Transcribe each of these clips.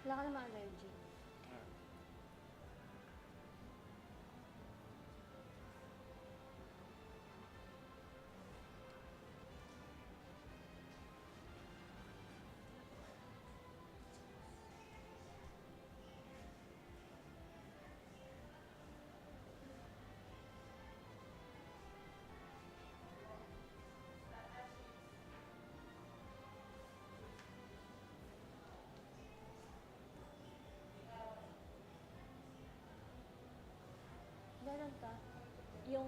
Wala ka naman allergy. Ganun ka? Yung...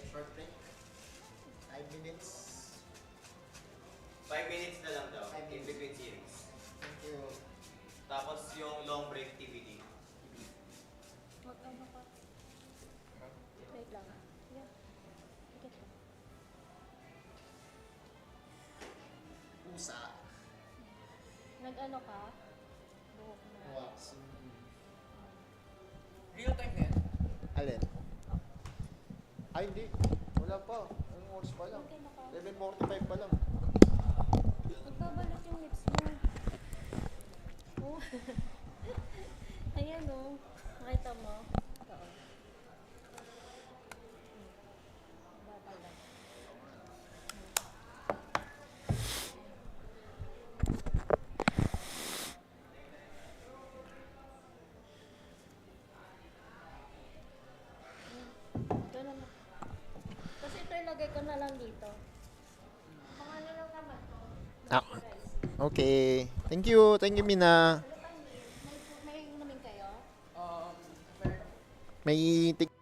Short break. 5 minutes. 5 minutes na lang daw, 5 in minutes. between series. Thank you. Tapos yung long break TBD. Ano ka? Wait lang ah. Yeah. Tikit ka. Pusa. Nag-ano ka? Buhok na. Wax. Real time na yan? Alin? Ay, hindi. Wala pa. Anong oras pa lang? Okay na ka. 11:45 pa lang. Magbabalot yung lips mo. Oh. Ayan oh. Nakita mo? Oo. Babalat. Ganun na. Tapos ito ilagay ko na lang dito. Mga ano lang naman to. Ah, okay. Thank you. Thank you, Mina. May inumin kayo? Meron. May tig...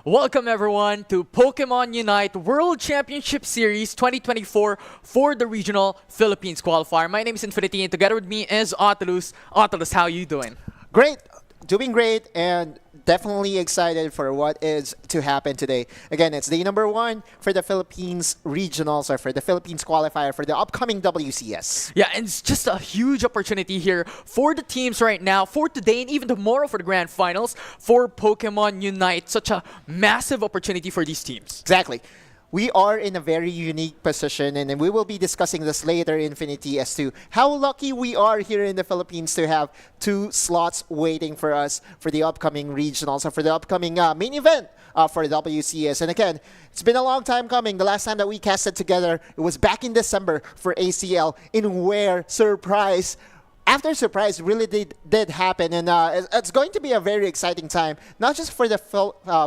Welcome everyone to Pokémon UNITE World Championship Series 2024 for the regional Philippines Qualifier. My name is Infinity and together with me is AUTOLOSE. AUTOLOSE, how are you doing? Great, doing great, and definitely excited for what is to happen today. Again, it's day number 1 for the Philippines regionals or for the Philippines qualifier for the upcoming WCS. Yeah, and it's just a huge opportunity here for the teams right now, for today and even tomorrow for the grand finals for Pokémon UNITE. Such a massive opportunity for these teams. Exactly. We are in a very unique position, and we will be discussing this later, Infinity, as to how lucky we are here in the Philippines to have 2 slots waiting for us for the upcoming regionals or for the upcoming main event for the WCS. And again, it's been a long time coming. The last time that we casted together, it was back in December for ACL, in where, surprise, after surprise really did happen, and it's going to be a very exciting time, not just for the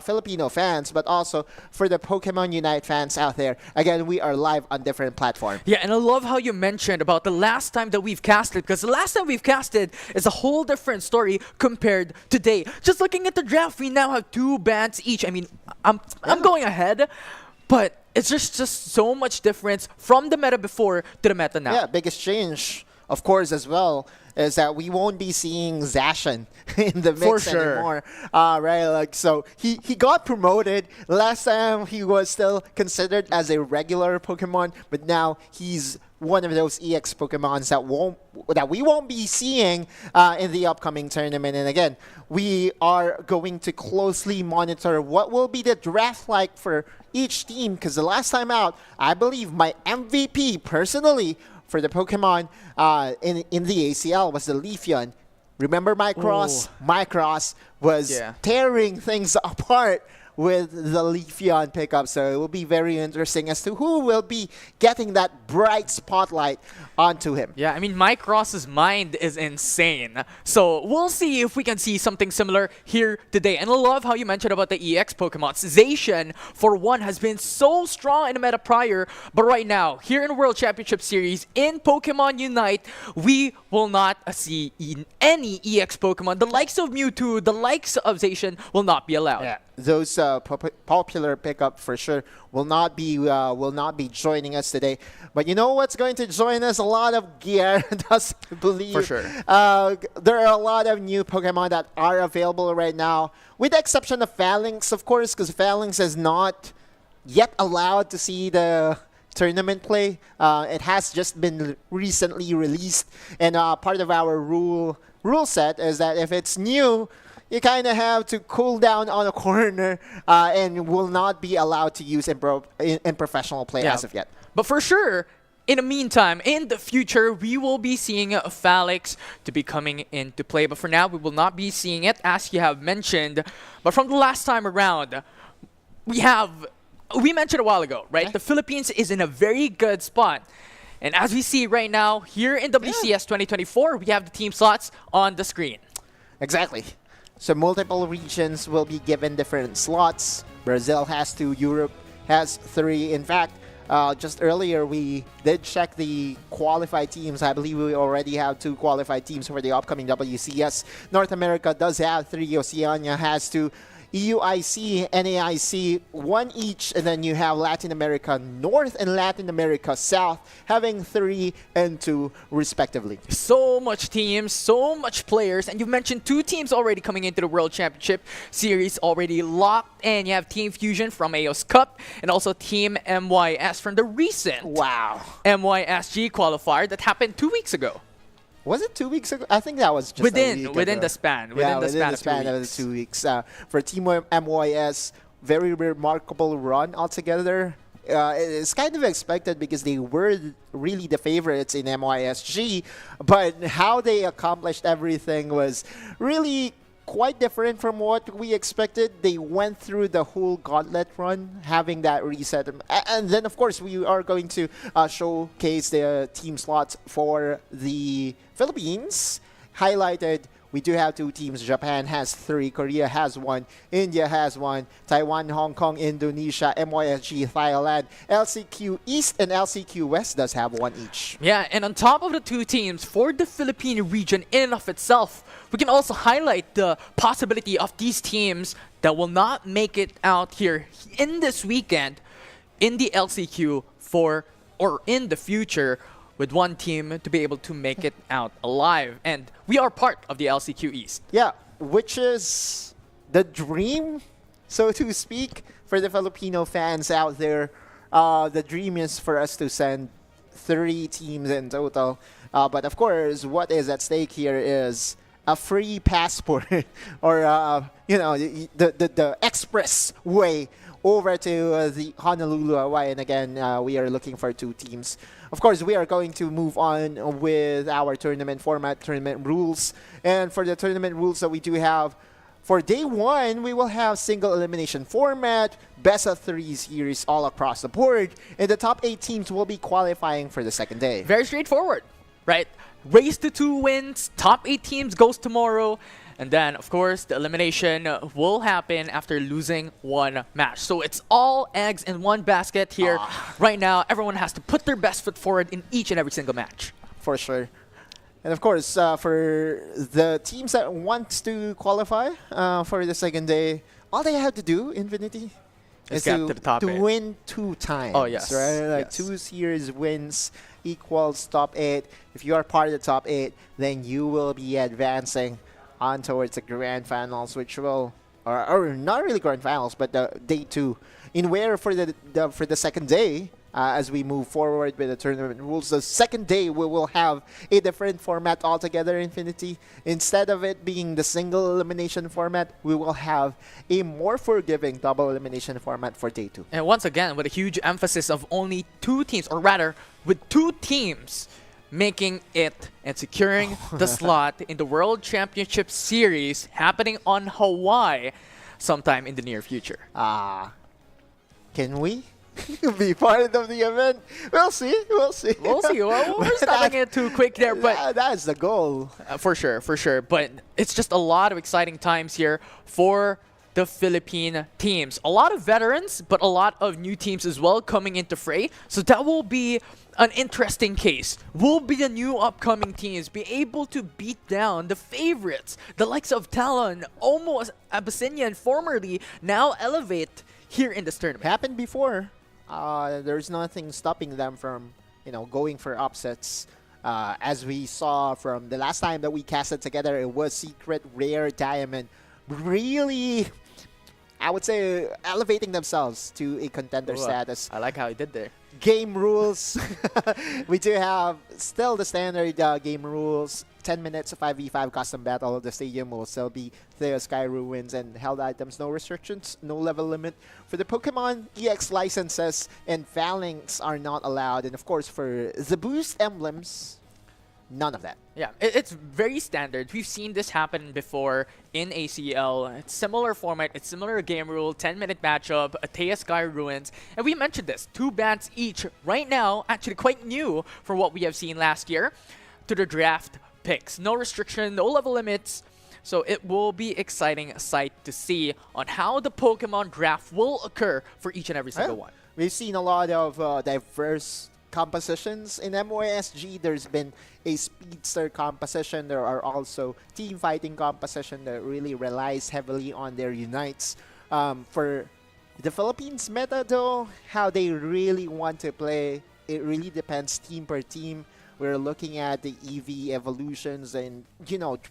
Filipino fans, but also for the Pokemon UNITE fans out there. Again, we are live on different platforms. Yeah, and I love how you mentioned about the last time that we've casted, because the last time we've casted is a whole different story compared to today. Just looking at the draft, we now have 2 bans each. I mean, I'm going ahead, but it's just so much difference from the meta before to the meta now. Yeah, biggest change, of course, as well, is that we won't be seeing Zacian in the mix For sure. anymore. Right, like, so he got promoted. Last time he was still considered as a regular Pokemon, but now he's one of those EX Pokemons that we won't be seeing in the upcoming tournament. And again, we are going to closely monitor what will be the draft like for each team, because the last time out, I believe my MVP personally for the Pokemon in the ACL was the Leafeon. Remember Mycross? Mycross was tearing things apart with the Leafeon pickup. So it will be very interesting as to who will be getting that bright spotlight onto him. Yeah, I mean, Mike Ross's mind is insane. So we'll see if we can see something similar here today. And I love how you mentioned about the EX Pokemon. Zacian, for one, has been so strong in the meta prior. But right now, here in World Championship Series, in Pokemon UNITE, we will not see any EX Pokemon. The likes of Mewtwo, the likes of Zacian will not be allowed. Yeah, those popular pickup for sure will not be joining us today. But you know what's going to join us? A lot of gear, thus I believe. For sure. There are a lot of new Pokemon that are available right now, with the exception of Phalanx, of course, because Phalanx is not yet allowed to see the tournament play. It has just been recently released, and part of our rule set is that if it's new, you kind of have to cool down on a corner and will not be allowed to use in professional play as of yet. But for sure, in the meantime, in the future, we will be seeing Phalanx to be coming into play. But for now, we will not be seeing it, as you have mentioned. But from the last time around, we mentioned a while ago, right? The Philippines is in a very good spot. And as we see right now, here in WCS 2024, we have the team slots on the screen. Exactly. So multiple regions will be given different slots. Brazil has 2, Europe has 3. In fact, just earlier we did check the qualified teams. I believe we already have 2 qualified teams for the upcoming WCS. North America does have 3. Oceania has 2. EUIC, NAIC, 1 each, and then you have Latin America North and Latin America South having 3 and 2 respectively. So much teams, so much players, and you've mentioned 2 teams already coming into the World Championship Series already locked in. You have Team Fusion from AOS Cup and also Team MYS from the recent MYSG qualifier that happened 2 weeks ago. Was it 2 weeks ago? I think that was just within a week within ago. the span. Yeah, Within the span of 2 weeks. For Team MYS, very remarkable run altogether. It's kind of expected because they were really the favorites in MYSG, but how they accomplished everything was really quite different from what we expected. They went through the whole gauntlet run, having that reset. And then, of course, we are going to showcase the team slots for the Philippines, highlighted we do have 2 teams. Japan has 3, Korea has 1, India has 1, Taiwan, Hong Kong, Indonesia, MYSG, Thailand, LCQ East, and LCQ West does have 1 each. Yeah, and on top of the 2 teams, for the Philippine region in and of itself, we can also highlight the possibility of these teams that will not make it out here in this weekend in the LCQ or in the future, with 1 team to be able to make it out alive. And we are part of the LCQ East. Yeah, which is the dream, so to speak, for the Filipino fans out there. The dream is for us to send 3 teams in total. But of course, what is at stake here is a free passport or, the express way over to the Honolulu, Hawaii. And again, we are looking for 2 teams. Of course, we are going to move on with our tournament format, tournament rules. And for the tournament rules that we do have, for day 1, we will have single elimination format, best of 3 series all across the board. And the top 8 teams will be qualifying for the second day. Very straightforward, right? Race to 2 wins, top 8 teams goes tomorrow. And then, of course, the elimination will happen after losing 1 match. So it's all eggs in one basket here. Right now, everyone has to put their best foot forward in each and every single match. For sure. And of course, for the teams that want to qualify for the second day, all they have to do, Infinity, is get to the top 8. win 2 times. Oh, yes. Right? Like Yes. 2 series wins equals top 8. If you are part of the top 8, then you will be advancing on towards the grand finals, which will, or not really grand finals, but the day 2. In where for the second day, as we move forward with the tournament rules, the second day we will have a different format altogether, Infinity. Instead of it being the single elimination format, we will have a more forgiving double elimination format for day 2. And once again, with a huge emphasis of only 2 teams, or rather, with 2 teams making it and securing the slot in the World Championship Series happening on Hawaii sometime in the near future. Can we be part of the event? We'll see. We'll see. We'll see. Well, we're stopping it too quick there, but that's the goal. for sure, for sure. But it's just a lot of exciting times here for the Philippine teams. A lot of veterans, but a lot of new teams as well coming into fray. So that will be an interesting case. Will be the new upcoming teams be able to beat down the favorites, the likes of Talon, almost Abyssinian, formerly, now Elevate here in this tournament? Happened before. There's nothing stopping them from, going for upsets. As we saw from the last time that we casted together, it was Secret Rare Diamond. Really, I would say, elevating themselves to a contender status. I like how he did there. Game rules. We do have still the standard game rules. 10 minutes, 5v5 custom battle. The stadium will still be the Sky Ruins and held items. No restrictions, no level limit. For the Pokemon, EX licenses and Phalanx are not allowed. And of course, for the boost emblems, none of that. Yeah, it's very standard. We've seen this happen before in ACL. It's similar format, it's similar game rule, 10-minute matchup, Atea Sky Ruins. And we mentioned this, 2 bans each right now, actually quite new for what we have seen last year, to the draft picks. No restriction, no level limits. So it will be exciting sight to see on how the Pokemon draft will occur for each and every single one. We've seen a lot of diverse compositions in MOSG. There's been a speedster composition. There are also team fighting composition that really relies heavily on their unites. For the Philippines meta though, how they really want to play, it really depends team per team. We're looking at the EV evolutions and,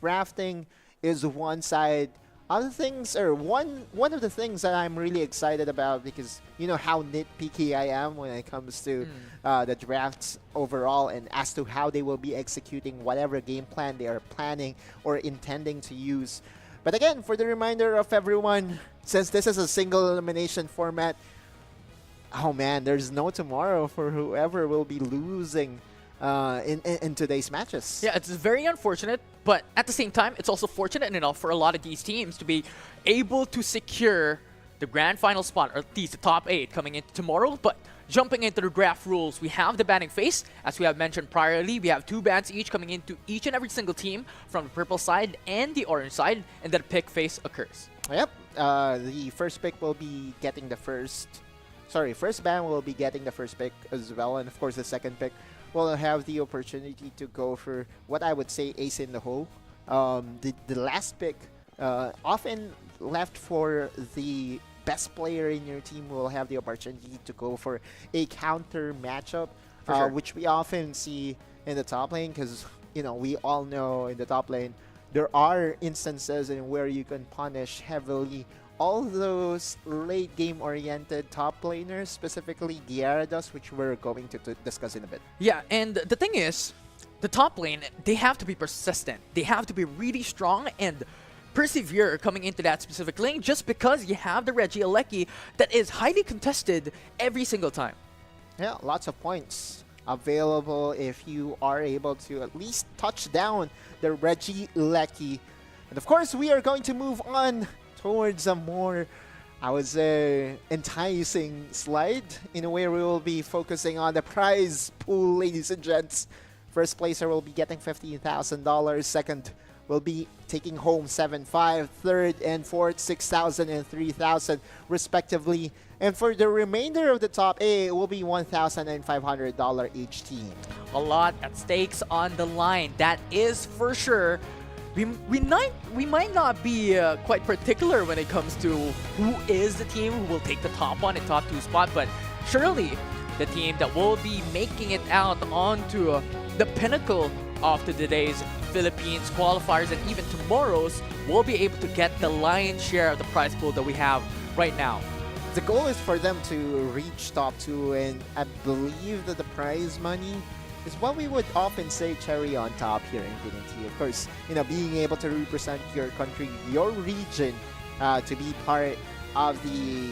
drafting is one side. Other things, or one of the things that I'm really excited about, because you know how nitpicky I am when it comes to the drafts overall, and as to how they will be executing whatever game plan they are planning or intending to use. But again, for the reminder of everyone, since this is a single elimination format, oh man, there's no tomorrow for whoever will be losing in today's matches. Yeah, it's very unfortunate, but at the same time, it's also fortunate enough for a lot of these teams to be able to secure the grand final spot, or at least the top 8 coming into tomorrow. But jumping into the draft rules, we have the banning phase. As we have mentioned priorly, we have 2 bans each coming into each and every single team from the purple side and the orange side, and then pick phase occurs. Yep. The first pick will be getting the first. Sorry, first ban will be getting the first pick as well, and of course the second pick will have the opportunity to go for what I would say ace in the hole. The last pick often left for the best player in your team will have the opportunity to go for a counter matchup, For sure. which we often see in the top lane because, you know, we all know in the top lane there are instances in where you can punish heavily all those late game oriented top laners, specifically Gyarados, which we're going to discuss in a bit. Yeah, and the thing is, the top lane, they have to be persistent. They have to be really strong and persevere coming into that specific lane just because you have the Regieleki that is highly contested every single time. Yeah, lots of points available if you are able to at least touch down the Regieleki. And of course, we are going to move on towards a more, I would say, enticing slide in a way we will be focusing on the prize pool, ladies and gents. First placer will be getting $15,000. Second will be taking home 7,500. Third and fourth, 6,000 and 3,000 respectively. And for the remainder of the top A, it will be $1,500 each team. A lot at stakes on the line, that is for sure. We might not be quite particular when it comes to who is the team who will take the top 1 and top 2 spot, but surely the team that will be making it out onto the pinnacle of today's Philippines qualifiers and even tomorrow's will be able to get the lion's share of the prize pool that we have right now. The goal is for them to reach top 2, and I believe that the prize money is what we would often say cherry on top here in PNK. Of course, you know, being able to represent your country, your region, to be part of the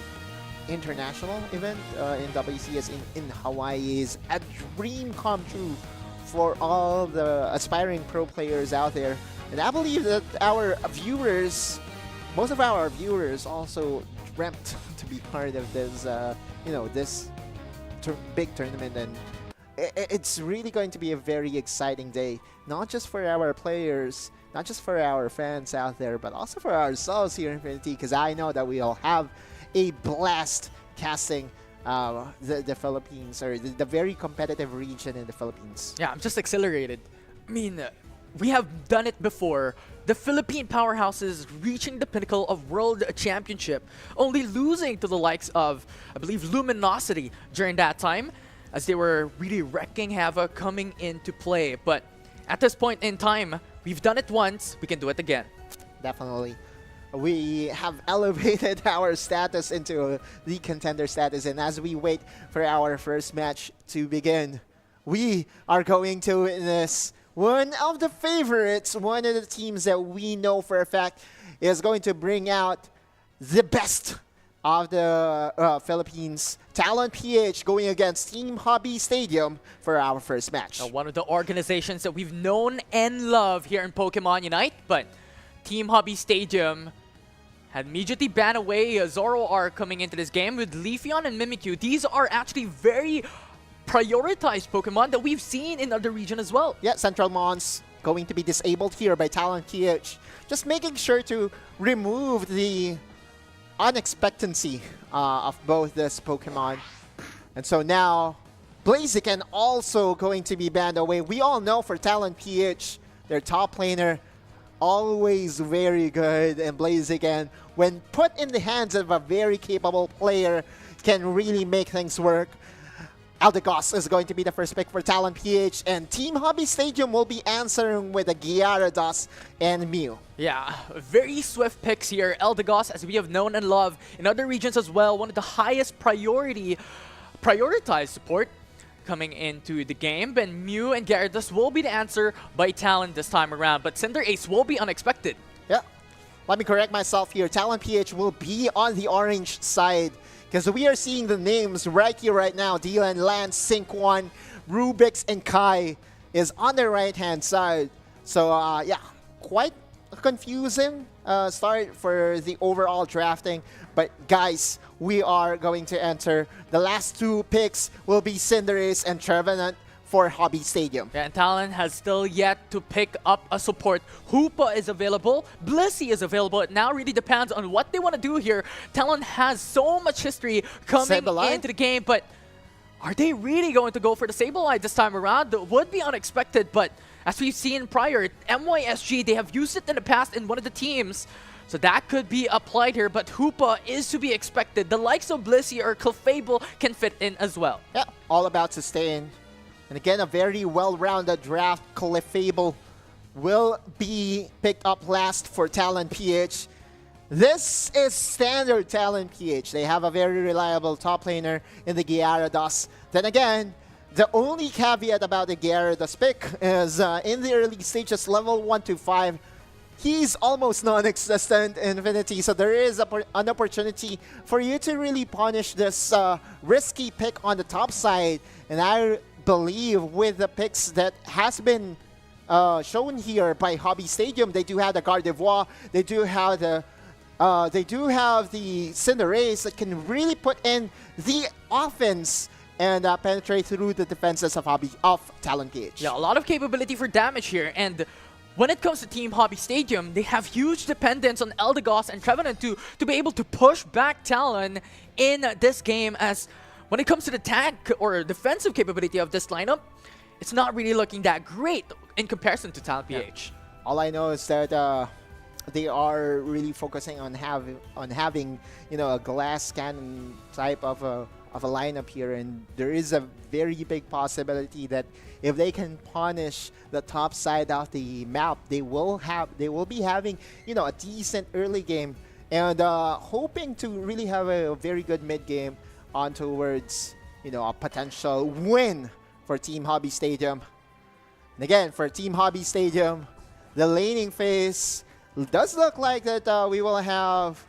international event in WCS in Hawaii is a dream come true for all the aspiring pro players out there. And I believe that our viewers, most of our viewers also dreamt to be part of this, you know, this big tournament. And it's really going to be a very exciting day, not just for our players, not just for our fans out there, but also for ourselves here in Infinity, because I know that we'll have a blast casting the Philippines, or the very competitive region in the Philippines. Yeah, I'm just exhilarated. I mean, we have done it before. The Philippine powerhouses reaching the pinnacle of World Championship, only losing to the likes of, I believe, Luminosity during that time, as they were really wrecking havoc coming into play. But at this point in time, we've done it once, we can do it again. Definitely. We have elevated our status into the contender status, and as we wait for our first match to begin, we are going to witness one of the favorites, one of the teams that we know for a fact is going to bring out the best of the Philippines. Talon PH going against Team Hobby Stadium for our first match. One of the organizations that we've known and loved here in Pokémon UNITE, but Team Hobby Stadium had immediately banned away Zoroark coming into this game with Leafeon and Mimikyu. These are actually very prioritized Pokemon that we've seen in other regions as well. Yeah, Central Mons going to be disabled here by Talon PH. Just making sure to remove the unexpectancy of both this Pokemon. And so now, Blaziken also going to be banned away. We all know for Talon PH, their top laner, always very good, and Blaziken, when put in the hands of a very capable player, can really make things work. Aldegos is going to be the first pick for Talon PH, and Team Hobby Stadium will be answering with a Gyarados and Mew. Yeah, very swift picks here. Aldegos, as we have known and loved in other regions as well, one of the highest prioritized support coming into the game. And Mew and Gyarados will be the answer by Talon this time around, but Cinder Ace will be unexpected. Yeah, let me correct myself here. Talon PH will be on the orange side, because we are seeing the names right here, right now. Dylan, Lance, Sync1, Rubix, and Kai is on the right-hand side. So, yeah, quite confusing start for the overall drafting. But guys, we are going to enter. The last two picks will be Cinderace and Trevenant for Hobby Stadium. Yeah, and Talon has still yet to pick up a support. Hoopa is available, Blissey is available. It now really depends on what they want to do here. Talon has so much history coming Sableye? into the game, but are they really going to go for the Sableye this time around? That would be unexpected, but as we've seen prior, MYSG, they have used it in the past in one of the teams. So that could be applied here, but Hoopa is to be expected. The likes of Blissey or Clefable can fit in as well. Yeah, all about sustain. And again, a very well-rounded draft. Clefable will be picked up last for Talon PH. This is standard Talon PH. They have a very reliable top laner in the Gyarados. Then again, the only caveat about the Gyarados pick is in the early stages, level 1 to 5, he's almost non-existent in Infinity. So there is an opportunity for you to really punish this risky pick on the top side. And I believe with the picks that has been shown here by Hobby Stadium, they do have the Gardevoir, they do have the Cinderace that can really put in the offense and penetrate through the defenses of Talon PH. Yeah, a lot of capability for damage here, and when it comes to Team Hobby Stadium, they have huge dependence on Eldegoss and Trevenant to be able to push back Talon in this game, as when it comes to the attack or defensive capability of this lineup, it's not really looking that great in comparison to Talon PH. Yeah. All I know is that they are really focusing on having a glass cannon type of a lineup here, and there is a very big possibility that if they can punish the top side of the map, they will be having a decent early game and hoping to really have a very good mid game on towards a potential win for Team Hobby Stadium. And again, for Team Hobby Stadium, the laning phase does look like that we will have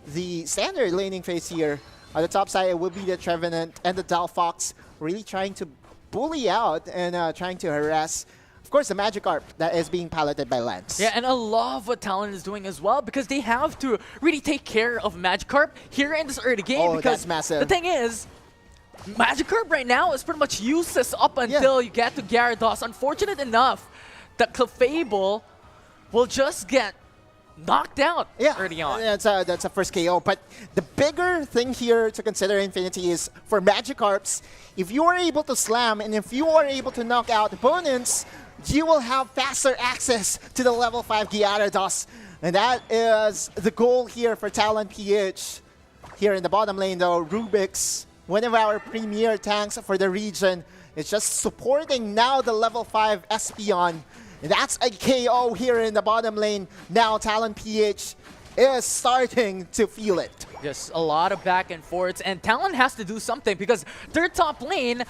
the standard laning phase here. On the top side, it will be the Trevenant and the Delphox really trying to bully out and trying to harass, of course, the Magikarp that is being piloted by Lance. Yeah, and I love what Talon is doing as well, because they have to really take care of Magikarp here in this early game. Oh, because that's massive. The thing is, Magikarp right now is pretty much useless up until you get to Gyarados. Unfortunate enough that Clefable will just get knocked out early on. That's a first KO. But the bigger thing here to consider, Infinity, is for Magikarps, if you are able to slam and if you are able to knock out opponents, you will have faster access to the level 5 Gyarados. And that is the goal here for Talon PH. Here in the bottom lane though, Rubix, one of our premier tanks for the region, is just supporting now the level 5 Espeon. That's a KO here in the bottom lane. Now Talon PH is starting to feel it. Just a lot of back and forths, and Talon has to do something because their top lane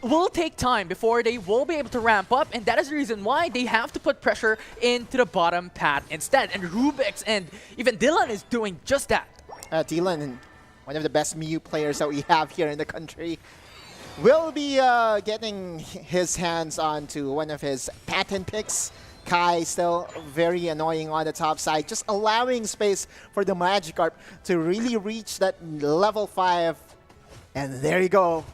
will take time before they will be able to ramp up, and that is the reason why they have to put pressure into the bottom path instead. And Rubix and even Dylan is doing just that. Dylan, one of the best Mew players that we have here in the country, will be getting his hands onto one of his patent picks. Kai still very annoying on the top side, just allowing space for the Magikarp to really reach that level 5. And there you go.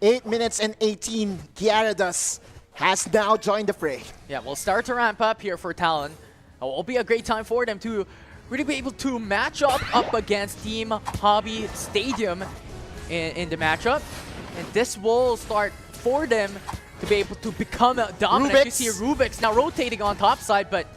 8 minutes and 18, Gyarados has now joined the fray. Yeah, we'll start to ramp up here for Talon. It will be a great time for them to really be able to match up against Team Hobby Stadium in the matchup. And this will start for them to be able to become dominant. Rubix. You see Rubix now rotating on top side, but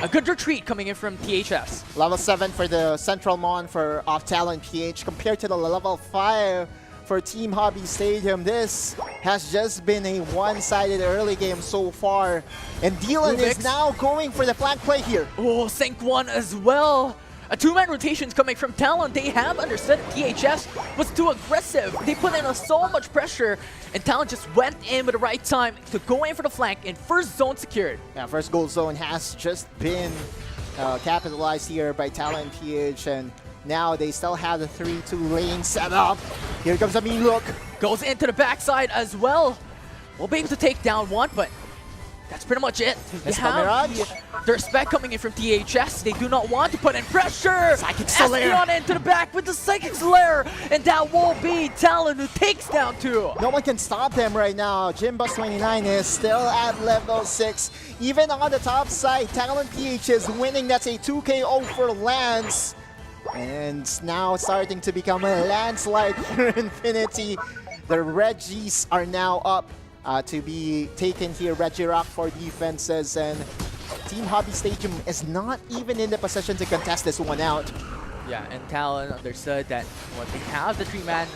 a good retreat coming in from THS. Level 7 for the Central Mon for Talon PH compared to the level 5 for Team Hobby Stadium. This has just been a one-sided early game so far. And Dylan is now going for the flank play here. Oh, Sync 1 as well. A two-man rotations coming from Talon. They have understood THS was too aggressive. They put in so much pressure, and Talon just went in with the right time to go in for the flank, and first zone secured. Yeah, first gold zone has just been capitalized here by Talon PH, and now they still have the 3-2 lane set up. Here comes a look. Goes into the backside as well. We'll be able to take down one, but that's pretty much it. You Mythical have Mirage. the respect coming in from THS. They do not want to put in pressure. Psychic Slayer. Espeon into the back with the Psychic Slayer. And that will be Talon who takes down 2. No one can stop them right now. Jimbus29 is still at level 6. Even on the top side, Talon PH is winning. That's a 2KO for Lance. And now starting to become a landslide for Infinity. The Reggies are now up to be taken here. Regirock for defenses, and Team Hobby Stadium is not even in the position to contest this one out. Yeah, and Talon understood that when they have the 3-man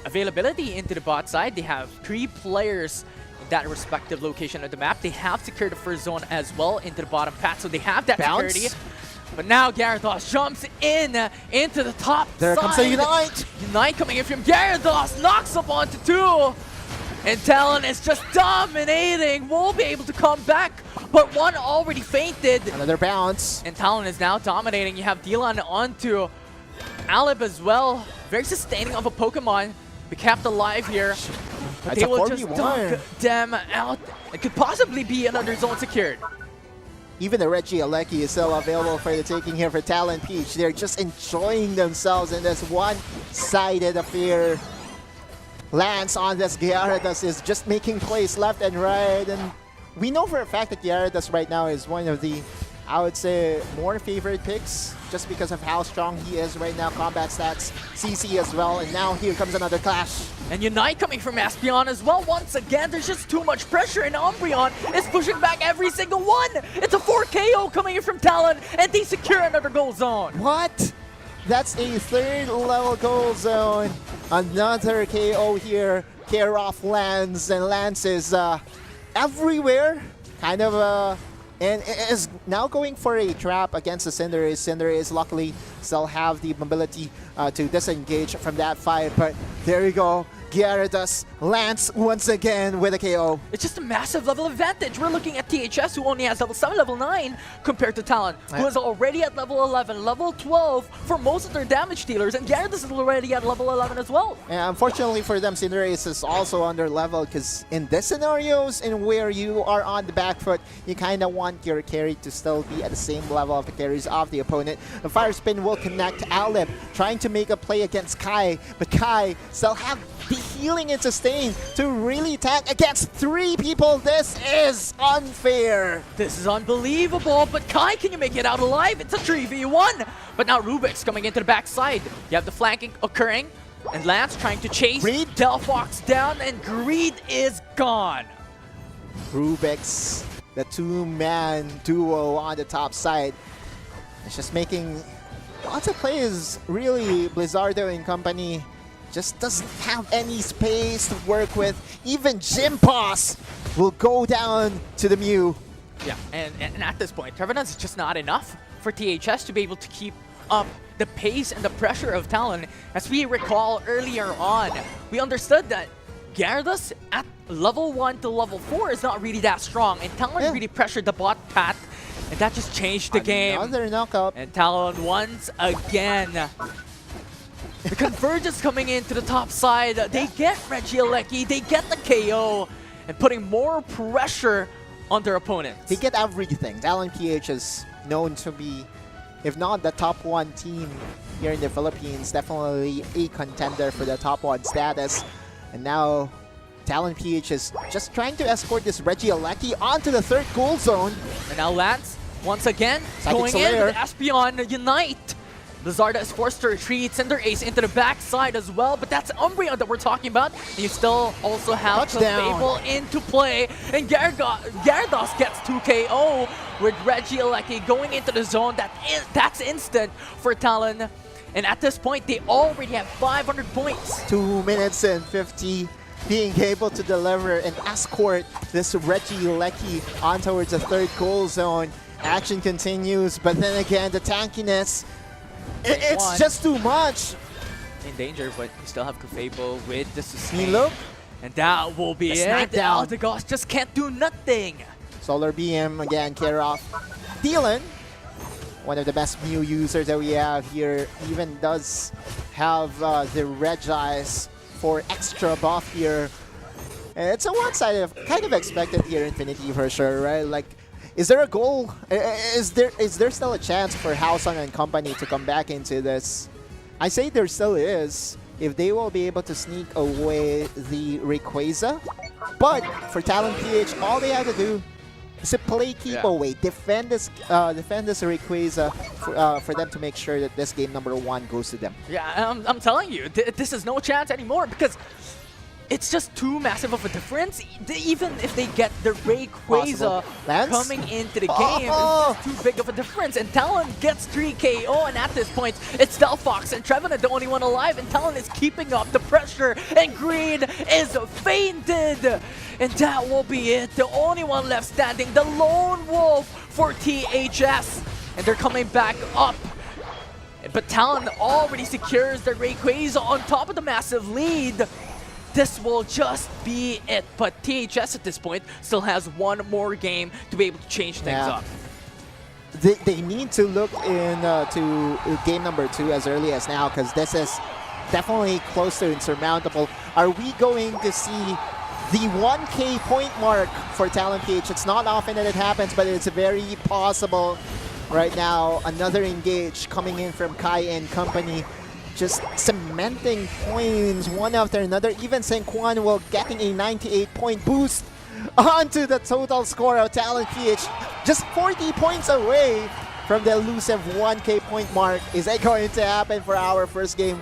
availability into the bot side, they have 3 players in that respective location of the map. They have secured the first zone as well into the bottom path, so they have that Bounce. security. But now Gyarados jumps in into the top There side. comes the Unite! Unite coming in from Gyarados, knocks up onto 2. And Talon is just dominating. Won't be able to come back, but 1 already fainted. Another bounce. And Talon is now dominating. You have Dylan onto Alib as well. Very sustaining of a Pokemon. Be kept alive here. But That's they a will just 4v1. dunk them out. It could possibly be another zone secured. Even the Reggie Alecki is still available for the taking here for Talon Peach. They're just enjoying themselves in this one-sided affair. Lance on this Gyarados is just making plays left and right. And we know for a fact that Gyarados right now is one of the, I would say, more favorite picks just because of how strong he is right now. Combat stats, CC as well. And now here comes another clash. And Unite coming from Espeon as well. Once again, there's just too much pressure, and Umbreon is pushing back every single one. It's a 4 KO coming in from Talon, and they secure another goal zone. What? That's a 3rd level goal zone. Another KO here. Karoff lands, and Lance is everywhere. Kind of and is now going for a trap against the Cinderace. Cinderace luckily still have the mobility to disengage from that fight, but there you go. Gyarados, Lance once again with a KO. It's just a massive level advantage. We're looking at THS, who only has level 7, level 9, compared to Talon, who is already at level 11, level 12 for most of their damage dealers, and Gyarados is already at level 11 as well. And unfortunately for them, Cinderace is also under level because in this scenarios in where you are on the back foot, you kind of want your carry to still be at the same level of the carries of the opponent. The Fire Spin will connect Alib, trying to make a play against Kai, but Kai still have the healing and sustain to really tank against 3 people. This is unfair. This is unbelievable, but Kai, can you make it out alive? It's a 3v1. But now Rubik's coming into the backside. You have the flanking occurring, and Lance trying to chase Greed. Delphox down, and Greed is gone. Rubik's, the 2-man duo on the top side. It's just making lots of plays. Really, Blizzardo and company just doesn't have any space to work with. Even Jimpos will go down to the Mew. Yeah, and at this point, Trevenant is just not enough for THS to be able to keep up the pace and the pressure of Talon. As we recall earlier on, we understood that Gyarados at level 1 to level 4 is not really that strong, and Talon really pressured the bot path, and that just changed the game. Another knockout. And Talon once again. The convergence coming into the top side. They get Regieleki, they get the KO, and putting more pressure on their opponents. They get everything. Talon PH is known to be, if not the top 1 team here in the Philippines, definitely a contender for the top 1 status. And now Talon PH is just trying to escort this Regieleki onto the 3rd goal zone. And now Lance, once again, Psychic going Slayer. in with Espeon Unite. Blizzardo is forced to retreat, Cinderace into the backside as well, but that's Umbreon that we're talking about. And you still also have Touchdown. Clefable into play, and Gyarados gets 2 KO with Regieleki going into the zone. That's instant for Talon. And at this point, they already have 500 points. 2 minutes and 50, being able to deliver and escort this Regieleki on towards the 3rd goal zone. Action continues, but then again, the tankiness, it's One. just too much. In danger, but you still have Clefable with the sustain. Look, And that will be The it. smackdown. AUTOLOSE just can't do nothing. Solar Beam again, Karoff. Dylan, one of the best Mew users that we have here, even does have the Red Eyes for extra buff here. It's a one-sided, kind of expected here, Infinity, for sure, right? Like, is there a goal? Is there still a chance for Howsung and company to come back into this? I say there still is, if they will be able to sneak away the Rayquaza. But for Talon PH, all they have to do is to play keep away, defend this Rayquaza for them to make sure that this game number 1 goes to them. Yeah, I'm telling you, this is no chance anymore because it's just too massive of a difference. Even if they get the Rayquaza coming into the game, it's too big of a difference. And Talon gets 3 KO, and at this point, it's Delphox and Trevenant the only one alive, and Talon is keeping up the pressure, and Green is fainted. And that will be it. The only one left standing, the lone wolf for THS. And they're coming back up. But Talon already secures the Rayquaza on top of the massive lead. This will just be it, but THS at this point still has one more game to be able to change things up. They need to look in to game number 2 as early as now, because this is definitely close to insurmountable. Are we going to see the 1K point mark for Talon PH? It's not often that it happens, but it's very possible right now. Another engage coming in from Kai and company, just cementing points one after another. Even Senquan will getting a 98-point boost onto the total score of Talon PH. Just 40 points away from the elusive 1K point mark. Is that going to happen for our first game?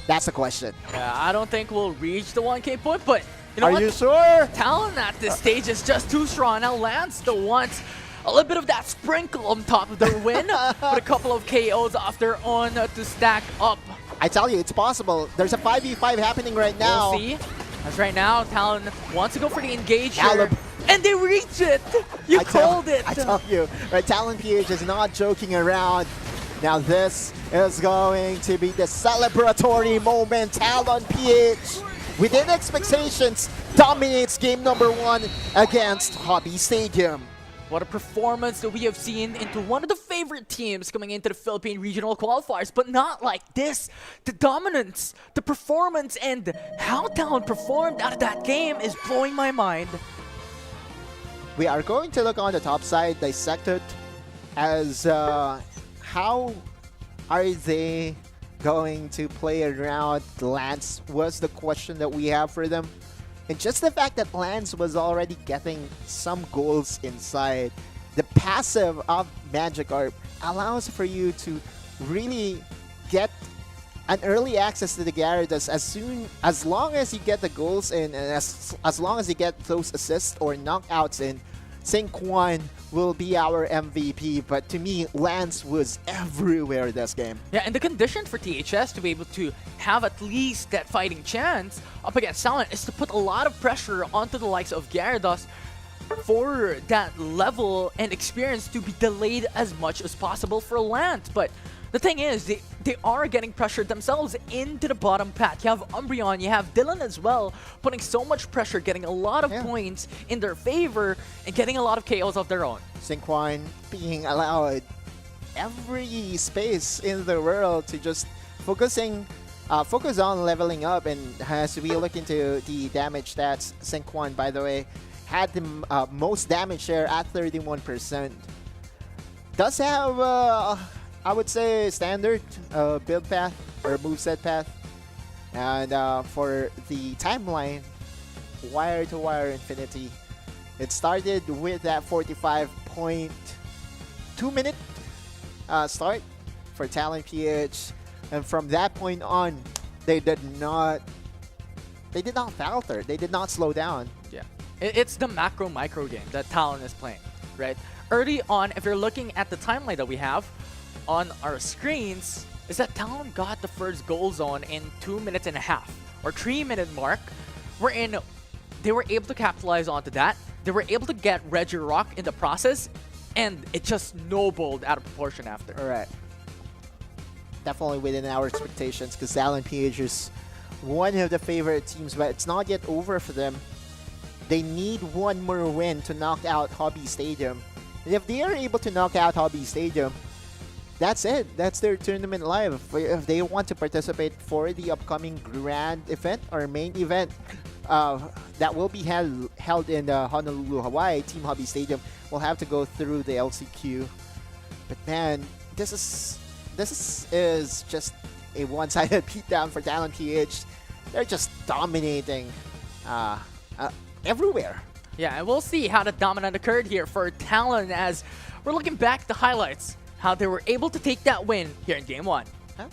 That's the question. Yeah, I don't think we'll reach the 1K point, but you know what? Are you sure? Talon at this stage is just too strong. Now Lance still wants a little bit of that sprinkle on top of their win with a couple of KOs off their own to stack up. I tell you, it's possible. There's a 5v5 happening right now. We'll see. As right now, Talon wants to go for the engage here, and they reach it! You called it! I tell you, right, Talon PH is not joking around. Now this is going to be the celebratory moment. Talon PH, within expectations, dominates game number 1 against Hobby Stadium. What a performance that we have seen into one of the favorite teams coming into the Philippine regional qualifiers, but not like this. The dominance, the performance, and how Talon performed out of that game is blowing my mind. We are going to look on the top side, dissect it as how are they going to play around Lance was the question that we have for them. And just the fact that Lance was already getting some goals inside, the passive of Magikarp allows for you to really get an early access to the Gyarados as long as you get the goals in, and as long as you get those assists or knockouts in. Senquan will be our MVP, but to me, Lance was everywhere this game. Yeah, and the condition for THS to be able to have at least that fighting chance up against Talon is to put a lot of pressure onto the likes of Gyarados for that level and experience to be delayed as much as possible for Lance. But the thing is, they are getting pressured themselves into the bottom path. You have Umbreon, you have Dylan as well, putting so much pressure, getting a lot of points in their favor, and getting a lot of KOs of their own. Senquan being allowed every space in the world to just focus on leveling up. And as we look into the damage stats, Senquan, by the way, had the most damage share at 31%. Does have I would say standard build path or moveset path. And for the timeline, wire to wire infinity, it started with that 45.2 minute start for Talon PH, and from that point on, they did not falter. They did not slow down. Yeah, it's the macro micro game that Talon is playing, right? Early on, if you're looking at the timeline that we have on our screens, is that Talon got the first goal zone in 2.5 minutes or 3-minute mark, wherein they were able to capitalize onto that. They were able to get Regirock in the process, and it just snowballed out of proportion after. All right. Definitely within our expectations, because Talon PH is one of the favorite teams, but it's not yet over for them. They need one more win to knock out Hobby Stadium. And if they are able to knock out Hobby Stadium, that's it. That's their tournament live. If they want to participate for the upcoming grand event or main event that will be held in Honolulu, Hawaii, Team Hobby Stadium, will have to go through the LCQ. But man, this is just a one-sided beatdown for Talon PH. They're just dominating everywhere. Yeah, and we'll see how the dominant occurred here for Talon as we're looking back at the highlights, how they were able to take that win here in Game 1. Huh?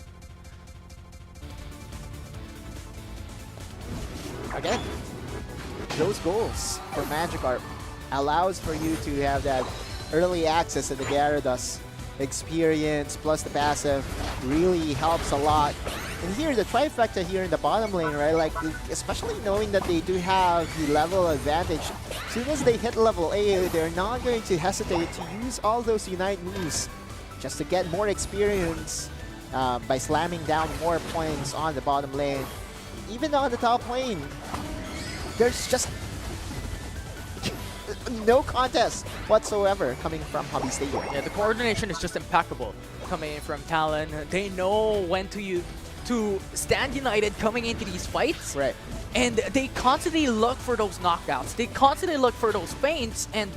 Again, those goals for Magikarp allows for you to have that early access to the Gyarados experience plus the passive really helps a lot. And here, the trifecta here in the bottom lane, right? Like, especially knowing that they do have the level advantage. As soon as they hit level A, they're not going to hesitate to use all those Unite moves just to get more experience by slamming down more points on the bottom lane. Even on the top lane, there's just no contest whatsoever coming from Hobby Stadium. Yeah, the coordination is just impeccable coming from Talon. They know when to stand united coming into these fights. Right. And they constantly look for those knockouts. They constantly look for those feints, and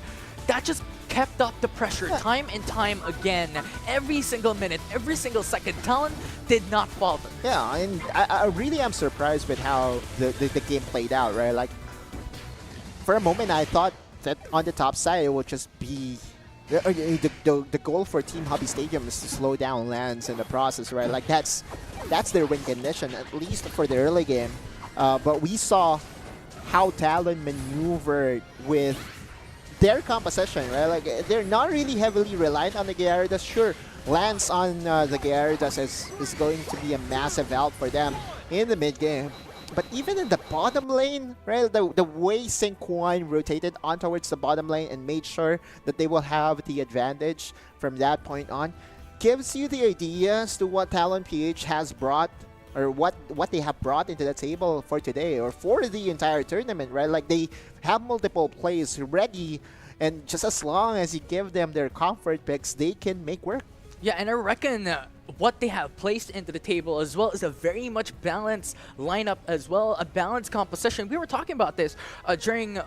that just kept up the pressure time and time again. Every single minute, every single second, Talon did not falter. Yeah, and I really am surprised with how the game played out, right? Like, for a moment, I thought that on the top side, it would just be the goal for Team Hobby Stadium is to slow down lands in the process, right? Like, that's their win condition, at least for the early game. But we saw how Talon maneuvered with their composition, right? Like, they're not really heavily reliant on the Gyarados. Sure, lands on the Gyarados is going to be a massive help for them in the mid game. But even in the bottom lane, right, the way Sync-One rotated on towards the bottom lane and made sure that they will have the advantage from that point on, gives you the idea as to what Talon PH has brought, or what they have brought into the table for today, or for the entire tournament, right? Like, they have multiple plays ready, and just as long as you give them their comfort picks, they can make work. Yeah, and I reckon what they have placed into the table as well is a very much balanced lineup as well, a balanced composition. We were talking about this during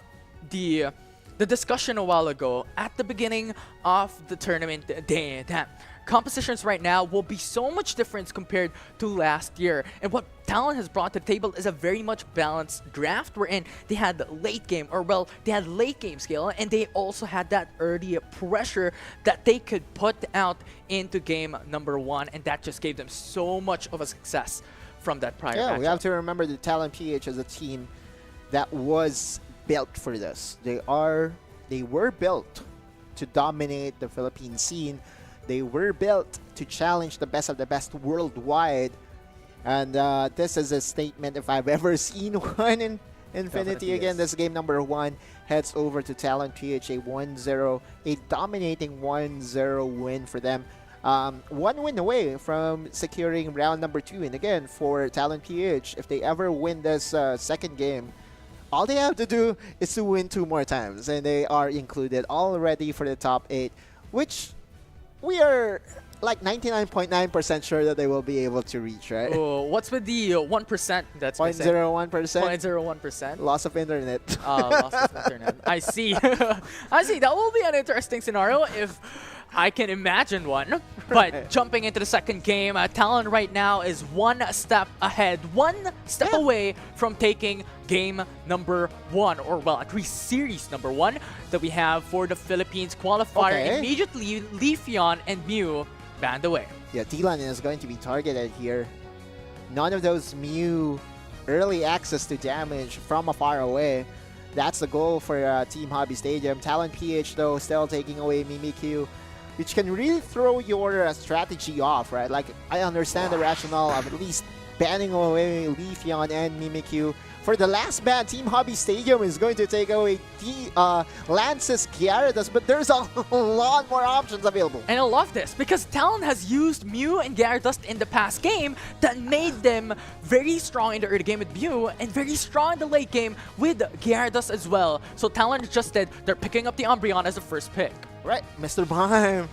the discussion a while ago at the beginning of the tournament day, that compositions right now will be so much different compared to last year. And what Talon has brought to the table is a very much balanced draft wherein they had late game, or well, they had late game skill, and they also had that early pressure that they could put out into game number 1, and that just gave them so much of a success from that prior matchup. We have to remember the Talon PH as a team that was built for this. They were built to dominate the Philippine scene. They were built to challenge the best of the best worldwide. And this is a statement if I've ever seen one in Infinity. Again, this game number 1 heads over to Talon PH, a dominating 1-0 win for them. 1 win away from securing round number 2. And again, for Talon PH, if they ever win this second game, all they have to do is to win 2 more times. And they are included already for the top 8, which we are like 99.9% sure that they will be able to reach, right? Oh, what's with the 1% that's missing? 0.01%? 0.01%. Loss of internet. Loss of internet. I see. I see. That will be an interesting scenario if I can imagine one. But jumping into the second game, Talon right now is 1 step ahead, 1 step away from taking game number 1, or well, at least series number 1 that we have for the Philippines Qualifier. Okay. Immediately, Leafeon and Mew banned away. Yeah, Talon is going to be targeted here. None of those Mew early access to damage from afar away. That's the goal for Team Hobby Stadium. Talon PH, though, still taking away Mimikyu, which can really throw your strategy off, right? Like, I understand the rationale of at least banning away Leafeon and Mimikyu. For the last ban, Team Hobby Stadium is going to take away Lance's Gyarados, but there's a lot more options available. And I love this because Talon has used Mew and Gyarados in the past game that made them very strong in the early game with Mew and very strong in the late game with Gyarados as well. So Talon just said they're picking up the Umbreon as the first pick. Right, Mr. Prime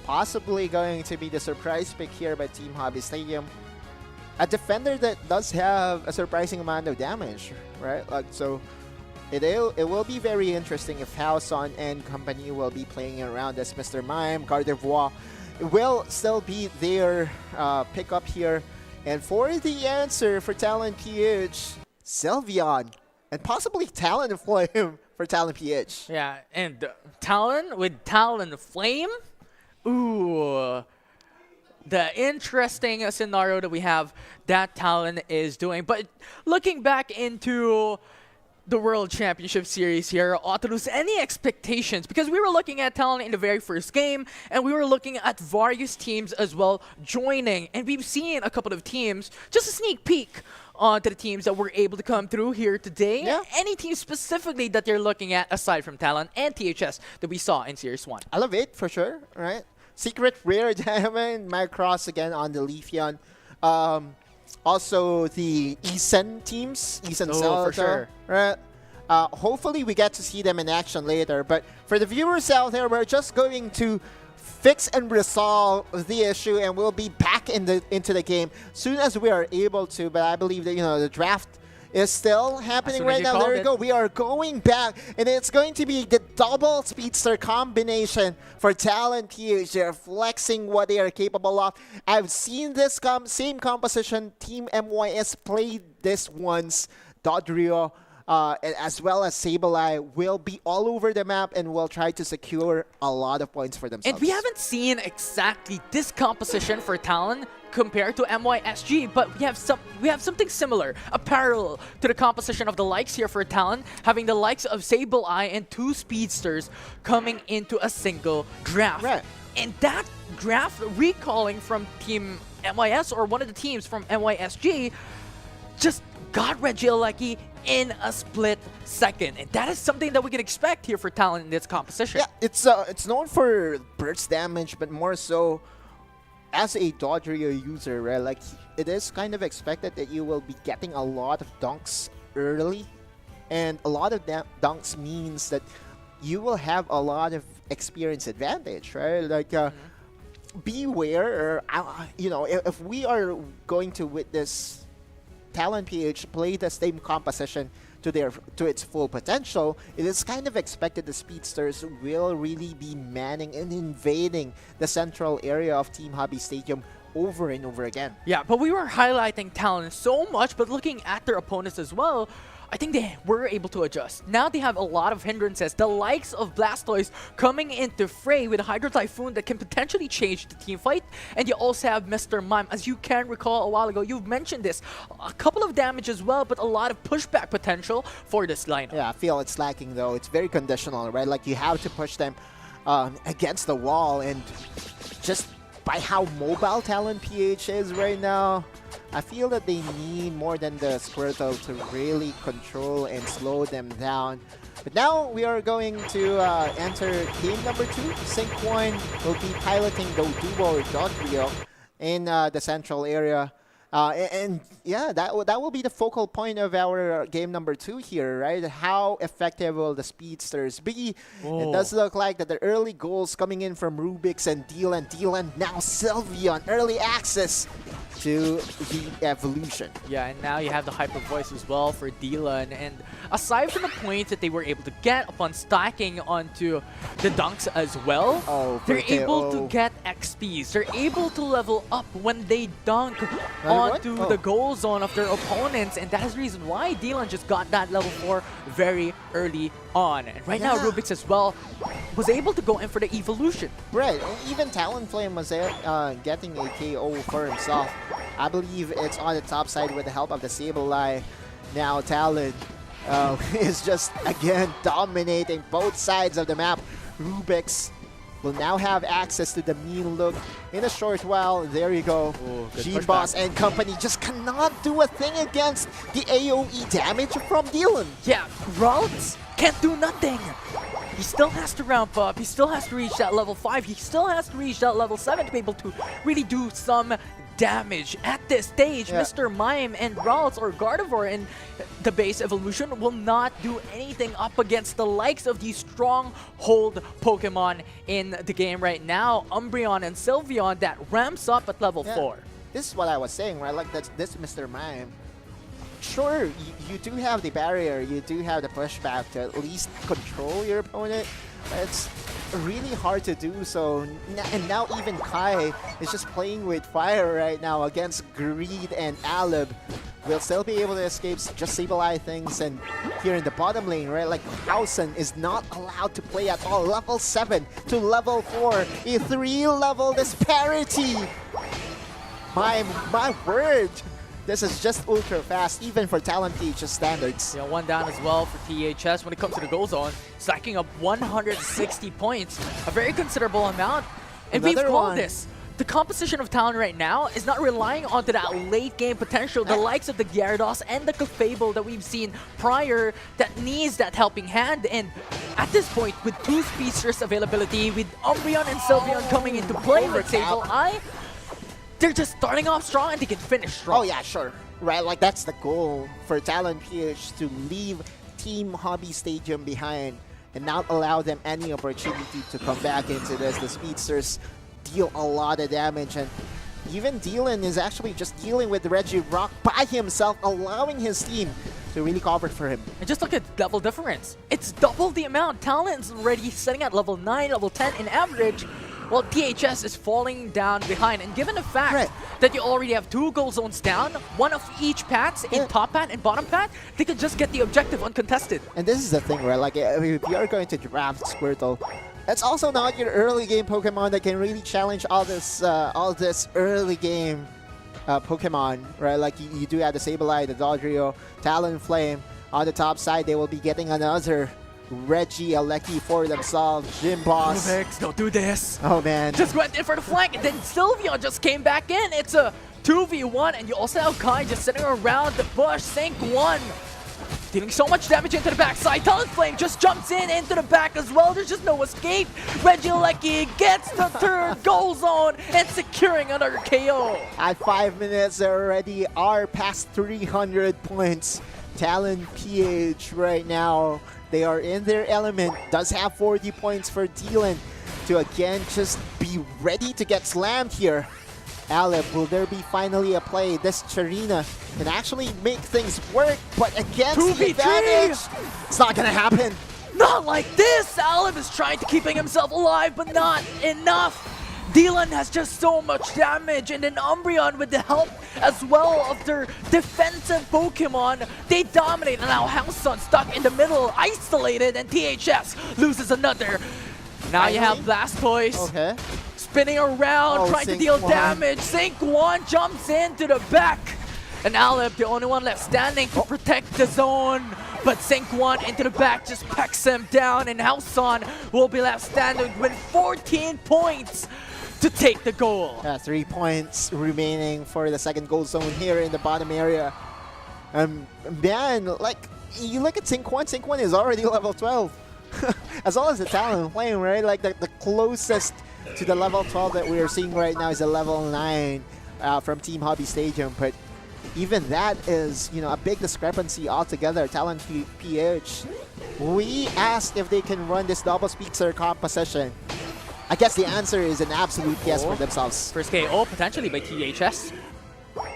possibly going to be the surprise pick here by Team Hobby Stadium. a defender that does have a surprising amount of damage, right? Like, so it will be very interesting if Howson and company will be playing around as Mr. Mime, Gardevoir will still be their pickup here. And for the answer for Talon PH, Sylveon, and possibly Talon Flame for Talon PH. Yeah, and Talon with Talon Flame? Ooh. The interesting scenario that we have that Talon is doing. But looking back into the World Championship Series here, AUTOLOSE, any expectations? Because we were looking at Talon in the very first game, and we were looking at various teams as well joining. And we've seen a couple of teams, just a sneak peek onto the teams that were able to come through here today. Yeah. Any team specifically that you're looking at aside from Talon and THS that we saw in Series 1? Elevate for sure, right? Secret Rare Diamond, Micross again on the Leafeon. Also the Eisen teams, Eisen Oh, for sure. right? Hopefully we get to see them in action later. But for the viewers out there, we're just going to fix and resolve the issue, and we'll be back into the game soon as we are able to. But I believe that the draft is still happening soon as right you now. called There we it. go. We are going back, and it's going to be the double speedster combination for Talon PH. They're flexing what they are capable of. I've seen this same composition. Team MYS played this once. Dodrio, as well as Sableye, will be all over the map and will try to secure a lot of points for themselves. And we haven't seen exactly this composition for Talon compared to MYSG, but we have something similar, a parallel to the composition of the likes here for Talon, having the likes of Sableye and two speedsters coming into a single draft. Right. And that draft, recalling from Team MYS or one of the teams from MYSG, just got Regieleki in a split second. And that is something that we can expect here for Talon in this composition. Yeah, it's known for burst damage, but more so as a Dodrio user, right? Like, it is kind of expected that you will be getting a lot of dunks early, and a lot of dunks means that you will have a lot of experience advantage, right? Like, beware, or if we are going to witness Talon PH play the same composition to its full potential, it is kind of expected the speedsters will really be manning and invading the central area of Team Hobby Stadium over and over again. Yeah, but we were highlighting Talon so much, but looking at their opponents as well, I think they were able to adjust. Now they have a lot of hindrances. The likes of Blastoise coming into fray with a Hydro Typhoon that can potentially change the team fight. And you also have Mr. Mime. As you can recall a while ago, you've mentioned this. A couple of damage as well, but a lot of pushback potential for this lineup. Yeah, I feel it's lacking though. It's very conditional, right? Like, you have to push them against the wall, and just by how mobile Talon PH is right now, I feel that they need more than the Squirtle to really control and slow them down. But now we are going to enter game number 2. Sync 1 will be piloting Doduo or Dodrio in the central area. And yeah, that will be the focal point of our game number 2 here, right? How effective will the speedsters be? It does look like that the early goals coming in from Rubix and Dylan. Dylan, now Sylveon, early access to the evolution. Yeah, and now you have the Hyper Voice as well for Dylan. And aside from the points that they were able to get upon stacking onto the dunks as well, they're able to get XPs. They're able to level up when they dunk onto the goal zone of their opponents. And that is the reason why Dylan just got that level 4 very early on. And right now, Rubix as well was able to go in for the evolution. Right, and even Talonflame was getting a KO for himself. I believe it's on the top side with the help of the Sableye. Now Talon is just, again, dominating both sides of the map. Rubix will now have access to the mean look in a short while. There you go. G-Boss and company just cannot do a thing against the AoE damage from Dylan. Yeah, Ralts can't do nothing. He still has to ramp up. He still has to reach that level 5. He still has to reach that level 7 to be able to really do some damage. At this stage, Mr. Mime and Ralts or Gardevoir in the base evolution will not do anything up against the likes of these stronghold Pokemon in the game right now. Umbreon and Sylveon that ramps up at level 4. this is what I was saying, right? Like this Mr. Mime. Sure, you do have the barrier, you do have the pushback to at least control your opponent, but it's really hard to do so. And now even Kai is just playing with fire right now against Greed and Alib. Will still be able to escape, just stabilize things, and here in the bottom lane, right, like Hausen is not allowed to play at all. Level 7 to level 4, a 3-level disparity. My word. This is just ultra fast, even for Talon PHS standards. Yeah, one down as well for THS when it comes to the goal zone, stacking up 160 points, a very considerable amount. And Another we've called one. this. The composition of Talon right now is not relying onto that late game potential, the likes of the Gyarados and the Clefable that we've seen prior that needs that helping hand. And at this point, with two speedsters availability, with Umbreon and Sylveon coming into play with Sable Eye, they're just starting off strong and they can finish strong. Oh yeah, sure. Right, like that's the goal for Talon PH, to leave Team Hobby Stadium behind and not allow them any opportunity to come back into this. The speedsters deal a lot of damage, and even Dylan is actually just dealing with Reggie Rock by himself, allowing his team to really cover for him. And just look at level difference. It's double the amount. Talon's already sitting at level 9, level 10 in average, while THS is falling down behind. And given the fact that you already have 2 goal zones down, one of each paths in top path and bottom path, they could just get the objective uncontested. And this is the thing, right? Like, if you are going to draft Squirtle, it's also not your early game Pokemon that can really challenge all this early game Pokemon, right? Like, you do have the Sableye, the Dodrio, Talonflame. On the top side, they will be getting another Reggie, Aleki for themselves, Gym Boss. Rubix, don't do this. Oh man. Just went in for the flank, and then Sylveon just came back in. It's a 2v1, and you also have Kai just sitting around the bush. Sync 1. Dealing so much damage into the backside. Talonflame just jumps in into the back as well. There's just no escape. Reggie Alecki gets the third goal zone and securing another KO. At 5 minutes, they already are past 300 points. Talon PH right now, they are in their element. Does have 40 points for Dylan to again just be ready to get slammed here. Aleb, will there be finally a play? This Charina can actually make things work, but against the 2v3. advantage, it's not gonna happen. Not like this! Aleb is trying to keeping himself alive, but not enough. Dylan has just so much damage, and then Umbreon with the help as well of their defensive Pokemon, they dominate. And now Houseson stuck in the middle, isolated, and THS loses another. Now you have Blastoise. Okay. Spinning around, trying to Sync deal 1. damage. Sync 1 jumps into the back. And Aleb, the only one left standing to protect the zone. But Sync 1 into the back just pecks him down. And Houseon will be left standing with 14 points to take the goal. 3 points remaining for the second goal zone here in the bottom area. Man, like, you look at Sync 1 is already level 12. As well as the Talonflame, right? Like, the closest to the level 12 that we are seeing right now is a level 9 from Team Hobby Stadium, but even that is, you know, a big discrepancy altogether. Talon PH, we asked if they can run this double speedster composition. I guess the answer is an absolute yes for themselves. First KO potentially by THS.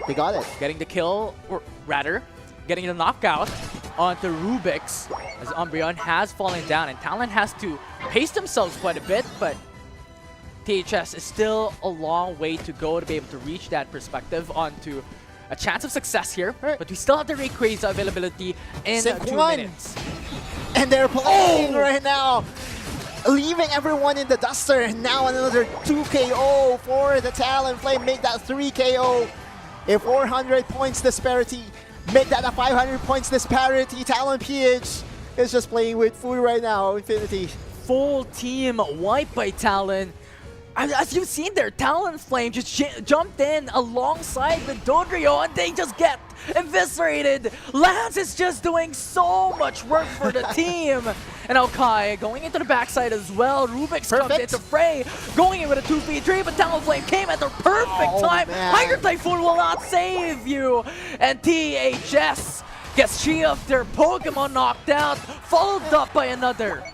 They got it. Getting the kill, or rather, getting the knockout onto Rubix as Umbreon has fallen down, and Talon has to pace themselves quite a bit, but THS is still a long way to go to be able to reach that perspective onto a chance of success here. But we still have the Rayquaza availability in Sync 2 1. minutes. And they're playing right now, leaving everyone in the duster. And now another 2 KO for the Talonflame. Make that 3 KO. A 400 points disparity. Make that a 500 points disparity. Talon PH is just playing with food right now. Infinity. Full team wipe by Talon. As you've seen there, Talonflame just jumped in alongside with Dodrio, and they just get eviscerated. Lance is just doing so much work for the team. And Kai going into the backside as well. Rubix comes into fray, going in with a 2v3, but Talonflame came at the perfect time. Man. Hydro Typhoon will not save you. And THS gets 3 of their Pokemon knocked out, followed up by another.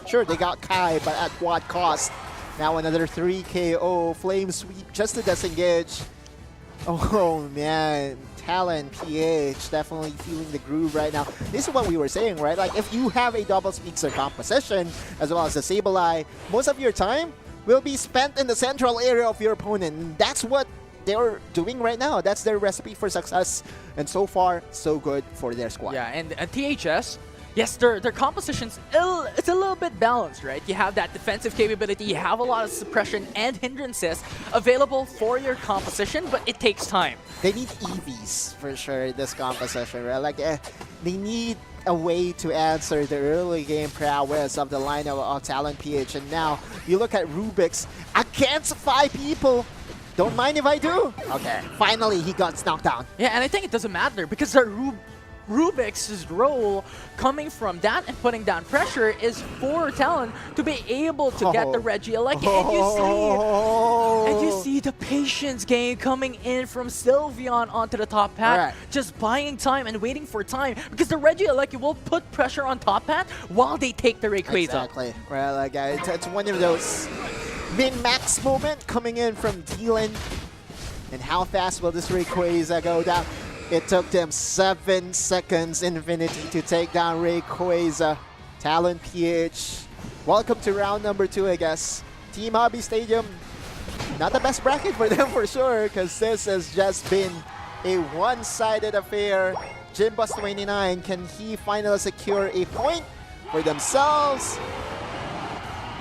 Sure, they got Kai, but at what cost? Now another 3 KO. Flame Sweep just to disengage. Oh man, Talon PH definitely feeling the groove right now. This is what we were saying, right? Like if you have a double speedster composition as well as a Sableye, most of your time will be spent in the central area of your opponent. And that's what they're doing right now. That's their recipe for success. And so far, so good for their squad. Yeah, and THS, yes, their composition's it's a little bit balanced, right? You have that defensive capability, you have a lot of suppression and hindrances available for your composition, but it takes time. They need EVs for sure, this composition, right? Like, they need a way to answer the early game prowess of the lineup of Talon PH. And now, you look at Rubik's against 5 people. Don't mind if I do. Okay, finally he got knocked down. Yeah, and I think it doesn't matter because the Rubik's role coming from that and putting down pressure is for Talon to be able to get the Regieleki. And you see the patience game coming in from Sylveon onto the top hat, Alright. just buying time and waiting for time because the Regieleki will put pressure on top hat while they take the Rayquaza. Exactly. Well, like, it's one of those min-max moment coming in from Dylan. And how fast will this Rayquaza go down? It took them 7 seconds Infinity to take down Rayquaza. Talon PH. Welcome to round number 2, I guess. Team Hobby Stadium. Not the best bracket for them for sure, because this has just been a one-sided affair. Jimbus29, can he finally secure a point for themselves?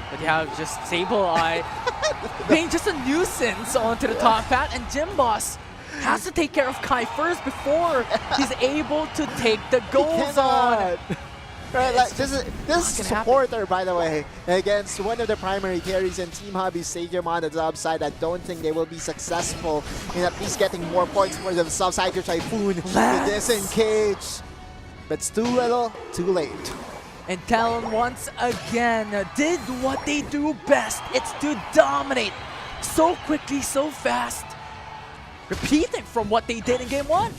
But you have just Sableye being just a nuisance onto the top hat, and Jimboss has to take care of Kai first before he's able to take the goals on. Right, like, this is gonna supporter, by the way, against one of the primary carries in Team Hobby Stadium on the top side. I don't think they will be successful in at least getting more points for themselves. Hydro Typhoon to disengage. But it's too little, too late. And Talon once again did what they do best. It's to dominate so quickly, so fast. Repeating from what they did in game 1.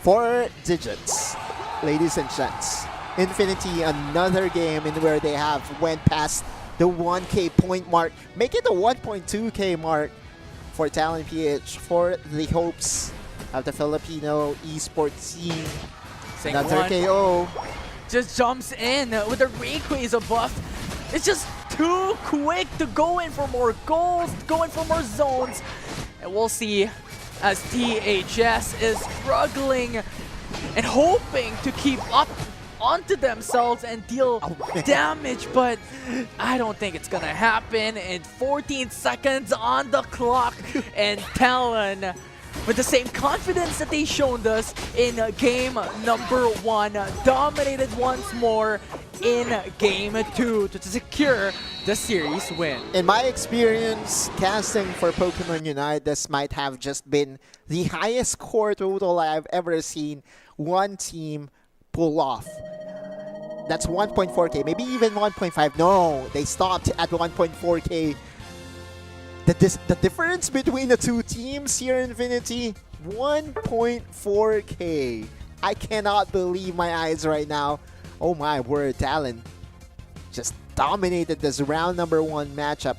4 digits, ladies and gents. Infinity, another game in where they have went past the 1K point mark, make it the 1.2K mark for Talon PH, for the hopes of the Filipino esports scene. Saying Another one. KO. Just jumps in with a Rayquaza buff. It's just too quick to go in for more goals, go in for more zones. And we'll see as THS is struggling and hoping to keep up onto themselves and deal damage, but I don't think it's gonna happen. In 14 seconds on the clock, and Talon, with the same confidence that they shown us in game number 1, dominated once more in game 2 to secure the series win. In my experience casting for Pokemon UNITE, this might have just been the highest score total I've ever seen one team pull off. That's 1.4K, maybe even 1.5. No, they stopped at 1.4K. The difference between the two teams here in Infinity, 1.4K. I cannot believe my eyes right now. Oh my word, Talon just dominated this round number 1 matchup.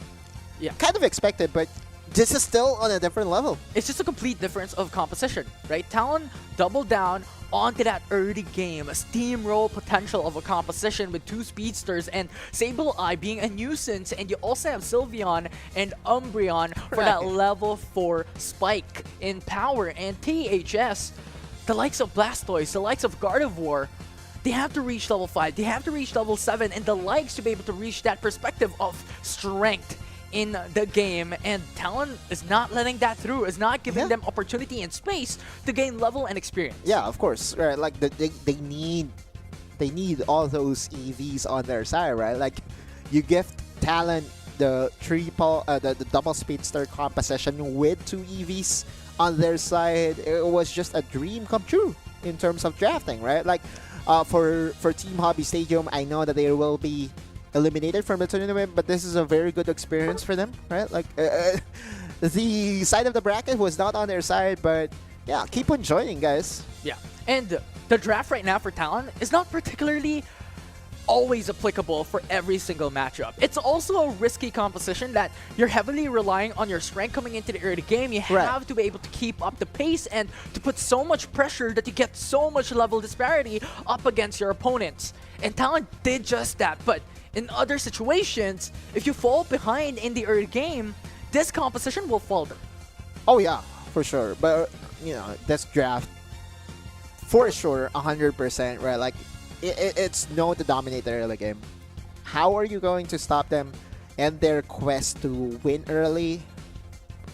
Yeah. Kind of expected, but this is still on a different level. It's just a complete difference of composition, right? Talon doubled down onto that early game steamroll potential of a composition with 2 speedsters and Sableye being a nuisance, and you also have Sylveon and Umbreon for that level 4 spike in power. And THS, the likes of Blastoise, the likes of Gardevoir, they have to reach level 5, they have to reach level 7, and the likes to be able to reach that perspective of strength in the game, and Talon is not letting that through, is not giving them opportunity and space to gain level and experience. Yeah, of course. Right, like they need all those EVs on their side, right? Like you gift Talon the the double speedster composition with 2 EVs on their side. It was just a dream come true in terms of drafting, right? Like for Team Hobby Stadium, I know that they will be eliminated from the tournament, but this is a very good experience for them, right? Like the side of the bracket was not on their side, but yeah, keep on joining, guys. Yeah, and the draft right now for Talon is not particularly always applicable for every single matchup. It's also a risky composition that you're heavily relying on your strength coming into the early game. You Right. have to be able to keep up the pace and to put so much pressure that you get so much level disparity up against your opponents. And Talon did just that, but in other situations, if you fall behind in the early game, this composition will falter. Oh yeah, for sure. But you know, this draft, for sure, 100%, right? Like, it's known to dominate the early game. How are you going to stop them and their quest to win early?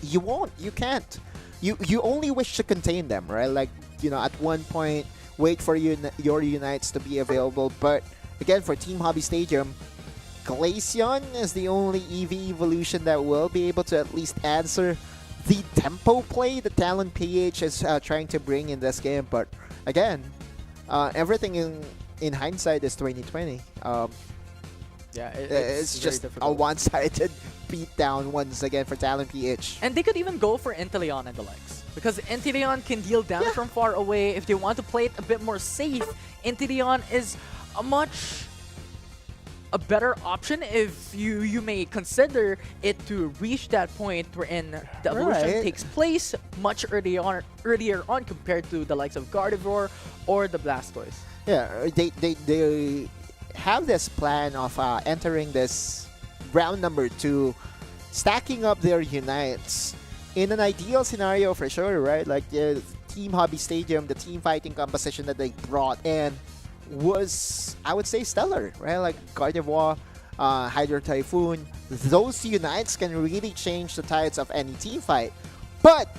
You won't. You can't. You only wish to contain them, right? Like, you know, at one point, wait for your Unites to be available. But again, for Team Hobby Stadium, Glaceon is the only EV evolution that will be able to at least answer the tempo play that Talon PH is trying to bring in this game. But again, everything in hindsight is 2020. Yeah, It's just a one-sided beatdown once again for Talon PH. And they could even go for Inteleon and the likes. Because Inteleon can deal damage from far away. If they want to play it a bit more safe, Inteleon is a better option if you may consider it to reach that point wherein the evolution Right. takes place much earlier on compared to the likes of Gardevoir or the Blastoise. Yeah, they have this plan of entering this round number 2, stacking up their Unites in an ideal scenario for sure, right? Like the Team Hobby Stadium, the team fighting composition that they brought in was, I would say, stellar, right? Like Gardevoir, Hydro Typhoon, those Unites can really change the tides of any team fight. But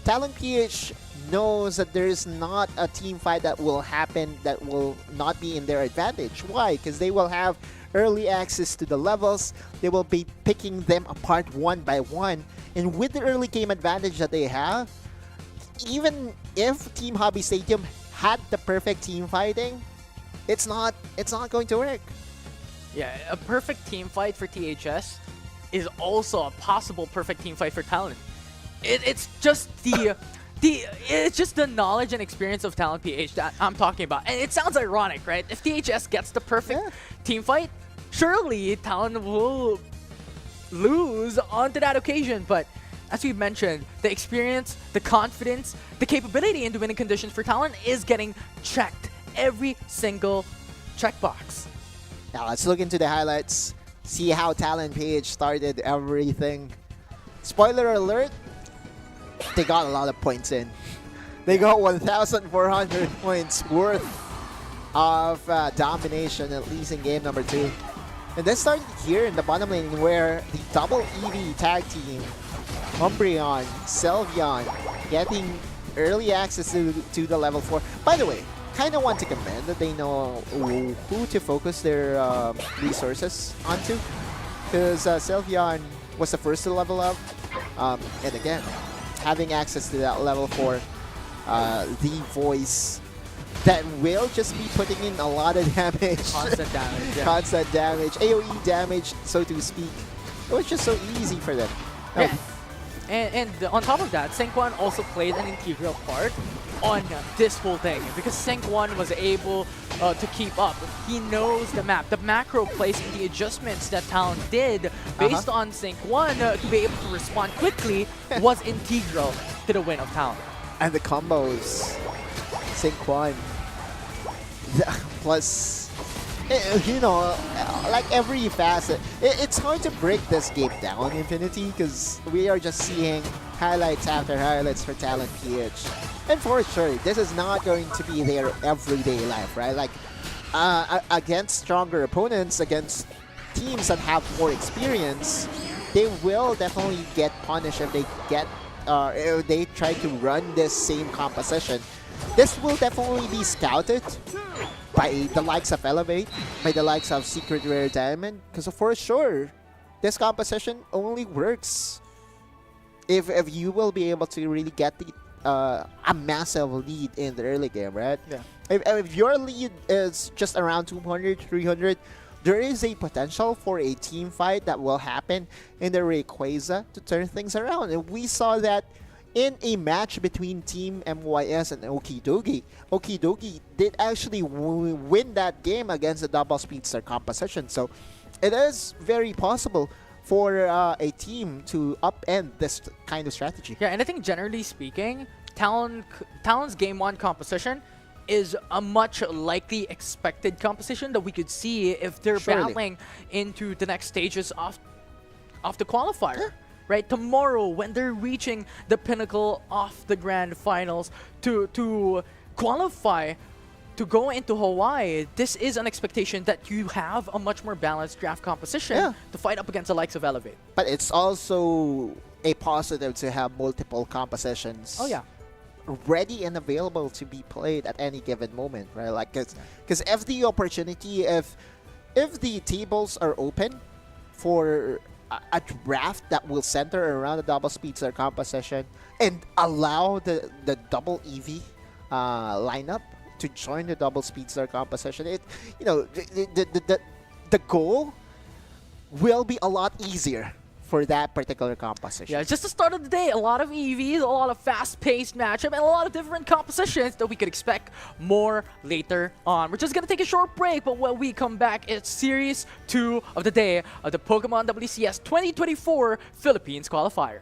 Talon PH knows that there is not a team fight that will happen that will not be in their advantage. Why? Because they will have early access to the levels. They will be picking them apart one by one. And with the early game advantage that they have, even if Team Hobby Stadium had the perfect team fighting, it's not going to work. Yeah, a perfect team fight for THS is also a possible perfect team fight for Talon. It's just it's just the knowledge and experience of Talon PH that I'm talking about. And it sounds ironic, right? If THS gets the perfect team fight, surely Talon will lose onto that occasion. But as we mentioned, the experience, the confidence, the capability in the winning conditions for Talon is getting checked every single checkbox. Now let's look into the highlights, see how Talon PH started everything. Spoiler alert, they got a lot of points in. They got 1,400 points worth of domination, at least in game number 2. And this started here in the bottom lane where the double EV tag team, Umbreon, Sylveon, getting early access to the level 4. By the way, kind of want to commend that they know who to focus their resources onto. Because Sylveon was the first to level up. And again, having access to that level 4, the voice that will just be putting in a lot of damage. Constant damage, yeah. Constant damage, AoE damage, so to speak. It was just so easy for them. Yeah. And on top of that, Senkwan also played an integral part on this whole thing because Senkwan was able to keep up. He knows the map, the macro placement, the adjustments that Talon did based on Senkwan to be able to respond quickly was integral to the win of Talon. And the combos, Senkwan, plus, you know, like every facet, it's hard to break this game down, Infinity, because we are just seeing highlights after highlights for Talon PH. And for sure, this is not going to be their everyday life, right? Like, against stronger opponents, against teams that have more experience, they will definitely get punished if they get, if they try to run this same composition. This will definitely be scouted by the likes of Elevate, by the likes of Secret Rare Diamond, because for sure, this composition only works if you will be able to really get the a massive lead in the early game, right? Yeah. If your lead is just around 200, 300, there is a potential for a team fight that will happen in the Rayquaza to turn things around. And we saw that in a match between Team MYS and Okidogi. Okidogi did actually win that game against the double speedster composition. So it is very possible for a team to upend this kind of strategy. Yeah, and I think generally speaking, Talon's Game 1 composition is a much likely expected composition that we could see if they're Surely. battling into the next stages of the qualifier. Right, tomorrow when they're reaching the pinnacle of the grand finals to qualify to go into Hawaii, this is an expectation that you have a much more balanced draft composition to fight up against the likes of Elevate. But it's also a positive to have multiple compositions. Oh yeah. Ready and available to be played at any given moment, right? Like, because if the opportunity, if the tables are open for a draft that will center around the double speedster composition and allow the double EV lineup to join the double speedster composition, the goal will be a lot easier for that particular composition. Yeah, just the start of the day, a lot of EVs, a lot of fast-paced matchup, and a lot of different compositions that we could expect more later on. We're just gonna take a short break, but when we come back, it's Series 2 of the day of the Pokemon WCS 2024 Philippines Qualifier.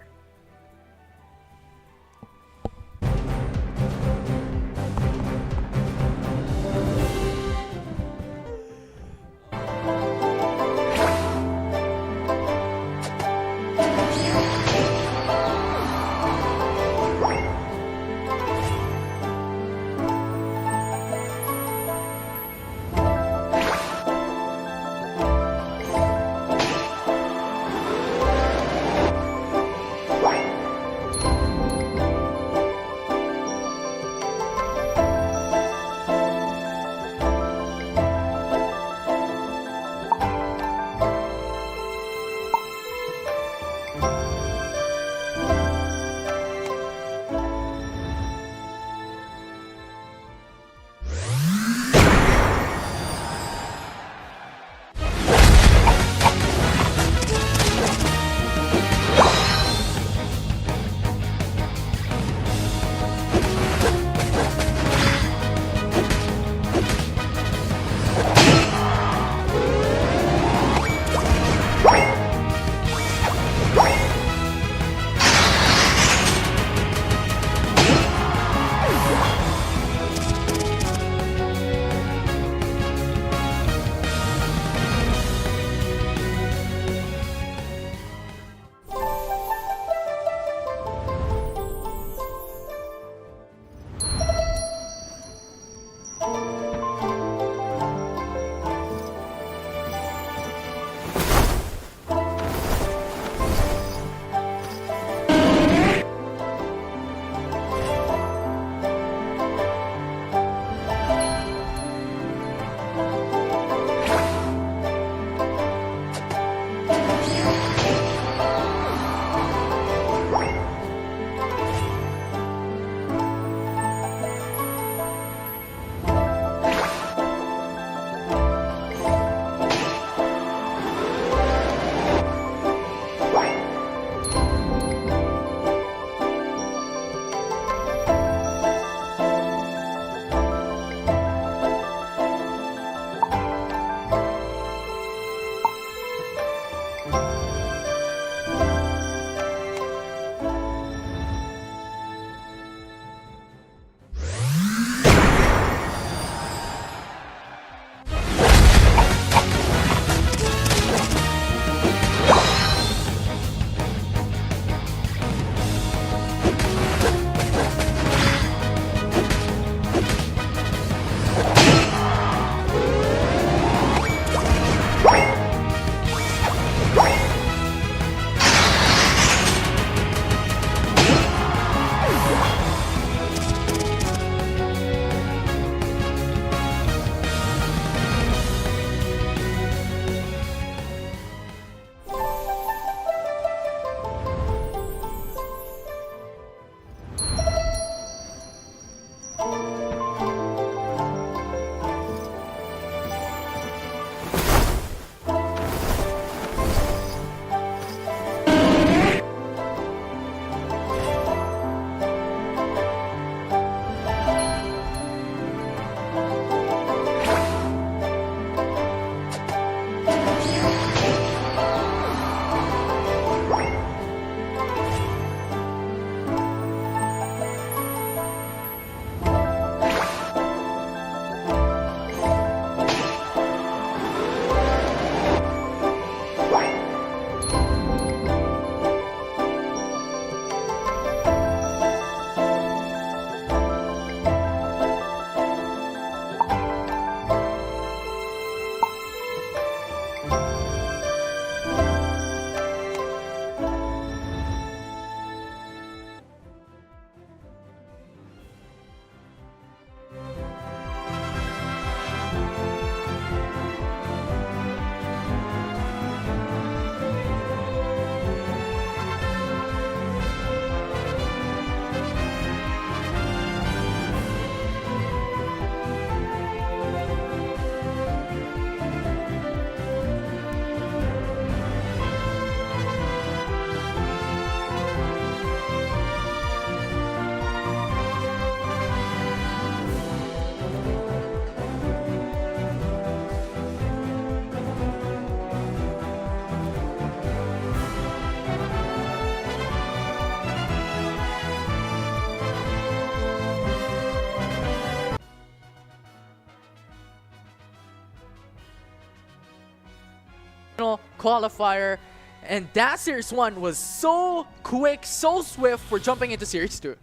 Qualifier. And that Series 1 was so quick, so swift for jumping into Series 2.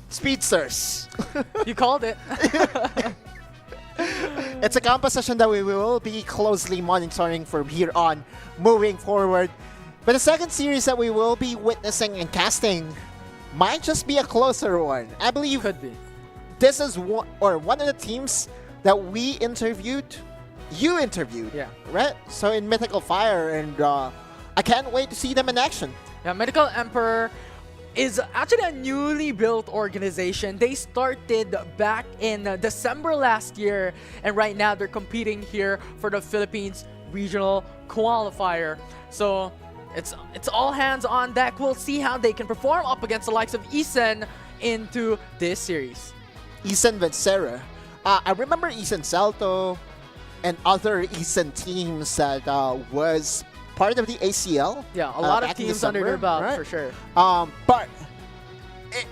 Speedsters. You called it. It's a composition that we will be closely monitoring from here on, moving forward. But the second series that we will be witnessing and casting might just be a closer one. I believe Could be. this is one of the teams that we interviewed. You interviewed, Yeah. right? So in Mythical Fire, and I can't wait to see them in action. Yeah, Mythical Emperor is actually a newly built organization. They started back in December last year, and right now they're competing here for the Philippines Regional Qualifier. So it's all hands on deck. We'll see how they can perform up against the likes of Isen into this series. Isen Vencera. I remember Isen Salto and other Isen teams that was part of the ACL. Yeah, a lot of back in teams under their December, belt right? for sure. But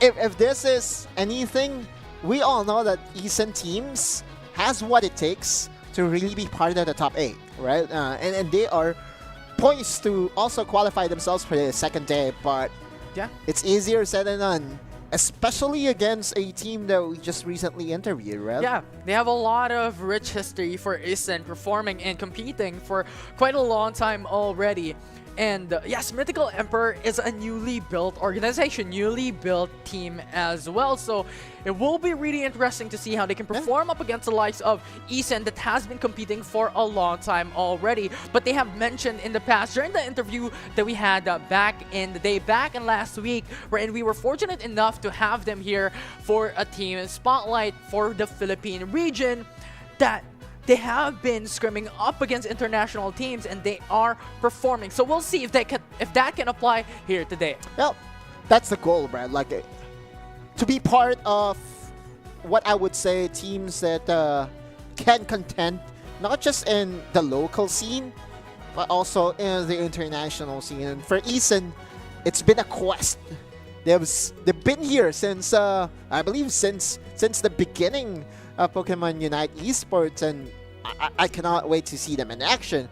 if this is anything, we all know that Isen teams has what it takes to really be part of the top 8, right? And they are poised to also qualify themselves for the second day, but Yeah. it's easier said than done, especially against a team that we just recently interviewed, right? Yeah, they have a lot of rich history for Isen performing and competing for quite a long time already. And yes, Mythical Emperor is a newly built organization, newly built team as well. So it will be really interesting to see how they can perform up against the likes of Isen that has been competing for a long time already. But they have mentioned in the past, during the interview that we had back in last week, wherein we were fortunate enough to have them here for a team spotlight for the Philippine region, that they have been scrimming up against international teams and they are performing. So we'll see if that can apply here today. Well, that's the goal, Brad. Like, to be part of what I would say teams that can contend not just in the local scene, but also in the international scene. And for Isen, it's been a quest. They've been here since I believe since the beginning of Pokemon UNITE esports, and I cannot wait to see them in action.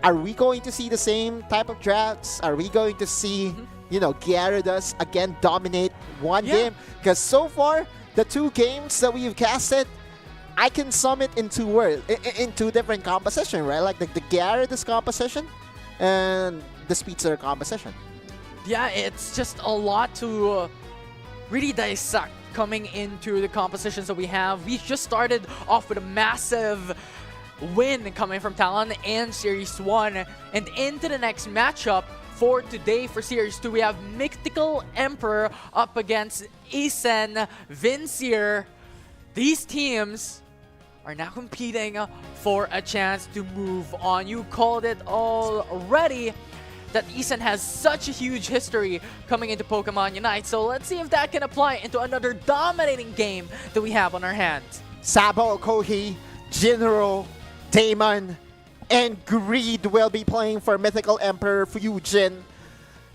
Are we going to see the same type of drafts? Are we going to see, Gyarados again dominate one game? Because so far, the 2 games that we've casted, I can sum it in 2 words, in 2 different composition, right? Like the Gyarados composition and the Speedster composition. Yeah, it's just a lot to really dissect coming into the compositions that we have. We just started off with a massive win coming from Talon in Series 1, and into the next matchup for today for Series 2, we have Mythical Emperor up against Isen Vincier. These teams are now competing for a chance to move on. You called it already, that Isen has such a huge history coming into Pokemon UNITE. So let's see if that can apply into another dominating game that we have on our hands. Sabo, Kohi, Jinro, Damon, and Greed will be playing for Mythical Emperor Fusion.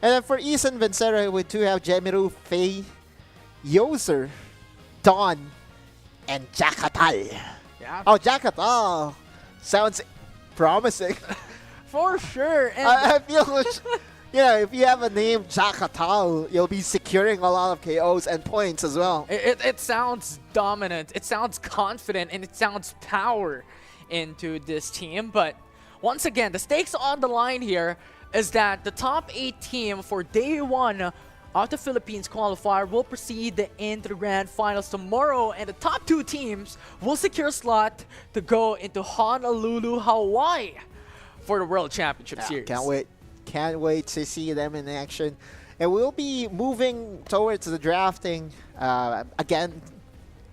And then for Isen Vincera, we do have Jemiru, Faye, Yoser, Dawn, and Jakatal. Yeah, Oh, Jakatal sounds promising. for sure. And I feel, if you have a name Jakatal, you'll be securing a lot of KOs and points as well. it sounds dominant, it sounds confident, and it sounds power into this team. But once again, the stakes on the line here is that the top 8 team for day 1 of the Philippines Qualifier will proceed into the grand finals tomorrow, and the top 2 teams will secure a slot to go into Honolulu, Hawaii for the World Championship Series. Can't wait to see them in action. And we'll be moving towards the drafting again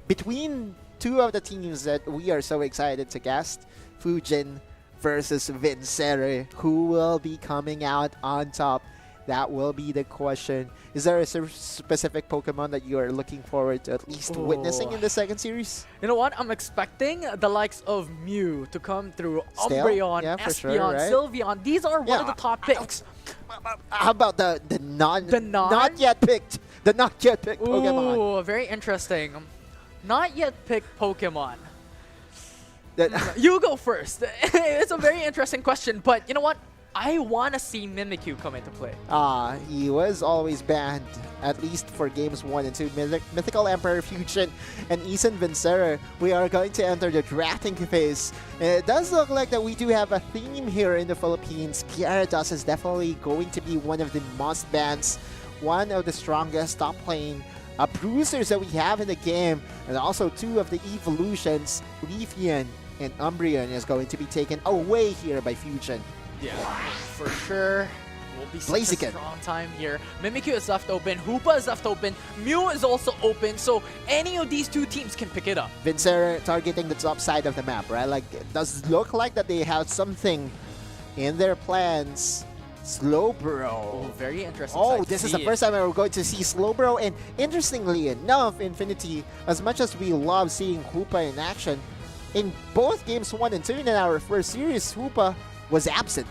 between 2 of the teams that we are so excited to cast, Fujin versus Vincere. Who will be coming out on top? That will be the question. Is there a specific Pokemon that you are looking forward to at least witnessing in the second series? You know what? I'm expecting the likes of Mew to come through. Still? Umbreon, Yeah, for Espeon, sure, right? Sylveon. These are one of the top picks. How about the not yet picked Pokemon? Ooh, very interesting. Not yet picked Pokemon. You go first. It's a very interesting question, but you know what? I want to see Mimikyu come into play. He was always banned, at least for games 1 and 2. Mythical Emperor Fusion and Isan Vincere, we are going to enter the drafting phase. And it does look like that we do have a theme here in the Philippines. Gyarados is definitely going to be one of the must bans, one of the strongest top lane bruisers that we have in the game, and also 2 of the evolutions, Leafeon and Umbreon, is going to be taken away here by Fusion. Yeah, for sure. Will be such a Blaziken. strong time here. Mimikyu is left open. Hoopa is left open. Mew is also open. So any of these 2 teams can pick it up. Vincere targeting the top side of the map, right? Like, it does look like that they have something in their plans. Slowbro. Oh, very interesting. Oh, sight to this is the see. first time we're going to see Slowbro. And interestingly enough, Infinity, as much as we love seeing Hoopa in action, in both games 1 and 2 in our first series, Hoopa was absent.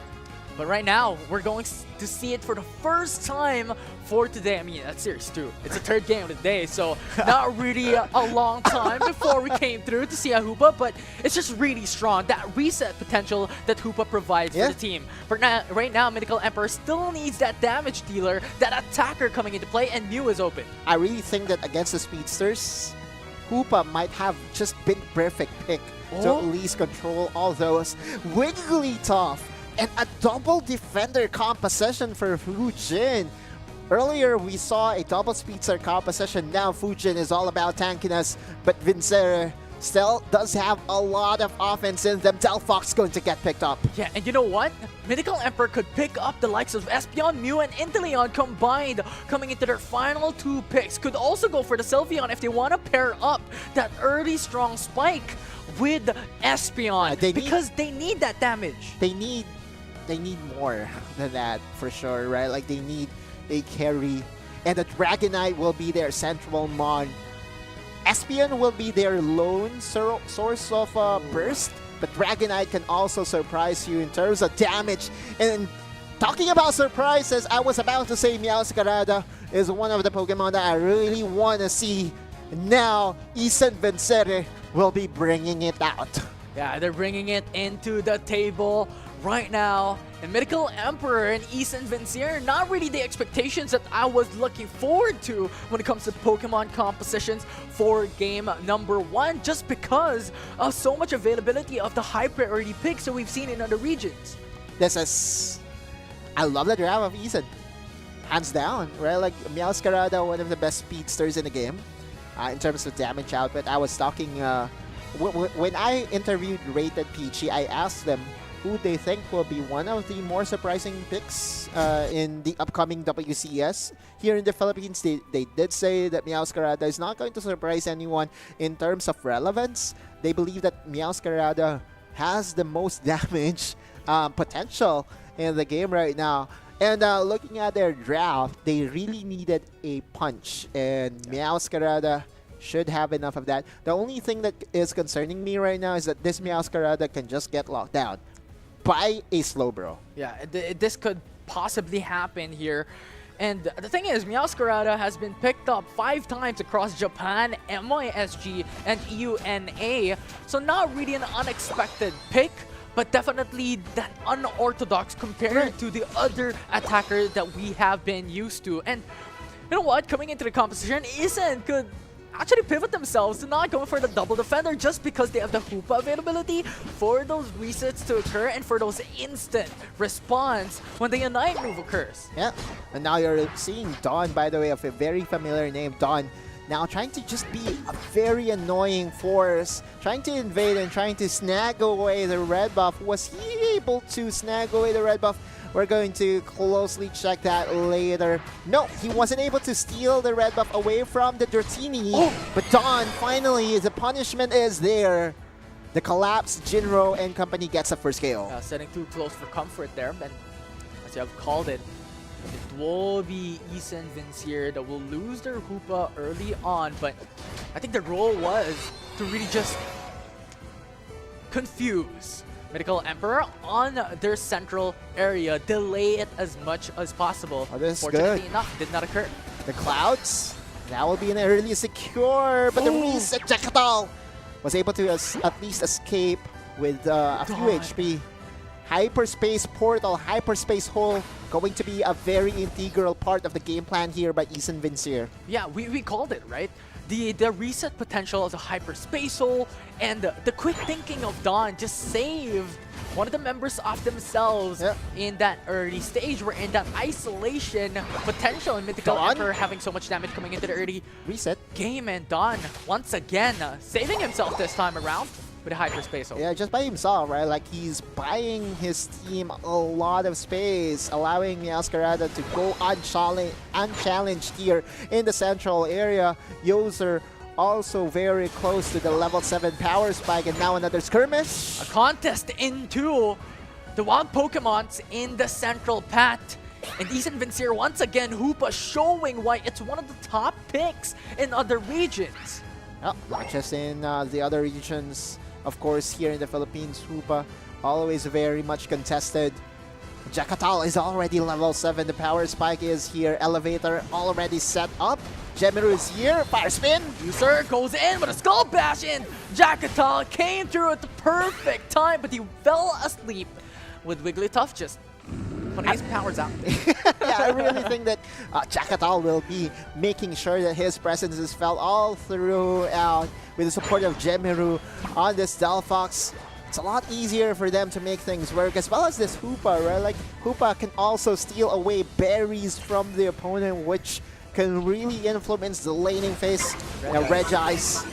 But right now, we're going to see it for the first time for today. I mean, that's series 2. It's the 3rd game of the day, so not really a long time before we came through to see a Hoopa, but it's just really strong. That reset potential that Hoopa provides for the team. But right now, Mythical Emperor still needs that damage dealer, that attacker coming into play, and Mew is open. I really think that against the Speedsters, Hoopa might have just been perfect pick to at least control all those. Wigglytuff and a double defender composition for Fujin. Earlier, we saw a double speedster composition. Now Fujin is all about tankiness, but Vincere still does have a lot of offense in them. Delphox going to get picked up. Yeah, and you know what? Mythical Emperor could pick up the likes of Espeon, Mew, and Inteleon combined coming into their final 2 picks. Could also go for the Sylveon if they want to pair up that early strong spike with Espeon because they need that damage. They need more than that for sure, right? Like, they need a carry, and the Dragonite will be their central mon. Espeon will be their lone source of burst, but Dragonite can also surprise you in terms of damage. And talking about surprises, I was about to say Meowscarada is one of the Pokemon that I really want to see. Now, Isan Vincere will be bringing it out. Yeah, they're bringing it into the table right now. And Mythical Emperor and Isan Vincere, not really the expectations that I was looking forward to when it comes to Pokemon compositions for game number 1, just because of so much availability of the high priority picks that we've seen in other regions. I love the draft of Isan. Hands down, right? Like, Meowscarada, one of the best speedsters in the game in terms of damage output. I was talking, when I interviewed Rated Peachy, I asked them who they think will be one of the more surprising picks in the upcoming WCS here in the Philippines. They did say that Meowscarada is not going to surprise anyone in terms of relevance. They believe that Meowscarada has the most damage potential in the game right now. And looking at their draft, they really needed a punch, and Meowscarada should have enough of that. The only thing that is concerning me right now is that this Meowscarada can just get locked down by a Slowbro. Yeah, this could possibly happen here. And the thing is, Meowscarada has been picked up 5 times across Japan, MYSG, and EUNA. So not really an unexpected pick, but definitely that unorthodox compared to the other attacker that we have been used to. And you know what? Coming into the composition, Isan could actually pivot themselves to not going for the double defender just because they have the Hoopa availability for those resets to occur and for those instant response when the Unite move occurs. Yeah, and now you're seeing Dawn, by the way, of a very familiar name, Dawn, now trying to just be a very annoying force, trying to invade and trying to snag away the red buff. Was he able to snag away the red buff? We're going to closely check that later. No, he wasn't able to steal the red buff away from the Dratini. But Dawn, finally, the punishment is there. The collapsed Jinro and company gets a first kill. Setting too close for comfort there, but as you have called it, it will be Isan Vincere that will lose their Hoopa early on, but I think the role was to really just confuse Mythical Emperor on their central area, delay it as much as possible. Oh, this is Fortunately good. enough, did not occur. The Clouds, that will be an early secure, but the reset Jackal was able to at least escape with a few God. HP. Hyperspace portal, hyperspace hole, going to be a very integral part of the game plan here by Ethan Vincier. Yeah, we called it, right? The reset potential of the hyperspace hole and the quick thinking of Dawn just saved one of the members of themselves in that early stage. We're in that isolation potential in Mythical Dawn? Emperor having so much damage coming into the early Reset. game, and Dawn once again saving himself this time around with a hyperspace hole. Yeah, just by himself, right? Like, he's buying his team a lot of space, allowing Masquerada to go unchallenged here in the central area. Yoser also very close to the level 7 power spike, and now another skirmish. A contest into the wild Pokemons in the central path. And Ethan Vincier once again, Hoopa showing why it's one of the top picks in other regions. Well, not just in the other regions, of course, here in the Philippines, Hoopa always very much contested. Jakatal is already level 7. The power spike is here. Elevator already set up. Gemiru is here. Fire spin. User goes in with a skull bash in. Jakatal came through at the perfect time, but he fell asleep with Wigglytuff just putting his powers out. Yeah, I really think that Jakatal will be making sure that his presence is felt all throughout with the support of Gemiru on this Delphox. It's a lot easier for them to make things work, as well as this Hoopa, right? Like, Hoopa can also steal away berries from the opponent, which can really influence the laning phase. Red Eyes.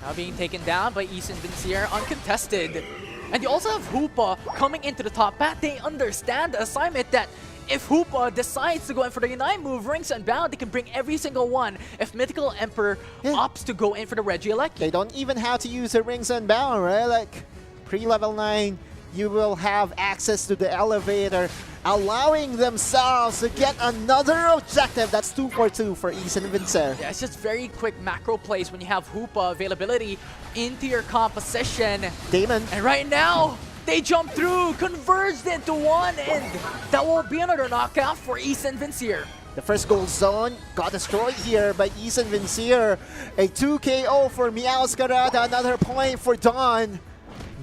Now being taken down by Ethan Vincier, uncontested. And you also have Hoopa coming into the top path. They understand the assignment that if Hoopa decides to go in for the Unite move, Rings Unbound, they can bring every single one. If Mythical Emperor opts to go in for the Regieleki. They don't even have to use the Rings Unbound, right? Like, pre-level 9, you will have access to the elevator, allowing themselves to get another objective. That's 2 for 2 for Ethan Vincier. Yeah, it's just very quick macro plays when you have Hoopa availability into your composition. Damon. And right now, they jump through, converged into one, and that will be another knockout for Ethan Vincier. The first goal zone got destroyed here by Ethan Vincier. A 2 KO for Meowscarada, another point for Dawn.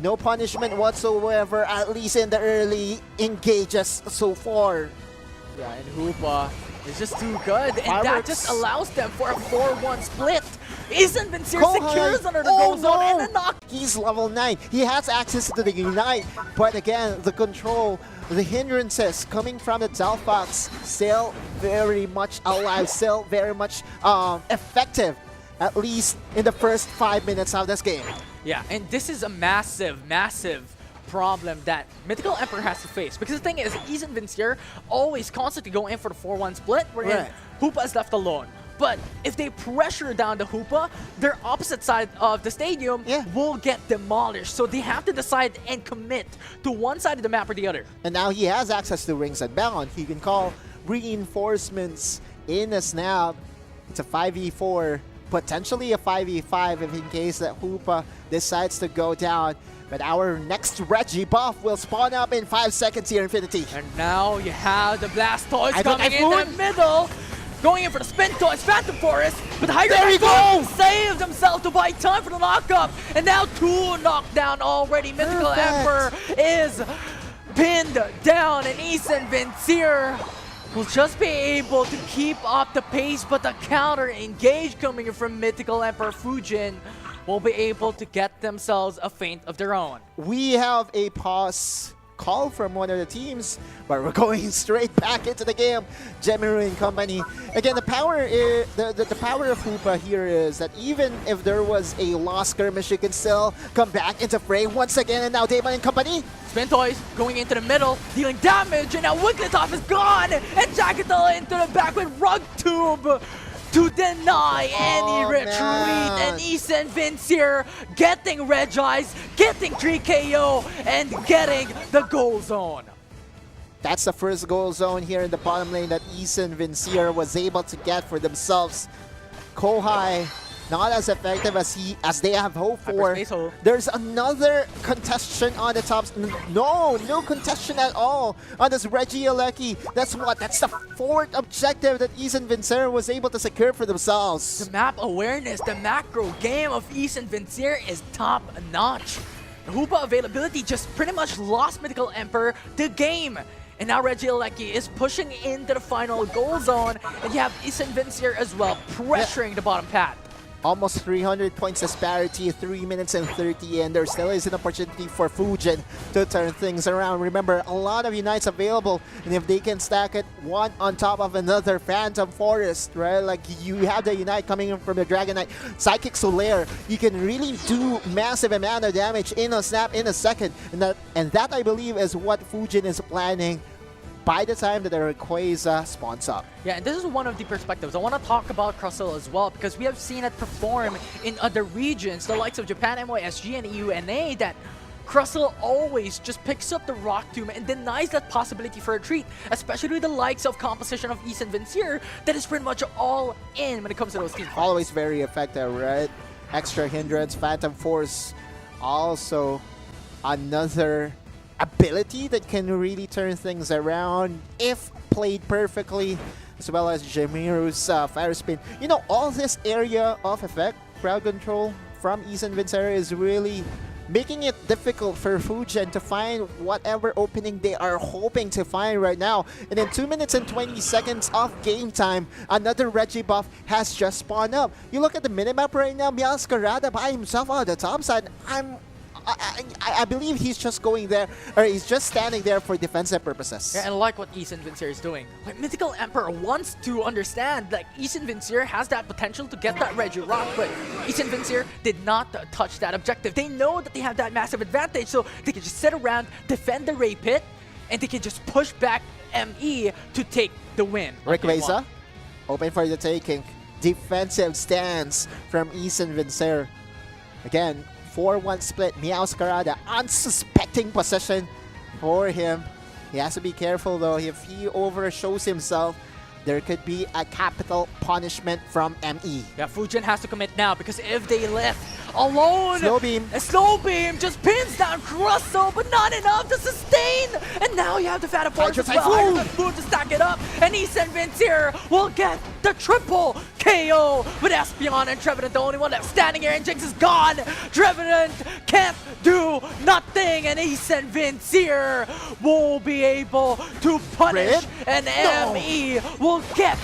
No punishment whatsoever, at least in the early engages so far. Yeah, and Hoopa is just too good, and that Fireworks. just allows them for a 4-1 split. Ethan Vincier Kohai. secures under the Oh, goal zone no. and a knock. He's level 9. He has access to the Unite, but again, the control, the hindrances coming from the Delphox still very much alive, still very much effective, at least in the first 5 minutes of this game. Yeah, and this is a massive, massive problem that Mythical Emperor has to face. Because the thing is, Ethan Vincier always constantly go in for the 4-1 split, wherein Right. Hoopa is left alone. But if they pressure down the Hoopa, their opposite side of the stadium will get demolished. So they have to decide and commit to one side of the map or the other. And now he has access to Rings Unbound. He can call reinforcements in a snap. It's a 5v4, potentially a 5v5 if in case that Hoopa decides to go down. But our next Reggie buff will spawn up in 5 seconds here, Infinity. And now you have the Blastoise I coming in the Typhoon. middle. Going in for the Spin Toys, Phantom Forest, but Hydro There you Typhoon go! saved himself to buy time for the knockup. And now 2 knockdown already. Mythical Perfect. Emperor is pinned down, and Ethan Vincier will just be able to keep up the pace, but the counter engage coming in from Mythical Emperor Fujin will be able to get themselves a feint of their own. We have a pause call from one of the teams, but we're going straight back into the game. Gemiru and company. Again, the power is, the power of Hoopa here is that even if there was a lost skirmish, you can still come back into fray once again. And now Damon and company. Spin Toys going into the middle, dealing damage, and now Wigglytuff is gone! And Jackatal into the back with Rug Tube to deny any retreat. man. And Ethan Vincier getting Regice, getting 3 KO, and getting the goal zone. That's the first goal zone here in the bottom lane that Ethan Vincier was able to get for themselves. Kohai, not as effective as they have hoped for. Hyperspace hole. There's another contestation on the top. No contestation at all on this Regieleki. That's what? That's the 4th objective that Ethan Vincier was able to secure for themselves. The map awareness, the macro game of Ethan Vincier is top notch. Hoopa availability just pretty much lost Mythical Emperor the game. And now Regieleki is pushing into the final goal zone. And you have Isen Vincier as well, pressuring the bottom path. Almost 300 points disparity, 3 minutes and 30, and there still is an opportunity for Fujin to turn things around. Remember, a lot of Unites available, and if they can stack it one on top of another, Phantom Forest, right? Like, you have the Unite coming in from the Dragonite, Psychic Solaire, you can really do massive amount of damage in a snap, in a second, and that I believe is what Fujin is planning by the time that the Rayquaza spawns up. Yeah, and this is one of the perspectives. I want to talk about Crustle as well, because we have seen it perform in other regions, the likes of Japan, MYSG, and EUNA, that Crustle always just picks up the Rock Tomb and denies that possibility for a treat, especially with the likes of composition of Isen Vincier that is pretty much all in when it comes to those teams. Always very effective, right? Extra hindrance, Phantom Force, also another ability that can really turn things around if played perfectly, as well as Jamiro's Fire Spin. You know, all this area of effect, crowd control from Isen Vincier is really making it difficult for Fujin to find whatever opening they are hoping to find right now. And in 2 minutes and 20 seconds of game time, another Reggie buff has just spawned up. You look at the minimap right now, Meowscarada by himself on the top side. I believe he's just going there, or he's just standing there for defensive purposes. Yeah, and like what Isen Vincier is doing. Like, Mythical Emperor wants to understand that Isen Vincier has that potential to get that Regirock, but Isen Vincier did not touch that objective. They know that they have that massive advantage, so they can just sit around, defend the Ray Pit, and they can just push back ME to take the win. Rayquaza, open for the taking. Defensive stance from Isen Vincier. Again, 4-1 split, Meowscarada, unsuspecting position for him. He has to be careful though. If he overshows himself, there could be a capital punishment from ME. Yeah, Fujin has to commit now, because if they left alone, Snow Beam. a Snow Beam just pins down Crustle, but not enough to sustain. And now you have the Phantom Force as well. Typhoon. Typhoon to stack it up, and Isen Vincier will get the triple KO with Espeon and Trevenant, the only one left standing here, and Jinx is gone. Trevenant can't do nothing, and Isen Vincier will be able to punish, and ME will get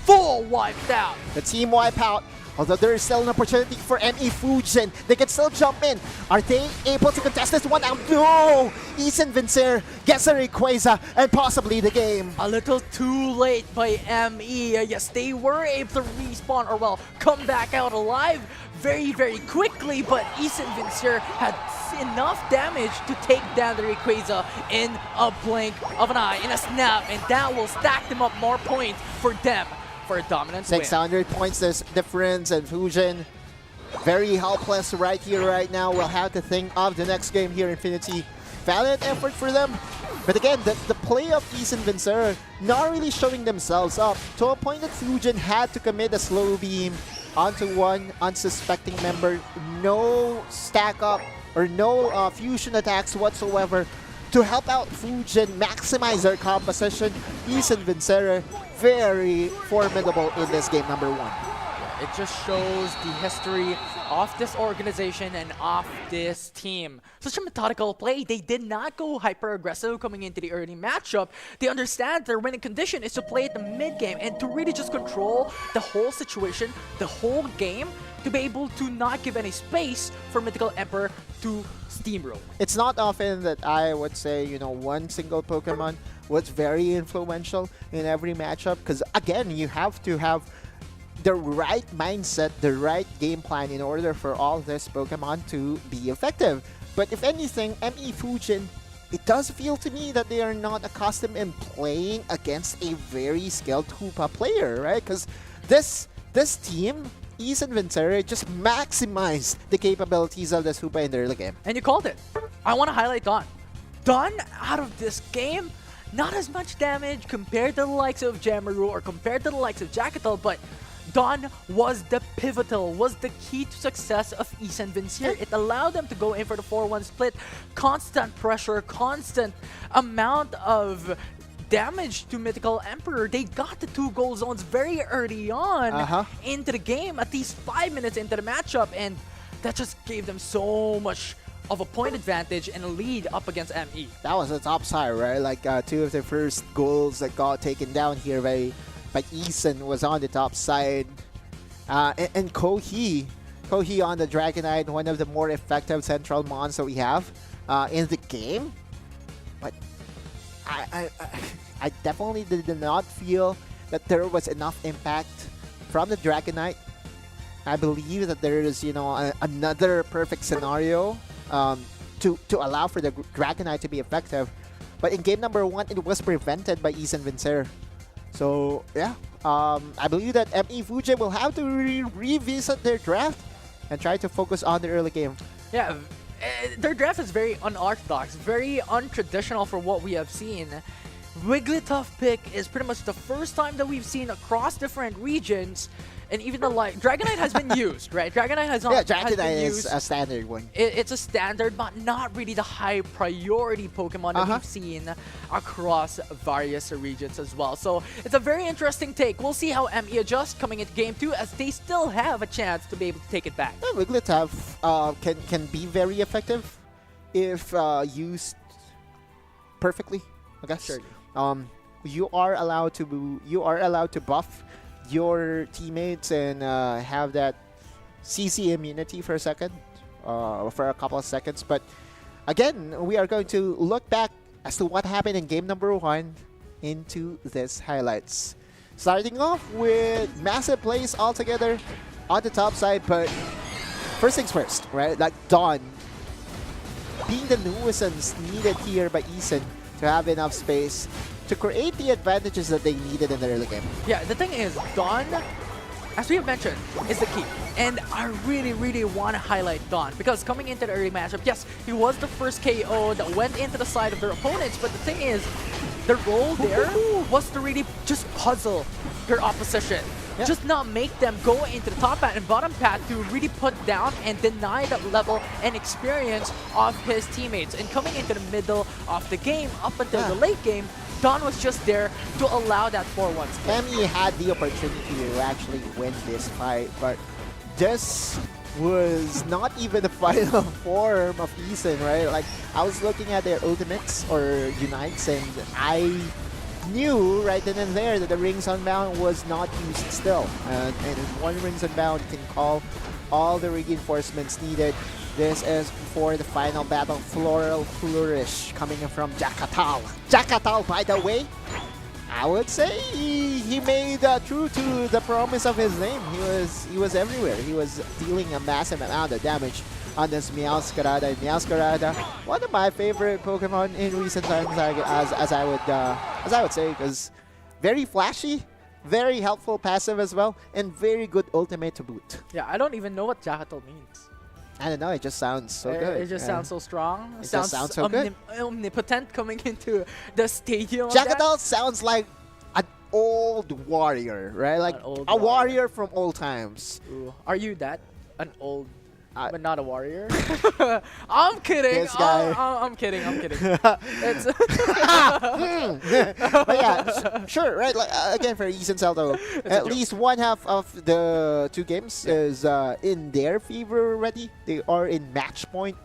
full wiped out. The team wipeout. Although there is still an opportunity for ME Fujin. They can still jump in. Are they able to contest this one out? No! Isen Vincier gets a Rayquaza and possibly the game. A little too late by ME. Yes, they were able to respawn, or well, come back out alive very, very quickly, but Isen Vincier had enough damage to take down the Rayquaza in a blink of an eye, in a snap, and that will stack them up more points for them for a dominant win. 600 points this difference, and Fujin very helpless right here, right now. We'll have to think of the next game here, Infinity. Valiant effort for them. But again, the play of Isen Vincier not really showing themselves up to a point that Fujin had to commit a slow beam onto one unsuspecting member. No stack up or no fusion attacks whatsoever to help out Fujin maximize their composition. Isen Vincier very formidable in this game number 1. It just shows the history of this organization and of this team. Such a methodical play. They did not go hyper-aggressive coming into the early matchup. They understand their winning condition is to play at the mid-game and to really just control the whole situation, the whole game, to be able to not give any space for Mythical Emperor to steamroll. It's not often that I would say, you know, one single Pokemon was very influential in every matchup, because again, you have to have the right mindset, the right game plan in order for all this Pokemon to be effective. But if anything, ME Fujin, it does feel to me that they are not accustomed in playing against a very skilled Hoopa player, right? Because this team, Isen Vincier, just maximized the capabilities of this Hoopa in the early game. And you called it. I want to highlight Dawn. Dawn, out of this game, not as much damage compared to the likes of Jamaru or compared to the likes of Jacketal, but Dawn was the pivotal, was the key to success of Isen Vincier. It allowed them to go in for the 4-1 split. Constant pressure, constant amount of damage to Mythical Emperor. They got the 2 goal zones very early on into the game, at least 5 minutes into the matchup, and that just gave them so much of a point advantage and a lead up against ME. That was the top side, right? Like two of the first goals that got taken down here by Eason was on the top side. And Kohi on the Dragonite, one of the more effective central mons that we have in the game. But I definitely did not feel that there was enough impact from the Dragonite. I believe that there is, another perfect scenario to allow for the Dragonite to be effective. But in game number 1, it was prevented by Eason Vincere. So, yeah. I believe that ME Fujin will have to revisit their draft and try to focus on the early game. Yeah, their draft is very unorthodox, very untraditional for what we have seen. Wigglytuff pick is pretty much the first time that we've seen across different regions, and even the Dragonite has been used, right? Dragonite has not. Yeah, has been Dragonite is used. a standard one. It's a standard, but not really the high priority Pokemon that we've seen across various regions as well. So it's a very interesting take. We'll see how ME adjusts coming into game 2 as they still have a chance to be able to take it back. Yeah, Wigglytuff can be very effective if used perfectly, I guess. Sure. You are allowed to buff your teammates and have that CC immunity for a second, for a couple of seconds. But again, we are going to look back as to what happened in game number 1 into this highlights. Starting off with massive plays altogether on the top side, but first things first, right? Like Dawn being the nuisance needed here by Eason to have enough space to create the advantages that they needed in the early game. Yeah, the thing is, Dawn, as we have mentioned, is the key. And I really, really want to highlight Dawn because coming into the early matchup, yes, he was the first KO that went into the side of their opponents, but the thing is, the role there was to really just puzzle their opposition. Yeah. Just not make them go into the top path and bottom path to really put down and deny that level and experience of his teammates. And coming into the middle of the game, up until the late game, Dawn was just there to allow that 4-1 split. ME had the opportunity to actually win this fight, but this was not even the final form of Eason, right? Like, I was looking at their ultimates or unites, and I knew right then and there that the Rings Unbound was not used still. And in one Rings Unbound, you can call all the reinforcements needed. This is for the final battle, Floral Flourish, coming from Jakatal. Jakatal, by the way, I would say he made true to the promise of his name. He was everywhere. He was dealing a massive amount of damage on this Meowscarada. And Meowscarada, one of my favorite Pokemon in recent times, as I would say, because very flashy, very helpful passive as well, and very good ultimate to boot. Yeah, I don't even know what Jahatal means. I don't know, it just sounds so good. It just sounds so strong. It just sounds so good. Omnipotent coming into the stadium. Jakatal sounds like an old warrior, right? Like a warrior from old times. Ooh. Are you that? An old, but not a warrior? I'm I'm kidding. This guy. I'm kidding. I'm kidding. It's But yeah, sure, right? Like, again, for Eason Salto, at least one half of the two games is in their favor already. They are in match point.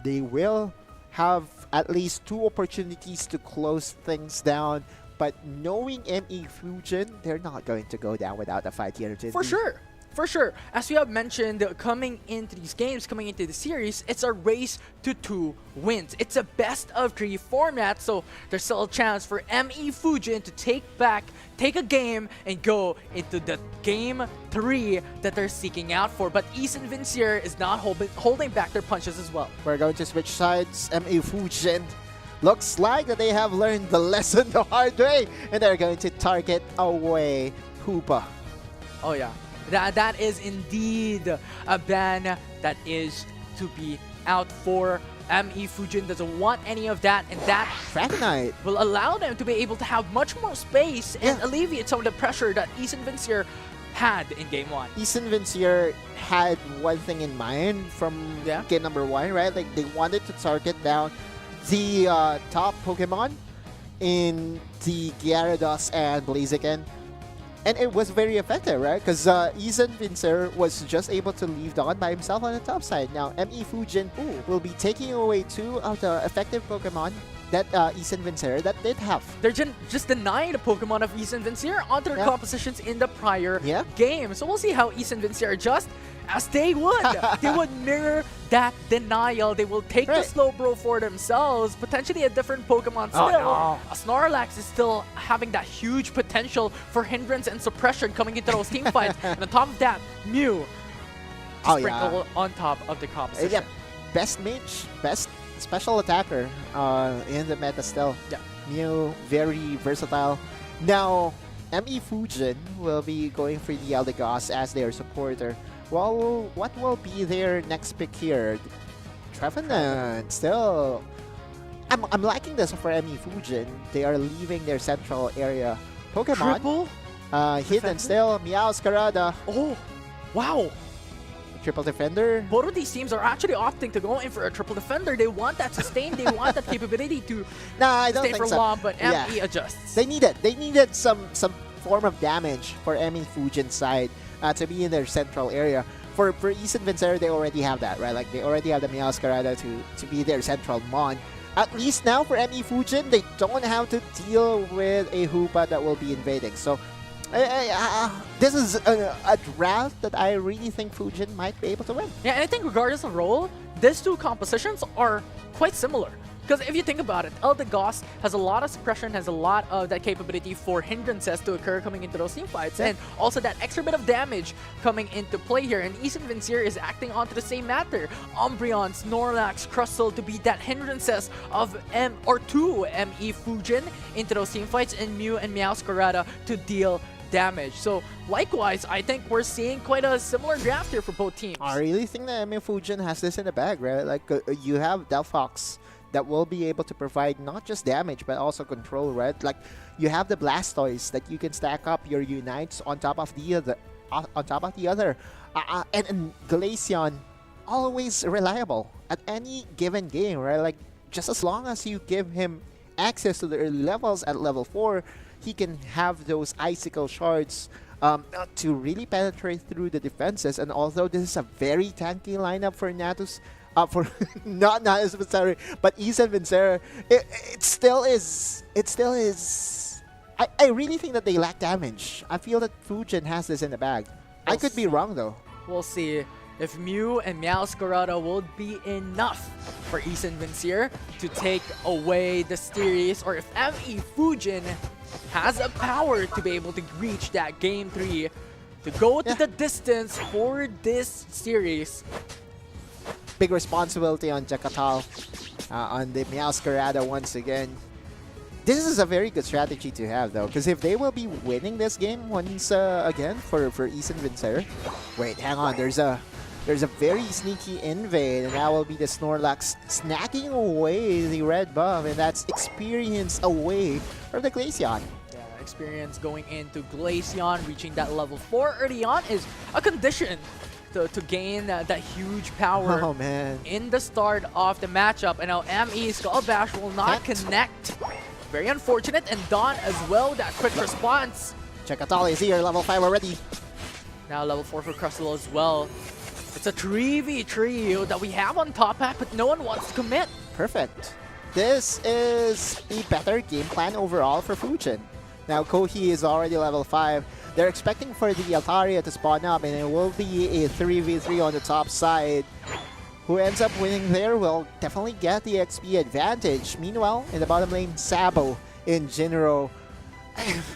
They will have at least 2 opportunities to close things down. But knowing ME Fujin, they're not going to go down without a fight here. For sure. For sure. As we have mentioned, coming into these games, coming into the series, it's a race to 2 wins. It's a best of 3 format, so there's still a chance for ME Fujin to take a game and go into the game 3 that they're seeking out for. But Eason Vincere is not holding back their punches as well. We're going to switch sides. ME Fujin looks like that they have learned the lesson the hard way, and they're going to target away Hoopa. Oh yeah. That is indeed a ban that is to be out for. ME Fujin doesn't want any of that, and that Dragonite will allow them to be able to have much more space and alleviate some of the pressure that Eason Vincere had in game 1. Eason Vincere had one thing in mind from game number 1, right? Like, they wanted to target down the top Pokemon in the Gyarados and Blaziken. And it was very effective, right? Because Isan Vincer was just able to leave Dawn by himself on the top side. Now, ME Fujin will be taking away 2 of the effective Pokemon that Isan Vincer that did have. They're just denying the Pokemon of Isan Vincier onto their Yeah. compositions in the prior Yeah. game. So we'll see how Isan Vincier adjust as they would. They would mirror that denial. They will take the Right. slow bro for themselves. Potentially a different Pokemon still. no. Snorlax is still having that huge potential for hindrance and suppression coming into those team fights. And on top of that, Mew to Oh, sprinkle on top of the composition. Yeah, best mage, best special attacker in the meta still. Yeah. Mew, very versatile. Now, ME Fujin will be going for the Eldegoss as their supporter. Well, what will be their next pick here? Trevenant, still. I'm liking this for ME Fujin. They are leaving their central area Pokemon. Triple? Hidden still, Meowscarada, Oh, wow. Triple Defender. Both of these teams are actually opting to go in for a triple defender. They want that sustain. They want that capability to Nah, I don't stay think for so. long, but Yeah. ME adjusts. They needed some form of damage for ME Fujin's side to be in their central area. For Isan Vincere, they already have that, right? Like they already have the Meowscarada to be their central mon. At least now for ME Fujin, they don't have to deal with a Hoopa that will be invading. So this is a draft that I really think Fujin might be able to win. Yeah, and I think regardless of role, these two compositions are quite similar. Because if you think about it, Eldegoss has a lot of suppression, has a lot of that capability for hindrances to occur coming into those team fights, and also that extra bit of damage coming into play here. And Isan Vincier is acting onto the same matter. Umbreon, Snorlax, Crustle to be that hindrances of two ME Fujin into those team fights, and Mew and Meowscarada to deal damage. So likewise, I think we're seeing quite a similar draft here for both teams. I really think that ME Fujin has this in the bag, right? Like you have Delphox that will be able to provide not just damage but also control, right? Like you have the Blastoise that you can stack up your Unites on top of the other, and Glaceon always reliable at any given game, right? Like just as long as you give him access to the early levels at level 4, he can have those icicle shards to really penetrate through the defenses. And although this is a very tanky lineup for Natus, for not Natus, but sorry, but Isan Vincere, it still is. I really think that they lack damage. I feel that Fujin has this in the bag. I could be wrong though. We'll see if Mew and Meowscarada will be enough for Isan Vincier to take away the series, or if ME Fujin has a power to be able to reach that Game 3 to go to the distance for this series. Big responsibility on Jakatal, on the Meowscarada once again. This is a very good strategy to have though, because if they will be winning this game once again for Isan Vincere. Wait, hang on, there's a very sneaky invade, and that will be the Snorlax snacking away the red buff, and that's experience away from the Glaceon. Yeah, experience going into Glaceon, reaching that level 4 early on is a condition to gain that huge power Oh man. in the start of the matchup. And now ME Skull Bash will not connect. Very unfortunate, and Dawn as well, that quick response. Jakatal is here, level 5 already. Now level 4 for Crustle as well. It's a 3v3 that we have on top pack, but no one wants to commit. Perfect. This is a better game plan overall for Fujin. Now Kohi is already level 5. They're expecting for the Altaria to spawn up, and it will be a 3v3 on the top side. Who ends up winning there will definitely get the XP advantage. Meanwhile, in the bottom lane, Sabo in Jinro.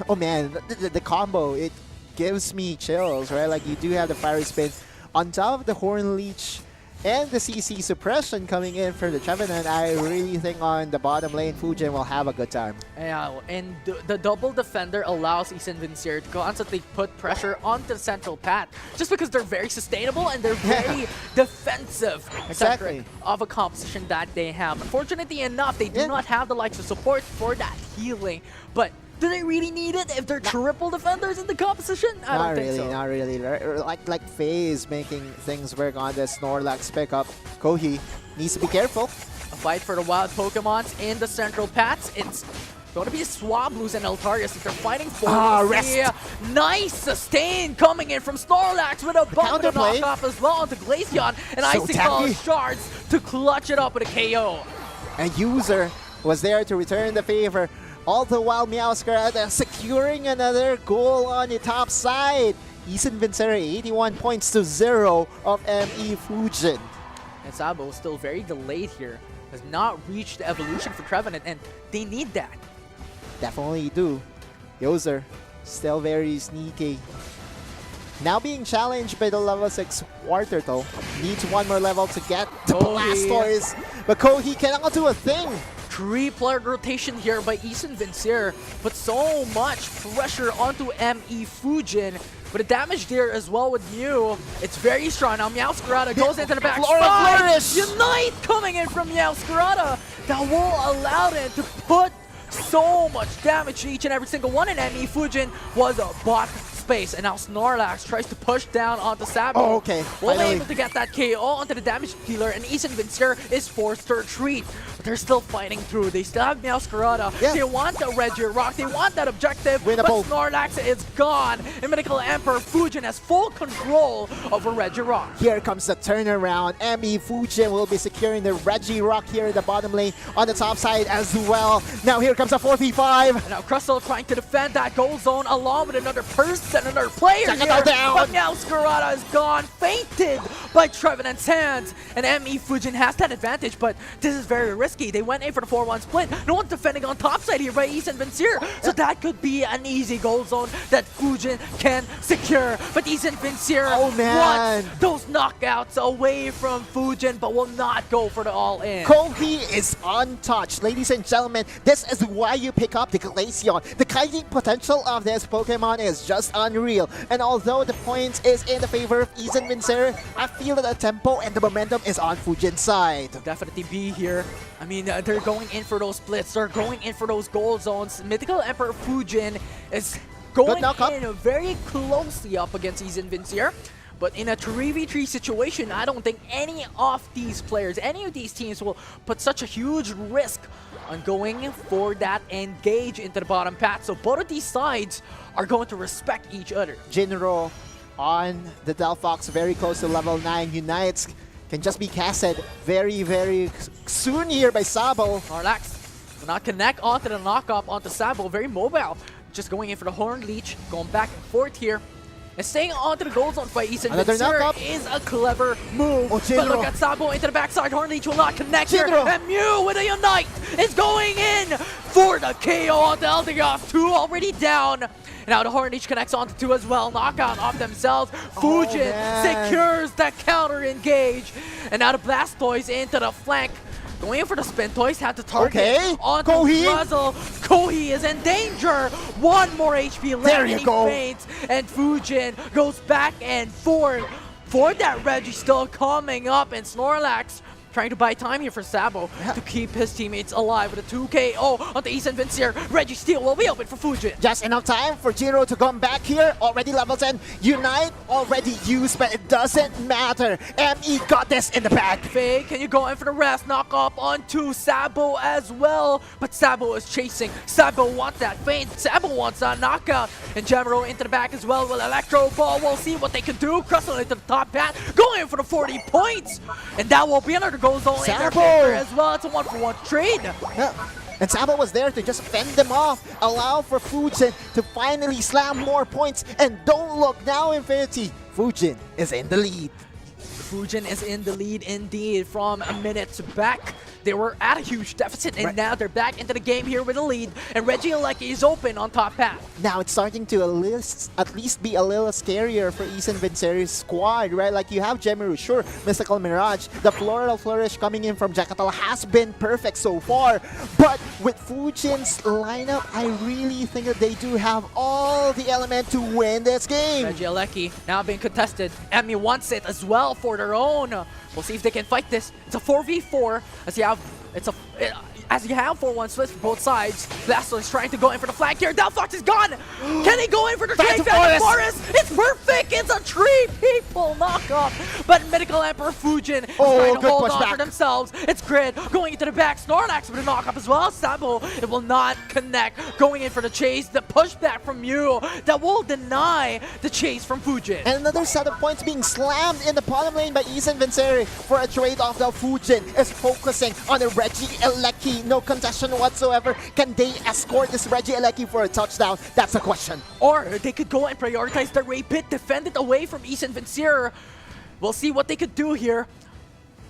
Oh man, the combo, it gives me chills, right? Like you do have the Fiery Spin on top of the Horn Leech and the CC suppression coming in for the Trevenant. I really think on the bottom lane, Fujin will have a good time. Yeah, and the double defender allows Isan Vincier to constantly put pressure onto the central path, just because they're very sustainable and they're very defensive Exactly. of a composition that they have. Unfortunately enough, they do not have the likes of support for that healing, but do they really need it if they're triple defenders in the composition? I don't think so. Not really. Like FaZe making things work on the Snorlax pickup. Kohi needs to be careful. A fight for the wild Pokemons in the central paths. It's Going to be Swablues and Altarius that they're fighting for. Rest. Yeah, nice sustain coming in from Snorlax with a bump to counterplay. knock off as well onto Glaceon. And So Icicle tacky. Shards to clutch it up with a KO. And User was there to return the favor. All the while, Meowscarada securing another goal on the top side. Isan Vincere 81 points to 0 of ME Fujin. And Sabo is still very delayed here. Has not reached the evolution for Trevenant, and they need that. Definitely do. User still very sneaky. Now being challenged by the level 6 War Turtle. Needs one more level to get the Kohi. Blastoise. But Kohi cannot do a thing. 3-player rotation here by Isan Vincere, but so much pressure onto ME Fujin. But the damage there as well with Mew, it's very strong. Now Meowscarada goes into the back Floral Flourish. Unite coming in from Meowscarada. That will allow them to put so much damage to each and every single one, and ME Fujin was a bot space. And now Snorlax tries to push down onto Sabo. Oh, okay. Well Finally. able to get that KO onto the damage dealer, and Isan Vincere is forced to retreat. But they're still fighting through. They still have Meowscarada. Yeah. They want the Regirock. They want that objective. Winnable. But Snorlax is gone. And Mythical Emperor Fujin has full control over Regirock. Here comes the turnaround. ME Fujin will be securing the Regirock here in the bottom lane on the top side as well. Now here comes a 4v5. And now Crystal trying to defend that goal zone along with another person, another player Check it here. out down. But Meowscarada is gone, fainted by Trevenant's hands. And ME Fujin has that advantage, but this is very risky. They went in for the 4-1 split. No one's defending on top side here by Isan Vincere. So that could be an easy goal zone that Fujin can secure. But Isan Vincere Oh, man. wants those knockouts away from Fujin, but will not go for the all-in. Kohi is untouched. Ladies and gentlemen, this is why you pick up the Glaceon. The kiting potential of this Pokemon is just unreal. And although the points is in the favor of Isan Vincere, I feel that the tempo and the momentum is on Fujin's side. Definitely be here. I mean, they're going in for those splits. They're going in for those goal zones. Mythical Emperor Fujin is going knockup. in very closely up against Isan Vincere. But in a 3v3 situation, I don't think any of these players, any of these teams will put such a huge risk on going for that engage into the bottom path. So both of these sides are going to respect each other. Jinro on the Delphox, very close to level 9. Unites can just be casted very, very soon here by Sabo. Snorlax will not connect onto the knockup onto Sabo. Very mobile. Just going in for the Horn Leech, going back and forth here. And staying onto the goal zone by Isan Another Vincere knockup. is a clever move. Oh, But Jinro. look at Sabo into the backside. Horn Leech will not connect here. Jinro. And Mew with a Unite is going in for the KO onto Eldegoff. 2 already down. And now the Horn Leech connects onto 2 as well. Knockout off themselves. Fujin man. secures the counter engage. And now the Blastoise into the flank. Going in for the Spin Toys, had to target Okay. onto Kohi. Guzzle. Kohi is in danger. 1 more HP left. There you and he go. faints. And Fujin goes back and forth for that Reggie still coming up. And Snorlax trying to buy time here for Sabo to keep his teammates alive with a 2KO onto Isan Vincere. Reggie Steele will be open for Fujin. Just enough time for Jiro to come back here. Already level 10. Unite already used, but it doesn't matter. ME got this in the bag. Faye, can you go in for the rest? Knock up onto Sabo as well. But Sabo is chasing. Sabo wants that feint. Sabo wants that knockout. And Jamiro into the back as well with Electro Ball. We'll see what they can do. Crystal into the top path. Going in for the 40 points. And that will be another goal zone in their Sabo. favor as well. It's a 1-for-1 trade. Yeah. And Sabo was there to just fend them off, allow for Fujin to finally slam more points. And don't look now, Infinity. Fujin is in the lead. Fujin is in the lead indeed from a minute back. They were at a huge deficit, and now they're back into the game here with a lead. And Reggie Alecki is open on top path. Now it's starting to at least be a little scarier for Isan Vincere's squad, right? Like you have Jemiru, sure, Mystical Mirage, the Floral Flourish coming in from Jackal has been perfect so far. But with Fujin's lineup, I really think that they do have all the element to win this game. Reggie Alecki now being contested. Emmy wants it as well for their own. We'll see if they can fight this. It's a 4v4 as you have, as you have 4-1 splits for both sides. Blastoise is trying to go in for the flank here. Delphox is gone! Can he go in for the trade? Phantom Forest! It's perfect! It's a 3 people knockoff! But Mythical Emperor Fujin is trying to hold on for themselves. It's Grid going into the back. Snorlax with a knockup as well. Sabo, it will not connect. Going in for the chase. The pushback from Mew that will deny the chase from Fujin. And another set of points being slammed in the bottom lane by Isan Vincere for a trade-off. Now Fujin is focusing on a Reggie Elecki. No contestation whatsoever. Can they escort this Reggie Elecki for a touchdown? That's the question. Or they could go and prioritize the Ray Pit, defend it away from Isan Vincere. We'll see what they could do here.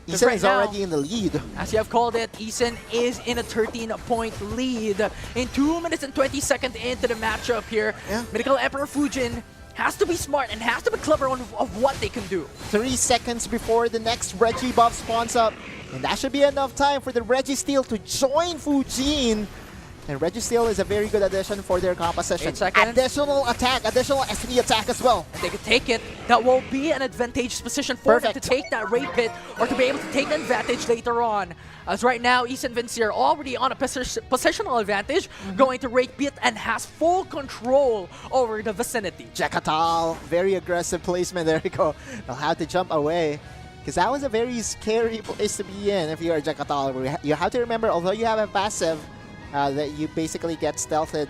Isan right is now, already in the lead. As you have called it, Isan is in a 13-point lead. In 2 minutes and 20 seconds into the matchup here, Mythical Emperor Fujin has to be smart and has to be clever on of what they can do. 3 seconds before the next Reggie buff spawns up. And that should be enough time for the Registeel to join Fujin. And Registeel is a very good addition for their composition. 8 seconds. Additional attack, additional SP attack as well. And they could take it. That will be an advantageous position for them to take that Ray Pit or to be able to take the advantage later on. As right now, Isan Vincere already on a positional advantage, going to Ray Pit and has full control over the vicinity. Jackatal, very aggressive placement. There we go. They'll have to jump away. Because that was a very scary place to be in if you are Jackatal. You have to remember, although you have a passive, that you basically get stealthed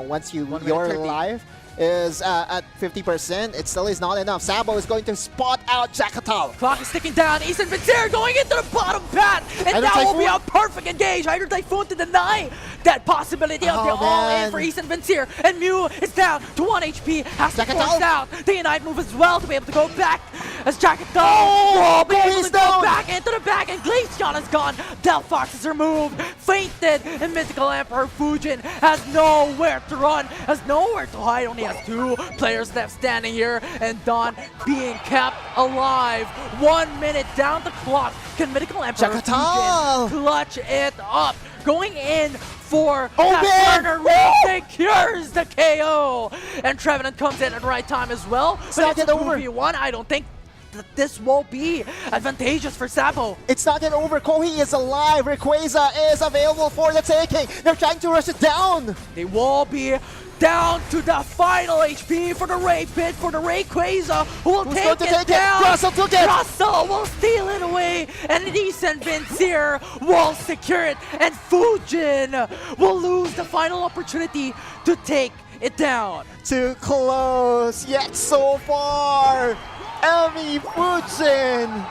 once your life is at 50%. It still is not enough. Sabo is going to spot out Jackatal. Clock is ticking down. Isan Vincere going into the bottom path. And that will be a perfect engage. Hydro Typhoon to deny that possibility of the all-in for Isan Vincere. And Mew is down to 1 HP. Has to force out the Unite move as well to be able to go back. As Jackatal be able to go back into the back. And Glaceon is gone. Delphox is removed. Fainted. And Mythical Emperor Fujin has nowhere to run. Has nowhere to hide. Only has 2 players left standing here, and Dawn being kept alive. 1 minute down the clock. Can Mythical Emperor Fujin clutch it up? Going in for that corner, secures the KO. And Trevenant comes in at the right time as well. But it's a 2v1. I don't think that this will be advantageous for Sabo. It's not yet over. Kohi is alive. Rayquaza is available for the taking. They're trying to rush it down. They will be down to the final HP for the Ray Pit, for the Rayquaza, who will take it down. Russell took it. Russell will steal it away, and Isan Vincere will secure it, and Fujin will lose the final opportunity to take it down. Too close, yet so far. Emi Fujin.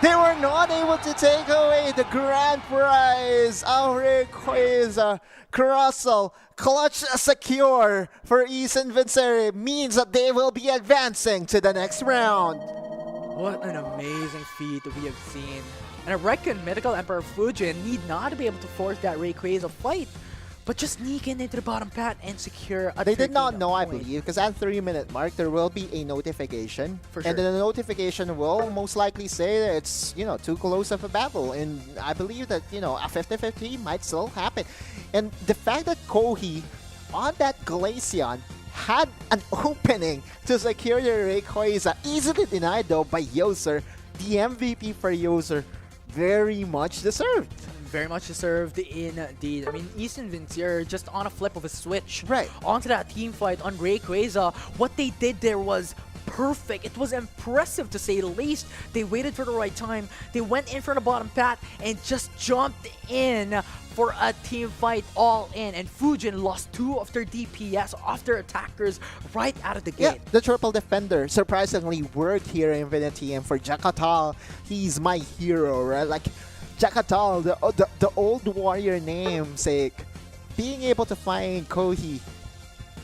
They were not able to take away the grand prize of Rayquaza. Russell, clutch secure for Isan Vincere means that they will be advancing to the next round. What an amazing feat we have seen. And I reckon Mythical Emperor Fujin need not be able to force that Rayquaza fight, but just sneak in into the bottom path and secure a They did not know, I point. believe, because at 3-minute mark, there will be a notification. For sure. And then the notification will most likely say that it's, too close of a battle. And I believe that, a 50-50 might still happen. And the fact that Kohi, on that Glaceon, had an opening to secure the Rayquaza, easily denied though by Yoser, the MVP for Yoser, very much deserved. Very much deserved indeed. I mean, Isan Vincere just on a flip of a switch onto that team fight on Rayquaza. What they did there was perfect. It was impressive to say the least. They waited for the right time. They went in for the bottom path and just jumped in for a team fight all in. And Fujin lost 2 of their DPS off their attackers right out of the gate. Yeah, the triple defender surprisingly worked here in Infinity. And for Jackatal, he's my hero, right? Like, Jackatal, the old warrior namesake, being able to find Kohi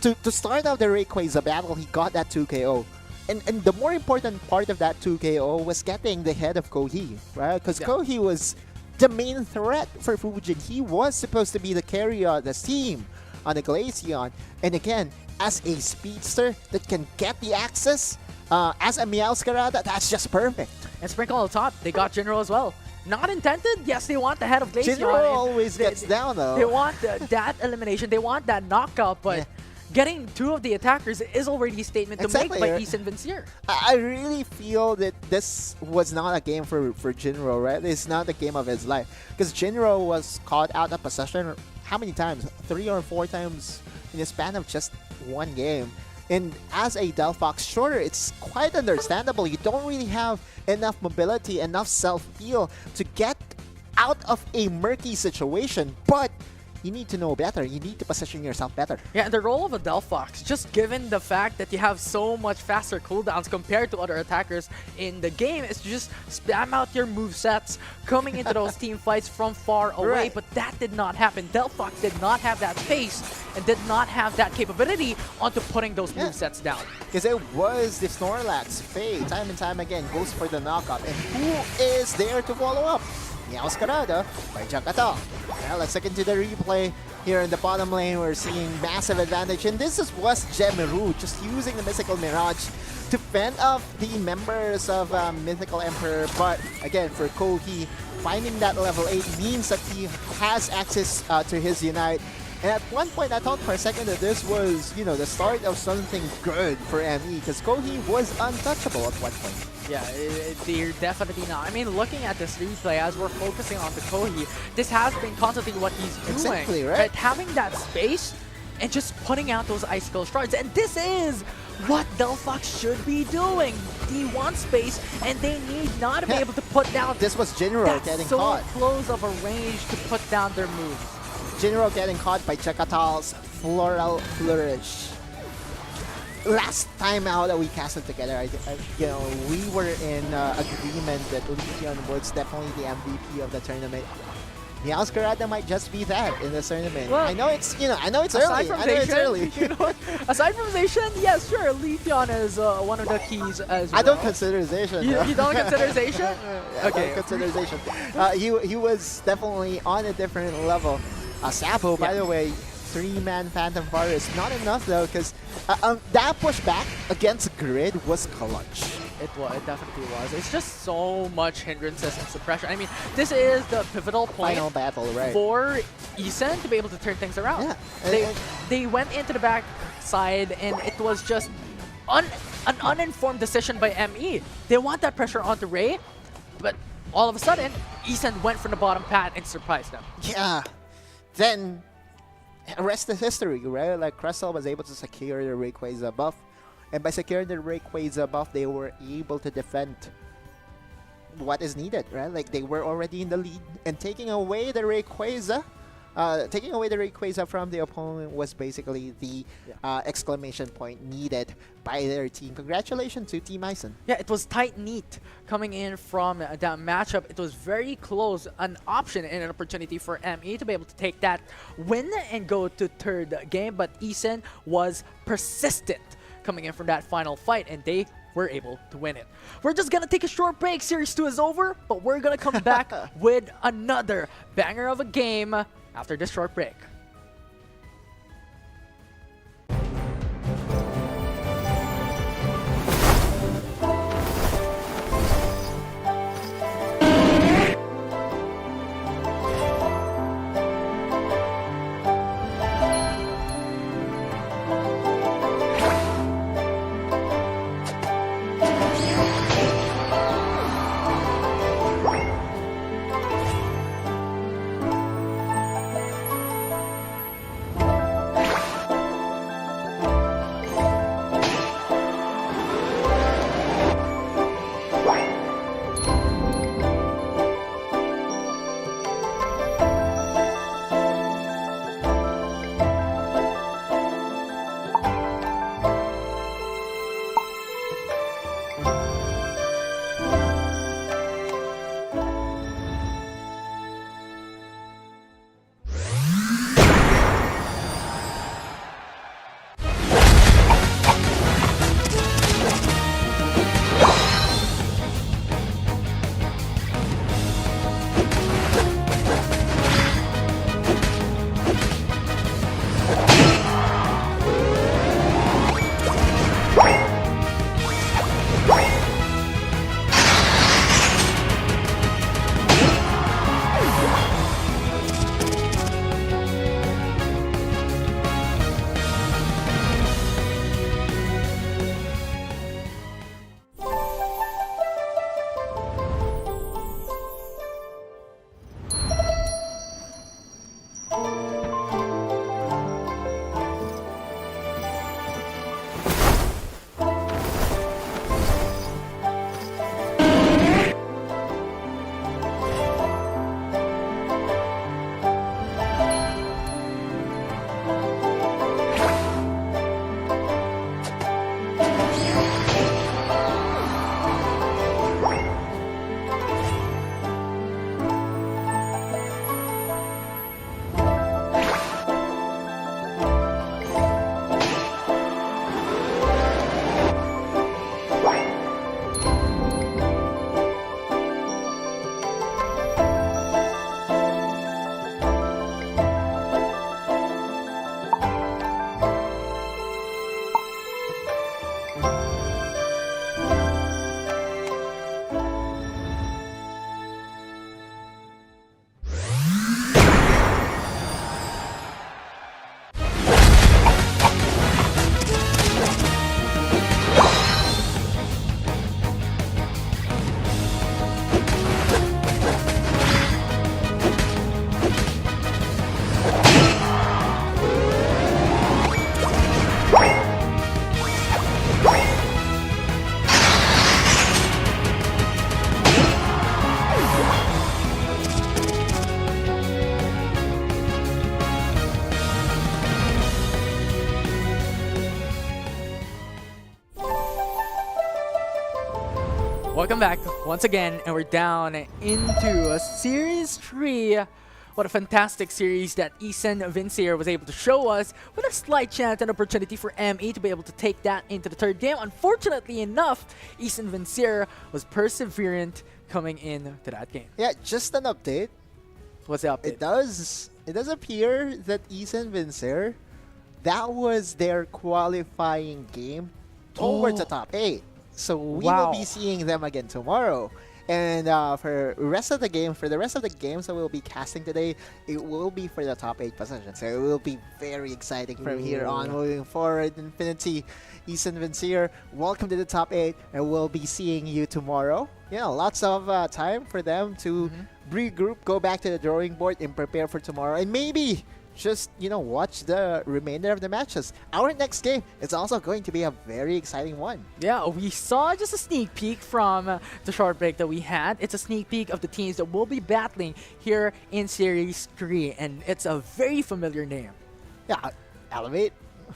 to start out the Rayquaza battle, he got that 2KO. And the more important part of that 2KO was getting the head of Kohi, right? Because Kohi was the main threat for Fujin. He was supposed to be the carrier of the team on the Glaceon. And again, as a speedster that can get the access, as a Meowscarada, that's just perfect. And sprinkle on top, they got General as well. Not intended. Yes, they want the head of Glaceon. General always gets down though. They want that elimination. They want that knockout, but getting 2 of the attackers is already a statement to Exactly, make by right. Eason Vincier. I really feel that this was not a game for Jinro, right? It's not the game of his life. Because Jinro was caught out of possession how many times? 3 or 4 times in the span of just one game. And as a Delphox shorter, it's quite understandable. You don't really have enough mobility, enough self-heal to get out of a murky situation. But you need to know better. You need to position yourself better. Yeah, and the role of a Delphox, just given the fact that you have so much faster cooldowns compared to other attackers in the game, is to just spam out your movesets coming into those team fights from far away. Right. But that did not happen. Delphox did not have that pace and did not have that capability onto putting those movesets down. Because it was the Snorlax. Faye, time and time again, goes for the knockup. And who is there to follow up? Meowscarada by Jagatal. Well, let's look into the replay. Here in the bottom lane, we're seeing massive advantage. And this was Gemeru just using the Mythical Mirage to fend off the members of Mythical Emperor. But again, for Kohi, finding that level 8 means that he has access to his Unite. And at one point, I thought for a second that this was, you know, the start of something good for ME, because Kohi was untouchable at one point. Yeah, they're definitely not. I mean, looking at this replay, as we're focusing on the Kohi, this has been constantly what he's doing. Exactly, right? Having that space and just putting out those icicle shards. And this is what Delphox should be doing. They want space, and they need not to be able to put down. This was Jinro That's getting so caught. close of a range to put down their moves. Jinro getting caught by Chakatal's Floral Flourish. Last time out that we casted together, you know, we were in agreement that Legion was definitely the MVP of the tournament. Meowscarada might just be that in this tournament. Well, I know it's, you know, I know it's Aside early. from I know it's Zacian, early. you know what? Aside from Zacian, yes, sure, Leafeon is one of the keys as well. I don't consider Zacian. You don't consider Zacian? I Okay. don't consider Zacian. He was definitely on a different level. Sapo, by Yeah. the way, 3-man Phantom Forest. Not enough though, because that pushback against Grid was clutch. It definitely was. It's just so much hindrances and suppression. I mean, this is the pivotal point Final battle, right? for Eason to be able to turn things around. Yeah. They went into the back side, and it was just an uninformed decision by ME. They want that pressure onto Ray, but all of a sudden, Eason went from the bottom pad and surprised them. Yeah. Then, rest is history, right? Like, Crystal was able to secure the Rayquaza buff. And by securing the Rayquaza buff, they were able to defend what is needed, right? Like, they were already in the lead. And taking away the Rayquaza from the opponent was basically the exclamation point needed by their team. Congratulations to Team Ison. Yeah, it was tight neat coming in from that matchup. It was very close, an option and an opportunity for ME to be able to take that win and go to third game, but Eason was persistent coming in from that final fight, and they were able to win it. We're just gonna take a short break. Series 2 is over, but we're gonna come back with another banger of a game after this short break. Welcome back once again, and we're down into a Series 3. What a fantastic series that Ethan Vincier was able to show us, with a slight chance and opportunity for ME to be able to take that into the third game. Unfortunately enough, Ethan Vincier was perseverant coming into that game. Yeah, just an update. What's the update? It does appear that Ethan Vincier, that was their qualifying game towards the top 8. So we will be seeing them again tomorrow. And for the rest of the games that we'll be casting today, it will be for the top 8 position. So it will be very exciting from here on moving forward. Infinity, Ethan Vincier, welcome to the top 8, and we'll be seeing you tomorrow. Yeah, lots of time for them to regroup, go back to the drawing board, and prepare for tomorrow. And maybe just, watch the remainder of the matches. Our next game is also going to be a very exciting one. Yeah, we saw just a sneak peek from the short break that we had. It's a sneak peek of the teams that will be battling here in Series 3, and it's a very familiar name. Yeah, Elevate.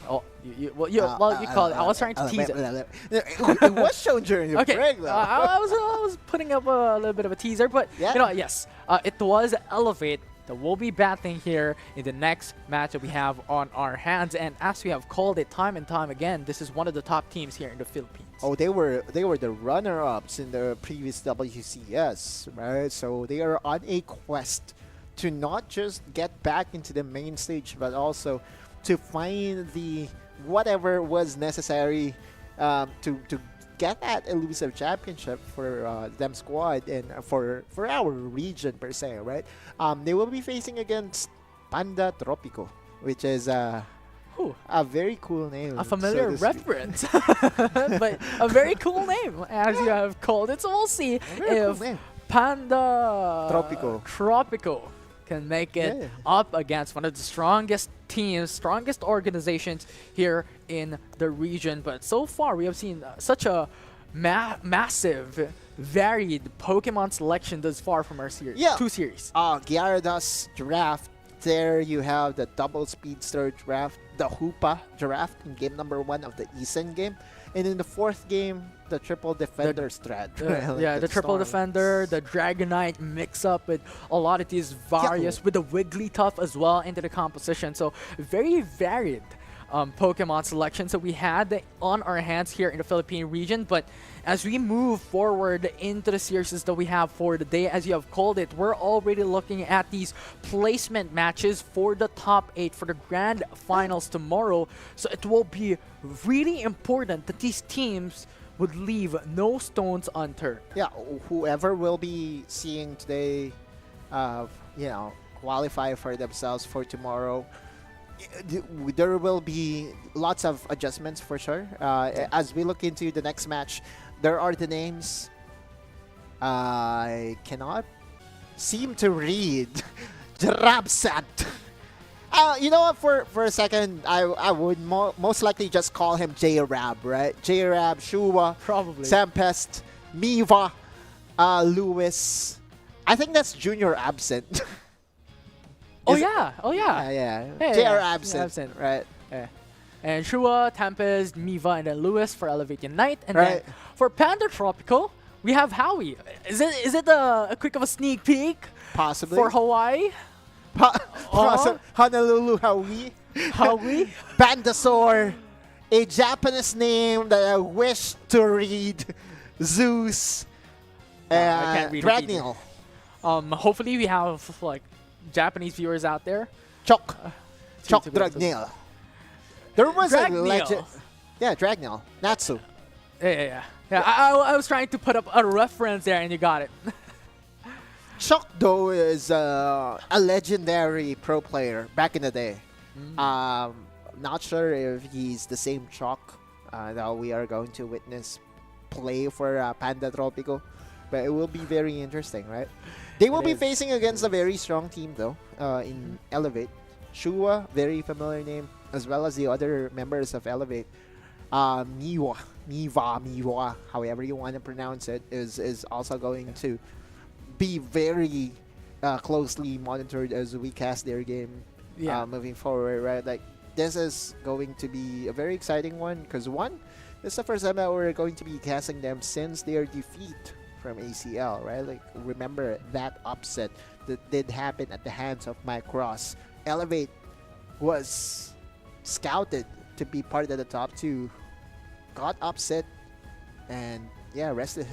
Oh, you call it. I was trying to tease it. It was shown during the break, though. I was putting up a little bit of a teaser, but yes, it was Elevate that will be battling here in the next match that we have on our hands. And as we have called it time and time again, this is one of the top teams here in the Philippines. Oh, they were the runner-ups in the previous WCS, right? So they are on a quest to not just get back into the main stage, but also to find the whatever was necessary to get that elusive championship for them squad and for our region per se, right? They will be facing against Panda Tropico, which is a very cool name. A familiar reference, but a very cool name, as you have called it. So we'll see if Panda Tropico can make it up against one of the strongest teams, strongest organizations here in the region. But so far, we have seen such a massive, varied Pokemon selection thus far from our series. Yeah. 2 series. Gyarados draft. There you have the double speedster draft, the Hoopa draft in game number 1 of the Eisen game. And in the 4th game, the triple defender strat. The triple defender, the Dragonite mix up with a lot of these various, with the Wigglytuff as well into the composition. So very varied Pokemon selection. So we had on our hands here in the Philippine region. But as we move forward into the series that we have for the day, as you have called it, we're already looking at these placement matches for the top 8 for the grand finals tomorrow. So it will be really important that these teams would leave no stones unturned. Yeah, whoever will be seeing today, qualify for themselves for tomorrow, there will be lots of adjustments for sure. As we look into the next match, there are the names I cannot seem to read. Jarabsat. You know what? For a second, I would most likely just call him J-Rab, right? J-Rab, Shua, Probably. Tempest, Miva, Lewis. I think that's Junior Absent. Yeah. JR absent, right? Yeah. And Shua, Tempest, Miva, and then Lewis for Elevate Unite. And then for Panda Tropical, we have Howie. Is it a quick of a sneak peek? Possibly. For Hawaii? Honolulu, Howie. Howie? Pandasaur. A Japanese name that I wish to read. Zeus. I can't read it Dragneel. Hopefully we have like Japanese viewers out there. Chok Dragneel. There was a legend. Yeah, Dragneel. Natsu. Yeah. I was trying to put up a reference there, and you got it. Chok, though, is a legendary pro player back in the day. Not sure if he's the same Chok that we are going to witness play for Panda Tropico, but it will be very interesting, right? They will be facing against a very strong team, though, in Elevate. Shua, very familiar name, as well as the other members of Elevate. Miwa, however you want to pronounce it, is also going to be very closely monitored as we cast their game moving forward, right? Like, this is going to be a very exciting one because, one, this is the first time that we're going to be casting them since their defeat from ACL, right? Like, remember that upset that did happen at the hands of Mike Ross. Elevate was scouted to be part of the top 2, got upset, and yeah, rest is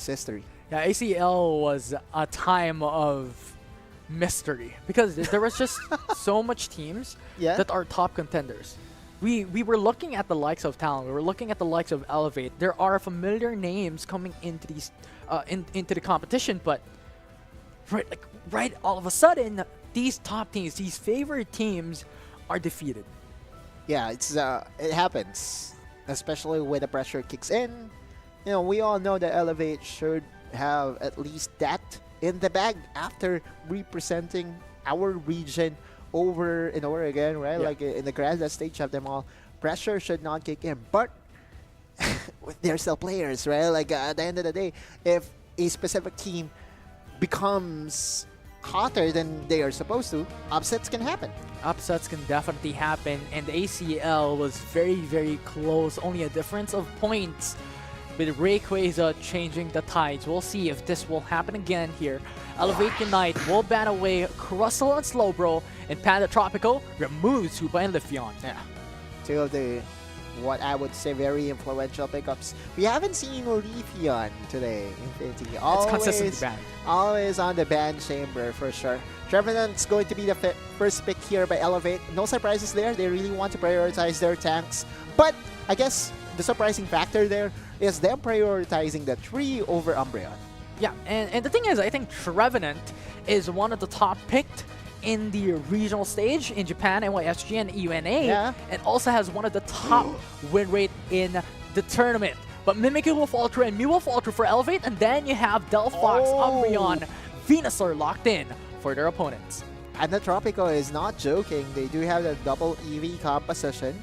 history. Yeah, ACL was a time of mystery because there was just so much teams Yeah. that are top contenders. We were looking at the likes of Talon. We were looking at the likes of Elevate. There are familiar names coming into these into the competition, but right all of a sudden, these top teams, these favorite teams, are defeated. Yeah, it happens, especially when the pressure kicks in. You know, we all know that Elevate should have at least that in the bag after representing our region over and over again, right? Yeah. Like in the grand stage of them all, pressure should not kick in, but they're still players, right? Like at the end of the day, if a specific team becomes hotter than they are supposed to, upsets can happen. Upsets can definitely happen, and ACL was very, very close. Only a difference of points with Rayquaza changing the tides. We'll see if this will happen again here. Elevate Unite will ban away Crustle and Slowbro, and Panda Tropico removes Hoopa and Leafeon. Yeah. Two of the, what I would say, very influential pickups. We haven't seen Leafeon today, Infinity. It's consistently banned. Always on the ban chamber for sure. Trevenant's going to be the first pick here by Elevate. No surprises there. They really want to prioritize their tanks. But I guess the surprising factor there is them prioritizing the tree over Umbreon. Yeah, and the thing is, I think Trevenant is one of the top picked in the regional stage in Japan, NYSG, and EUNA, Yeah. and also has one of the top win rate in the tournament. But Mimikyu will fall through, and Mew will fall through for Elevate, and then you have Delphox, Umbreon, Venusaur locked in for their opponents. And the Tropico is not joking. They do have the double EV composition.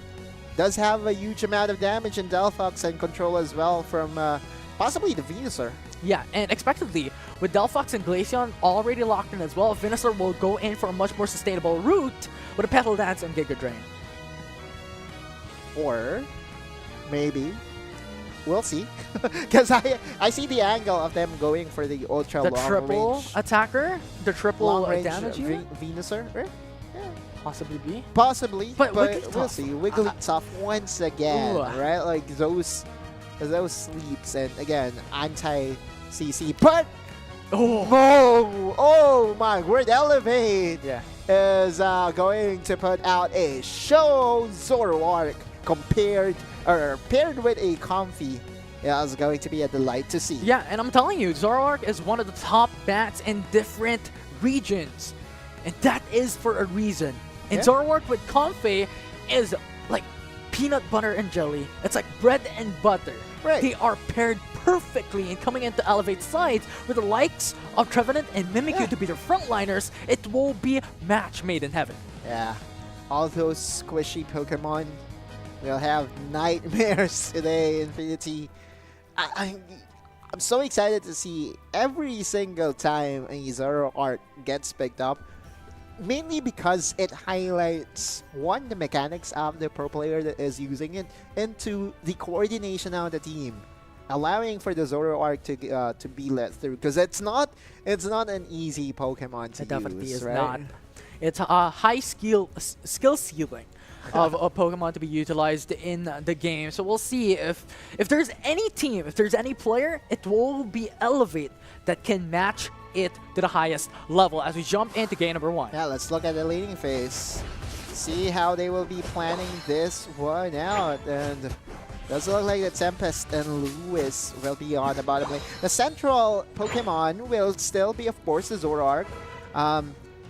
Does have a huge amount of damage in Delphox and control as well from possibly the Venusaur. Yeah, and expectedly, with Delphox and Glaceon already locked in as well, Venusaur will go in for a much more sustainable route with a Petal Dance and Giga Drain. Or maybe, we'll see. Because I see the angle of them going for the ultra The long triple range. attacker, the triple Long range damage unit? Venusaur, right? Possibly be. Possibly, But but Wigglytuff. we'll see. Wigglytuff once again, Ooh. right? Like those sleeps, and again, anti-CC. But oh my word, Elevate Yeah. is going to put out a show Zoroark paired with a Comfy. Yeah, it's going to be a delight to see. Yeah, and I'm telling you, Zoroark is one of the top bats in different regions. And that is for a reason. And Yeah. Zoroark with Comfey is like peanut butter and jelly. It's like bread and butter. Right. They are paired perfectly, and coming into Elevate sides with the likes of Trevenant and Mimikyu Yeah. to be their frontliners, it will be a match made in heaven. Yeah, all those squishy Pokemon will have nightmares today, Infinity. I'm so excited to see every single time a Zoroark gets picked up, mainly because it highlights, one, the mechanics of the pro player that is using it, and two, the coordination of the team, allowing for the Zoroark to be let through, because it's not an easy Pokemon to It definitely use, is right? not. It's a high skill ceiling of a Pokemon to be utilized in the game. So we'll see if there's any team, if there's any player, it will be Elevate that can match it to the highest level as we jump into game number 1. Yeah, let's look at the leading phase. See how they will be planning this one out. And does look like the Tempest and Lewis will be on the bottom lane. The central Pokemon will still be, of course, the Zoroark.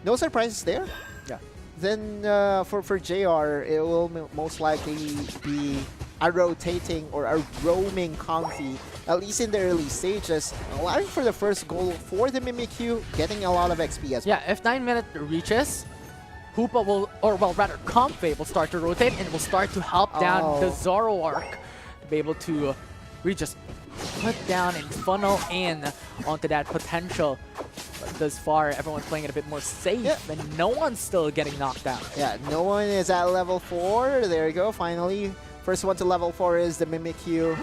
No surprises there. Yeah. Then for JR, it will most likely be a rotating or a roaming Comfy, at least in the early stages, allowing for the first goal for the Mimikyu, getting a lot of XP as well. Yeah, if 9 minute reaches, Hoopa will, or well rather Comfey will start to rotate and will start to help down the Zoroark to be able to really just put down and funnel in onto that potential. But thus far, everyone's playing it a bit more safe, and no one's still getting knocked out. Yeah, no one is at level 4. There you go, finally. First one to level 4 is the Mimikyu.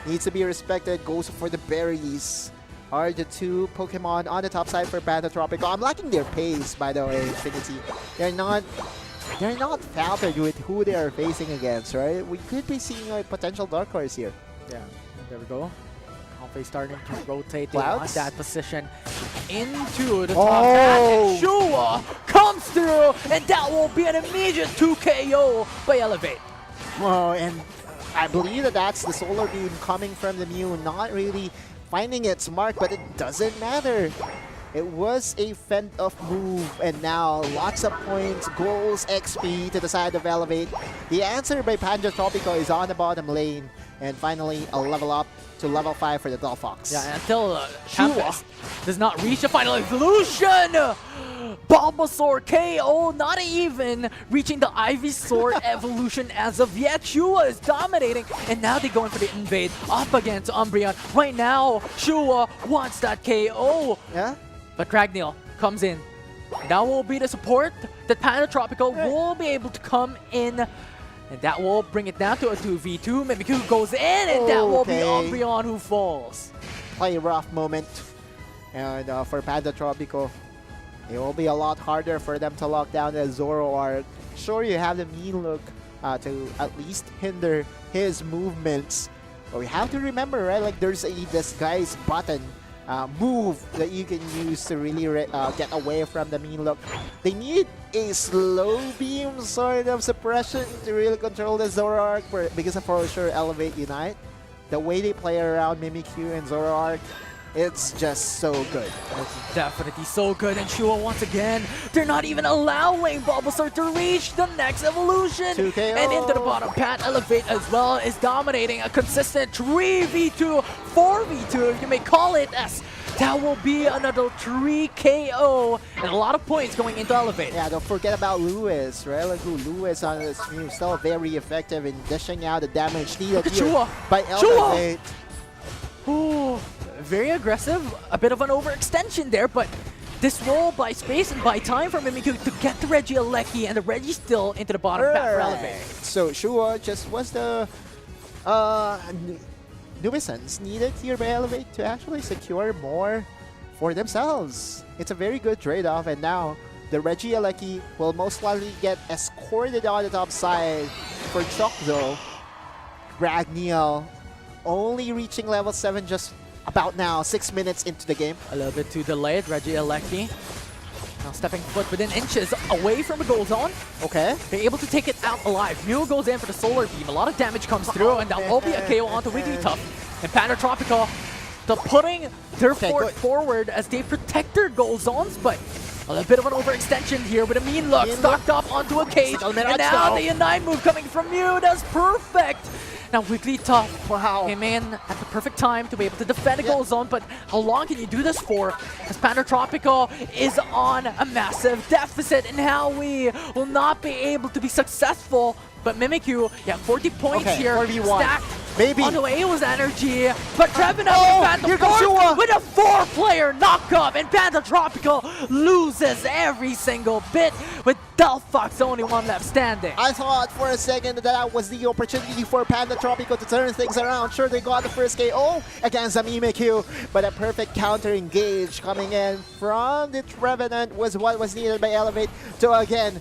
Needs to be respected, goes for the berries. are the two Pokemon on the top side for Panda Tropico. I'm liking their pace, by the way, Infinity. They're not faltered with who they are facing against, right? We could be seeing a potential dark horse here. Yeah, and there we go. Alphei starting to rotate. They want Clouds? that position into the Oh! top hat. And Shua comes through, and that will be an immediate 2 KO by Elevate. Whoa, and I believe that that's the Solar Beam coming from the Mew, not really finding its mark, but it doesn't matter. It was a fend-off move, and now lots of points, goals, XP to the side of Elevate. The answer by Panda Tropico is on the bottom lane, and finally a level up to level 5 for the Delphox. Yeah, until Tempest does not reach the final evolution. Bulbasaur KO, not even reaching the Ivysaur evolution as of yet. Shua is dominating, and now they go in for the invade up against Umbreon. Right now, Shua wants that KO. Yeah? But Dragneel comes in. That will be the support that Panda Tropico will be able to come in. And that will bring it down to a 2v2. Mimikyu goes in, and that will be Okay. Umbreon who falls. Play rough moment. And for Panda Tropico, it will be a lot harder for them to lock down the Zoroark. Sure, you have the mean look to at least hinder his movements. But we have to remember, right? Like there's a disguise button move that you can use to really get away from the mean look. They need a slow beam sort of suppression to really control the Zoroark because of for sure Elevate Unite. The way they play around Mimikyu and Zoroark, it's just so good. It's definitely so good, and Shua once again, they're not even allowing Bulbasaur to reach the next evolution. 2 KO. And into the bottom, Pat Elevate as well is dominating a consistent 3v2, 4v2 if you may call it, as that will be another 3 KO and a lot of points going into Elevate. Yeah, don't forget about Lewis, right? Like Lewis on this team still very effective in dishing out the damage needed Look at here Shua. by Shua. Elevate. Ooh, very aggressive, a bit of an overextension there, but this will buy space and buy time for Mimikyu to get the Regieleki, and the Reggie still into the bottom back for Elevate. So Shua just was the nuisance needed here by Elevate to actually secure more for themselves. It's a very good trade-off, and now the Regieleki will most likely get escorted on the top side for Chok though. Dragneel only reaching level 7 just about now, 6 minutes into the game. A little bit too delayed, Regieleki. Now stepping foot within inches away from the goal zone. Okay. They're able to take it out alive. Mew goes in for the Solar Beam. A lot of damage comes through, and that will be a KO onto Wigglytuff. And Panda Tropico, they're putting their fort good. forward as they protect their goal zones, but a little bit of an overextension here with a mean look. Mean Stocked up onto a cage. Sickle And Mirage now though. the Unite move coming from Mew. That's perfect. Now Wigglytuff Wow. came in at the perfect time to be able to defend a goal zone, but how long can you do this for? As Panda Tropico is on a massive deficit, and how we will not be able to be successful. But Mimikyu, yeah, 40 points Okay, here, 4v1. stacked Maybe. onto Ao's energy, but Trevin Oh, Panda here comes Force Shua. with a 4-player knockup, and Panda Tropico loses every single bit with Delphox, the only one left standing. I thought for a second that was the opportunity for Panda Tropico to turn things around. Sure, they got the first KO against the Mimikyu, but a perfect counter engage coming in from the Trevenant was what was needed by Elevate to again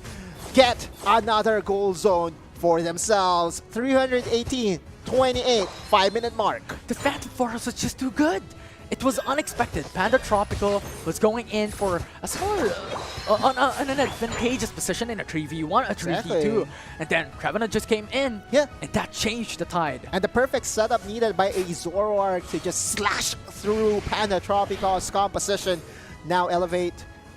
get another goal zone for themselves. 318, 28, 5-minute mark. The Phantom Force was just too good. It was unexpected. Panda Tropico was going in for a smaller, an advantageous position in a 3v1, a 3v2. Exactly. And then Trevenant just came in, Yeah. and that changed the tide. And the perfect setup needed by a Zoroark to just slash through Panda Tropico's composition. Now Elevate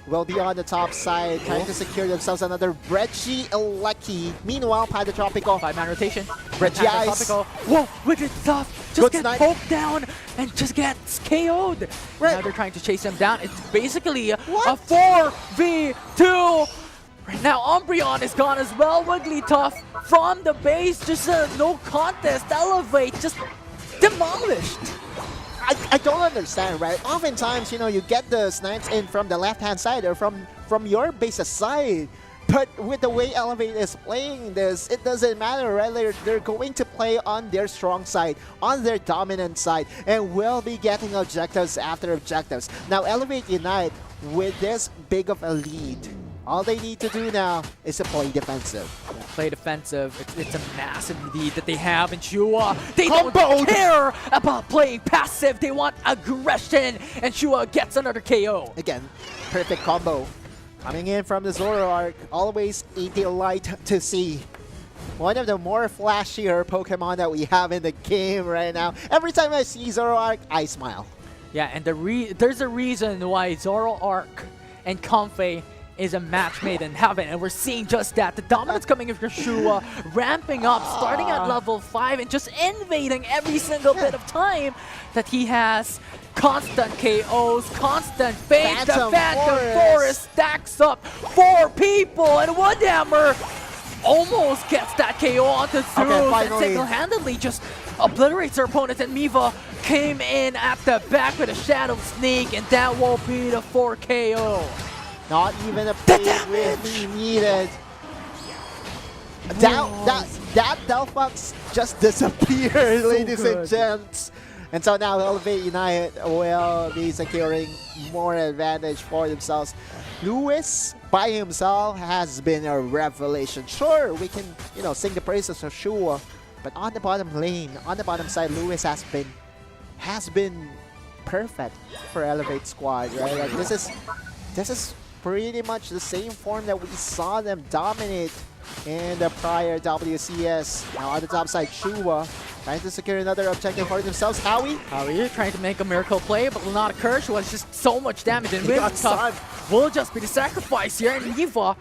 will be on the top side, trying to secure themselves another Regieleki. Meanwhile, Panda Tropico, 5-man rotation. Reggie Panda Eyes. Tropico. Whoa, Wigglytuff just Good gets snipe. poked down and just gets KO'd. Right. Now they're trying to chase him down. It's basically a What? 4v2. Right now, Umbreon is gone as well. Wigglytuff from the base, just a no contest. Elevate just demolished. I don't understand, right? Oftentimes, you know, you get the snipes in from the left-hand side or from your base's side, But with the way Elevate is playing this, it doesn't matter, right? They're going to play on their strong side, on their dominant side, and will be getting objectives after objectives. Now, Elevate Unite, with this big of a lead, all they need to do now is to play defensive. Play defensive. It's a massive lead that they have in Shua. They Comboed. don't care about playing passive. They want aggression, and Shua gets another KO. Again, perfect combo. Coming in from the Zoroark, always a delight to see. One of the more flashier Pokemon that we have in the game right now. Every time I see Zoroark, I smile. Yeah, and there's a reason why Zoroark and Comfey is a match made in heaven, and we're seeing just that. The dominance coming in from Shua, ramping up, starting at level 5, and just invading every single bit of time that he has. Constant KOs, constant fade. The Phantom Phantom Forest. Forest stacks up 4 people, and Woodhammer almost gets that KO onto Zeus and finally. single-handedly just obliterates their opponent, and Miva came in at the back with a Shadow Sneak, and that will be the 4 KO. Not even a play with me needed. That Delphox just disappeared, ladies and good. gents. And so now Elevate Unite will be securing more advantage for themselves. Lewis by himself has been a revelation. Sure, we can, sing the praises of Shua, but on the bottom lane, on the bottom side, Lewis has been perfect for Elevate squad, right? Like this is pretty much the same form that we saw them dominate in the prior WCS. Now on the top side, Shua trying to secure another objective for themselves. Howie Trying to make a miracle play, but will not occur. She was just so much damage, and He got Tough will just be the sacrifice here. And Eva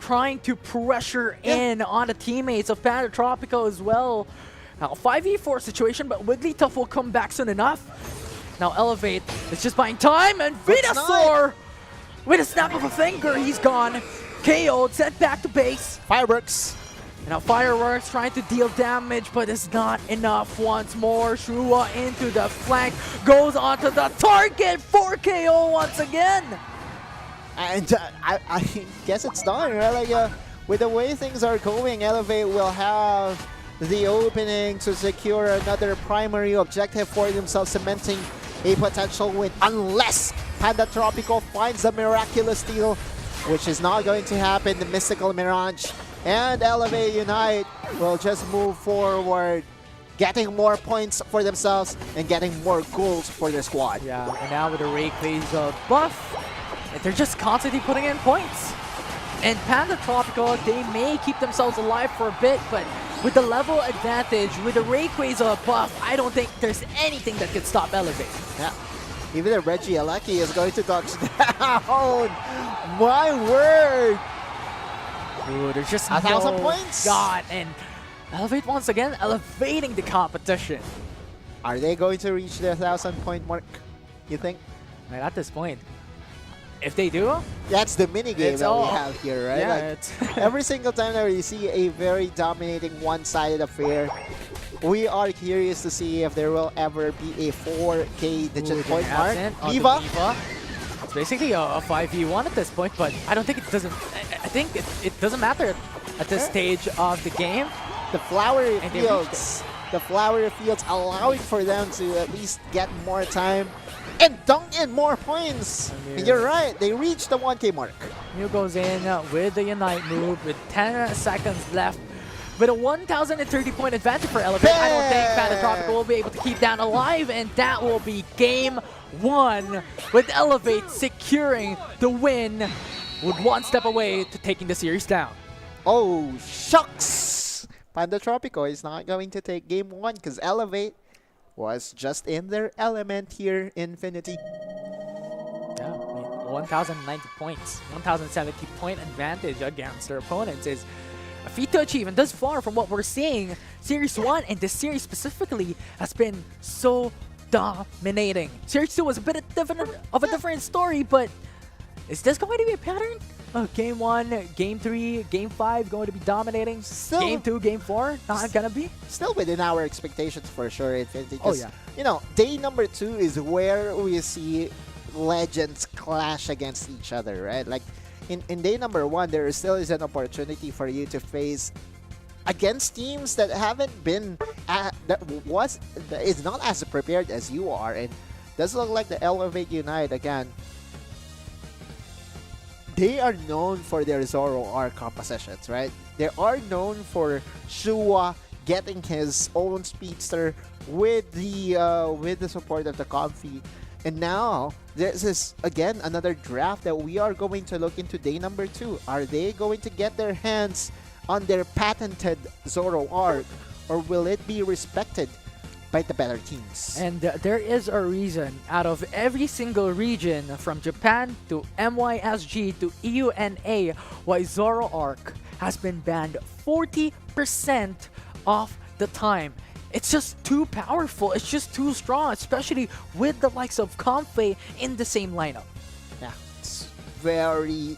trying to pressure in on the teammates of Panda Tropico as well. Now 5v4 situation, but Wigglytuff will come back soon enough. Now Elevate is just buying time, and Venusaur with a snap of a finger, he's gone. KO'd, sent back to base. Fireworks. And now Fireworks trying to deal damage, but it's not enough once more. Shua into the flank, goes onto the target for KO once again. And I guess it's done, right? Like, with the way things are going, Elevate will have the opening to secure another primary objective for themselves, cementing a potential win. Unless Panda Tropico finds the miraculous steal, which is not going to happen, the Mystical Mirage. And Elevate Unite will just move forward, getting more points for themselves and getting more goals for their squad. Yeah, and now with the Rayquaza buff, they're just constantly putting in points. And Panda Tropico, they may keep themselves alive for a bit, but with the level advantage, with the Rayquaza buff, I don't think there's anything that could stop Elevate. Yeah. Even the Reggie Alecki is going to touch down. My word. Ooh, there's just 1,000 no points. God, and Elevate once again elevating the competition. Are they going to reach the 1,000-point mark, you think? Right at this point, if they do, That's the mini game It's that we all- have here, right? yeah, Like, it's every single time that we see a very dominating one-sided affair, we are curious to see if there will ever be a 4K digit point mark. Eva. Eva, It's basically a 5v1 at this point, but I don't think it doesn't. I think it doesn't matter at this stage of the game. the flowery And they reached fields. The flowery fields allowing for them to at least get more time and dunk in more points. And you're right, they reached the 1K mark. Mew goes in with the Unite move with 10 seconds left. With a 1,030-point advantage for Elevate, I don't think Panda Tropico will be able to keep that alive, and that will be game 1, with Elevate securing the win with one step away to taking the series down. Oh, shucks! Panda Tropico is not going to take game 1 because Elevate was just in their element here, Infinity. Yeah, I mean, 1,090 points, 1,070-point advantage against their opponents is a feat to achieve, and thus far from what we're seeing, Series 1 and this series specifically has been so dominating. Series 2 was a bit of a different story, but is this going to be a pattern? Game 1, Game 3, Game 5 going to be dominating. Still- Game 2, Game 4 not gonna be. Still within our expectations for sure, Infinity. Oh, 'cause, yeah. You know, day number 2 is where we see legends clash against each other, right? Like, in day number 1, there still is an opportunity for you to face against teams that haven't been that is not as prepared as you are, and does look like the Elevate Unite again. They are known for their Zoroark compositions, right? They are known for Shua getting his own speedster with the support of the Comfy. And now, this is, again, another draft that we are going to look into day number 2. Are they going to get their hands on their patented Zoroark, or will it be respected by the better teams? And there is a reason out of every single region from Japan to MYSG to EUNA why Zoroark has been banned 40% of the time. It's just too powerful. It's just too strong, especially with the likes of Comfey in the same lineup. Yeah, it's very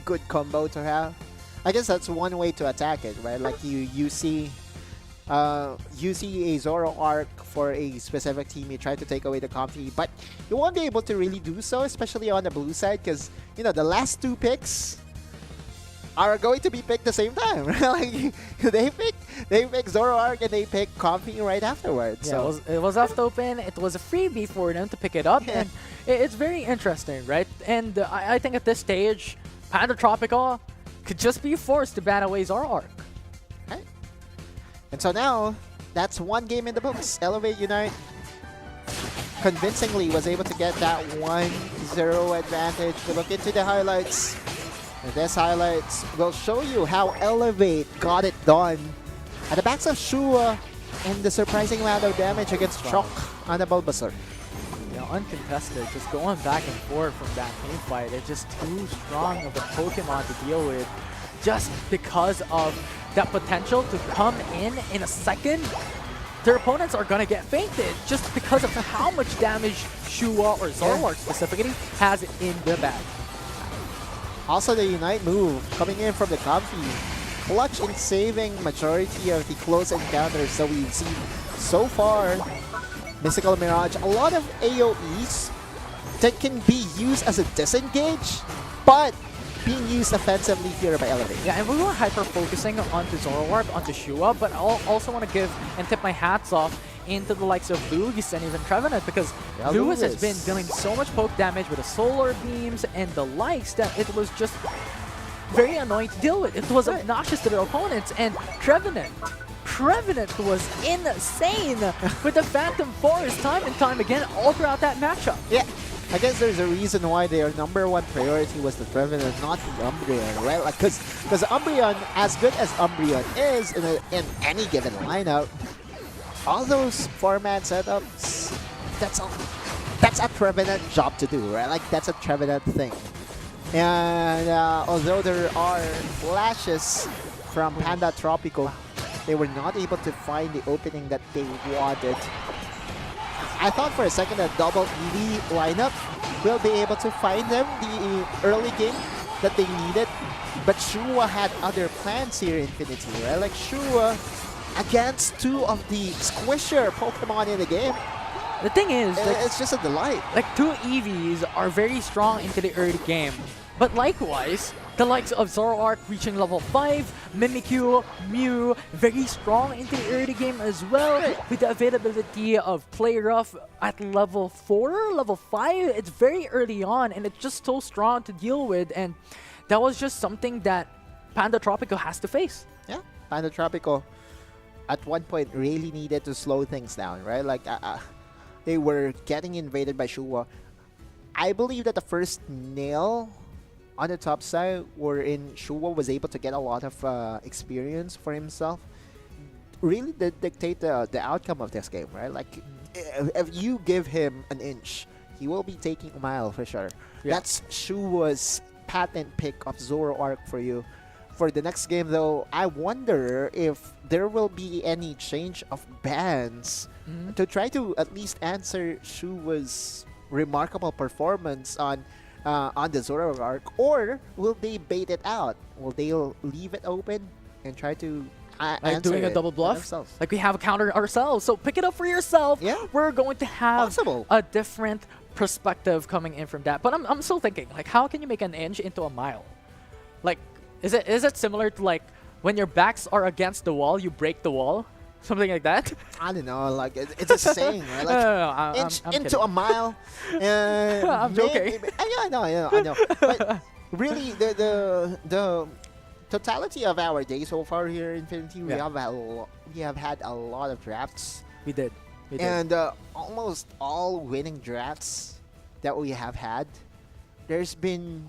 good combo to have. I guess that's one way to attack it, right? Like you see a Zoroark for a specific team, you try to take away the Comfy, but you won't be able to really do so, especially on the blue side, because you know the last 2 picks are going to be picked the same time. Like they pick Zoroark and they pick Comfy right afterwards. Yeah, So it was left open. It was a freebie for them to pick it up, and it's very interesting, right? And I think at this stage, Panda Tropico could just be forced to ban away Zoroark. right. And so now that's 1 game in the books. Elevate Unite convincingly was able to get that 1-0 advantage. We look into the highlights. And this highlights will show you how Elevate got it done at the backs of Shua and the surprising amount of damage against Shock on the Bulbasaur. You know, uncontested, just going back and forth from that team fight. It's just too strong of a Pokemon to deal with, just because of that potential to come in a second. Their opponents are gonna get fainted just because of how much damage Shua or Zoroark specifically has in the bag. Also, the Unite move coming in from the Comfy, clutch in saving majority of the close encounters that we've seen so far. Mystical Mirage, a lot of AoEs that can be used as a disengage, but being used offensively here by Elevate. Yeah, and we were hyper-focusing onto Zoroark, onto Shua, but I'll also want to give and tip my hats off into the likes of Lewis and even Trevenant, because Lewis has been dealing so much poke damage with the solar beams and the likes that it was just very annoying to deal with. It was obnoxious to their opponents, and Trevenant was insane with the Phantom Force time and time again all throughout that matchup. Yeah, I guess there's a reason why their #1 priority was the Trevenant, not the Umbreon, right? Like, because Umbreon, as good as Umbreon is in any given lineup, all those format setups, that's a Trevenant job to do, right? Like, that's a Trevenant thing. And although there are flashes from Panda Tropico, they were not able to find the opening that they wanted. I thought for a second that double EV lineup will be able to find them the early game that they needed, but Shua had other plans here in Infinity, right? Like Shua against 2 of the squisher Pokemon in the game. The thing is, It's just a delight. like 2 EVs are very strong into the early game, but likewise, the likes of Zoroark reaching level 5, Mimikyu, Mew, very strong into the early game as well, with the availability of Play Rough at level 4, level 5. It's very early on, and it's just so strong to deal with, and that was just something that Panda Tropico has to face. Yeah, Panda Tropico at one point really needed to slow things down, right? Like, they were getting invaded by Shua. I believe that the first nail on the top side wherein Shua was able to get a lot of experience for himself really did dictate the outcome of this game, right? Like, if you give him an inch, he will be taking a mile for sure. Yeah. That's Shua's patent pick of Zoroark for you. For the next game, though, I wonder if there will be any change of bans to try to at least answer Shua's remarkable performance on the Zoroark, or will they bait it out? Will they leave it open and try to Like answer doing a it double bluff, themselves? like we have a counter ourselves, so pick it up for yourself. Yeah. We're going to have Possible. a different perspective coming in from that, but I'm still thinking, like, how can you make an inch into a mile? Like, is it similar to like when your backs are against the wall, you break the wall? Something like that? I don't know, like it's a saying, right? Like No, inch I'm into kidding. a mile. I'm joking. I know. But really, the totality of our day so far here in Infinity, Yeah. we have had a lot of drafts, We did. and almost all winning drafts that we have had. There's been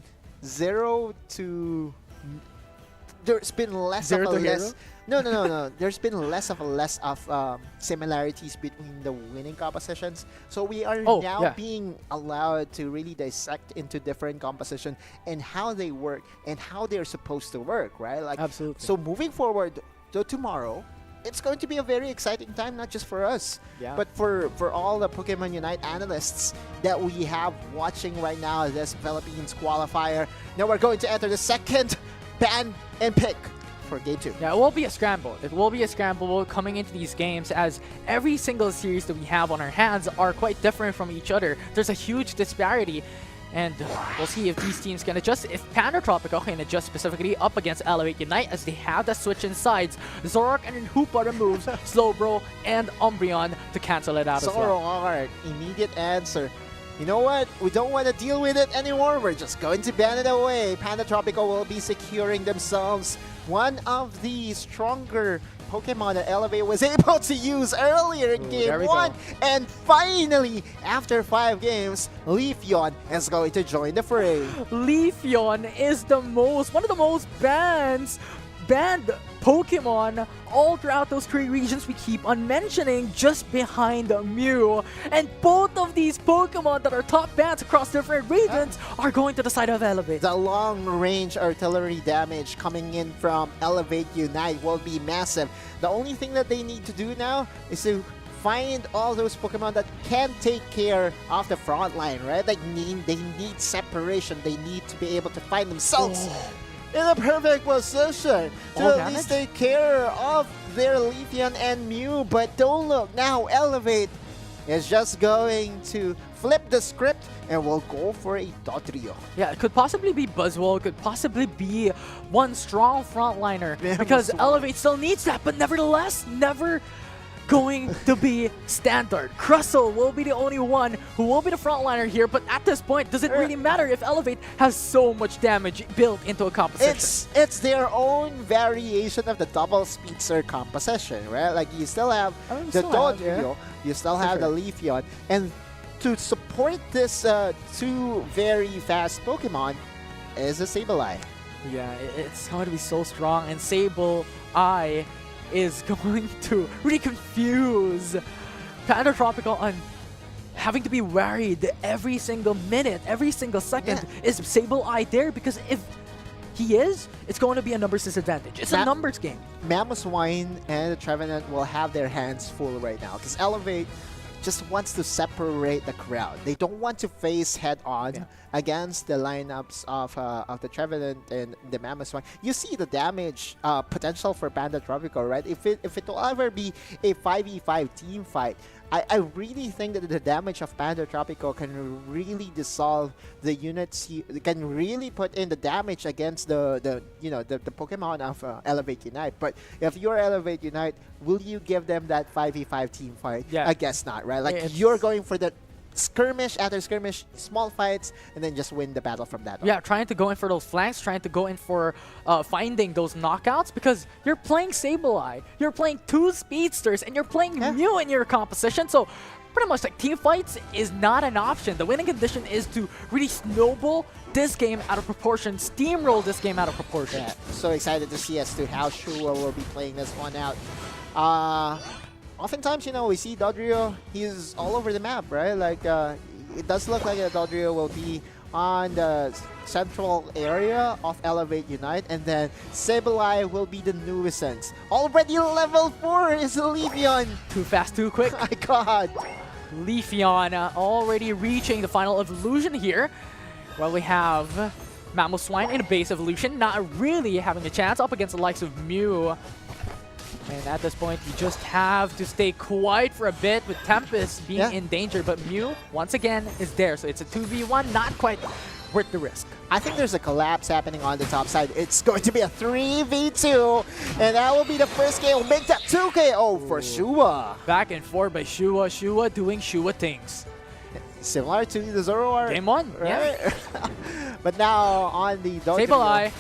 there's been less Zero of a to less. hero? No. There's been less of similarities between the winning compositions. So we are Oh, now yeah. being allowed to really dissect into different composition and how they work and how they're supposed to work, right? Like Absolutely. So moving forward to tomorrow, it's going to be a very exciting time, not just for us, Yeah. but for all the Pokemon Unite analysts that we have watching right now this Philippines qualifier. Now we're going to enter the second ban and pick for game 2. Yeah, it will be a scramble. It will be a scramble coming into these games, as every single series that we have on our hands are quite different from each other. There's a huge disparity, and we'll see if these teams can adjust. If Panda Tropico can adjust specifically up against Elevate Unite, as they have the switch in sides. Zoroark and Hoopa removes Slowbro and Umbreon to cancel it out as well. Zoroark, immediate answer. You know what? We don't want to deal with it anymore. We're just going to ban it away. Panda Tropico will be securing themselves one of the stronger Pokemon that Elevate was able to use earlier in Ooh, game there we 1. go. And finally, after 5 games, Leafeon is going to join the fray. Leafeon is one of the most banned Pokemon all throughout those 3 regions we keep on mentioning, just behind Mew. And both of these Pokemon that are top bans across different regions are going to the side of Elevate. The long-range artillery damage coming in from Elevate Unite will be massive. The only thing that they need to do now is to find all those Pokemon that can take care of the front line, right? Like they need separation. They need to be able to find themselves in a perfect position to All at damage? least take care of their Leafeon and Mew. But don't look, now Elevate is just going to flip the script and will go for a Dodrio. Yeah, it could possibly be Buzzwole, it could possibly be one strong frontliner, Yeah, because Buzzwole. Elevate still needs that, but nevertheless, never going to be standard. Crustle will be the only one who will be the frontliner here, but at this point, does it really matter if Elevate has so much damage built into a composition? It's their own variation of the double speedster composition, right? Like you still have I mean, the still have, Dodrio, you still For have sure. the Leafeon, and to support this 2 very fast Pokemon is a Sableye. Yeah, it's going to be so strong, and Sable Eye is going to really confuse Panda Tropical on having to be worried every single minute, every single second. Yeah. Is Sable Eye there? Because if he is, it's going to be a numbers disadvantage. It's a Ma- numbers game. Mamoswine and the Trevenant will have their hands full right now because Elevate just wants to separate the crowd. They don't want to face head-on Yeah. against the lineups of the Trevenant and the Mamoswine. You see the damage potential for Panda Tropico, right? If it will ever be a 5v5 team fight, I really think that the damage of Panda Tropico can really dissolve the units. Can really put in the damage against the Pokemon of Elevate Unite. But if you're Elevate Unite, will you give them that 5v5 team fight? Yeah. I guess not, right? Like It's- you're going for the skirmish after skirmish, small fights, and then just win the battle from that on. Yeah, trying to go in for those flanks, trying to go in for finding those knockouts, because you're playing Sableye, you're playing 2 speedsters, and you're playing Yeah. Mew in your composition, so pretty much like team fights is not an option. The winning condition is to really snowball this game out of proportion, steamroll this game out of proportion. Yeah, so excited to see as to how Shua will be playing this one out. Oftentimes, we see Dodrio, he's all over the map, right? Like, it does look like Dodrio will be on the central area of Elevate Unite, and then Sableye will be the nuisance. Already level 4 is Leafeon! Too fast, too quick. My god! Leafeon already reaching the final evolution here. Well, we have Mamoswine in a base evolution, not really having a chance up against the likes of Mew. And at this point, you just have to stay quiet for a bit with Tempest being Yeah. in danger. But Mew, once again, is there. So it's a 2v1, not quite worth the risk. I think there's a collapse happening on the top side. It's going to be a 3v2, and that will be the first KO. Make that 2 KO for Shua. Back and forth by Shua. Shua doing Shua things. Similar to the Zoroark. Game 1, right? yeah. But now on the Sableye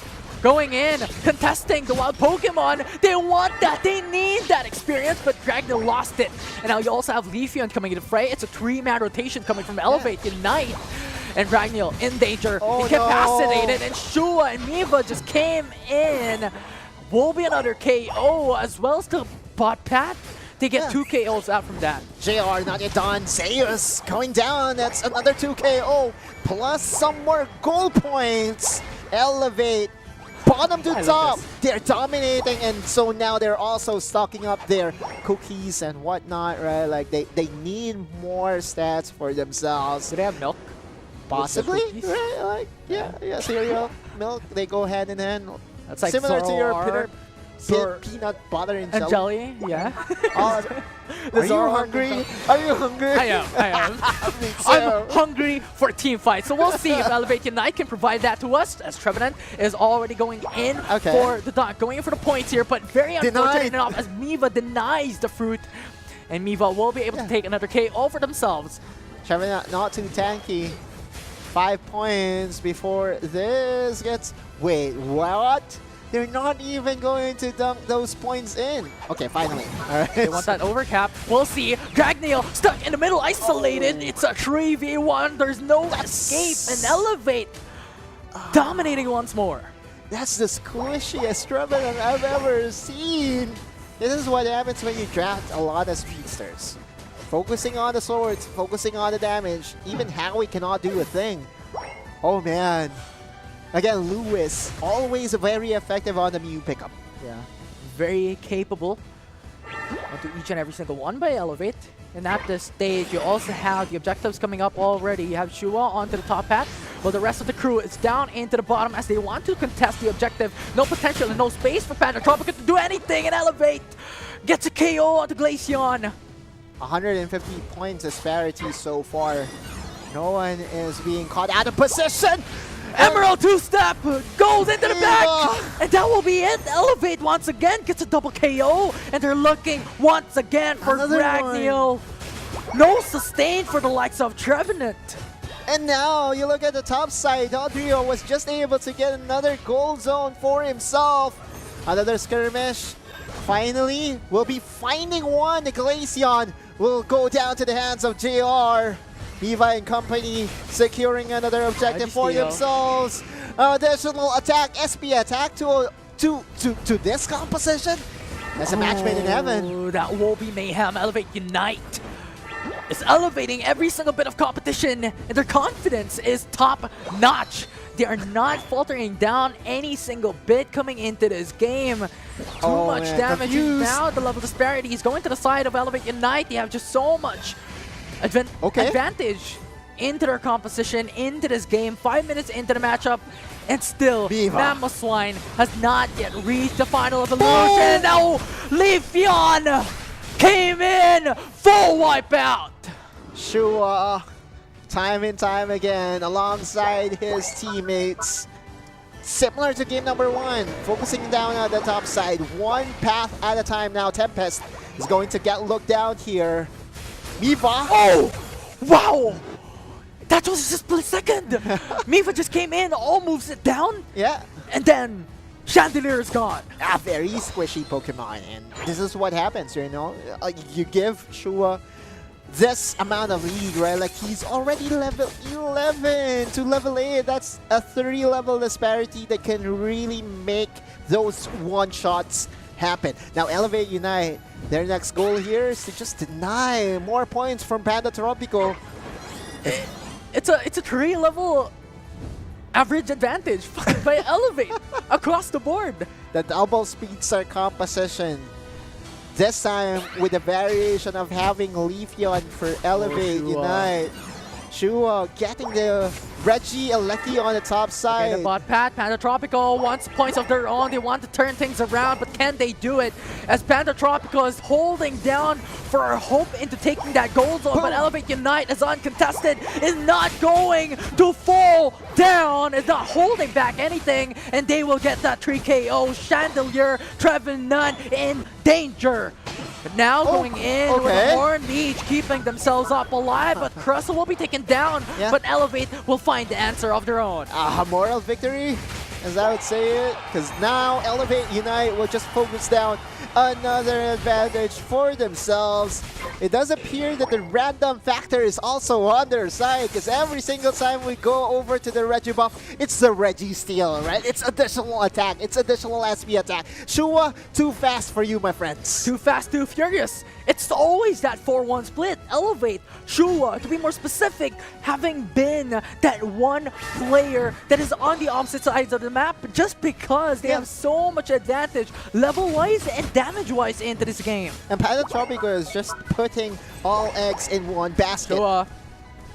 going in, contesting the wild Pokemon. They want that. They need that experience, but Dragneel lost it. And now you also have Leafeon coming into fray. It's a 3-man rotation coming from Elevate Unite. And Dragneel in danger, incapacitated, and Shua and Miva just came in. Will be another KO as well as the bot pat. They get 2 KOs out from that. JR not yet done. Zeus going down. That's another 2 KO. Plus some more goal points. Elevate. Bottom to top. They're dominating. And so now they're also stocking up their cookies and whatnot, right? Like they need more stats for themselves. Do they have milk? Possibly, cookies? right? Like, yeah, cereal, milk, they go hand in hand. That's like similar to your Zoroark, peanut butter and and jelly. jelly, yeah. Are you Zoroark hungry? Are you hungry? I am. I'm hungry for a team fight. So we'll see if Elevate Unite can provide that to us, as Trevenant is already going in for the dunk, going in for the points here, but very unfortunate enough as Miva denies the fruit. And Miva will be able to take another KO for themselves. Trevenant not too tanky. 5 points before this gets... Wait, what? They're not even going to dump those points in. Okay, finally. All right. They want that overcap. We'll see. Dragneel stuck in the middle, isolated. It's a 3v1. There's no escape. And Elevate dominating once more. That's the squishiest Trevenant I've ever seen. This is what happens when you draft a lot of speedsters. Focusing on the swords, focusing on the damage. Even Howie cannot do a thing. Oh man. Again, Lewis, always very effective on the Mew pickup. Yeah. Very capable. Onto each and every single one by Elevate. And at this stage, you also have the objectives coming up already. You have Shua onto the top hat, while the rest of the crew is down into the bottom as they want to contest the objective. No potential and no space for Panda Tropico to do anything, and Elevate gets a KO onto Glaceon. 150 points disparity so far. No one is being caught out of position. Emerald two-step goes into the back, and that will be it. Elevate once again gets a double KO, and they're looking once again for Dragneel. No sustain for the likes of Trevenant. And now you look at the top side. Dodrio was just able to get another gold zone for himself. Another skirmish. Finally, we'll be finding one. Glaceon will go down to the hands of JR. Eva and company securing another objective for themselves. Additional attack, SP attack to this composition. That's a match made in heaven. That will be mayhem. Elevate Unite is elevating every single bit of competition, and their confidence is top notch. They are not faltering down any single bit coming into this game. Too much damage. Now the level disparity is going to the side of Elevate Unite. They have just so much advantage into their composition, into this game. 5 minutes into the matchup, and still Mamoswine has not yet reached the final evolution. Now Leafeon came in, full wipeout. Shua, time and time again, alongside his teammates. Similar to game number 1, focusing down at the top side. One path at a time now. Tempest is going to get looked down here. Miva. Oh! Wow! That was just a split second! Miva just came in, all moves it down. Yeah. And then Chandelier is gone. A very squishy Pokemon, and this is what happens, you know? You give Shua this amount of lead, right? Like, he's already level 11 to level 8. That's a 30 level disparity that can really make those one-shots happen. Now, Elevate Unite, their next goal here is to just deny more points from Panda Tropico. It's a 3 level average advantage by Elevate across the board. The double speedster composition. This time with the variation of having Leafeon for Elevate Unite. Shua getting the Reggie Alecki on the top Okay, side. the bot Pat, Panda Tropico wants points of their own. They want to turn things around, but can they do it? As Panda Tropico is holding down for our hope into taking that gold zone, but Boom. Elevate Unite is uncontested, is not going to fall down, is not holding back anything, and they will get that 3 KO. Chandelier, Trevin Nunn in danger. But now going in with okay. a Horn Leech, keeping themselves up alive, but Crustle will be taken down, Yeah. but Elevate will find the answer of their own. A moral victory, as I would say it, because now Elevate Unite will just focus down another advantage for themselves. It does appear that the random factor is also on their side, because every single time we go over to the Reggie buff, it's the Reggie steal, right? It's additional attack, it's additional SP attack. Shua, too fast for you, my friends. Too fast, too furious. It's always that 4-1 split. Elevate, Shua, to be more specific, having been that one player that is on the opposite sides of the map just because they have so much advantage level-wise and damage-wise into this game. And Panda Tropico is just putting all eggs in one basket. Shua,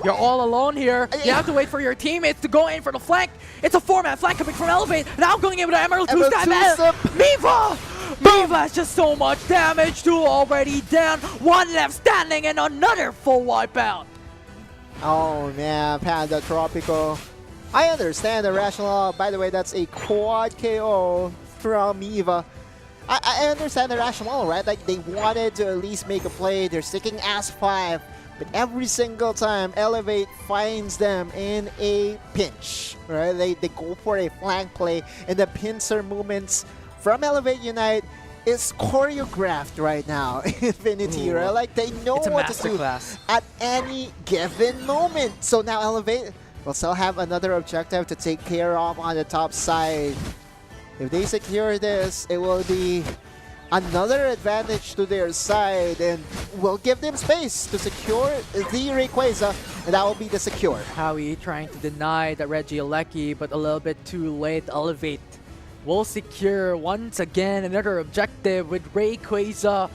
you're all alone here. You have to wait for your teammates to go in for the flank. It's a 4-man flank coming from Elevate. Now going in with the Emerald Emerald two-step. two-step. Miva! Miva has just so much damage. 2 already down. 1 left standing and another full wipeout. Oh man, Panda Tropico. I understand the rationale. By the way, that's a quad KO from Eva. I understand the rationale, right? Like, they wanted to at least make a play. They're sticking as 5. But every single time, Elevate finds them in a pinch, right? They go for a flank play, and the pincer movements from Elevate Unite is choreographed right now. Infinity, right? Like, they know It's a what to do masterclass. at any given moment. So now Elevate will still have another objective to take care of on the top side. If they secure this, it will be another advantage to their side and will give them space to secure the Rayquaza, and that will be the secure. Howie trying to deny that Reggie Alecki, but a little bit too late. Elevate will secure once again another objective with Rayquaza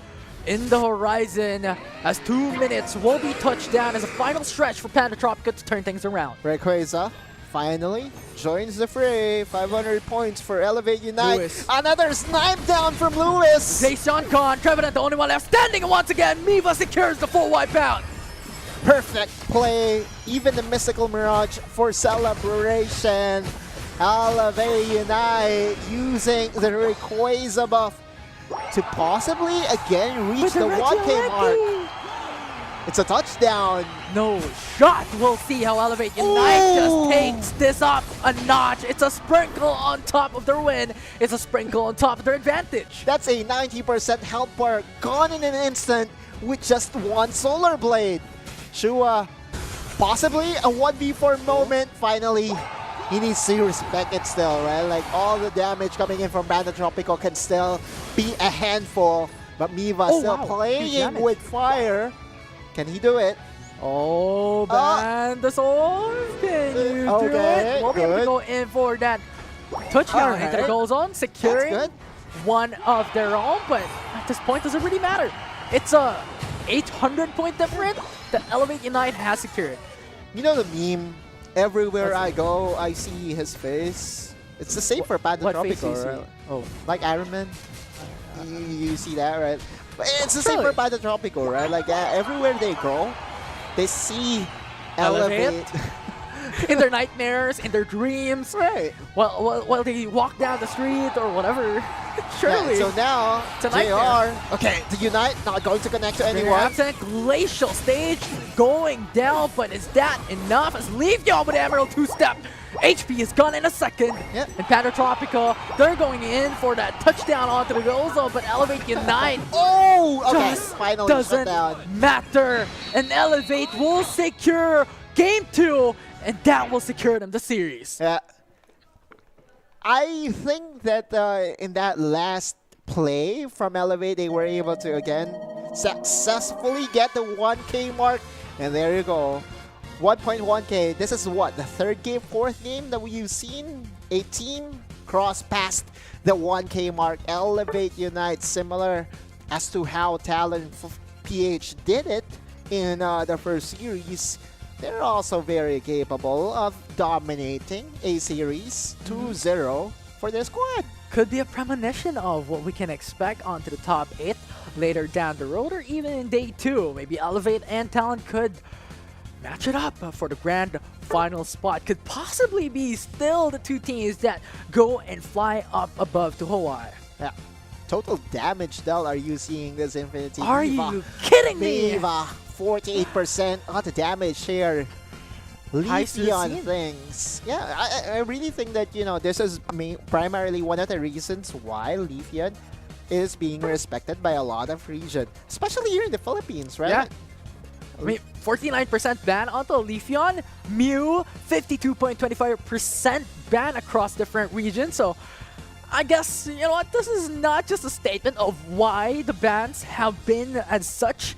in the horizon as 2 minutes will be touched down as a final stretch for Panda Tropico to turn things around. Rayquaza finally joins the fray. 500 points for Elevate Unite. Lewis. Another snipe down from Lewis. Jason Khan, Trevenant, the only one left standing, and once again, Miva secures the full wipeout. Perfect play. Even the Mystical Mirage for celebration. Elevate Unite using the Rayquaza buff to possibly again reach With the Reggie 1K mark. Alecki. It's a touchdown. No shot. We'll see how Elevate Unite just takes this up a notch. It's a sprinkle on top of their win. It's a sprinkle on top of their advantage. That's a 90% health bar gone in an instant with just one Solar Blade. Shua, possibly a 1v4 moment. Finally, he needs to respect it still, right? Like, all the damage coming in from Panda Tropico can still be a handful. But Miva still Huge playing damage. with fire. Can he do it? Oh, man, the Souls. Can you do Okay, it? We'll be able to good. go in for that touchdown into the Alright. goal zone, securing good. one of their own. But at this point, does it really matter? It's a 800-point difference that Elevate Unite has secured. You know the meme? Everywhere I go, I see his face. It's the same for Panda What face do you Tropico, see? right? Oh, like Iron Man. You see that, right? But it's the same Really? for Panda Tropico, right? Like, everywhere they go, they see Elevate. Elevate. In their nightmares, in their dreams, Right. while they walk down the street or whatever. Surely. Yeah, so now, It's a nightmare. JR. Okay, the Unite not going to connect to They're anyone. absent glacial stage going down, but is that enough? As Leafeon with Emerald two-step. HP is gone in a second. Yep. And Panda Tropico, they're going in for that touchdown onto the goal zone, but Elevate Unite Oh, okay. just Finally shut doesn't down. matter. And Elevate will secure Game 2, and that will secure them the series. Yeah. I think that in that last play from Elevate, they were able to, again, successfully get the 1K mark. And there you go. 1.1K. This is what? The third game, fourth game that we've seen? A team cross past the 1K mark. Elevate Unite, similar as to how Talon PH did it in the first series. they're also very capable of dominating a series 2-0 for their squad. Could be a premonition of what we can expect onto the top 8 later down the road or even in day 2. Maybe Elevate and Talon could match it up for the grand final spot. Could possibly be still the two teams that go and fly up above to Hawaii. Yeah. Total damage, Del, are you seeing this Infinity? Are Miva, you kidding me? Miva, 48% of the damage here. Highest we've Leafeon seen. things. Yeah, I really think that, you know, this is primarily one of the reasons why Leafeon is being respected by a lot of region, especially here in the Philippines, right? Yeah. I mean, 49% ban onto Leafeon, Mew 52.25% ban across different regions. So I guess, you know what, this is not just a statement of why the bans have been as such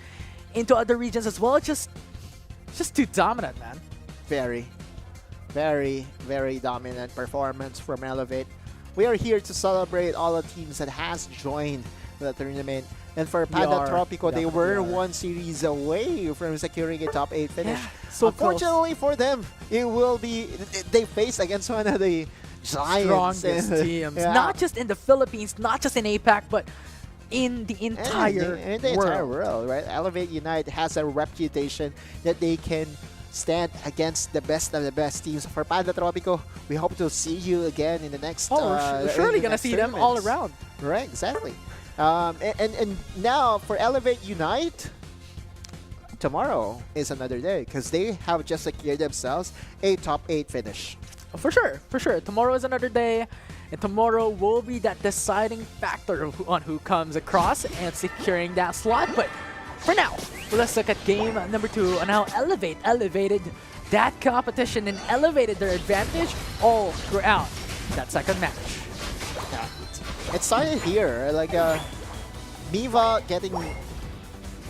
into other regions as well. It's just too dominant, man. Very, very, very dominant performance from Elevate. We are here to celebrate all the teams that has joined the tournament. And for Panda are. Tropico, they Definitely were are. one series away from securing a top 8 finish. Yeah, so close. Unfortunately for them, it will be they face against one of the giants. Strongest teams. Yeah. Not just in the Philippines, not just in APAC, but in the entire in the world. entire world, right? Elevate Unite has a reputation that they can stand against the best of the best teams. For Panda Tropico, we hope to see you again in the next. Oh, we're in surely the gonna next see them all tournaments. around. Right, exactly. And now for Elevate Unite, tomorrow is another day because they have just secured themselves a top 8 finish. For sure, for sure. Tomorrow is another day, and tomorrow will be that deciding factor on who comes across and securing that slot. But for now, let's look at game number 2 on how Elevate elevated that competition and elevated their advantage all throughout that second match. Yeah. It started here, like Miva getting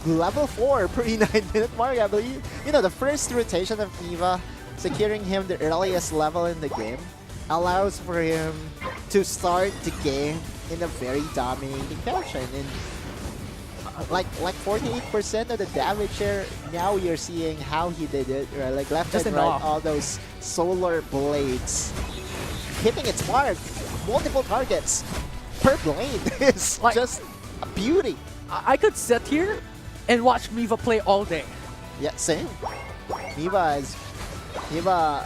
level 4 pre 9-minute mark, I believe. You know, the first rotation of Miva, securing him the earliest level in the game, allows for him to start the game in a very dominating fashion. And like 48% of the damage here, now you're seeing how he did it, right? Like left Just and right, enough. all those solar blades hitting its mark, multiple targets per blade is Like- just a beauty. I could sit here and watch Miva play all day. Yeah, same. Miva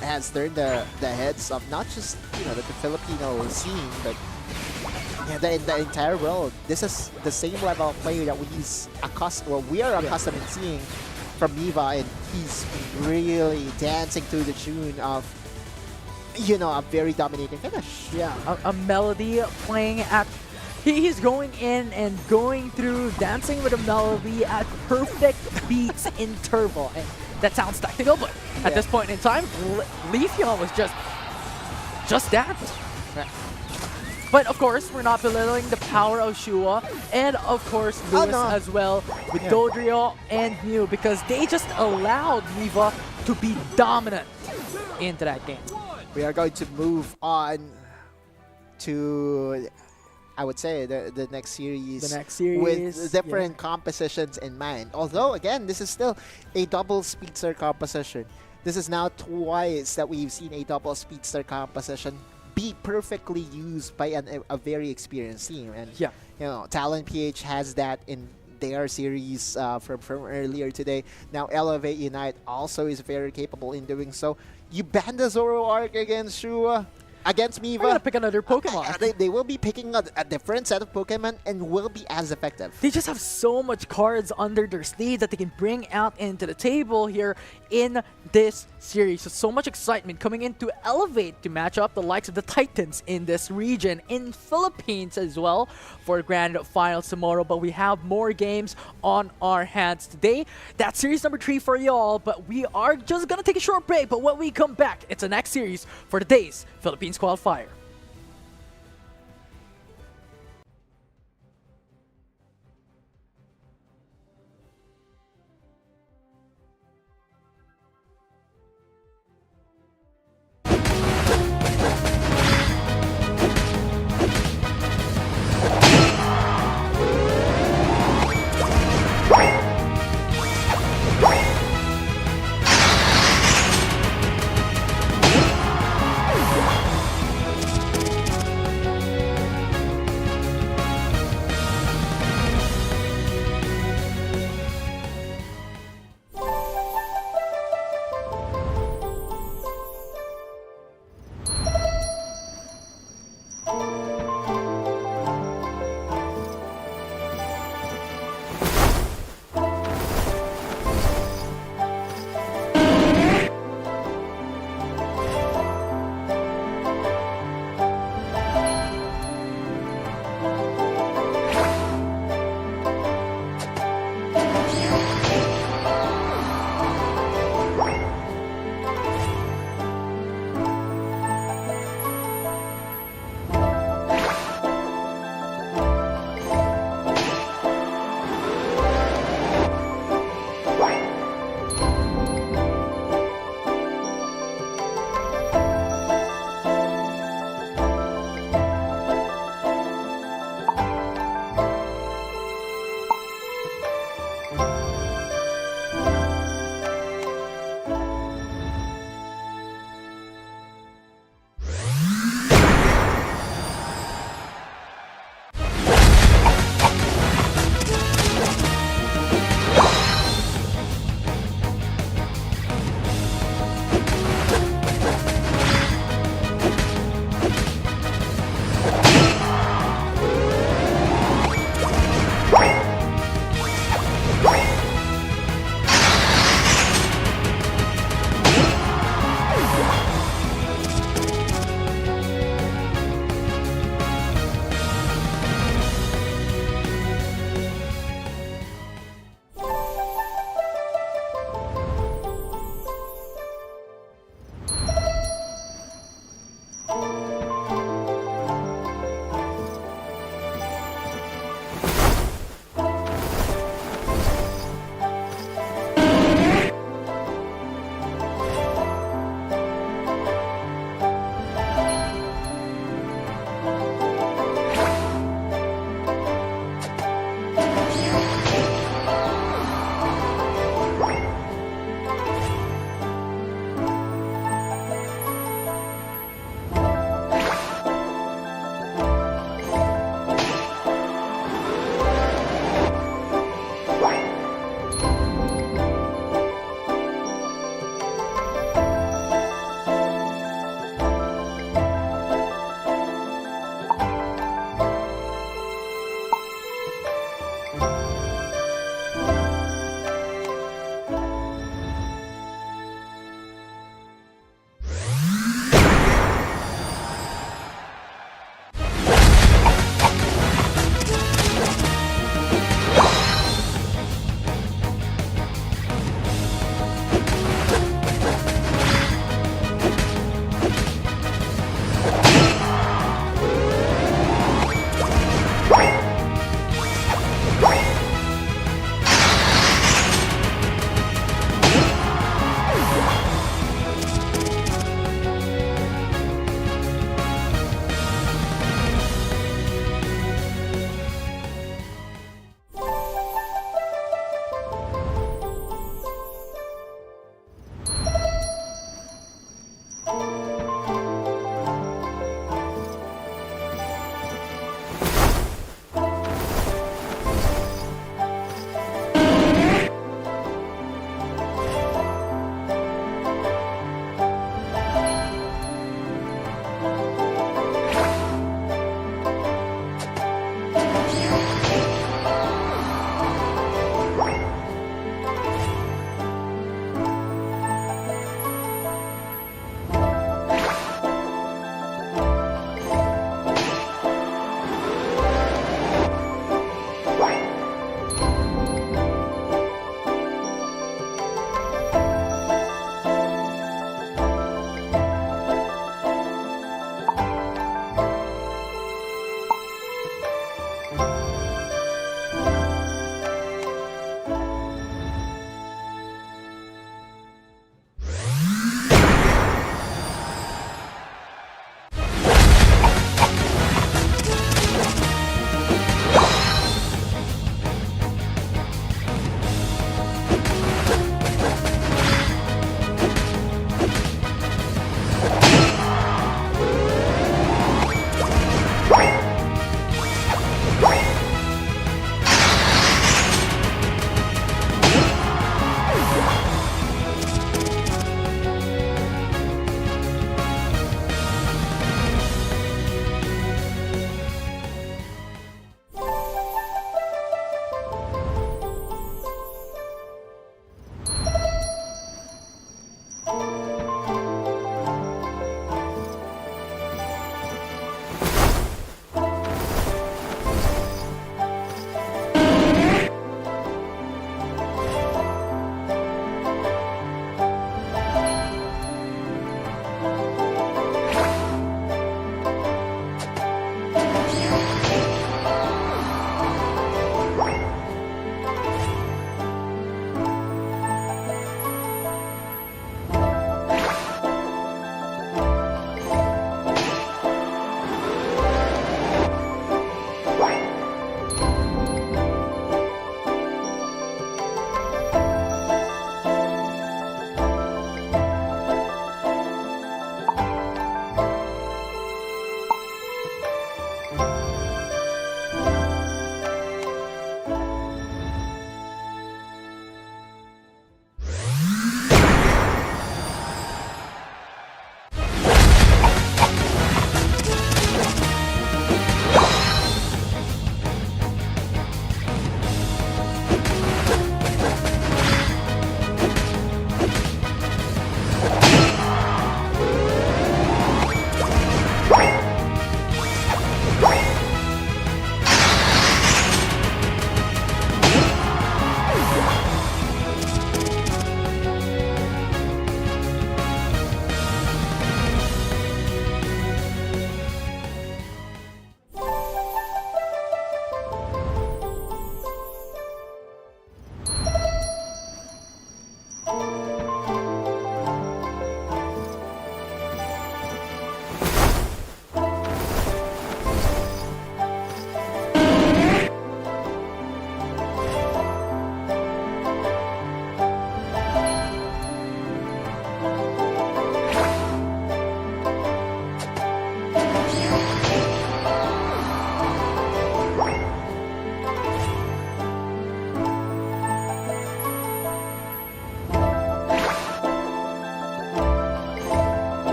has turned the heads of not just, you know, the Filipino scene, but yeah, the entire world. This is the same level of play that we are accustomed in seeing from Miva, and he's really dancing to the tune of, you know, a very dominating finish. Yeah, a melody playing at... He's going in and going through, dancing with a melody at perfect beats in turbo. And that sounds technical, but at this point in time, Leafeon was just that. Right. But of course, we're not belittling the power of Shua and of course Lewis no. as well with Yeah. Dodrio and Mew, because they just allowed Miva to be dominant into that game. We are going to move on to, I would say, the next series. The next series, with different compositions in mind. Although, again, this is still a double speedster composition. This is now twice that we've seen a double speedster composition be perfectly used by a very experienced team. And Yeah. you know, Talon PH has that in their series from earlier today. Now Elevate Unite also is very capable in doing so. You ban the Zoro arc against Shua, against We're gonna Miva. pick another Pokemon. They will be picking a different set of Pokemon and will be as effective. They just have so much cards under their sleeve that they can bring out into the table here in this series. So much excitement coming in to Elevate to match up the likes of the Titans in this region, in Philippines as well, for grand finals tomorrow. But we have more games on our hands today. That's series number 3 for y'all, but we are just gonna take a short break. But when we come back, it's the next series for today's Philippines Qualifier.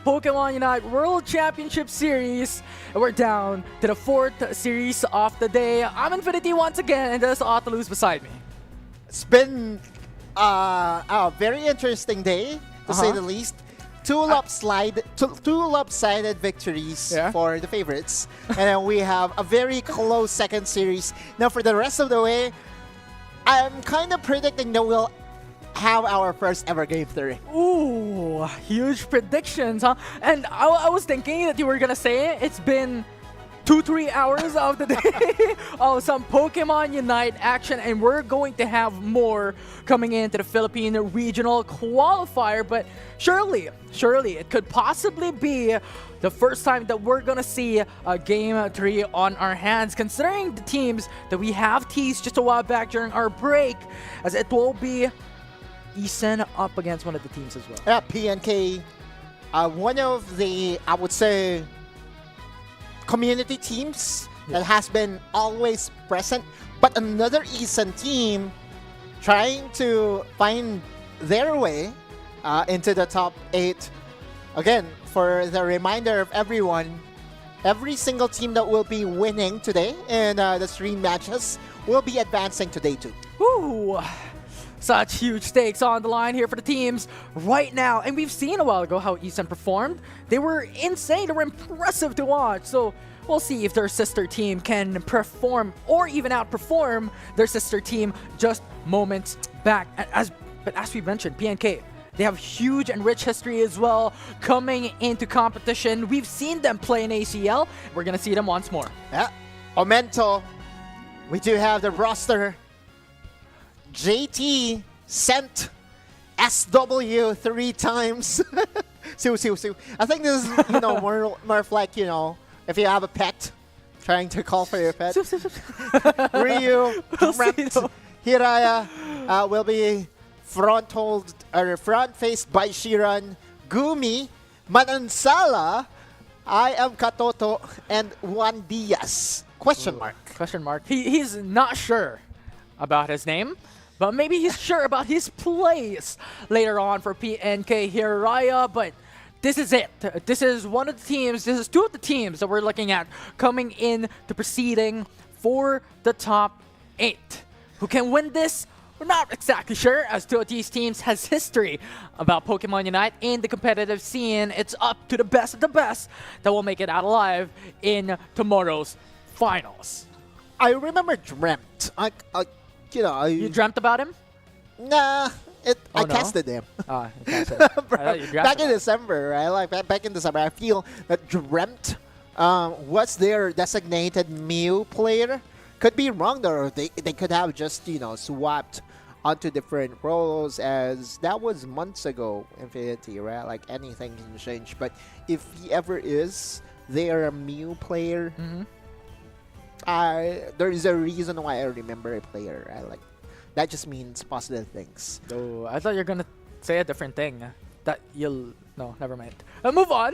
Pokémon UNITE World Championship Series. And we're down to the 4th series of the day. I'm Infinity once again, and there's AUTOLOSE beside me. It's been a very interesting day, to say the least. Two lopsided victories for the favorites. And then we have a very close second series. Now, for the rest of the way, I'm kind of predicting that we'll have our first ever Game 3. Ooh, huge predictions, huh? And I was thinking that you were gonna say it's been 2-3 hours of the day of some Pokemon Unite action, and we're going to have more coming into the Philippine Regional Qualifier. But surely it could possibly be the first time that we're gonna see a Game 3 on our hands, considering the teams that we have teased just a while back during our break, as it will be Eason up against one of the teams as well. Yeah, PNK, one of the, I would say, community teams that has been always present, but another Eason team trying to find their way into the top 8. Again, for the reminder of everyone, every single team that will be winning today in the stream matches will be advancing to day 2. Ooh, such huge stakes on the line here for the teams right now. And we've seen a while ago how Eason performed. They were insane. They were impressive to watch. So we'll see if their sister team can perform or even outperform their sister team just moments back. But as we mentioned, PNK, they have huge and rich history as well coming into competition. We've seen them play in ACL. We're going to see them once more. Yeah, Omento. We do have the roster. JT sent SW 3 times. Siu. I think this is, more of like, if you have a pet, trying to call for your pet. Ryu, Dremt, Hiraya will be front-faced by Shiran, Gumi, Manansala, I am Katoto, and Juan Diaz. Question mark. He's not sure about his name, but maybe he's sure about his place later on for PNK Heria. But this is it. This is one of the teams. This is two of the teams that we're looking at coming in to proceeding for the top 8. Who can win this? We're not exactly sure, as two of these teams has history about Pokemon Unite in the competitive scene. It's up to the best of the best that will make it out alive in tomorrow's finals. I remember Dremt. You dreamt about him? Nah, I no? casted him. You casted him. I thought you drafted Back in him. December, right? Back in December, I feel that Dremt was their designated Mew player. Could be wrong though. They could have just swapped onto different roles, as that was months ago. Infinity, right? Like anything can change. But if he ever is, they are a Mew player. There is a reason why I remember a player. Like that just means positive things. Oh, I thought you were gonna say a different thing. That you'll no, never mind. Move on.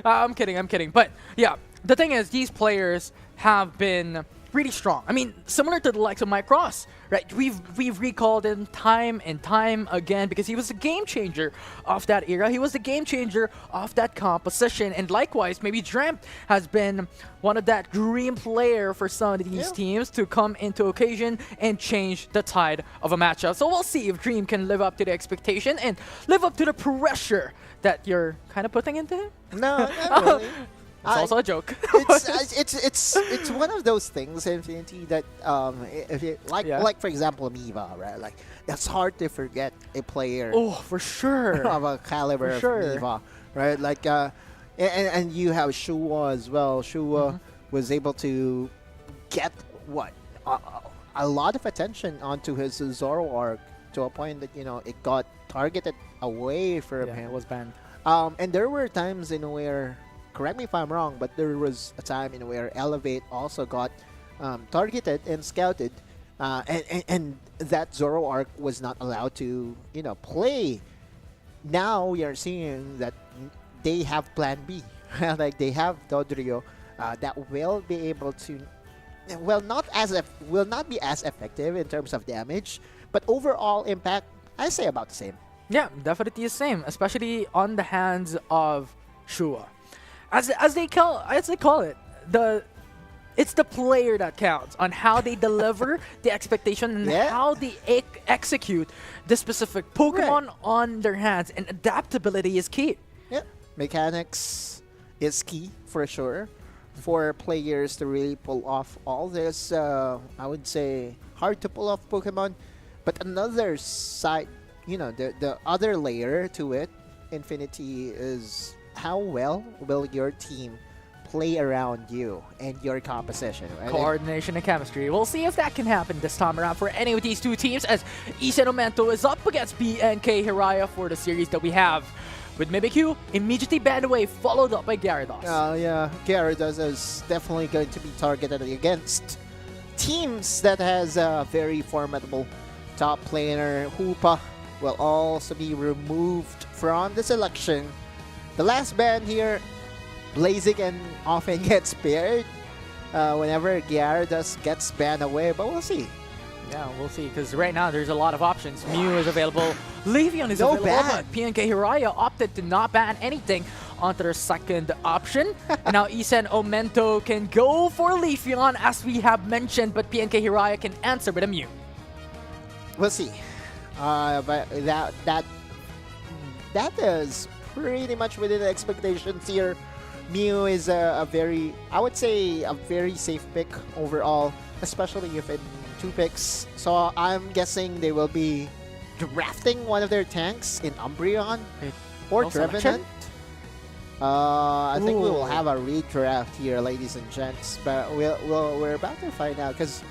I'm kidding. But yeah, the thing is, these players have been really strong. I mean, similar to the likes of Mike Ross, right? We've recalled him time and time again because he was the game changer of that era. He was the game changer of that composition. And likewise, maybe Dremt has been one of that dream player for some of these teams to come into occasion and change the tide of a matchup. So we'll see if Dream can live up to the expectation and live up to the pressure that you're kind of putting into him. No, not really. It's also a joke. It's one of those things, Infinity, that if you like for example Miva, right? Like that's hard to forget a player. Oh, for sure. Of a caliber of Miva, right? Like and you have Shua as well. Shua was able to get a lot of attention onto his Zoro arc to a point that it got targeted away from him. It was banned. And there were times in where, correct me if I'm wrong, but there was a time in where Elevate also got targeted and scouted, and that Zoro arc was not allowed to, play. Now we are seeing that they have Plan B, like they have Dodrio that will be able to, will not be as effective in terms of damage, but overall impact, I say about the same. Yeah, definitely the same, especially on the hands of Shua. As they call it, it's the player that counts on how they deliver the expectation and Yeah. how they execute the specific Pokemon on their hands, and adaptability is key. Yeah, mechanics is key for sure for players to really pull off all this. I would say hard to pull off Pokemon, but another side, the other layer to it, Infinity, is how well will your team play around you and your composition, right? Coordination and chemistry. We'll see if that can happen this time around for any of these two teams, as Isen Omento is up against PNK Heria for the series that we have, with Mimikyu immediately banned away, followed up by Gyarados. Yeah, Gyarados is definitely going to be targeted against teams that has a very formidable top player. Hoopa will also be removed from the selection. The last ban here, Blaziken often gets paired whenever Gyarados gets banned away, but we'll see. Yeah, we'll see, because right now there's a lot of options. Mew is available, Leafeon is No available, ban. but PNK Heria opted to not ban anything onto their second option. And now Isen Omento can go for Leafeon, as we have mentioned, but PNK Heria can answer with a Mew. We'll see. But that is pretty much within the expectations here. Mew is a very, I would say, a very safe pick overall, especially if in 2 picks. So I'm guessing they will be drafting one of their tanks in Umbreon or No selection? Trevenant. I think we will Ooh. have a redraft here, ladies and gents, but we're about to find out because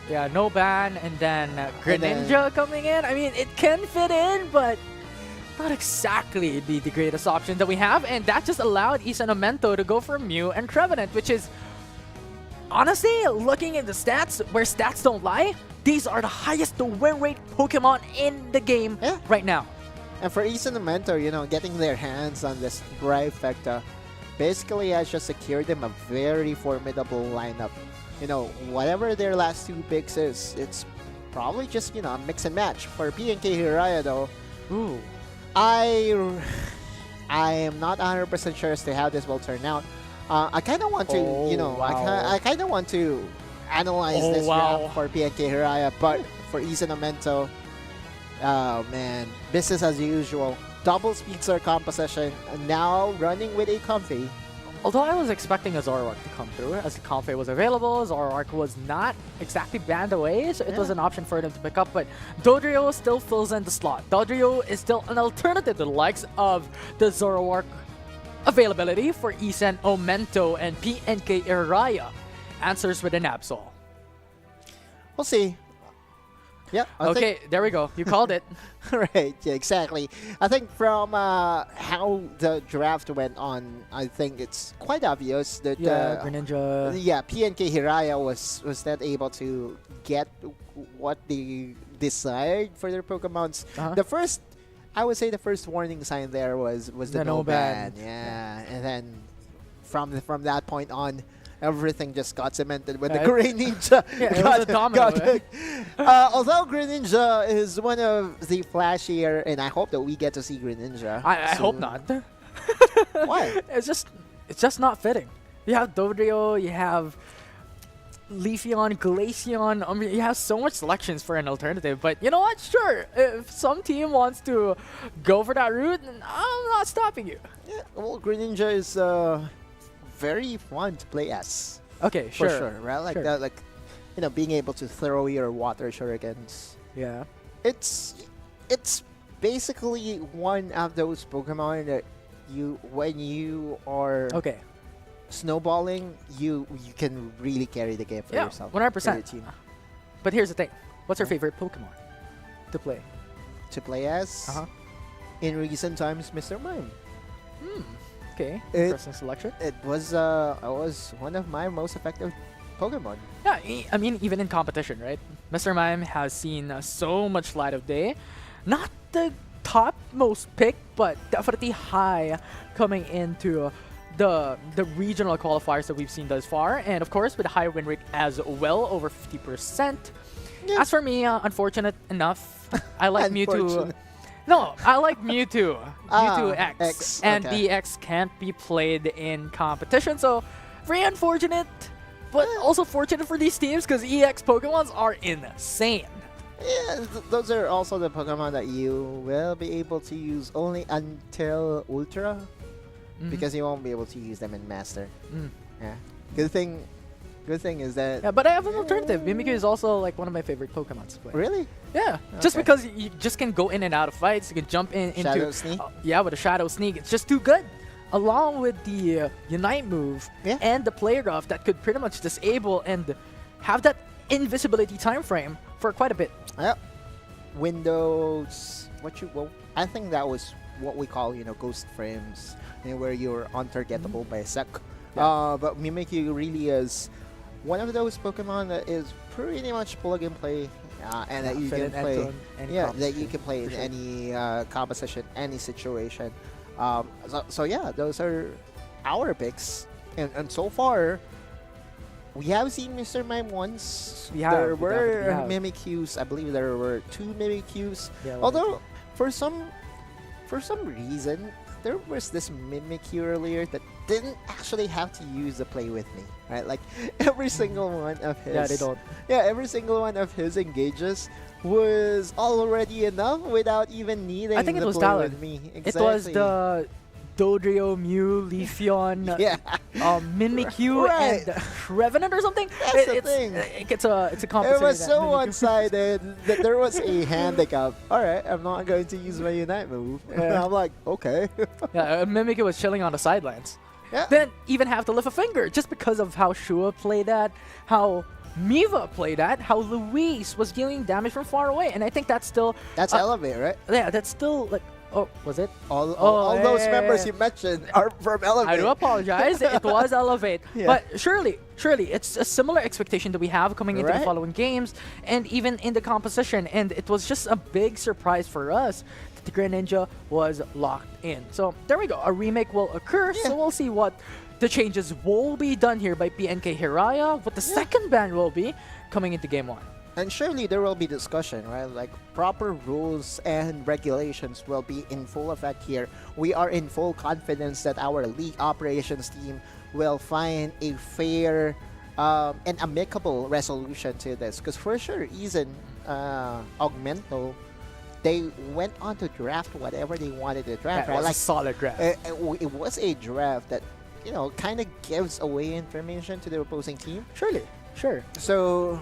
Yeah, no ban, and then And Greninja coming in. I mean, it can fit in, but not exactly the greatest option that we have, and that just allowed Isen Omento to go for Mew and Trevenant, which is, honestly, looking at the stats, where stats don't lie, these are the highest win rate Pokemon in the game Yeah. right now. And for Isen Mentor, getting their hands on this trifecta basically has just secured them a very formidable lineup. Whatever their last 2 picks is, it's probably just, a mix and match. For PNK Heria, though, Ooh. I am not 100% sure as to how this will turn out. I kind of want to, wow. I kind of want to analyze Oh, this wow. draft for PNK Heria, but for Isen Omento, oh man, business as usual. Double speedster composition, now running with a Comfey. Although I was expecting a Zoroark to come through, as the Comfey was available, Zoroark was not exactly banned away, so it was Yeah. an option for them to pick up, but Dodrio still fills in the slot. Dodrio is still an alternative to the likes of the Zoroark availability for Isen Omento and PNK Heria. Answers with an Absol. We'll see. Yeah. I think- Okay, there we go. You called it. Right, yeah, exactly. I think from how the draft went on, I think it's quite obvious that Yeah, Greninja. PNK Heria was not able to get what they desired for their Pokemons. Uh-huh. I would say the first warning sign there was the no ban. Yeah, and then from that point on, everything just got cemented with the Greninja. Yeah, it was a domino, right? Although Greninja is one of the flashier, and I hope that we get to see Greninja. I hope soon. not. Why? It's just not fitting. You have Dodrio, you have Leafeon, Glaceon. I mean, you have so much selections for an alternative. But you know what? Sure, if some team wants to go for that route, I'm not stopping you. Yeah, well, Greninja is very fun to play as. Okay, For sure. sure, right? Like Sure. that, like being able to throw your water shurikens. Yeah. It's basically one of those Pokemon that when you are Okay. snowballing, you can really carry the game for Yeah, yourself. 100%. For your team. But here's the thing. What's your Yeah. favorite Pokemon to play? To play as Uh-huh. in recent times, Mr. Mime. Okay. It- Interesting selection. It was one of my most effective Pokemon. Yeah, I mean, even in competition, right? Mr. Mime has seen so much light of day. Not the topmost pick, but definitely high coming into the regional qualifiers that we've seen thus far. And of course, with a high win rate as well, over 50%. Yeah. As for me, unfortunate enough, I like Mewtwo. Unfortunate. No, I like Mewtwo. Mewtwo X. X, And okay. the X can't be played in competition, so very unfortunate, but also fortunate for these teams because EX Pokemons are insane. Yeah, those are also the Pokemon that you will be able to use only until Ultra, because you won't be able to use them in Master. Mm. Yeah. Good thing is that. Yeah, but I have an alternative. Mimikyu is also like one of my favorite Pokemon to play. Really? Yeah, just Okay. because you just can go in and out of fights. You can jump into Shadow Sneak? yeah, with a Shadow Sneak. It's just too good. Along with the Unite move Yeah. and the Player Rough that could pretty much disable and have that invisibility time frame for quite a bit. Yep. Windows. Well, I think that was what we call, ghost frames, where you're untargetable by a sec. Yeah. But Mimikyu really is one of those Pokemon that is pretty much plug and play, and that you fit can in play. into any Yeah, that you composition, can play in for sure. any composition, any situation. So yeah, those are our picks, and so far. We have seen Mr. Mime once. We have, There we were definitely have. Mimikyus. I believe there were 2 Mimikyus. Yeah, Although for some reason there was this Mimikyu earlier that didn't actually have to use the play with me, right? Like every single one of his. Yeah, they don't. Yeah, every single one of his engages was already enough without even needing I think it the was play Talon. with me. It was Exactly. the Dodrio, Mew, Leafeon, Yeah. Mimikyu, Right. and Revenant or something. That's the it's, thing. It's a It composition. was that so Mimikyu- one-sided that there was a handicap. All right, I'm not going to use my Unite move. Yeah. I'm like, okay. Yeah, Mimikyu was chilling on the sidelines. Yeah. Didn't even have to lift a finger just because of how Shua played that, how Miva played that, how Luis was dealing damage from far away, and I think that's still That's Elevate, right? yeah, that's still like was it? All yeah, those yeah, members yeah. you mentioned are from Elevate. I do apologize. It was Elevate. Yeah. But surely, it's a similar expectation that we have coming into the Right. following games and even in the composition. And it was just a big surprise for us that the Greninja was locked in. So there we go. A remake will occur. Yeah. So we'll see what the changes will be done here by PNK Heria, what the second ban will be coming into Game 1. And surely there will be discussion, right? Like proper rules and regulations will be in full effect here. We are in full confidence that our league operations team will find a fair and amicable resolution to this. Because for sure, Eason, Augmento, they went on to draft whatever they wanted to draft. That right? was Like a solid draft. it was a draft that kind of gives away information to the opposing team. Surely, sure. So,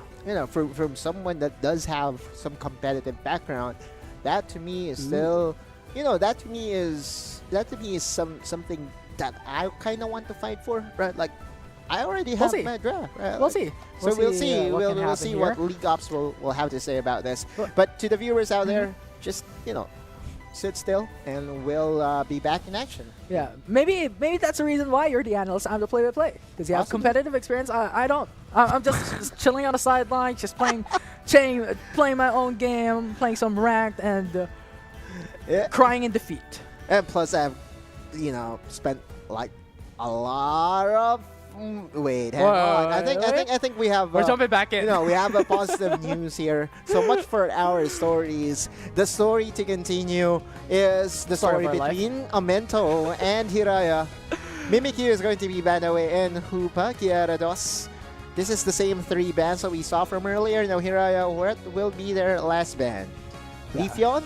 from someone that does have some competitive background, that to me is still, that to me is something that I kind of want to fight for, right? Like, I already have see. my draft, right? We'll Like, see. So we'll see. What can We'll happen see here. what League Ops will have to say about this. But- But to the viewers out there, just sit still, and we'll be back in action. Yeah, maybe that's the reason why you're the analyst. I'm the play-by-play because you have Possibly. competitive experience. I don't. I'm just chilling on the sidelines, just playing my own game, playing some ranked, and Yeah. crying in defeat. And plus, I've, spent like a lot of. Wait, hang on. I think we have. We're jumping back in. We have a positive news here. So much for our stories. The story to continue is the Story story of our life. between Amento and Hiraya. Mimikyu is going to be banned away, and Hoopa, Gyarados. This is the same 3 bans that we saw from earlier. Now Hiraya, what will be their last ban? Yeah. Leafeon?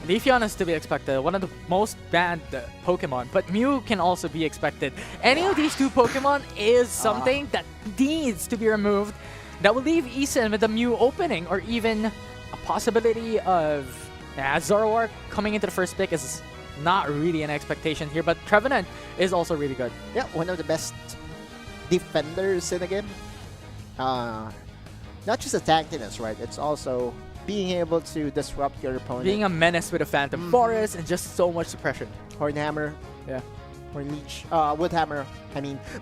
Leafeon is to be expected, one of the most banned Pokemon, but Mew can also be expected. Any of these 2 Pokemon is something that needs to be removed. That will leave Eason with a Mew opening, or even a possibility of Zoroark coming into the first pick is not really an expectation here, but Trevenant is also really good. Yeah, one of the best defenders in the game. Not just attackiness, right? It's also being able to disrupt your opponent. Being a menace with a Phantom Forest and just so much suppression. Hornhammer, Yeah. Hornleech, Woodhammer,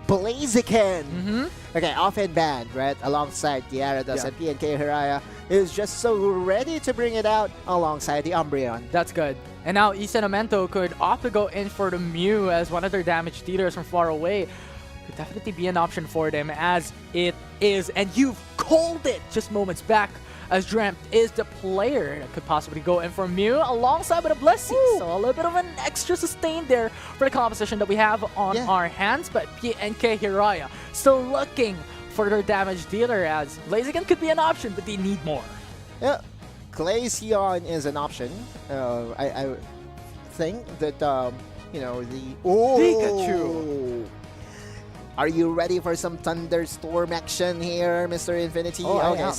Blaziken! Okay, offhand band, right? Alongside Gyarados Yeah. and PNK Heria is just so ready to bring it out alongside the Umbreon. That's good. And now Eason Amento could opt to go in for the Mew as one of their damage dealers from far away. Could definitely be an option for them as it is. And you've called it just moments back. as Dreamt is the player that could possibly go in for Mew alongside with a Blissey. So a little bit of an extra sustain there for the composition that we have on our hands, but PNK Heria still looking for their damage dealer, as Blaziken could be an option, but they need more. Yeah, Glaceon is an option. I think that you know, the Pikachu. Are you ready for some thunderstorm action here, Mr. Infinity? Oh, I okay, am.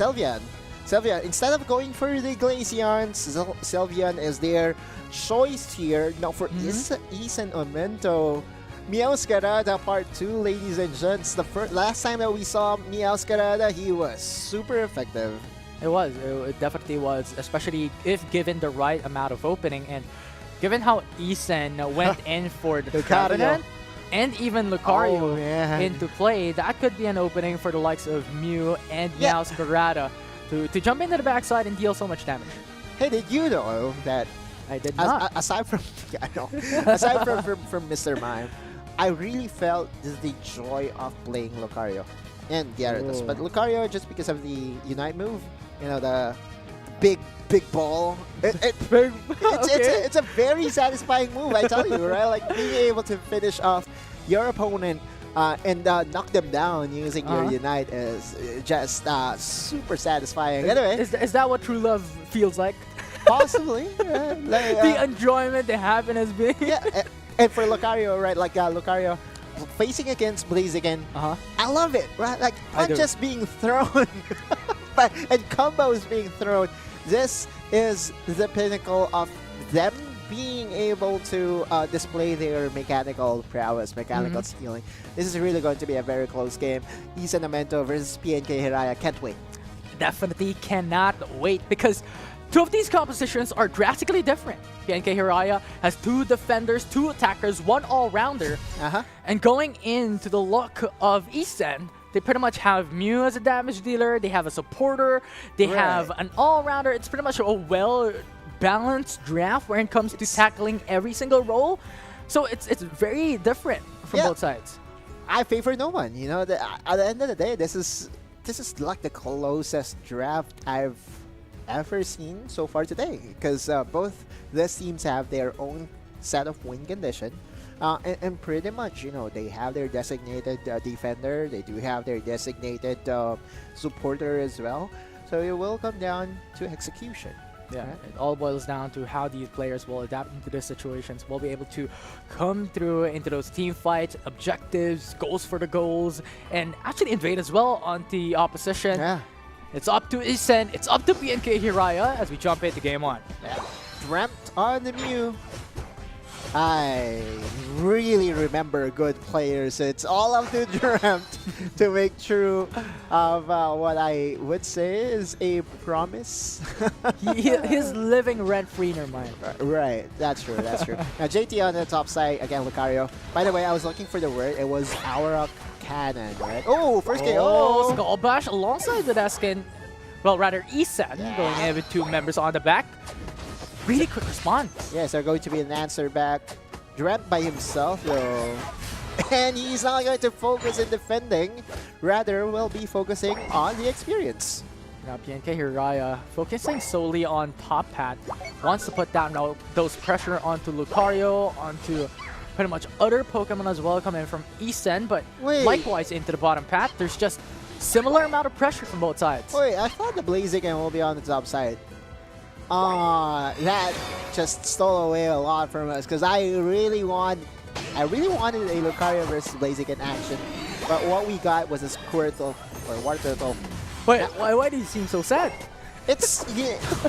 Sylveon, instead of going for the Glaceon, Sylveon is their choice here. Now for Isen Omento, Meowscarada Part 2, ladies and gents. The last time that we saw Meowscarada, he was super effective. It definitely was, especially if given the right amount of opening, and given how Isen went in for the Trevenant and even Lucario into play, that could be an opening for the likes of Mew and Meowscarada to jump into the backside and deal so much damage. Hey, did you know that I did not. aside from aside from Mr. Mime, I really felt the joy of playing Lucario and Gyarados. But Lucario, just because of the Unite move, you know, the big ball. It's a very satisfying move, I tell you, right? Like being able to finish off your opponent and knock them down using your Unite is just super satisfying. Anyway, is that what true love feels like? possibly. The enjoyment, the happiness being. And for Lucario, right? Like Lucario facing against Blaziken, I love it, right? Like punches being thrown, and combos being thrown. This is the pinnacle of them being able to display their mechanical prowess, mechanical skilling. This is really going to be a very close game. Isen Omento versus PNK Heria. Can't wait. Definitely cannot wait, because two of these compositions are drastically different. PNK Heria has 2 defenders, 2 attackers, 1 all-rounder. And going into the look of Isen, they pretty much have Mew as a damage dealer, they have a supporter, they have an all-rounder. It's pretty much a well-balanced draft when it comes to tackling every single role. So it's very different from both sides. I favor no one. You know, at the end of the day, this is like the closest draft I've ever seen so far today, because both these teams have their own set of win condition. And pretty much, you know, they have their designated defender. They do have their designated supporter as well. So it will come down to execution. Yeah, it all boils down to how these players will adapt into these situations, will be able to come through into those team fights, objectives, goals for the goals, and actually invade as well on the opposition. It's up to Isen, it's up to PNK Heria as we jump into game 1. Dreamt on the Mew. I really remember good players. It's all up to Dreamt to make true of what I would say is a promise. He's living rent-free in your mind. Right, that's true, that's true. Now JT on the top side, again Lucario. By the way, I was looking for the word. It was Aura Cannon, right? Oh, first KO! Skull Bash alongside with Eskin. Well, rather Isen going in with 2 members on the back. Really quick response. Yes, they're going to be an answer back. Dreamt by himself though. And he's not going to focus in defending. Rather, will be focusing on the experience. Now PNK Heria focusing solely on top pat. Wants to put down those pressure onto Lucario, onto pretty much other Pokemon as well coming from Isen. But likewise into the bottom pat, there's just similar amount of pressure from both sides. Wait, I thought the Blaziken will be on the top side. That just stole away a lot from us, because I really wanted a Lucario versus Blaziken action, but what we got was a Squirtle or Water Turtle. Wait, why do you seem so sad? It's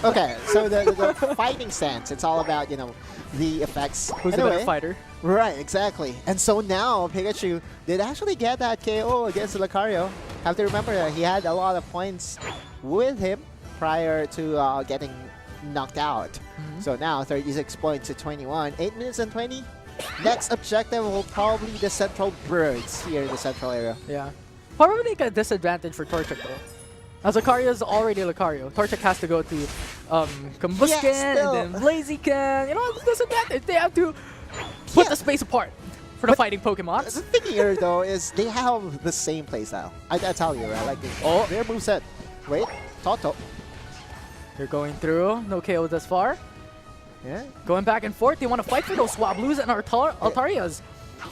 okay. So the fighting stance, it's all about, you know, the effects. Who's the better fighter? Right, exactly. And so now Pikachu did actually get that KO against Lucario. Have to remember that he had a lot of points with him prior to getting knocked out. So now 36 points to 21. 8 minutes and 20. Next objective will probably be the Central Birds here in the central area. Yeah. Probably a disadvantage for Torchic though. As Lucario is already Lucario, Torchic has to go to Combusken and then Blaziken. You know, it's a disadvantage. They have to put the space apart for the fighting Pokemon. The thing here though is they have the same playstyle. I tell you, right? Like their moveset. Wait, Toto. They're going through. No KO thus far. Yeah, Going back and forth. They want to fight for those Swablues and Altarias.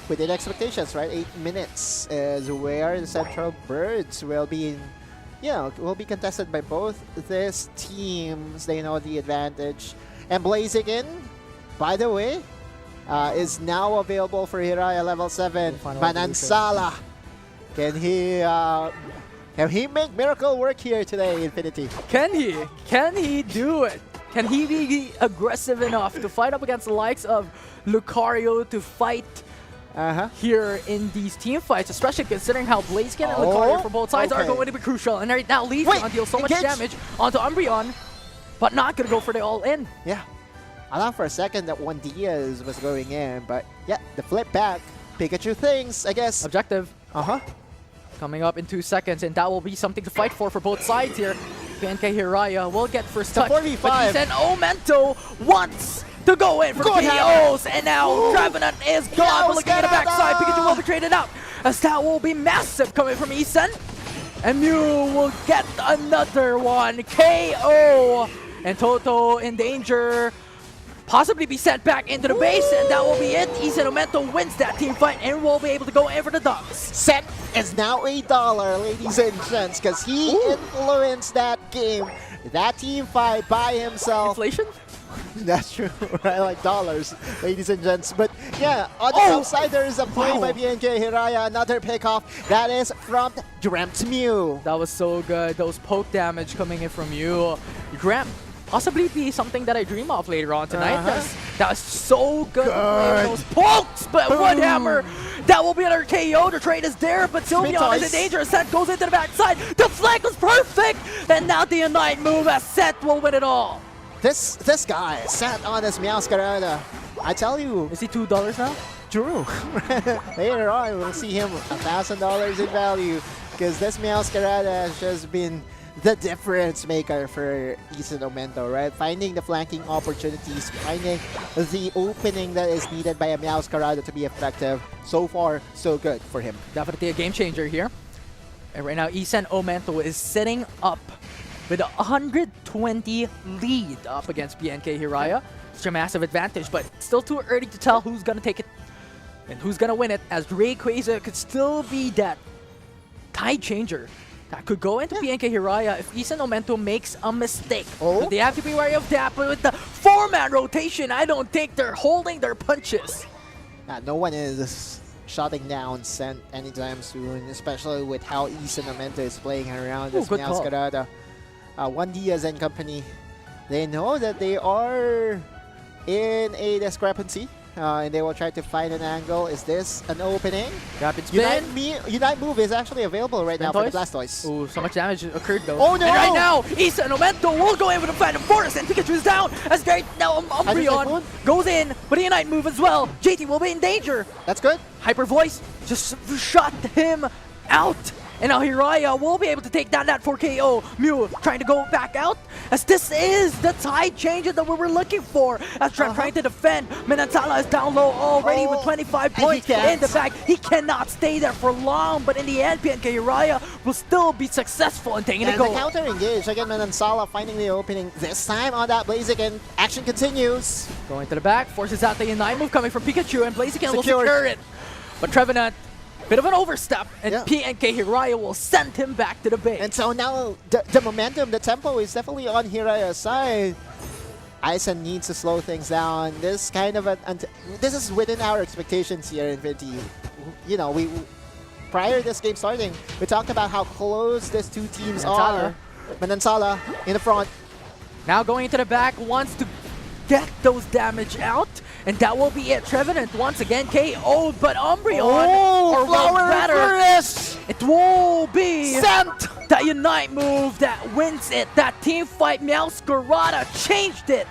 within expectations, right? 8 minutes is where the Central Birds will be, will be contested by both these teams. They know the advantage. And Blaziken, by the way, is now available for Hiraya level 7. Final Manansala. Can he make miracle work here today, Infinity? Can he? Can he do it? Can he be aggressive enough to fight up against the likes of Lucario to fight here in these team fights, especially considering how Blaziken and Lucario from both sides are going to be crucial. And right now, Leafeon deals so much damage onto Umbreon, but not going to go for the all-in. Yeah. I thought for a second that one Diaz was going in, but yeah, the flip back. Pikachu things, I guess. Objective Uh-huh. coming up in 2 seconds, and that will be something to fight for both sides here. PNK Heria will get first touch, 4v5. but he said Omento wants to go in for Good KOs, and now Ooh. Trevenant is gone. Yes, We're looking at the Canada. backside. Pikachu will be traded out, as that will be massive coming from Isen. And Mew will get another one. KO! And Toto in danger. Possibly be sent back into the base, and that will be it. Isen Omento wins that team fight and will be able to go in for the Ducks. Set is now $1, ladies and gents, because he influenced that game, that team fight by himself. Inflation? That's true, right? Like dollars, ladies and gents. But yeah, on the outside, there is a play by PNK Heria, another pickoff. That is from Dreamt Mew. That was so good. Those poke damage coming in from you. Graham, possibly be something that I dream of later on tonight. That was so good. To play those pokes, but Wood Hammer. That will be another KO. The trade is there, but Sylveon is in danger. Set goes into the backside. The flank was perfect, and now the Unite move as Set will win it all. This guy sat on his Meowscarada. I tell you, Is he $2 now? true. Later on, we'll see him $1,000 in value, because this Meowscarada has just been the difference maker for Isen Omento, right? Finding the flanking opportunities, finding the opening that is needed by a Meowscarada to be effective. So far, so good for him. Definitely a game changer here. And right now, Isen Omento is sitting up with a 120 lead up against PNK Heria. It's a massive advantage, but still too early to tell who's going to take it and who's going to win it, as Rayquaza could still be that tide changer that could go into PNK Heria if Isen Omento makes a mistake. But they have to be wary of that, but with the 4-man rotation, I don't think they're holding their punches. No one is shutting down Scent anytime soon, especially with how Isen Omento is playing around this good call. Meowscarada. One Diaz and company, they know that they are in a discrepancy, and they will try to find an angle. Is this an opening? Rapid spin. Unite move is actually available right now for the Blastoise. Ooh, so much damage occurred though. Oh no! And right now, Isen Omento will go in with a Phantom Force, and Pikachu is down. As great now, Umbreon goes in with a Unite move as well. JT will be in danger. That's good. Hyper Voice just shut him out. And now Hiraya will be able to take down that 4KO. Mew trying to go back out, as this is the tide changer that we were looking for. As Trap trying to defend. Manansala is down low already with 25 points in the bag. He cannot stay there for long, but in the end, PNK Hiraya will still be successful in taking a And goal. the counter engage, again, Manansala finding the opening this time on that Blaziken. Action continues. Going to the back, forces out the Unite move coming from Pikachu, and Blaziken will secure it. But Trevenant, bit of an overstep, and PNK Heria will send him back to the base. And so now the momentum, the tempo is definitely on Hiraya's side. Isen needs to slow things down. This kind of this is within our expectations here in Infinity. You know, we prior to this game starting, we talked about how close these two teams are. Manansala in the front. Now going into the back, wants to get those damage out, and that will be it. Trevenant once again KO'd, but Umbreon, or it will be Scent! the Unite move that wins it. That team fight, Meowscarada changed it.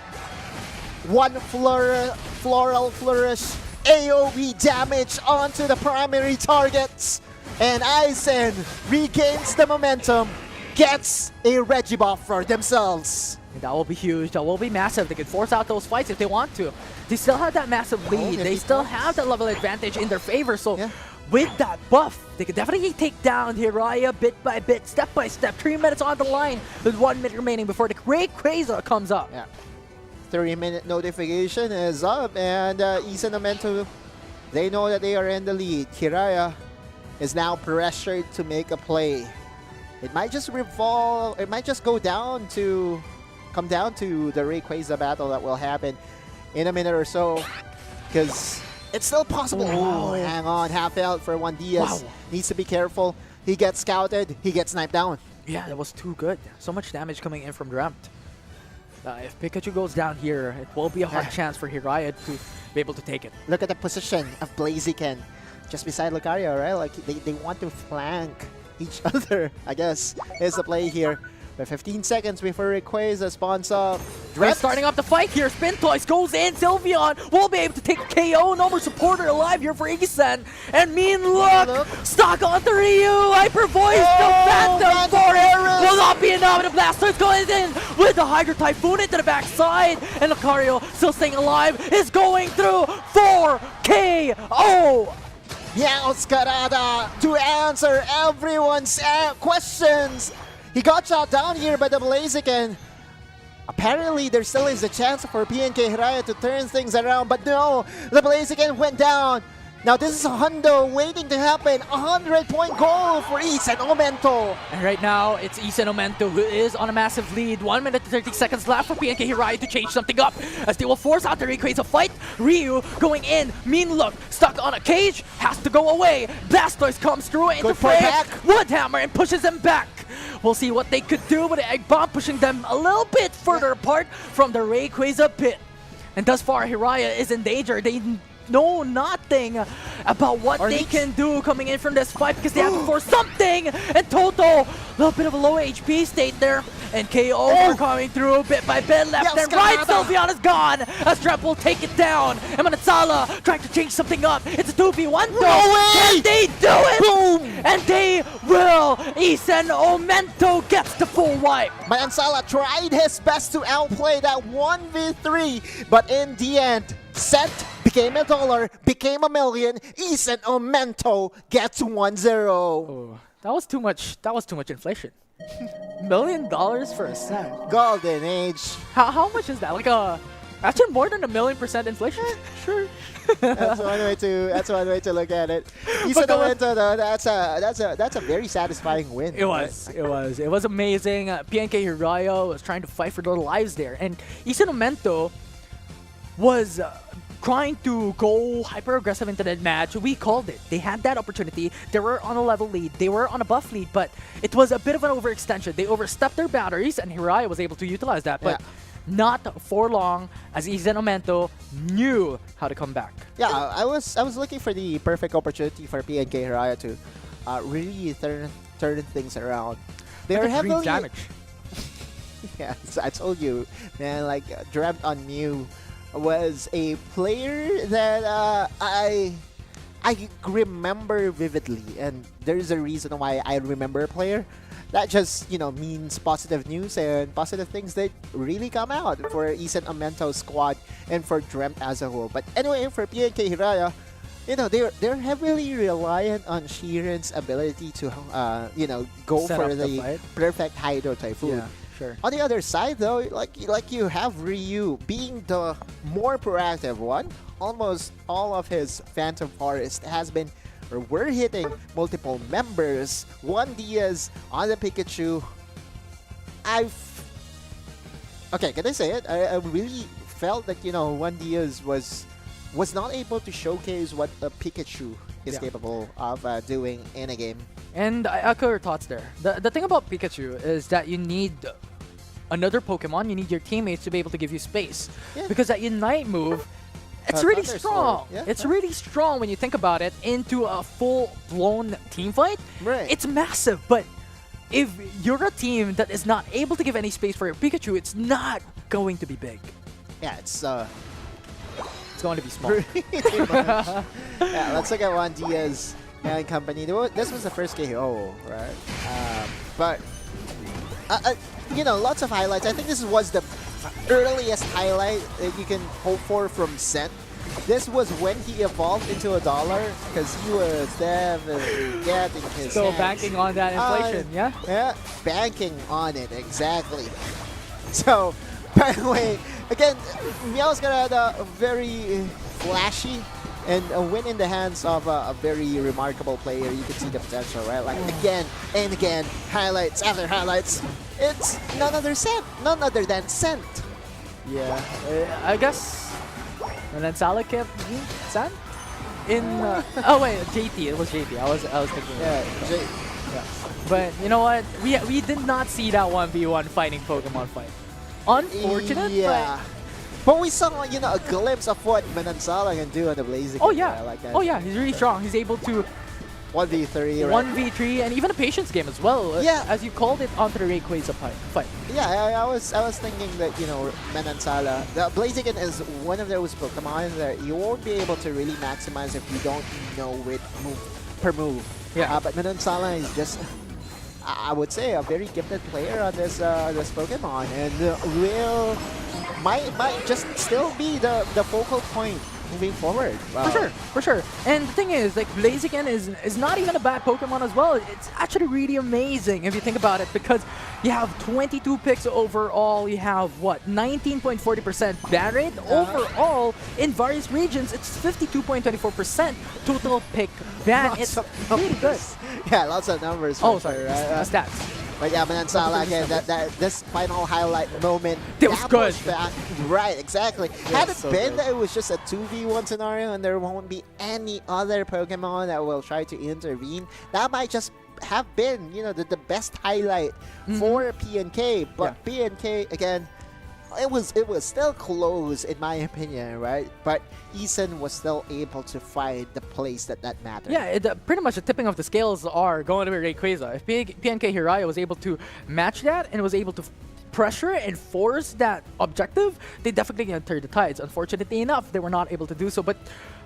One floral flourish, AoE damage onto the primary targets, and Isen regains the momentum, gets a Regibuff for themselves. And that will be huge. That will be massive. They can force out those fights if they want to. They still have that massive lead. They still have that level advantage in their favor. So with that buff, they could definitely take down Heria bit by bit, step by step. 3 minutes on the line with 1 minute remaining before the Great Quasar comes up. Yeah. 3-minute notification is up, and Isan Amento, they know that they are in the lead. Heria is now pressured to make a play. It might just revolve, it might just come down to the Rayquaza battle that will happen in a minute or so, because it's still possible. Oh, hang on, half out for Juan Diaz. Wow. Needs to be careful. He gets scouted, he gets sniped down. Yeah, that was too good. So much damage coming in from Dreamt. If Pikachu goes down here, it will be a hard chance for Heria to be able to take it. Look at the position of Blaziken just beside Lucario, right? Like they want to flank each other, I guess, is the play here. But 15 seconds before Rayquaza spawns up. They're starting up the fight here. Spin Toys goes in. Sylveon will be able to take a KO. No more supporter alive here for Isan. And Mean Look stuck on the Ryu. Hyper Voice, the Phantom Force will not be enough. The Blastoise going in with the Hydro Typhoon into the backside. And Lucario, still staying alive, is going through for KO. Yaos Karada to answer everyone's questions. He got shot down here by the Blaziken. Apparently, there still is a chance for PNK Heria to turn things around, but no, the Blaziken went down. Now this is a hundo waiting to happen. 100-point goal for Isan Omento. And right now, it's Isan Omento who is on a massive lead. 1 minute and 30 seconds left for PNK Heria to change something up as they will force out the Rayquaza fight. Ryu going in. Mean Look stuck on a cage. Has to go away. Blastoise comes through into frame. Woodhammer and pushes them back. We'll see what they could do with the Egg Bomb, pushing them a little bit further apart from the Rayquaza pit. And thus far, Heria is in danger. They know nothing about what they can do coming in from this fight because they have to force something. And Toto, a little bit of a low HP state there. And KOs are coming through bit by bit, left and right. Sylveon is gone as Trap will take it down. And Manansala trying to change something up. It's a 2v1 though. No way! Can they do it? Boom! And they will. Isan Omento gets the full wipe. Manansala tried his best to outplay that 1v3, but in the end, cent became $1, became $1 million. Isan Omento gets 1-0. Oh, that was too much. That was too much inflation. $1 million for a cent. Golden age. How much is that? Like actually more than 1,000,000% inflation. Sure. That's one way to look at it. Isan Omento, though, that's a very satisfying win. It was amazing. PNK Heria was trying to fight for their lives there, and Isan Omento was trying to go hyper aggressive into that match. We called it. They had that opportunity. They were on a level lead. They were on a buff lead, but it was a bit of an overextension. They overstepped their boundaries, and Heria was able to utilize that, but not for long, as Isan Omento knew how to come back. Yeah, I was looking for the perfect opportunity for PNK Heria to really turn things around. They are heavily damage. Yeah, so I told you, man. Like Dreamt on Mew was a player that I remember vividly, and there's a reason why I remember a player. That just, means positive news and positive things that really come out for Isan Omento's squad and for Dreamt as a whole. But anyway, for PNK Heria, they're heavily reliant on Sheeran's ability to, go Set for up the the fight. perfect Hydro Typhoon. Yeah, sure. On the other side, though, like you have Ryu being the more proactive one. Almost all of his Phantom Forest has been, or were hitting multiple members. Juan Diaz on the Pikachu. Okay, can I say it? I really felt that Juan Diaz was not able to showcase what the Pikachu is capable of doing in a game. And I echo your thoughts there. The thing about Pikachu is that you need another Pokemon, you need your teammates to be able to give you space. Yeah. Because that Unite move, it's really Thunderstorm. strong. Yeah. It's really strong when you think about it into a full-blown team fight. Right. It's massive, but if you're a team that is not able to give any space for your Pikachu, it's not going to be big. Yeah, it's It's going to be small. pretty much. Yeah, let's look at Juan Diaz and company. This was the first KO, right? But lots of highlights. I think this was the earliest highlight that you can hope for from Cent. this was when he evolved into a dollar, because he was definitely getting his Still hands banking on that inflation, yeah? Yeah, banking on it, exactly. So, by the way, again, Meow's gonna had a very flashy and a win in the hands of a very remarkable player. You can see the potential, right? Like again and again, highlights after highlights. It's none other than Scent. Yeah, I guess. And then Salah kept San? In oh wait, JT. It was JT. I was thinking. Yeah, Yeah. But you know what? We did not see that 1v1 fighting Pokemon fight. Unfortunate, yeah. But we saw, you know, a glimpse of what Manansala can do on the Blazing. but oh yeah, I like that. oh yeah, he's really strong. He's able to 1v3, right? 1v3 and even a patience game as well. Yeah. As you called it, onto the Rayquaza fight. Yeah, I was thinking that, you know, Manansala, the Blaziken is one of those Pokemon that you won't be able to really maximize if you don't know it per move. Yeah. But Manansala is just, I would say, a very gifted player on this this Pokemon, and might just still be the focal point moving forward. For sure. And the thing is, like, Blaziken is not even a bad Pokemon as well. It's actually really amazing if you think about it, because you have 22 picks overall. You have, what, 19.40% ban rate? Overall, in various regions, it's 52.24% total pick ban. Lots It's of really good. numbers. Yeah, lots of numbers. Oh, for sorry, sure, right? stats. But yeah, Manansala again, this final highlight moment. That was good. Back, right, exactly. Had it so been good. that it was just a 2v1 scenario and there won't be any other Pokemon that will try to intervene, that might just have been, you know, the best highlight for PNK. But PNK, again, it was still close in my opinion, right? But Eason was still able to find the place that mattered. Yeah, pretty much the tipping of the scales are going to be Rayquaza. If PNK Heria was able to match that and was able to pressure and force that objective, they definitely can turn the tides. Unfortunately enough, they were not able to do so. But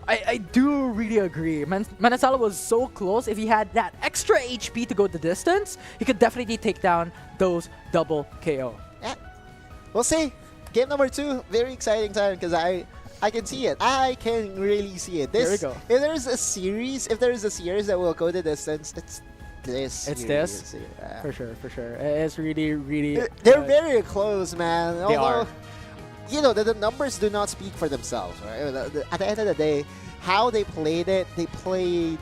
I do really agree. Manansala was so close. If he had that extra HP to go the distance, he could definitely take down those double KO. Yeah. We'll see. Game number 2, very exciting time because I can see it. I can really see it. Here we go. If there's a series that will go the distance, it's this. It's series. this? Yeah. For sure. It's really They're very close, man. They are. You know, the numbers do not speak for themselves, right? At the end of the day, how they played it, they played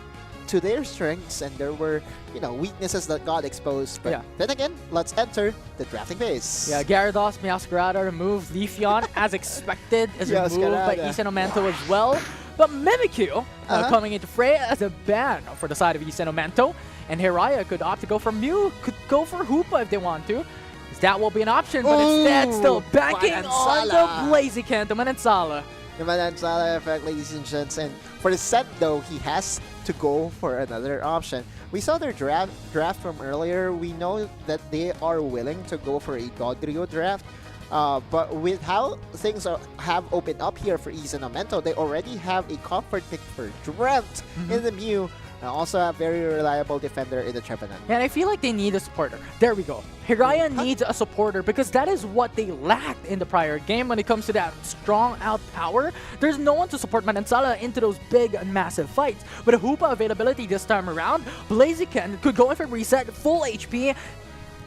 to their strengths, and there were, you know, weaknesses that got exposed. But Yeah. then again, let's enter the drafting phase. Yeah, Gyarados, Meowscarada removed, Leafeon, as expected, is removed by Meowscarada. Isenomento as well. But Mimikyu coming into fray as a ban for the side of Isenomento. And Heria could opt to go for Mew, could go for Hoopa if they want to. That will be an option, but instead still banking on the Blaziken to Manansala. The Manansala effect, ladies and gents. And for the set, though, he has to go for another option. We saw their draft from earlier. We know that they are willing to go for a Dodrio draft. But with how things have opened up here for Isenomento, they already have a comfort pick for Dreamt in the Mew. And also a very reliable defender in the Trevenant. And I feel like they need a supporter. There we go. Heria needs a supporter because that is what they lacked in the prior game when it comes to that strong out power. There's no one to support Manansala into those big and massive fights. With a Hoopa availability this time around, Blaziken could go in for reset, full HP.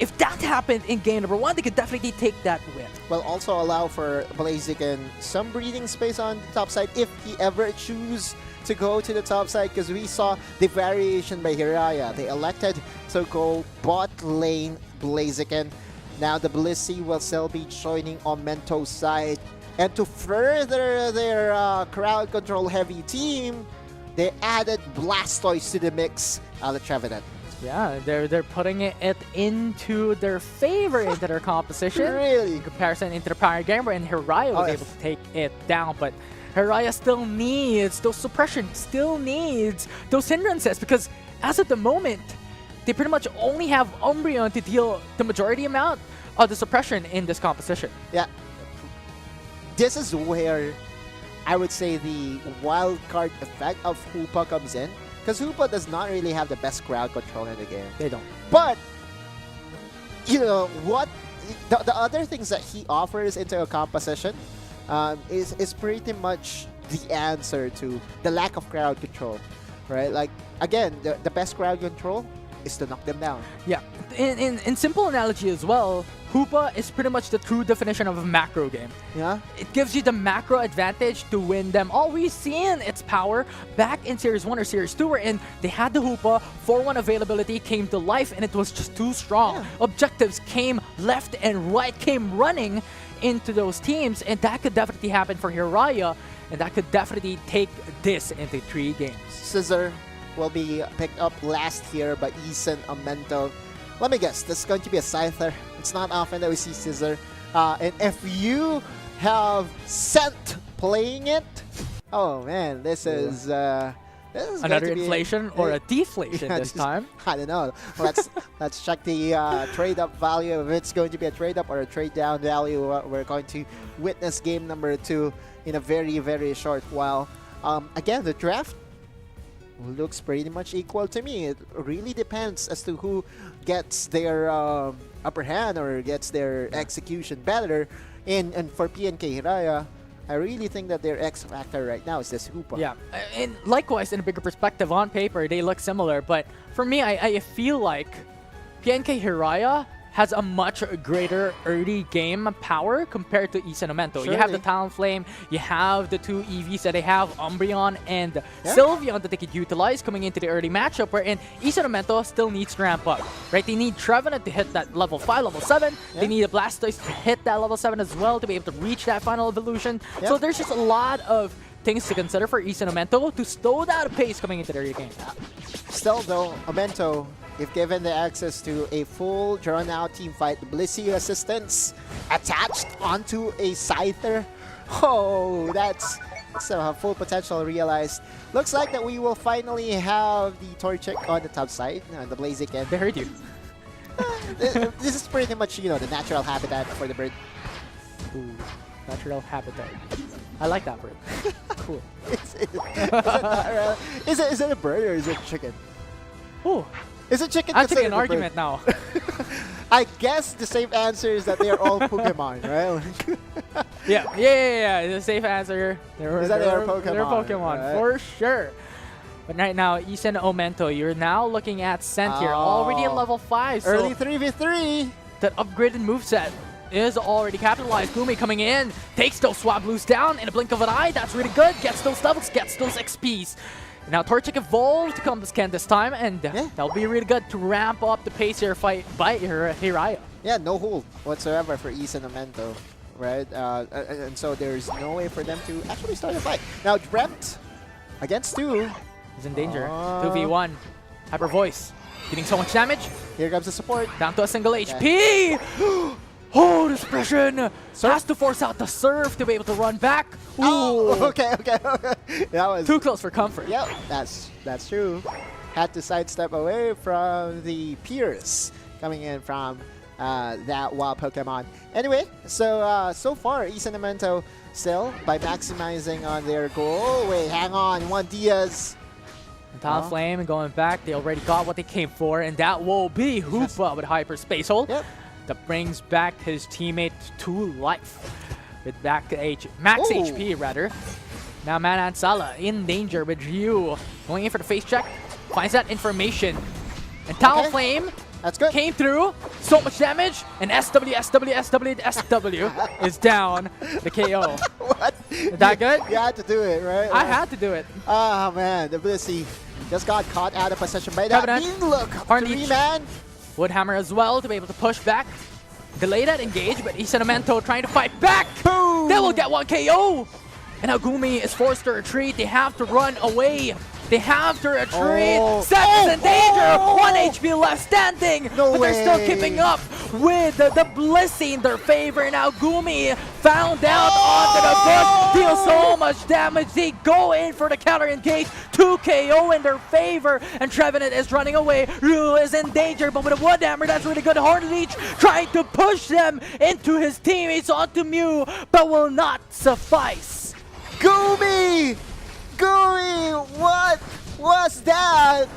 If that happened in game number 1, they could definitely take that win. Will also allow for Blaziken some breathing space on the top side if he ever chooses to go to the top side, because we saw the variation by Heria. They elected to go bot lane Blaziken. Now the Blissey will still be joining on Mento's side. And to further their crowd control heavy team, they added Blastoise to the mix out of Trevenant. Yeah, they're putting it into their favor into their composition. Really? In comparison into the prior game, where Heria was able to take it down, but Heria still needs those suppression, still needs those hindrances, because as of the moment, they pretty much only have Umbreon to deal the majority amount of the suppression in this composition. Yeah. This is where I would say the wild card effect of Hoopa comes in, because Hoopa does not really have the best crowd control in the game. They don't. But, you know, what the other things that he offers into a composition is pretty much the answer to the lack of crowd control, right? Like, again, the best crowd control is to knock them down. Yeah, in simple analogy as well, Hoopa is pretty much the true definition of a macro game. Yeah? It gives you the macro advantage to win them. All we've seen its power back in Series 1 or Series 2 wherein they had the Hoopa, 4-1 availability came to life and it was just too strong. Yeah. Objectives came left and right, came running into those teams, and that could definitely happen for Hiraya, and that could definitely take this into 3 games. Scissor will be picked up last here by Isan Amento. Let me guess, this is going to be a Scyther. It's not often that we see Scissor. And if you have Scent playing it, oh man, this is Another inflation or a deflation Yeah, this time. I don't know. Let's check the trade up value. If it's going to be a trade up or a trade down value, we're going to witness game number 2 in a very, very short while. Again, the draft looks pretty much equal to me. It really depends as to who gets their upper hand or gets their execution better. And for PNK Heria, I really think that their X factor right now is this Hoopa. Yeah, and likewise, in a bigger perspective, on paper, they look similar. But for me, I feel like PNK Heria has a much greater early game power compared to Isan Amento. You have the Surely. Talonflame, you have the 2 EVs that they have, Umbreon and Sylveon that they could utilize coming into the early matchup, wherein Isan Amento still needs to ramp up, right? They need Trevenant to hit that level 5, level 7. They need a Blastoise to hit that level 7 as well to be able to reach that final evolution. So there's just a lot of things to consider for Isan Amento to slow down the pace coming into the early game. Still though, Amento, if given the access to a full drawn-out team fight, Blissey assistance attached onto a Scyther, oh, that's full potential realized. Looks like that we will finally have the Torchic on the top side, the Blaziken. They heard you. This is pretty much, you know, the natural habitat for the bird. Ooh, natural habitat. I like that word. Cool. Is it a bird or is it chicken? Ooh, Is it chicken? I'm taking considered an a bird? argument now. I guess the same answer is that they are all Pokemon, right? Yeah. It's a safe answer. They're Pokemon, They're Pokemon, right? for sure. But right now, Isan Amento, you're now looking at Scent here, already at level 5. So Early 3v3. that upgraded moveset is already capitalized. Gumi coming in, takes those Swablues down in a blink of an eye. That's really good. Gets those levels, gets those XPs. Now Torchic evolved to come to Scan this time, and that'll be really good to ramp up the pace here fight by Hiraya. Yeah, no hold whatsoever for Isan Amento, right? And so there's no way for them to actually start a fight. Now Dremt against 2. He's in danger. 2v1. Hyper Voice. Getting so much damage. Here comes the support. Down to a single HP. Oh, this suppression has to force out the Surf to be able to run back. Ooh. Oh, okay. That was Too close for comfort. Yep, that's true. Had to sidestep away from the Pierce coming in from that wild Pokemon. Anyway, so far, Isan Amento still by maximizing on their goal. Oh, wait, hang on, one Diaz. Talonflame going back. They already got what they came for, and that will be Hoopa with Hyperspace Hole. Yep. That brings back his teammate to life with back max HP rather. Now Manan Sala in danger with Ryu going in for the face check. Finds that information. And Talonflame That's good. came through. So much damage. And SW is down. The KO. What? Is that good? You had to do it, right? I had to do it. Oh man, the Blissey just got caught out of possession by that. Covenant. Mean look, Carnage. 3-man. Woodhammer as well to be able to push back. Delay that engage, but Isan Amento trying to fight back. Boom. They will get one KO. And now Gumi is forced to retreat. They have to run away. They have to retreat. Seven's in danger. 1 HP left standing. No but they're still way. keeping up with the Blissey in their favor. Now Gumi found out onto the bush. Deals so much damage. They go in for the counter engage. 2 KO in their favor. And Trevenant is running away. Ryu is in danger, but with a Woodhammer, that's really good. Horn Leech trying to push them into his teammates onto Mew, but will not suffice. Gumi! Gumi! What was that?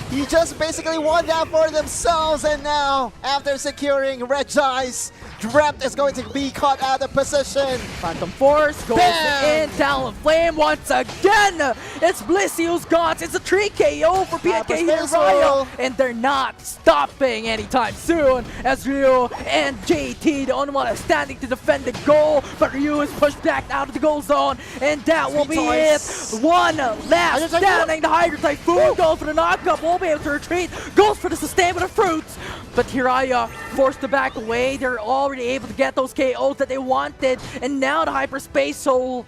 He just basically won that for themselves, and now, after securing Regice, Dreamt is going to be caught out of position. Phantom Force goes Bam! in. Talon Flame once again. It's Blissey who's gone. It's a 3 KO for PNK Hyperspace Heria. Hole. And they're not stopping anytime soon. As Ryu and JT, the only one that's standing to defend the goal. But Ryu is pushed back out of the goal zone. And that will be Toys. it. One last Typhoon. standing. The Hydro Typhoon goes for the knockup. Won't be able to retreat. Goes for the sustain with the fruits. But Hiraya forced to back away. They're already able to get those KOs that they wanted. And now the Hyperspace Soul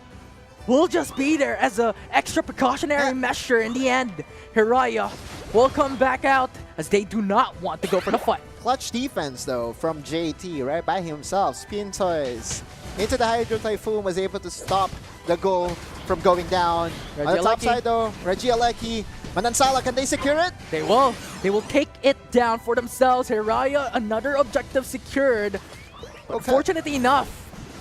will just be there as an extra precautionary measure in the end. Hiraya will come back out as they do not want to go for the fight. Clutch defense though from JT right by himself. Spin Toys into the Hydro Typhoon was able to stop the goal from going down. On the top Regieleki. side though, Regieleki, Manansala, can they secure it? They will. They will take it down for themselves. Hiraya, another objective secured. But Okay. fortunately enough,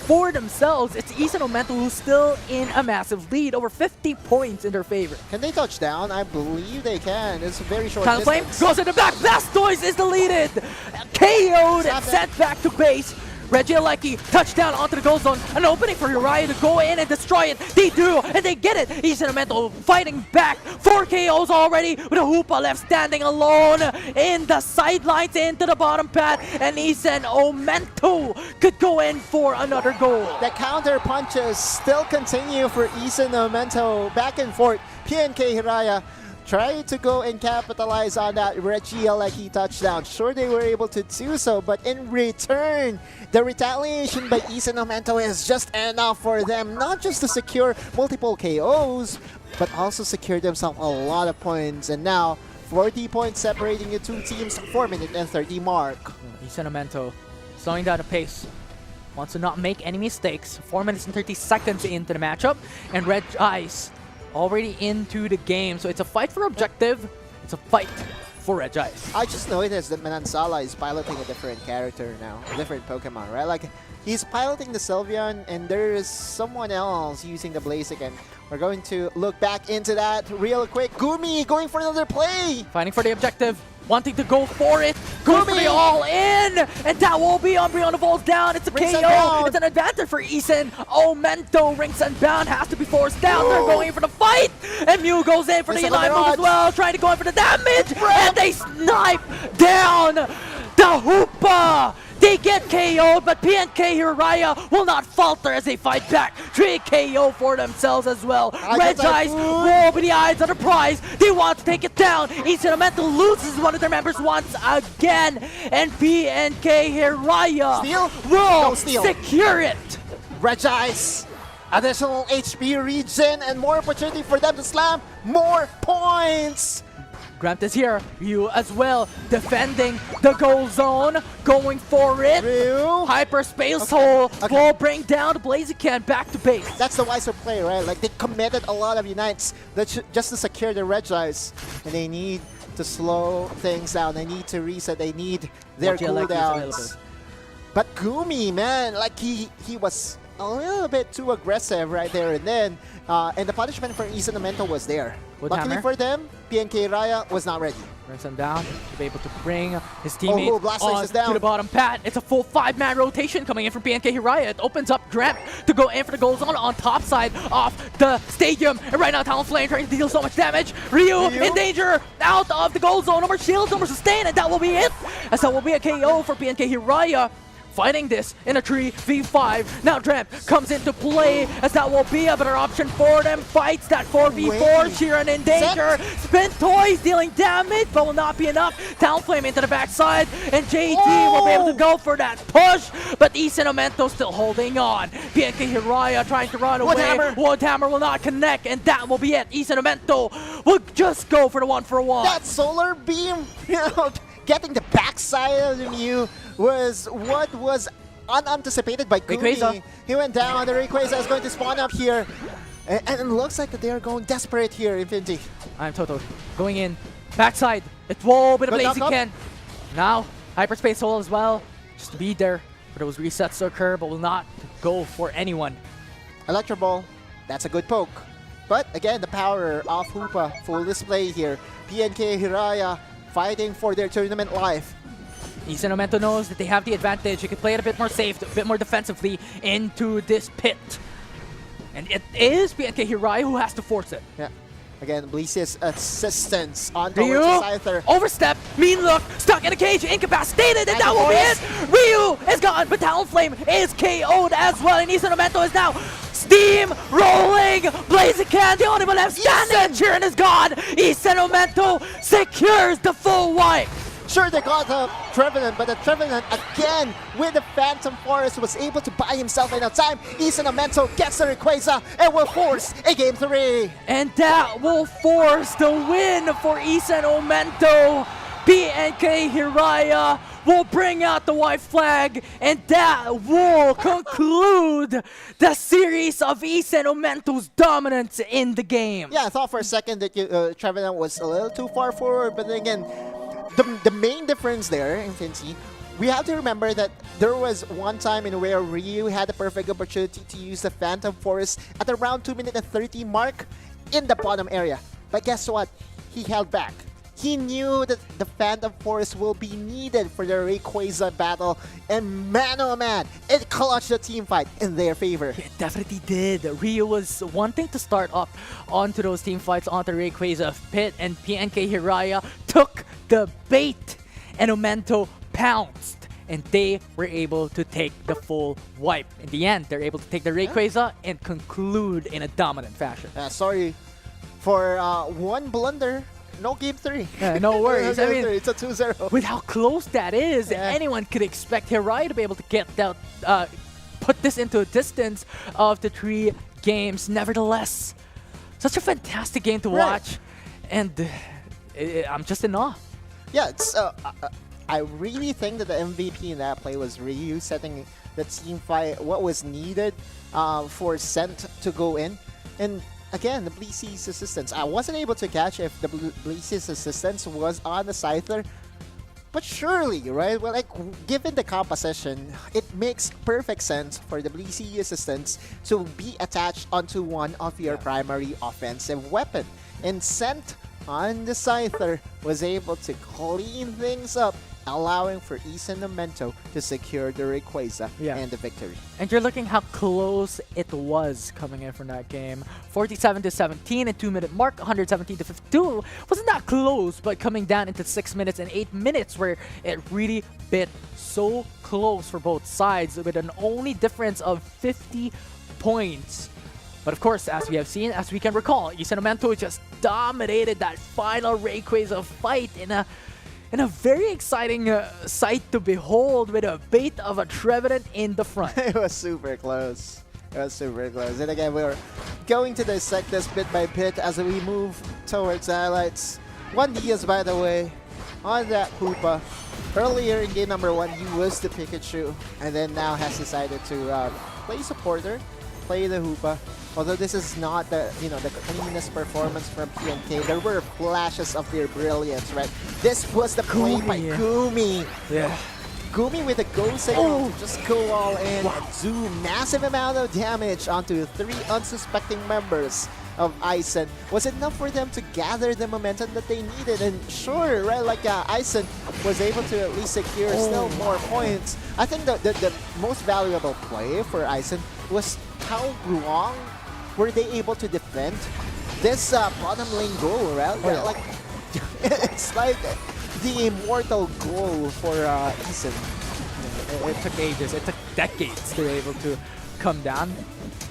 for themselves, it's Isan Omento who's still in a massive lead, over 50 points in their favor. Can they touch down? I believe they can. It's a very short Talon Flame distance. goes in the back. Blastoise is deleted. KO'd and Stop it. sent back to base. Regieleki touchdown onto the goal zone. An opening for Hiraya to go in and destroy it. They do, and they get it. Isan Omento fighting back. 4 KOs already with a Hoopa left standing alone in the sidelines into the bottom pad. And Isan Omento could go in for another goal. The counter punches still continue for Isan Omento. Back and forth. PNK Hiraya try to go and capitalize on that Regieleki touchdown. Sure, they were able to do so, but in return, the retaliation by Isan Omento is just enough for them, not just to secure multiple KOs, but also secure themselves a lot of points. And now, 40 points separating the two teams, 4-minute and 30 mark. Isan Omento slowing down the pace. Wants to not make any mistakes. 4 minutes and 30 seconds into the matchup. And Red Ice already into the game. So it's a fight for objective. It's a fight for Red Ice. I just noticed that Manansala is piloting a different character now, a different Pokemon, right? Like, he's piloting the Sylveon, and there is someone else using the Blaziken. We're going to look back into that real quick. Gumi going for another play! Fighting for the objective. Wanting to go for it. Goes for Gumi! the all in. And that will be Umbreon falls down. It's a Rings KO. Unbound. It's an advantage for Isan. Omento Rings Unbound has to be forced down. They're Whoa. going for the fight. And Mew goes in for the Missile line move as barrage. well. Trying to go in for the damage. And they snipe down the Hoopa. They get KO'd, but PNK Heria will not falter as they fight back. 3 KO for themselves as well. Red Eyes will be the eyes of the prize. They want to take it down. Isan Omento loses one of their members once again. And PNK Heria Steal? will No steal. secure it. Regice! Additional HP regen and more opportunity for them to slam more points! Grant is here. Ryu as well, defending the goal zone, going for it. Ryu. Hyperspace Hole will bring down the Blaziken back to base. That's the wiser play, right? Like, they committed a lot of Unites just to secure the Regice. And they need to slow things down. They need to reset. They need their Regieleki is cooldowns. available. But Gumi, man, like, he was a little bit too aggressive right there and then. And the punishment for Isan Omento was there. Wood Luckily hammer. for them, PNK Raya was not ready. Brings him down to be able to bring his teammates Blastoise is down. to the bottom pad. It's a full 5-man rotation coming in from PNK Heria. It opens up Dreamt to go in for the goal zone on top side of the stadium. And right now, Talon Flame trying to deal so much damage. Ryu in danger out of the goal zone. No more shields, no more sustain, and that will be it. As that will be a KO for PNK Heria. Fighting this in a 3v5. Now Dreamt comes into play as that will be a better option for them. Fights that 4v4. Wait. Sheeran in danger. Spin Toys dealing damage, but will not be enough. Talonflame into the backside, and JT will be able to go for that push, but Isan Omento still holding on. PNK Heria trying to run away. Woodhammer will not connect, and that will be it. Isan Omento will just go for the 1-for-1. That solar beam, getting the backside of the Mew was what was unanticipated by Gumi. Rayquaza. He went down, the Rayquaza is going to spawn up here. And it looks like that they are going desperate here, Infinity. I'm Toto going in. Backside. It will be the Good knock up. Blaziken. Now, Hyperspace Hole as well. Just to be there for those resets to occur, but will not go for anyone. Electro Ball, that's a good poke. But again, the power of Hoopa, full display here. PNK Hiraya fighting for their tournament life. Isan Omento knows that they have the advantage. He can play it a bit more safe, a bit more defensively into this pit. And it is PNK Heria who has to force it. Yeah. Again, Blissey's assistance on Ryu, towards the Scyther. overstep, mean look, stuck in a cage, incapacitated, and that will be it! Ryu is gone, but Talonflame is KO'd as well, and Isan Omento is now steam rolling! Blaziken, the only one left standing, and Jiren is gone! Isan Omento secures the full wipe! Sure, they got the Trevenant, but the Trevenant again with the Phantom Forest was able to buy himself enough time. Isan Omento gets the Rayquaza and will force a Game 3. And that will force the win for Isan Omento. PNK Heria will bring out the white flag, and that will conclude the series of Isan Omento's dominance in the game. Yeah, I thought for a second that Trevenant was a little too far forward, but then again, the main difference there, Infinity, we have to remember that there was one time in where Ryu had the perfect opportunity to use the Phantom Forest at around 2 minute and 30 mark in the bottom area. But guess what? He held back. He knew that the Phantom Forest will be needed for the Rayquaza battle, and man oh man, it clutched the team fight in their favor. It definitely did. Ryu was wanting to start up onto those team fights onto Rayquaza pit, and PNK Heria took the bait, and Omento pounced, and they were able to take the full wipe. In the end, they're able to take the Rayquaza and conclude in a dominant fashion. Sorry for one blunder. No Game 3. No worries. I mean, it's a 2-0. with how close that is, Yeah. anyone could expect Heria to be able to get that, put this into a distance of the 3 games. Nevertheless, such a fantastic game to Right. watch, and I'm just in awe. Yeah, it's, I really think that the MVP in that play was Ryu setting the team fight, what was needed for Scent to go in. And again, the Blissey's assistance. I wasn't able to catch if the Blissey's assistance was on the Scyther, but surely, right? Well, like, given the composition, it makes perfect sense for the Blissey assistance to be attached onto one of your primary offensive weapon. And Scent on the Scyther was able to clean things up, allowing for Isan Omento to secure the Rayquaza and the victory. And you're looking how close it was coming in from that game. 47-17 and 2 minute mark, 117-52. Wasn't that close, but coming down into 6 minutes and 8 minutes where it really bit so close for both sides with an only difference of 50 points. But of course, as we have seen, as we can recall, Isan Omento just dominated that final Rayquaza fight in a very exciting sight to behold, with a bait of a Trevenant in the front. It was super close. It was super close. And again, we're going to dissect this bit by bit as we move towards the highlights. 1DS, by the way, on that Hoopa. Earlier in game number 1, he was the Pikachu, and then now has decided to play supporter, play the Hoopa. Although this is not the the cleanest performance from PNK, there were flashes of their brilliance, right? This was the play by Gumi. Yeah. Gumi with a go signal to just go all in and do massive amount of damage onto 3 unsuspecting members of Ison. Was enough for them to gather the momentum that they needed, and sure, right, like Ison was able to at least secure still more points. I think the most valuable play for Ison was how long were they able to defend this bottom lane goal, right? Like, it's like the immortal goal for Ison. It took ages, it took decades to be able to come down.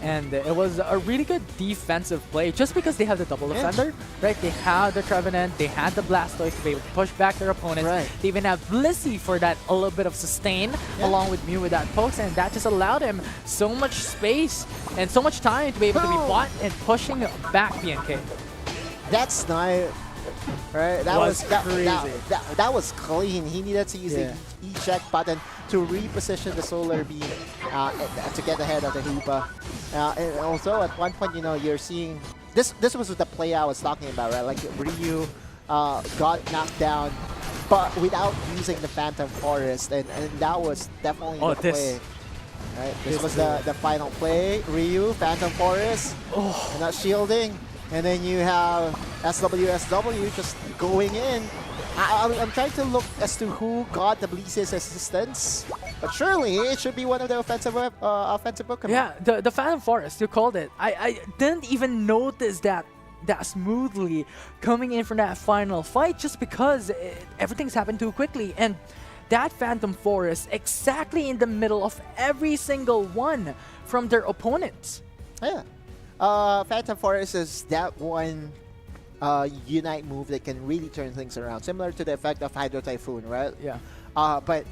And it was a really good defensive play just because they have the double defender, right? They have the Trevenant, they had the Blastoise to be able to push back their opponents. They even have Blissey for that a little bit of sustain, along with Mew with that pokes, and that just allowed him so much space and so much time to be able to be bought and pushing back PNK. That's nice. Right, that was crazy. That was clean. He needed to use the eject button to reposition the solar beam to get ahead of the Hoopa. And also at one point, you're seeing this was the play I was talking about, right? Like Ryu got knocked down, but without using the Phantom Forest, and that was definitely the play. Right, this was the final play. Ryu, Phantom Forest, not shielding. And then you have SWSW just going in. I'm trying to look as to who got the Blissey's assistance, but surely it should be one of the offensive Pokemon. Yeah, the Phantom Forest, you called it. I didn't even notice that smoothly coming in from that final fight just because everything's happened too quickly. And that Phantom Forest exactly in the middle of every single one from their opponents. Yeah. Phantom Forest is that one Unite move that can really turn things around, similar to the effect of Hydro Typhoon, right? Yeah. But,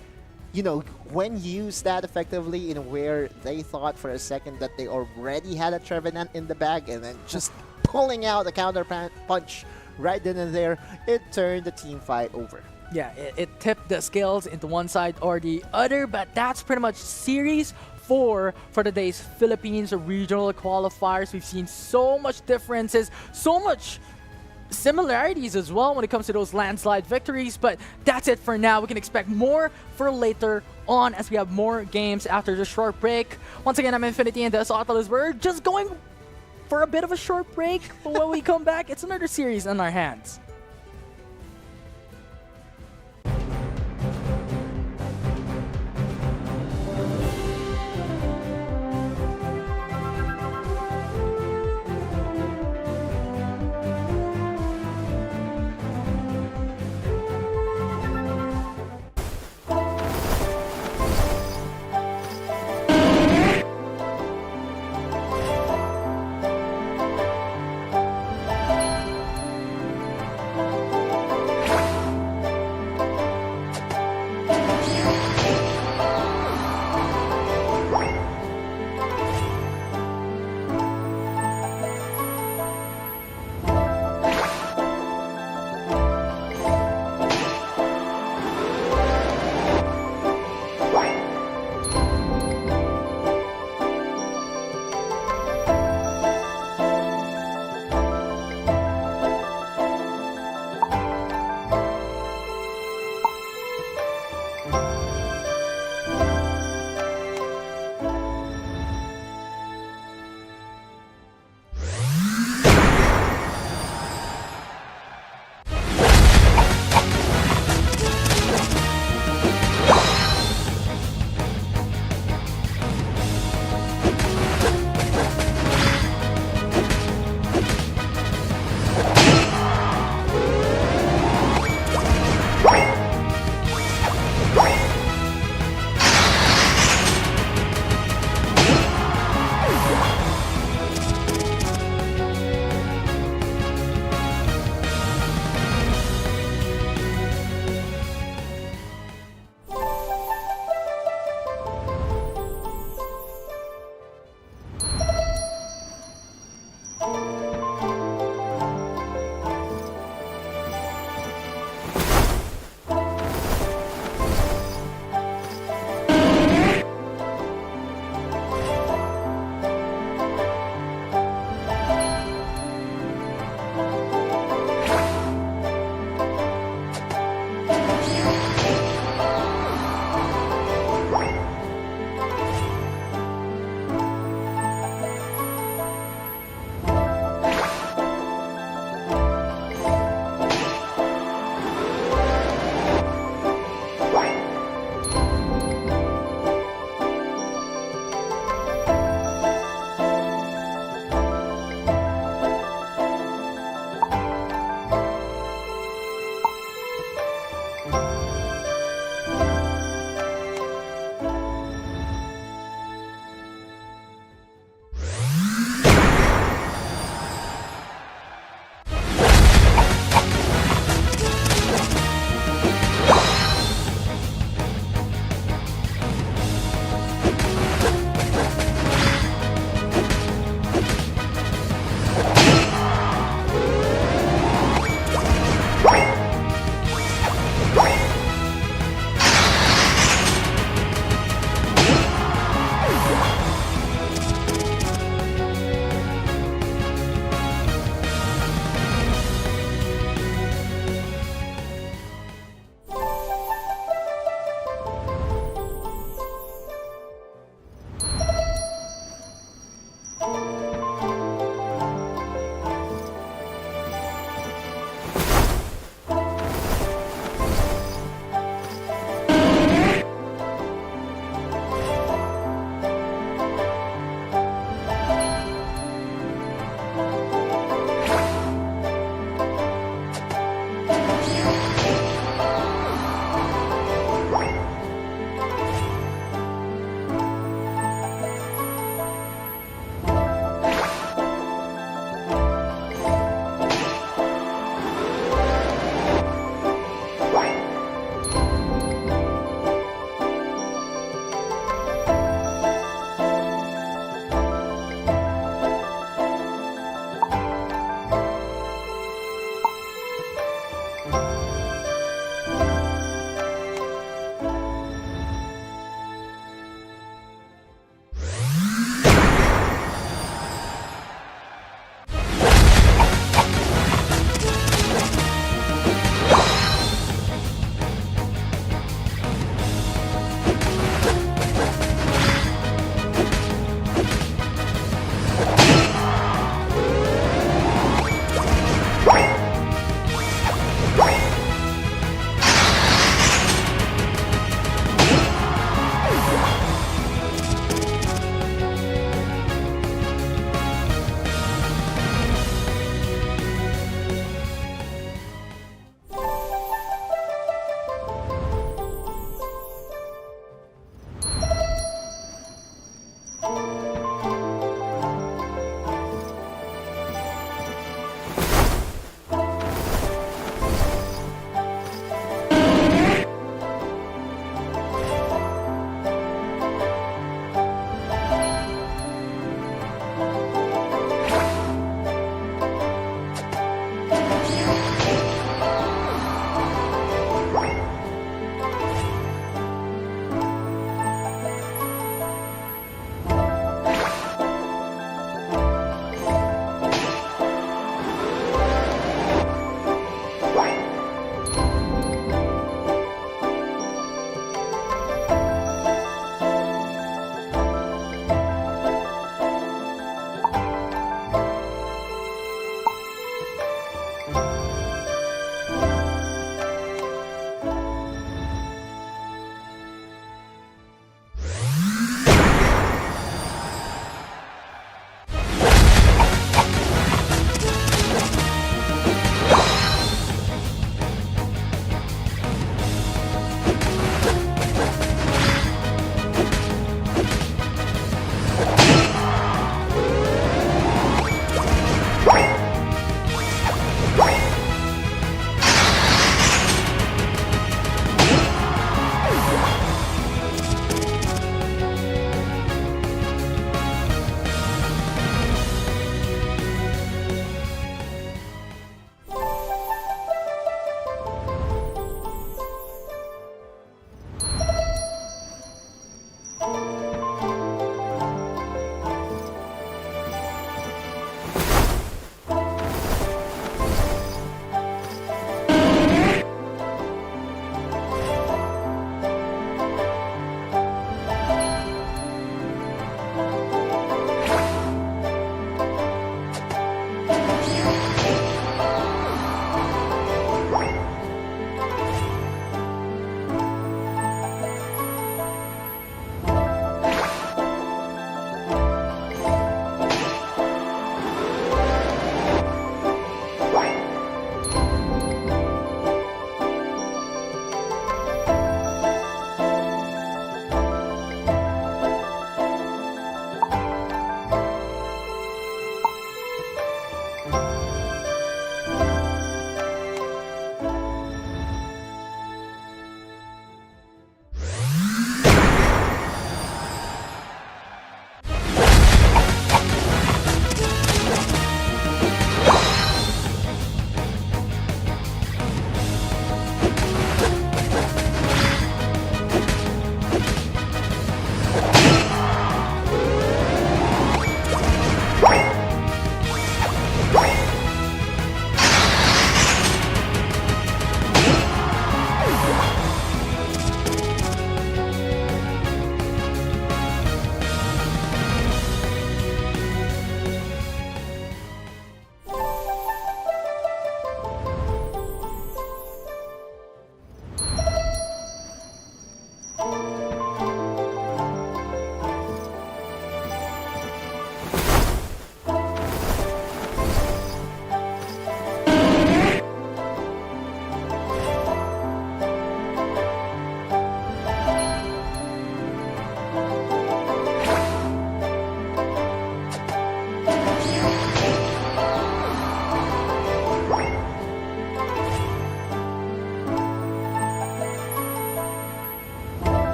you know, when used that effectively in where they thought for a second that they already had a Trevenant in the bag and then just pulling out a counter punch right then and there, it turned the team fight over. Yeah, it tipped the scales into one side or the other, but that's pretty much Series 4 for today's Philippines regional qualifiers. We've seen so much differences, so much similarities as well when it comes to those landslide victories, but that's it for now. We can expect more for later on as we have more games after the short break. Once again, I'm Infinity and this AUTOLOSE. We're just going for a bit of a short break, but when we come back, it's another series in our hands.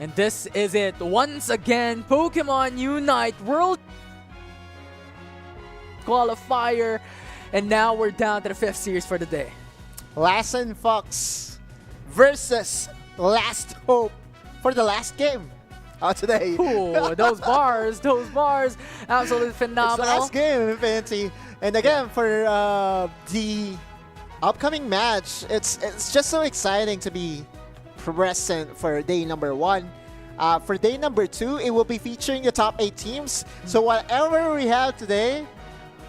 And this is it. Once again, Pokemon UNITE World Qualifier. And now we're down to the 5th series for the day. Lassen Fox versus Last Hope for the last game today. Ooh, those bars, absolutely It's phenomenal. the last game, Infinity. And again, for the upcoming match, it's just so exciting to be present for day number 1. For day number 2, it will be featuring the top 8 teams. So whatever we have today,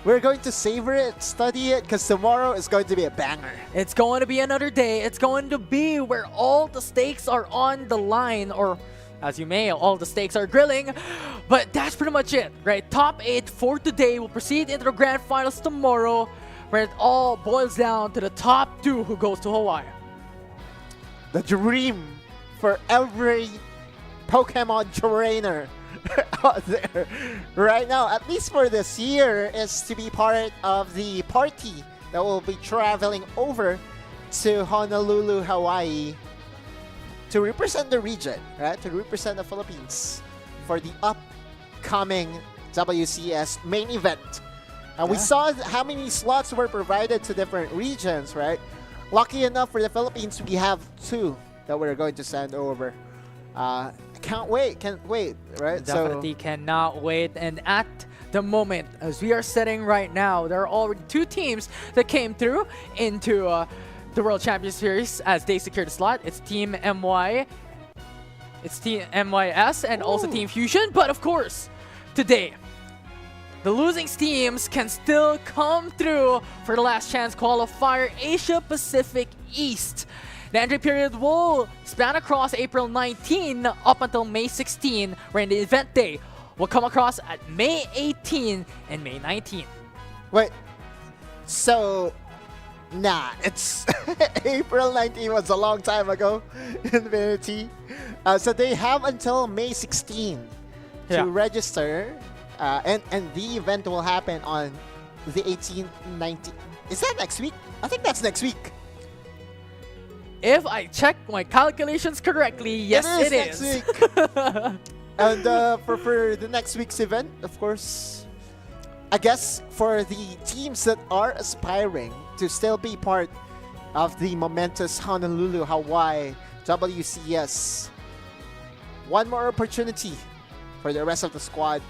we're going to savor it, study it, because tomorrow is going to be a banger. It's going to be another day. It's going to be where all the stakes are on the line, or as you may, all the stakes are grilling. But that's pretty much it, right? Top 8 for today will proceed into the grand finals tomorrow, where it all boils down to the top 2 who goes to Hawaii. The dream for every Pokemon trainer out there right now, at least for this year, is to be part of the party that will be traveling over to Honolulu, Hawaii to represent the region, right? To represent the Philippines for the upcoming WCS main event. And we saw how many slots were provided to different regions, right? Lucky enough for the Philippines, we have 2 that we're going to send over. Can't wait, right? Definitely cannot wait. And at the moment, as we are sitting right now, there are already 2 teams that came through into the World Champions Series as they secured a slot. It's Team MY, it's Team MYS, and also Team Fusion. But of course, today, the losing teams can still come through for the last chance qualifier, Asia Pacific East. The entry period will span across April 19 up until May 16, where the event day will come across at May 18 and May 19. Wait, so nah, it's April 19 was a long time ago. Infinity. So they have until May 16 to register, and the event will happen on the 18th, 19th. Is that next week? I think that's next week. If I check my calculations correctly, yes, it is. Next week. And for the next week's event, of course, I guess for the teams that are aspiring to still be part of the momentous Honolulu, Hawaii WCS, one more opportunity for the rest of the squad.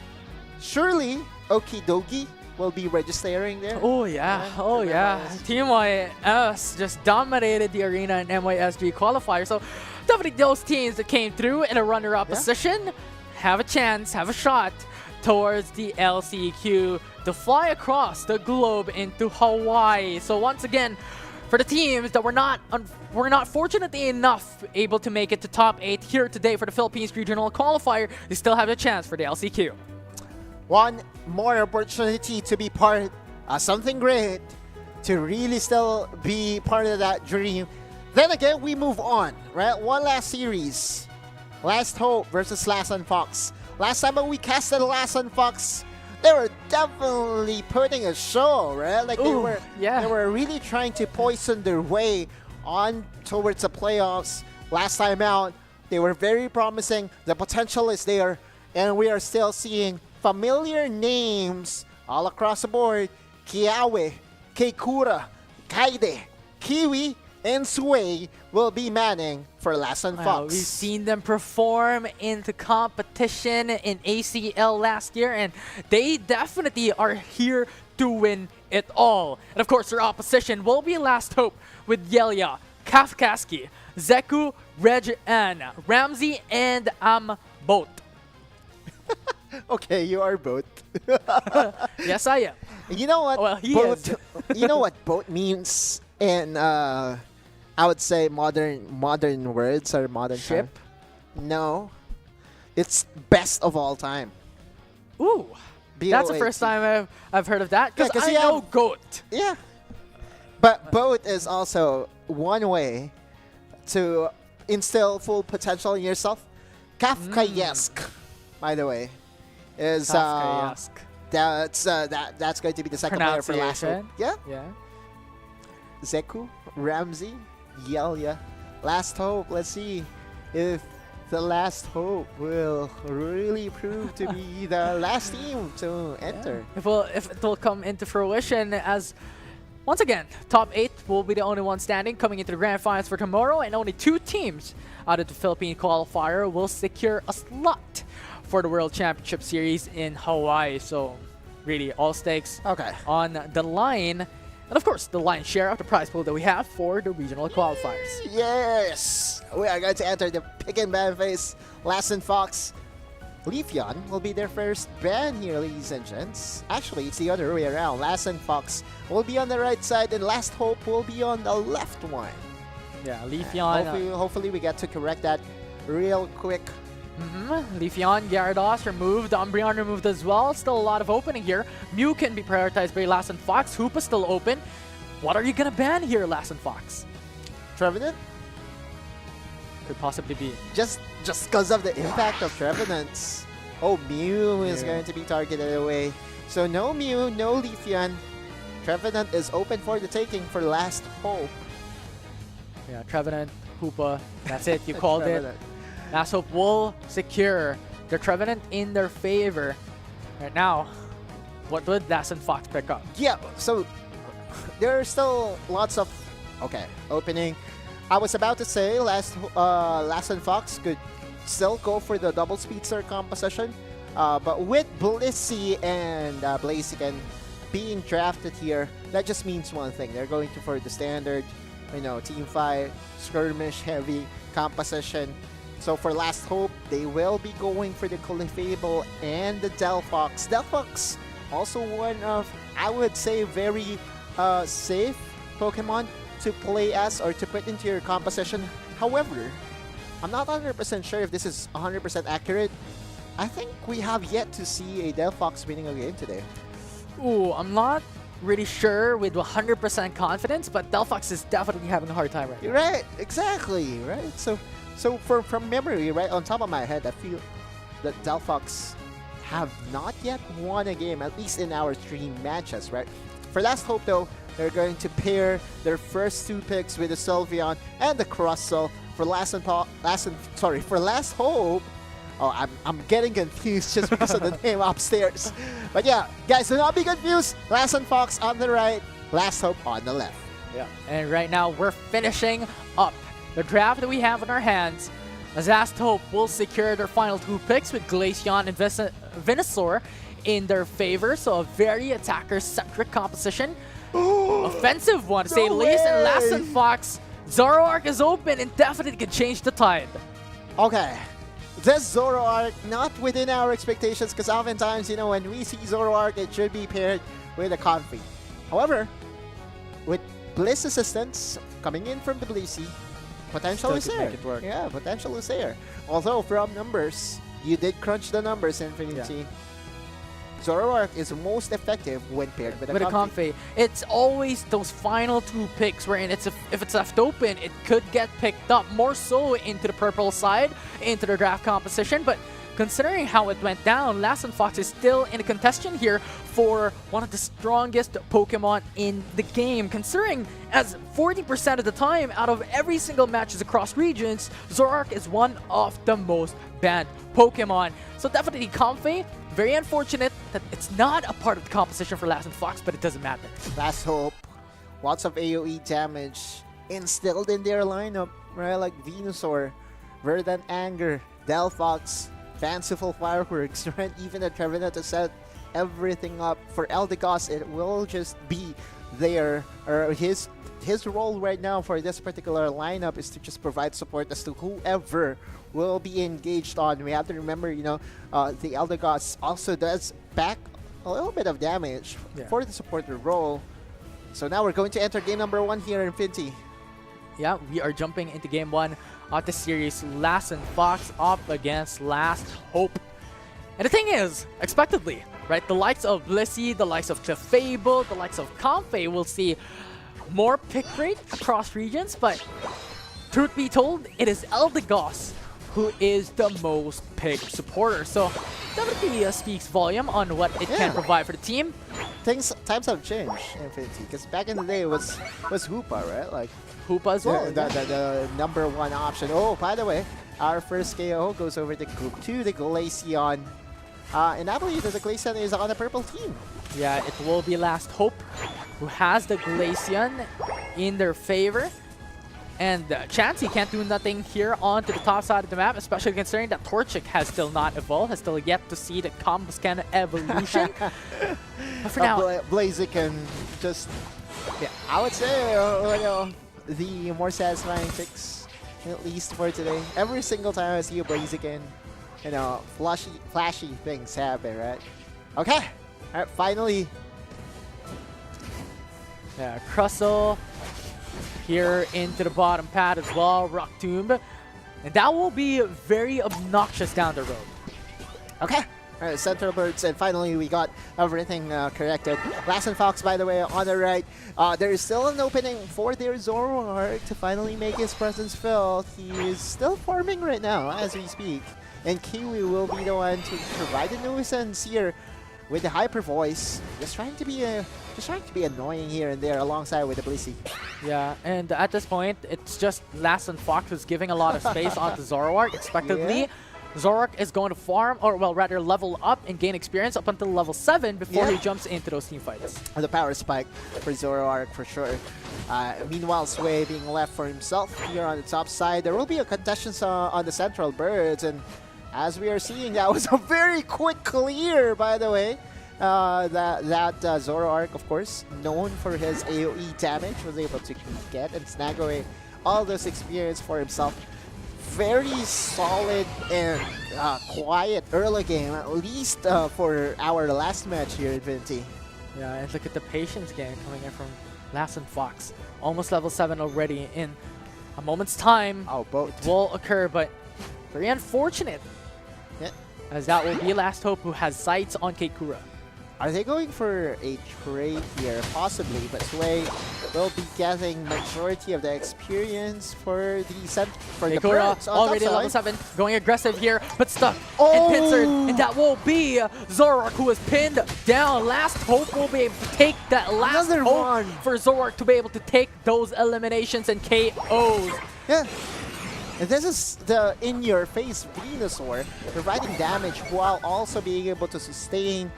Surely, Okidogi will be registering there. Oh yeah, oh yeah. Team YS just dominated the arena in MYSG qualifier. So definitely those teams that came through in a runner-up position have a chance, have a shot towards the LCQ to fly across the globe into Hawaii. So once again, for the teams that were not fortunately enough able to make it to top 8 here today for the Philippines regional qualifier, they still have a chance for the LCQ. One more opportunity to be part of something great, to really still be part of that dream. Then again, we move on, right? One last series. Last Hope versus Last on Fox. Last time when we casted Last on Fox, they were definitely putting a show, right? Like they were really trying to poison their way on towards the playoffs. Last time out, they were very promising. The potential is there, and we are still seeing familiar names all across the board. Kiawe, Keikura, Kaide, Kiwi, and Sway will be manning for Last on Fox. We've seen them perform in the competition in ACL last year, and they definitely are here to win it all. And of course, their opposition will be Last Hope with Yelia, Kafkaski, Zeku, Reg-An, Ramsey, and Boat. Okay, you are Boat. Yes, I am. You know what? Well, he boat, is. You know what Boat means in I would say modern words or modern Ship? time? No, it's best of all time. Ooh, that's the first time I've heard of that, because I know GOAT. Yeah, but Boat is also one way to instill full potential in yourself. Kafkaesque, by the way, is Kafkaesque. that's going to be the second player for Last Hope. Yeah. Yeah. Zeku, Ramsey, Yelia, Last Hope. Let's see if the Last Hope will really prove to be the last team to enter. If it will come into fruition, as once again, top 8 will be the only one standing coming into the grand finals for tomorrow, and only 2 teams out of the Philippine qualifier will secure a slot for the World Championship Series in Hawaii. So really, all stakes on the line. And of course, the lion's share of the prize pool that we have for the regional qualifiers. Yes! We are going to enter the pick and ban phase. Last on Fox. Leafeon will be their first ban here, ladies and gents. Actually, it's the other way around. Last on Fox will be on the right side, and Last Hope will be on the left one. Yeah, Leafeon. Hopefully we get to correct that real quick. Leafeon, Gyarados removed, Umbreon removed as well. Still a lot of opening here. Mew can be prioritized by Last on Fox. Hoopa still open. What are you gonna ban here, Last on Fox? Trevenant? Could possibly be. Just because of the impact of Trevenants. Oh, Mew is going to be targeted away. So no Mew, no Leafeon. Trevenant is open for the taking for last hope. Yeah, Trevenant, Hoopa, that's it, you called it. Trevenant. Last Hope will secure the Trevenant in their favor. Right now, what would Lass and Fox pick up? Yeah, so there are still lots of opening. I was about to say Lass and Fox could still go for the double speedster composition, but with Blissey and Blaziken being drafted here, that just means one thing: they're going to for the standard, team fight, skirmish heavy composition. So for Last Hope, they will be going for the Clefable and the Delphox. Delphox, also one of, I would say, very safe Pokemon to play as or to put into your composition. However, I'm not 100% sure if this is 100% accurate. I think we have yet to see a Delphox winning a game today. Ooh, I'm not really sure with 100% confidence, but Delphox is definitely having a hard time right now. Right, exactly, right? So from memory, right on top of my head, I feel that Delphox have not yet won a game, at least in our stream matches, right? For Last Hope, though, they're going to pair their first two picks with the Sylveon and the Crustle. For Last Hope, oh, I'm getting confused just because of the name upstairs. But yeah, guys, do not be confused. Last and Fox on the right, Last Hope on the left. Yeah. And right now, we're finishing up the draft that we have in our hands. As Last Hope will secure their final two picks with Glaceon and Venusaur in their favor. So a very attacker-centric composition. Offensive one, to say the least. And Last and Fox, Zoroark is open and definitely can change the tide. Okay. This Zoroark, not within our expectations, because oftentimes, when we see Zoroark, it should be paired with a Comfy. However, with Bliss assistance coming in from the Blissey, potential is Still could there. make it work. Yeah, potential is there. Although, from numbers, you did crunch the numbers, Infinity. Yeah. Zoroark is most effective when paired with a Comfy. Comfy. It's always those final two picks wherein if it's left open, it could get picked up more so into the purple side, into the draft composition. But considering how it went down, Last and Fox is still in a contention here for one of the strongest Pokemon in the game. Considering as 40% of the time out of every single matches across regions, Zoroark is one of the most banned Pokemon. So definitely Comfy. Very unfortunate that it's not a part of the composition for Last and Fox, but it doesn't matter. Last Hope, lots of AoE damage instilled in their lineup, right? Like Venusaur, Verdant Anger, Delphox, Fanciful Fireworks, right? Even a Trevenant to set everything up. For Eldegoss, it will just be there, or his role right now for this particular lineup is to just provide support as to whoever will be engaged on. We have to remember, the Eldegoss also does back a little bit of damage for the supporter role. So now we're going to enter game number 1 here in Finty. Yeah, we are jumping into game 1 of the series. Last and Fox up against Last Hope. And the thing is, expectedly, right, the likes of Blissey, the likes of Clefable, the likes of Comfey will see more pick rate across regions, but truth be told, it is Eldegoss who is the most picked supporter. So definitely speaks volume on what it can provide for the team. Times have changed in Infinity, because back in the day it was Hoopa, right? Like Hoopa as well. The number 1 option. Oh, by the way, our first KO goes over to Group 2, the Glaceon. And I believe that the Glaceon is on the purple team. Yeah, it will be Last Hope who has the Glaceon in their favor. And Chansey can't do nothing here onto the top side of the map, especially considering that Torchic has still not evolved, has still yet to see the Combuscan evolution. But for now, Blaziken just, I would say, the more satisfying picks, at least for today. Every single time I see a Blaziken, flashy things happen, right? Okay, all right, finally. yeah, Crustle here into the bottom pad as well, Rock Tomb. And that will be very obnoxious down the road. Okay. All right, Central Birds, and finally we got everything corrected. Last and Fox, by the way, on the right. There is still an opening for their Zoroark to finally make his presence felt. He is still farming right now as we speak. And Kiwi will be the one to provide the nuisance here with the hyper voice. Just trying to be annoying here and there alongside with the Blissey. Yeah, and at this point, it's just Last and Fox who's giving a lot of space onto Zoroark. Expectedly, Yeah. Zoroark is going to farm, or well, rather level up and gain experience up until level 7 before he jumps into those team fights. The power spike for Zoroark for sure. Meanwhile, Sway being left for himself here on the top side. There will be a contestation on the central birds, and as we are seeing, that was a very quick clear, by the way. Zoroark, of course, known for his AoE damage, was able to get and snag away all this experience for himself. Very solid and quiet early game, at least for our last match here at Vinti. Yeah, and look at the patience game coming in from Last and Fox. Almost level 7 already. In a moment's time, Oh, both. it will occur, but very unfortunate. Yeah. As that will be Last Hope, who has sights on Keikura. Are they going for a trade here? Possibly, but Sway will be getting majority of the experience for the Keikura birds on already top level side. 7, going aggressive here, but stuck Oh! and pincered. And that will be Zoroark, who is pinned down. Last Hope will be able to take that last Another hope one. for Zoroark to be able to take those eliminations and KOs. Yeah. And this is the in-your-face Venusaur providing damage while also being able to sustain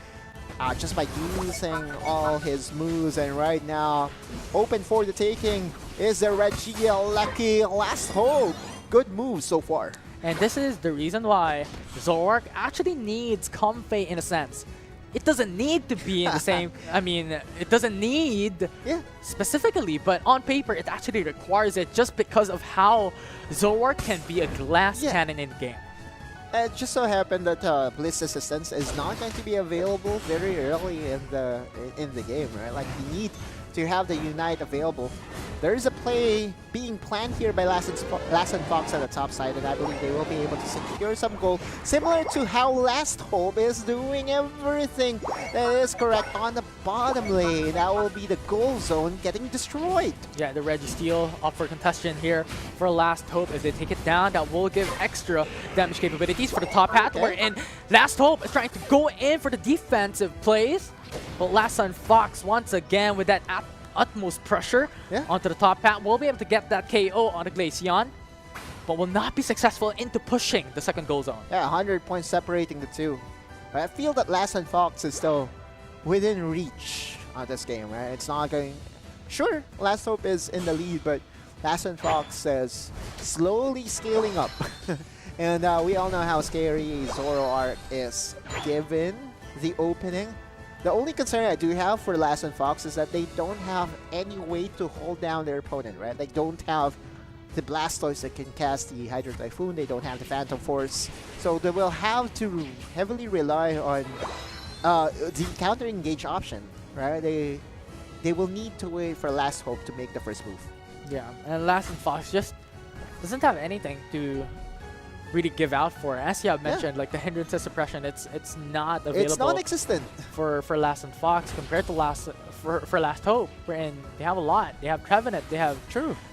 just by using all his moves. And right now, open for the taking is the Regiel Lucky Last Hope. Good move so far. And this is the reason why Zoroark actually needs Comfey in a sense. It doesn't need to be in the same, I mean, it doesn't need Yeah. specifically, but on paper it actually requires it just because of how Zoroark can be a glass cannon in game. It just so happened that Bliss Assistance is not going to be available very early in the game, right? Like, you need to have the Unite available. There is a play being planned here by Last and Fox on the top side, and I believe they will be able to secure some gold, similar to how Last Hope is doing everything that is correct on the bottom lane. That will be the goal zone getting destroyed. Yeah, the Registeel up for contestation here for Last Hope. If they take it down, that will give extra damage capabilities for the top hat, wherein Last Hope is trying to go in for the defensive plays. But Last and Fox, once again, with that utmost pressure onto the top hat, will be able to get that KO on the Glaceon, but will not be successful into pushing the second goal zone. Yeah, 100 points separating the two. I feel that Last and Fox is still within reach on this game, right? It's not going... Sure, Last Hope is in the lead, but Last and Fox is slowly scaling up. And we all know how scary Zoroark is given the opening. The only concern I do have for Last and Fox is that they don't have any way to hold down their opponent, right? They don't have the Blastoise that can cast the Hydro Typhoon. They don't have the Phantom Force. So they will have to heavily rely on the counter engage option, right? They will need to wait for Last Hope to make the first move. Yeah, and Last and Fox just doesn't have anything to really give out for. As you have mentioned, like the hindrances suppression, it's not available. It's non-existent for Last and Fox compared to Last Hope, wherein they have a lot. They have Trevenant, they have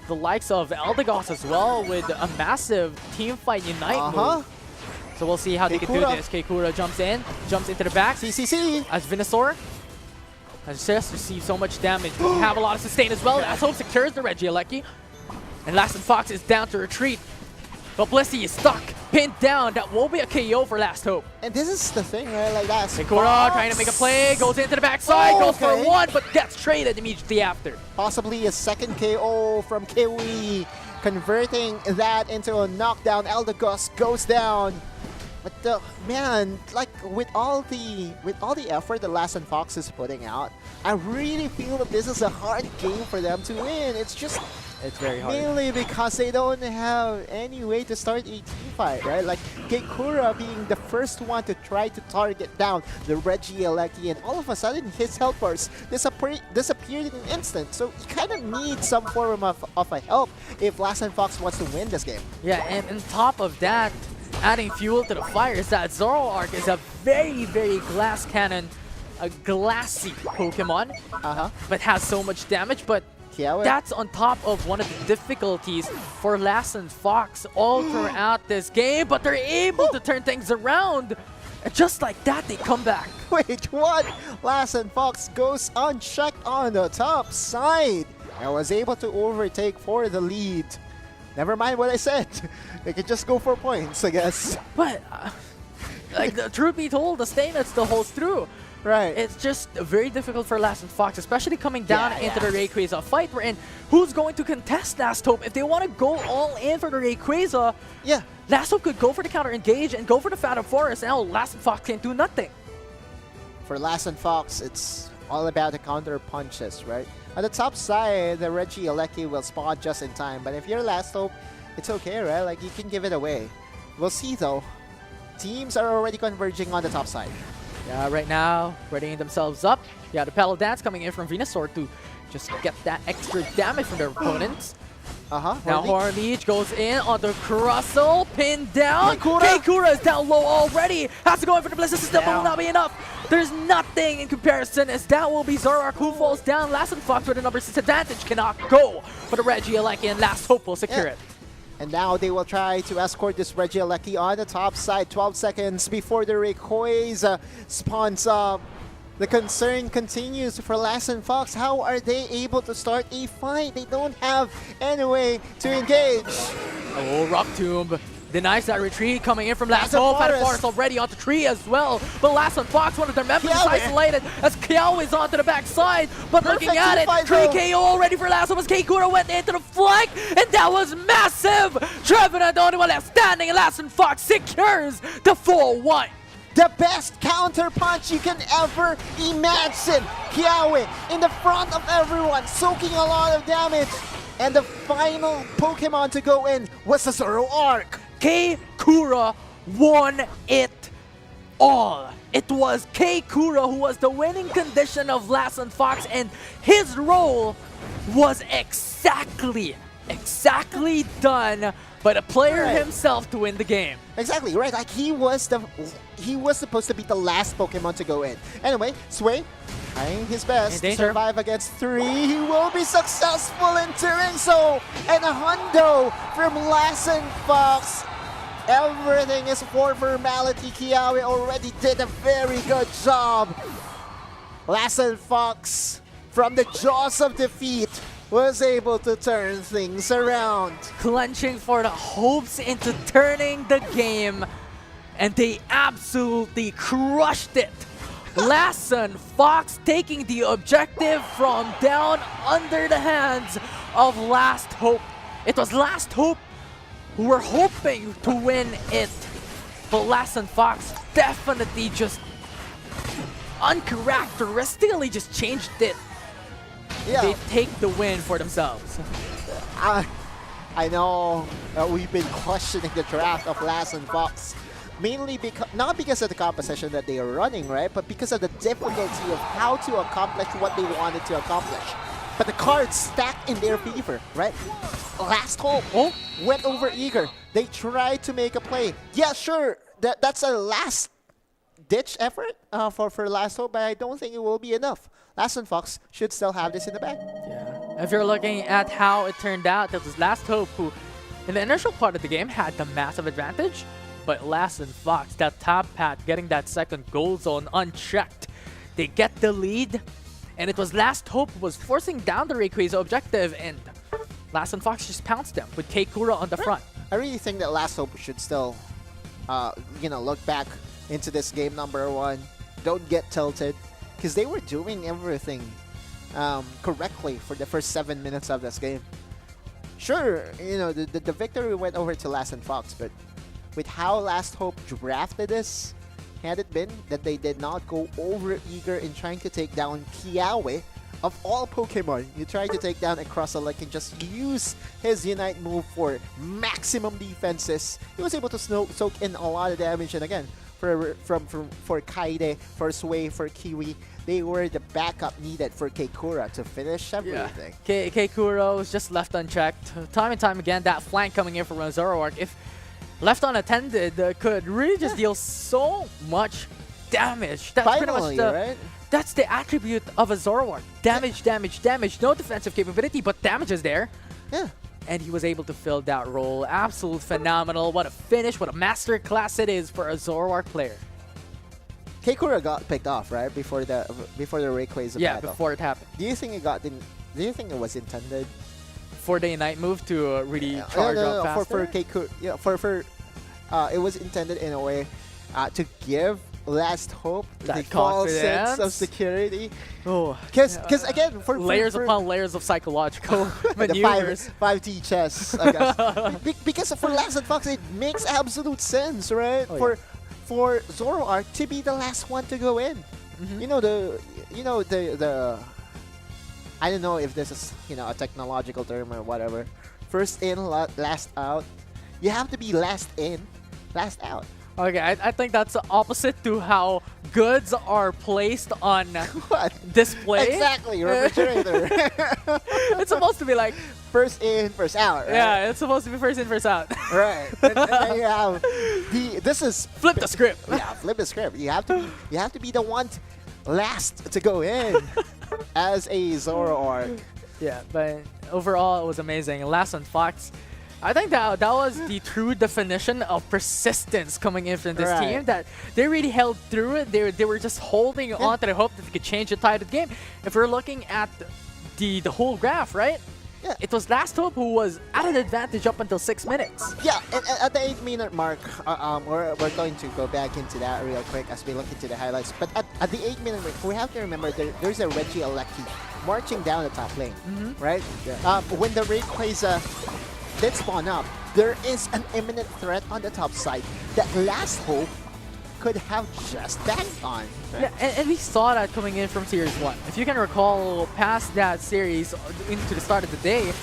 the likes of Eldegoss as well with a massive team fight Unite move. So we'll see how they can do this. Keikura jumps into the back. CCC! As Venusaur has just received so much damage, but we have a lot of sustain as well. Last Hope secures the Regieleki, and Last and Fox is down to retreat. But Blissey is stuck, pinned down. That will be a KO for Last Hope. And this is the thing, right? Like that. Keikura trying to make a play, goes into the backside, goes for one, but gets traded immediately after. Possibly a second KO from Kiwi, converting that into a knockdown. Eldegoss goes down. But man, like with all the effort that Last and Fox is putting out, I really feel that this is a hard game for them to win. It's very hard. Mainly because they don't have any way to start a team fight, right? Like Keikura being the first one to try to target down the Regieleki, and all of a sudden his helpers disappeared in an instant. So you kind of need some form of a help if Last and Fox wants to win this game. Yeah, and on top of that, adding fuel to the fire is that Zoroark is a very, very glass cannon, a glassy Pokemon, but has so much damage. But Kiawe? That's on top of one of the difficulties for Lass and Fox all throughout this game, but they're able to turn things around. And just like that, they come back. Wait, what? Lass and Fox goes unchecked on the top side and was able to overtake for the lead. Never mind what I said. They could just go for points, I guess. But, like, the truth be told, the statement still holds through. Right. It's just very difficult for Lass and Fox, especially coming down Yeah, into the Rayquaza fight. We're in. Who's going to contest Last Hope? If they want to go all in for the Rayquaza, Yeah. Last Hope could go for the counter engage and go for the Phantom Forest. Now Last and Fox can't do nothing. For Lass and Fox, it's all about the counter punches, right? On the top side, the Regieleki will spawn just in time, but if you're Last Hope, it's okay, right? Like, you can give it away. We'll see, though. Teams are already converging on the top side. Yeah, right now, readying themselves up. Yeah, the Paddle Dance coming in from Venusaur to just get that extra damage from their opponents. Now Horleech goes in on the Crustle, pinned down. Keikura is down low already. Has to go in for the Blizzard System, but will not be enough. There's nothing in comparison as that will be Zoroark who falls down. Last and Fox with a number 6 advantage cannot go for the Regieleki, and Last Hope will secure it. And now they will try to escort this Regieleki on the top side. 12 seconds before the Rayquaza spawns up. The concern continues for Lass and Fox. How are they able to start a fight? They don't have any way to engage. Oh, Rock Tomb denies that retreat coming in from Last Phantom Hope. Phantom Forest. Forest already on the tree as well. But Last and Fox, one of their members, is Kiawe. isolated as Kiawe is onto the backside. But Perfect looking at it, teamfight, 3 though. KO already for Last Hope as Keikura went into the flank. And that was massive. Trevenant, the only one left standing, and Last and Fox secures the 4-1. The best counter punch you can ever imagine. Kiawe in the front of everyone, soaking a lot of damage. And the final Pokemon to go in was the Zoroark. Keikura won it all. It was Keikura who was the winning condition of Lass and Fox, and his role was exactly done by the player Right. himself to win the game. Exactly, right. Like he was supposed to be the last Pokemon to go in. Anyway, Sway trying his best In to danger. survive against 3. He will be successful in doing so. And a hundo from Lass and Fox. Everything is for formality. Kiawe already did a very good job. Lass and Fox, from the jaws of defeat, was able to turn things around. Clenching for the hopes into turning the game, and they absolutely crushed it. Lass and Fox taking the objective from down under the hands of Last Hope. It was Last Hope who were hoping to win it, but Lass and Fox definitely just uncharacteristically just changed it. Yeah. They take the win for themselves. I know we've been questioning the draft of Lass and Fox, mainly because not because of the composition that they are running, right, but because of the difficulty of how to accomplish what they wanted to accomplish. But the cards stacked in their favor, right? Last Hope went over eager. They tried to make a play. Yeah, sure, that's a last-ditch effort for Last Hope, but I don't think it will be enough. Lass and Fox should still have this in the bag. Yeah. If you're looking at how it turned out, it was Last Hope who, in the initial part of the game, had the massive advantage. But Lass and Fox, that top pat, getting that second goal zone unchecked. They get the lead, and it was Last Hope who was forcing down the Rayquaza objective, and Lass and Fox just pounced them with Keikura on the front. I really think that Last Hope should still, look back into this game #1. Don't get tilted, because they were doing everything correctly for the first 7 minutes of this game. Sure, the victory went over to Lass and Fox, but with how Last Hope drafted this, had it been that they did not go over eager in trying to take down Kiawe, of all Pokemon, you try to take down a Crustle that can just use his Unite move for maximum defenses. He was able to soak in a lot of damage, and again, for Kaide, for Sway, for Kiwi, they were the backup needed for Keikura to finish everything. Keikura was just left unchecked. Time and time again, that flank coming in from Zoroark, if left unattended, could really just deal so much damage. That's Finally, pretty much right? That's the attribute of a Zoroark. Damage, damage, damage. No defensive capability, but damage is there. Yeah. And he was able to fill that role. Absolute phenomenal. What a finish. What a master class it is for a Zoroark player. Keikura got picked off, right? Before the Rayquaza Yeah, battle. before it happened. Do you think it was intended? For the Unite move to really No, charge up faster? For Keikura, yeah, it was intended in a way to give last hope That the false sense confidence. of security. Oh, Because again, for layers upon layers of psychological the maneuvers. 5T chess, I guess. Because for Lance and Fox, it makes absolute sense, right? Oh, For Zoroark to be the last one to go in. Mhm. You know the I don't know if this is a technological term or whatever. First in, last out. You have to be last in, last out. Okay, I think that's the opposite to how goods are placed on What? display. Exactly, refrigerator. It's supposed to be like, First in, first out. Right? yeah, it's supposed to be first in, first out. Right. And then you have this is Flip the script. yeah, flip the script. You have to be the one last to go in as a Zoroark. Yeah, but overall it was amazing. Last on Fox, I think that was the true definition of persistence coming in from this Right. team. That they really held through it. They were just holding on to the hope that they could change the tide of the game. If we're looking at the whole graph, right? Yeah. It was Last Hope who was at an advantage up until 6 minutes. Yeah, and at the 8-minute mark, we're going to go back into that real quick as we look into the highlights. But at the 8-minute mark, we have to remember there's a Reggie Alecki marching down the top lane, right? Yeah. When the Rayquaza did spawn up, there is an imminent threat on the top side that Last Hope could have just banked on. Yeah, and we saw that coming in from Series 1. If you can recall, past that series into the start of the day,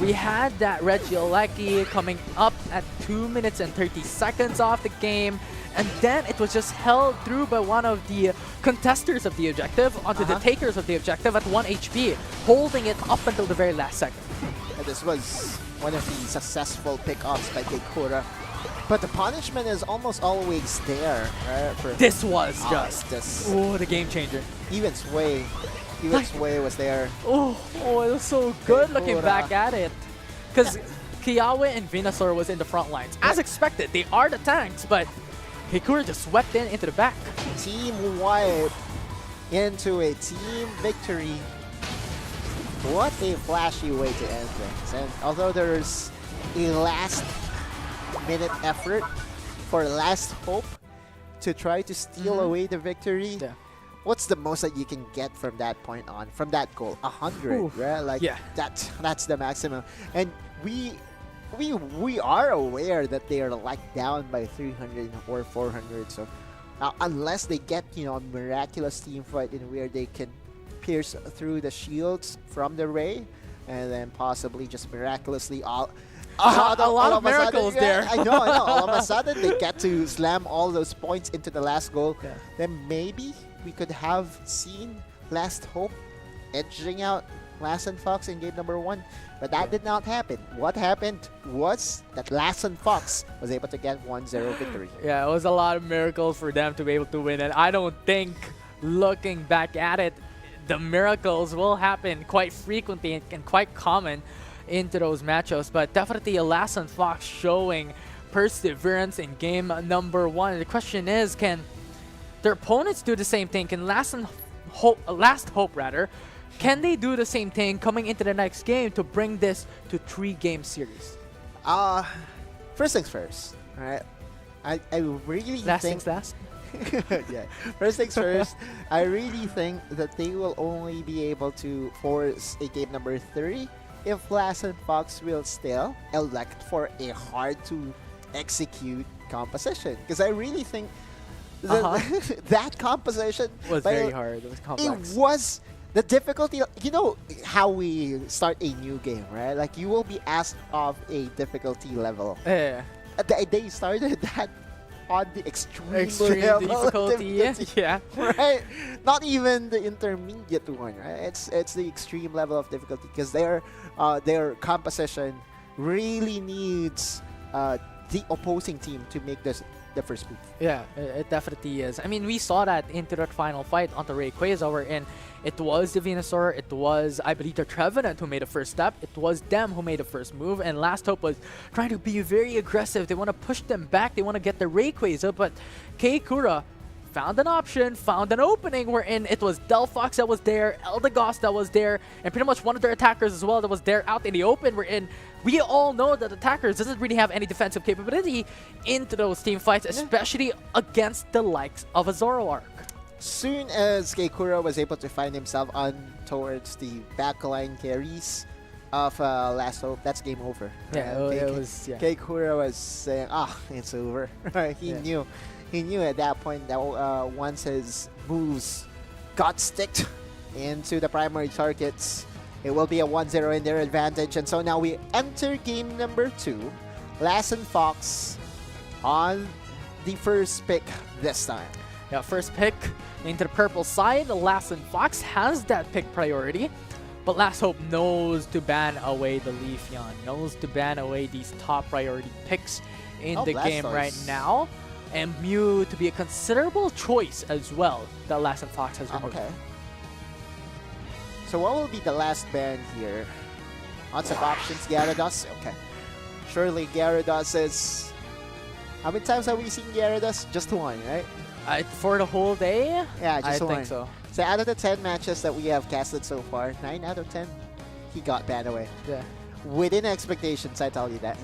we had that Reggie Alecki coming up at 2 minutes and 30 seconds off the game, and then it was just held through by one of the contesters of the objective onto the takers of the objective at 1 HP, holding it up until the very last second. And this was one of the successful pickups by Keikura. But the punishment is almost always there, right? For This was just, this. oh, the game changer. Even Sway was there. Oh, it was so good looking Keikura. back at it. Because Kiawe and Venusaur was in the front lines. As expected, they are the tanks, but Keikura just swept in into the back. Team wipe into a team victory. What a flashy way to end things. And although there's a last-minute effort for Last Hope to try to steal away the victory, Yeah. what's the most that you can get from that point on, from that goal? 100, Ooh. right? Like Yeah. that's the maximum. And we are aware that they are like down by 300 or 400. So unless they get a miraculous team fight in where they can pierce through the shields from the Ray, and then possibly just miraculously a lot of a sudden, miracles there. I know. All of a sudden, they get to slam all those points into the last goal. Yeah. Then maybe we could have seen Last Hope edging out Last and Fox in game number 1. But that did not happen. What happened was that Last and Fox was able to get 1-0 victory. Yeah, it was a lot of miracles for them to be able to win, and I don't think, looking back at it, the miracles will happen quite frequently and quite common into those matchups. But definitely a Last and Fox showing perseverance in game number 1. The question is, can their opponents do the same thing? Can Last Hope rather, can they do the same thing coming into the next game to bring this to 3-game series? First things first, right? I really Last think things last. yeah. First things first, I really think that they will only be able to force a game number 3 if Last and Fox will still elect for a hard to execute composition. Because I really think that composition Was by- very hard. It was complex. It was the difficulty. You know how we start a new game, right? Like you will be asked of a difficulty level. Yeah. They started that on the extreme level of difficulty. Yeah. right? Not even the intermediate one, right? It's the extreme level of difficulty because their composition really needs the opposing team to make this the first move. Yeah, it definitely is. I mean, we saw that into that final fight on the Rayquaza wherein it was the Venusaur, it was, I believe, the Trevenant who made the first step, it was them who made the first move, and Last Hope was trying to be very aggressive. They want to push them back, they want to get the Rayquaza, but Keikura found an option, found an opening wherein it was Delphox that was there, Eldegoss that was there, and pretty much one of their attackers as well that was there out in the open wherein we all know that attackers doesn't really have any defensive capability into those team fights, especially against the likes of a Zoroark. Soon as Keikura was able to find himself on towards the backline carries of Last Hope, that's game over. Yeah, it was, yeah. Keikura was saying, it's over. He knew at that point that once his moves got sticked into the primary targets, it will be a 1-0 in their advantage. And so now we enter game number 2. Lass and Fox on the first pick this time. Yeah, first pick into the purple side. Lass and Fox has that pick priority, but Last Hope knows to ban away the Leafeon, knows to ban away these top priority picks in the game right now. And Mew to be a considerable choice as well that Lass and Fox has removed. Okay. So what will be the last ban here? Lots of options. Gyarados. Okay. Surely Gyarados is... How many times have we seen Gyarados? Just one, right? For the whole day? Yeah, just one. I think so. So out of the 10 matches that we have casted so far, 9 out of 10, he got banned away. Yeah. Within expectations, I tell you that.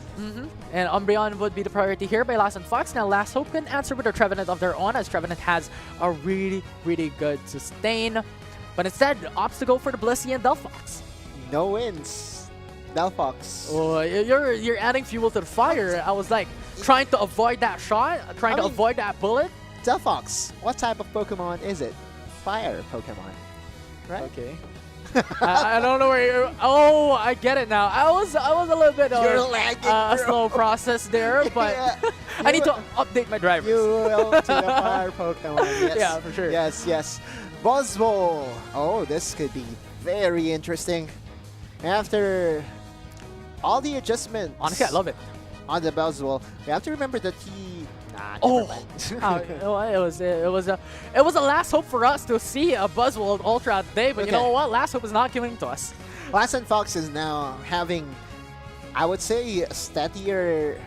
And Umbreon would be the priority here by Lass and Fox. Now Last Hope can answer with a Trevenant of their own, as Trevenant has a really, really good sustain. But instead, opts to go for the Blissey and Delphox. No wins. Delphox. Oh, you're adding fuel to the fire. I was like trying to avoid that shot, trying to avoid that bullet. Delphox, what type of Pokemon is it? Fire Pokemon, right? Okay. I don't know where you're... Oh, I get it now. I was a little bit a slow process there, but I need to update my drivers. You will to the fire Pokemon. Yes. Yeah, for sure. Yes, yes. Buzzwole. Oh, this could be very interesting. After all the adjustments. Honestly, I love it. On the Buzzwole, we have to remember that he... Oh, it was a last hope for us to see a Buzzwole Ultra today, but you know what? Last hope is not giving to us. Lass and Fox is now having, I would say, a steadier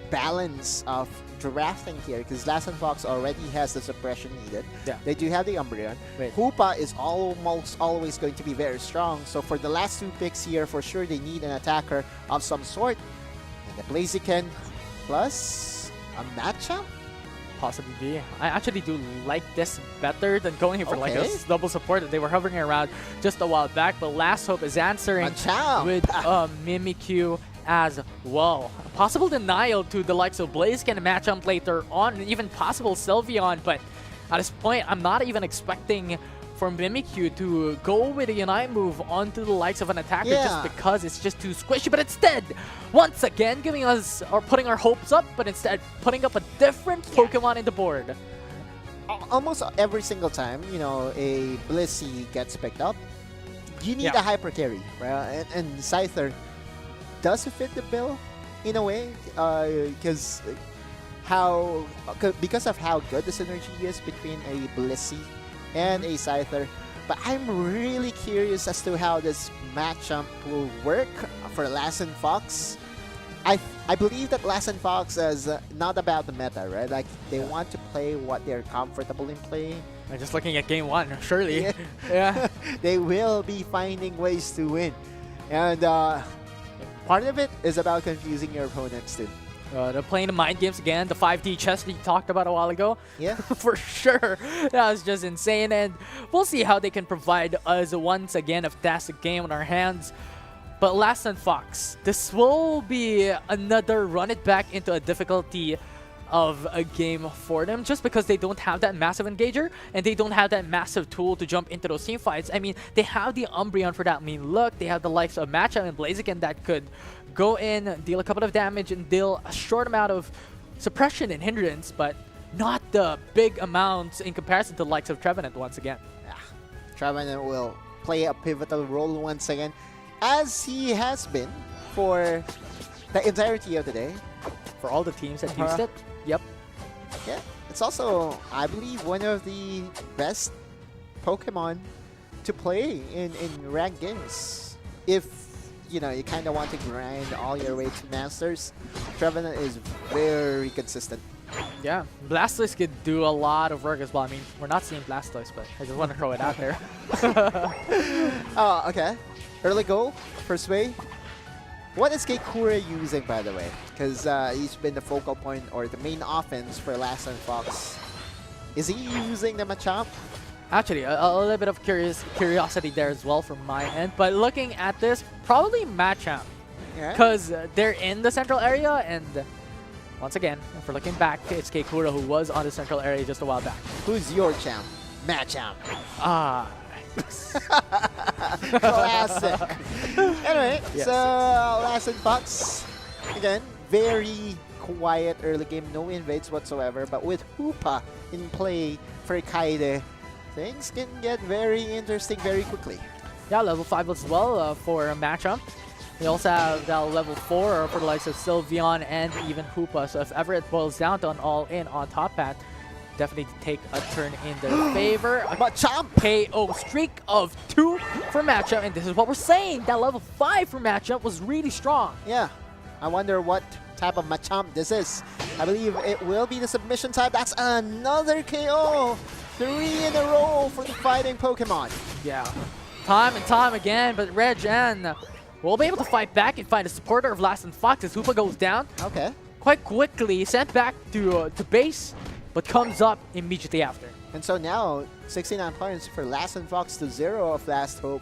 balance of drafting here because Lass and Fox already has the suppression needed. Yeah. They do have the Umbreon. Wait. Hoopa is almost always going to be very strong. So for the last 2 picks here, for sure they need an attacker of some sort. And the Blaziken plus a matchup? Possibly be. I actually do like this better than going for like a double support that they were hovering around just a while back. But Last Hope is answering with Mimikyu as well. Possible denial to the likes of Blaziken and matchup later on, and even possible Sylveon. But at this point, I'm not even expecting for Mimikyu to go with a Unite move onto the likes of an attacker just because it's just too squishy. But instead, once again, giving us or putting our hopes up, but instead putting up a different Pokemon in the board. Almost every single time, you know, a Blissey gets picked up, you need a Hyper Carry, right? And Scyther does fit the bill in a way because of how good the synergy is between a Blissey and a Scyther. But I'm really curious as to how this matchup will work for Lass and Fox. I believe that Lass and Fox is not about the meta, right? Like, they want to play what they're comfortable in playing. I'm just looking at game 1, surely. Yeah. They will be finding ways to win. And part of it is about confusing your opponents too. They're playing the mind games again, the 5D chess that you talked about a while ago. Yeah. For sure. That was just insane. And we'll see how they can provide us once again a fantastic game on our hands. But Lass and Fox, this will be another run it back into a difficulty of a game for them just because they don't have that massive engager and they don't have that massive tool to jump into those team fights. I mean, they have the Umbreon for that mean look. They have the likes of Matchup and Blaziken that could go in, deal a couple of damage, and deal a short amount of suppression and hindrance, but not the big amounts in comparison to the likes of Trevenant once again. Yeah. Trevenant will play a pivotal role once again, as he has been for the entirety of the day. For all the teams that used it. Yep. Yeah, it's also, I believe, one of the best Pokemon to play in ranked games. If, you know, you kind of want to grind all your way to Masters, Trevenant is very consistent. Yeah, Blastoise could do a lot of work as well. I mean, we're not seeing Blastoise, but I just want to throw it out there. Oh, okay. Early goal, first way. What is Keikura using, by the way? Because he's been the focal point or the main offense for Last and Fox. Is he using the Machamp? Actually, a little bit of curiosity there as well from my end. But looking at this, probably Machamp. Yeah. Because they're in the central area, and once again, if we're looking back, it's Keikura who was on the central area just a while back. Who's your champ? Machamp. Ah. Classic. Anyway, Yes. so Last and Fox, again, very quiet early game, no invades whatsoever. But with Hoopa in play for Kaide, things can get very interesting very quickly. Yeah, level 5 as well for Machamp. We also have level 4 for the likes of Sylveon and even Hoopa. So if ever it boils down to an all-in on top path, definitely take a turn in their favor. A Machamp! KO streak of 2 for Machamp, and this is what we're saying. That level 5 for Machamp was really strong. Yeah, I wonder what type of Machamp this is. I believe it will be the submission type. That's another KO! 3 in a row for the fighting Pokemon. Yeah, time and time again, but Regen will be able to fight back and find a supporter of Last and Fox as Hoopa goes down. Okay. Quite quickly, sent back to base, but comes up immediately after. And so now, 69 points for Last and Fox to 0 of Last Hope.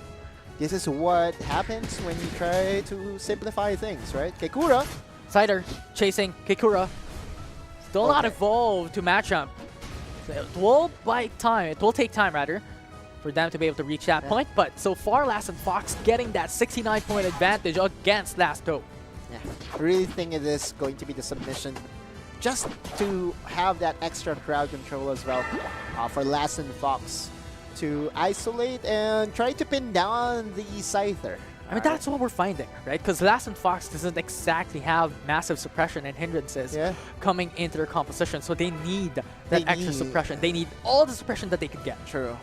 This is what happens when you try to simplify things, right? Keikura. Cider chasing Keikura. Still not Okay. evolved to Machamp. So it will bite time. It will take time, rather, for them to be able to reach that point. But so far, Last and Fox getting that 69-point advantage against Last Hope. Yeah, I really think it is going to be the submission just to have that extra crowd control as well for Last and Fox to isolate and try to pin down the Scyther. I mean, that's what we're finding, right? Because Last and Fox doesn't exactly have massive suppression and hindrances coming into their composition, so they need that They extra need- suppression. They need all the suppression that they could get. True.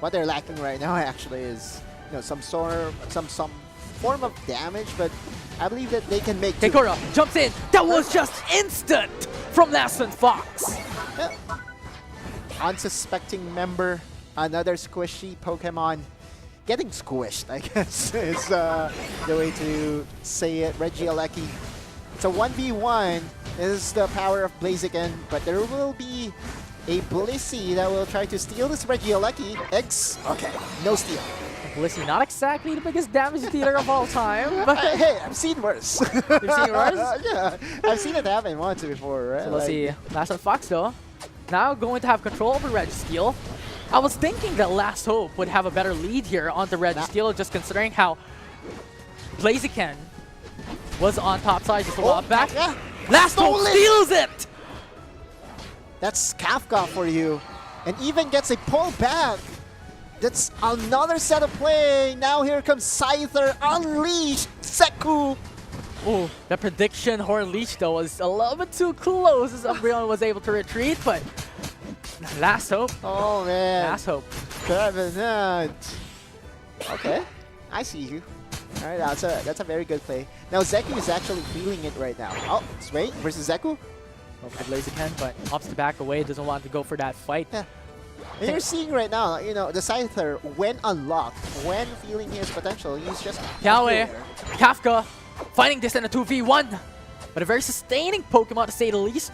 What they're lacking right now actually is, you know, some form of damage, but I believe that they can make. Keikura jumps in. That was just instant from Last and Fox. Yeah. Unsuspecting member, another squishy Pokemon. Getting squished, I guess, is the way to say it. Regieleki. It's a 1v1. This is the power of Blaziken, but there will be a Blissey that will try to steal this Regieleki. X. Okay, no steal. Blissey, not exactly the biggest damage dealer of all time, but Hey, I've seen worse. you've seen worse? Yeah, I've seen it happen once before, right? So let's Like- see. Last and Fox, though, now going to have control over Registeel. I was thinking that Last Hope would have a better lead here on the Registeel, just considering how Blaziken was on top side just a while back. Yeah. Last Hope Stolen! steals it! That's Kafka for you. And even gets a pull back. That's another set of play. Now here comes Scyther Unleashed. Seku. Oh, the prediction Horn Leech, though, was a little bit too close as Umbreon was able to retreat, but Last Hope. Oh man. Last Hope. Trevenant. Okay. I see you. Alright, that's a very good play. Now Zeku is actually feeling it right now. Oh, Sway versus Zeku. Go for Blaziken, but opts to back away, doesn't want to go for that fight. Yeah. And you're seeing right now, you know, the Scyther, when unlocked, when feeling his potential, he's just... Yahweh, Kafka, fighting this in a 2v1, but a very sustaining Pokemon to say the least.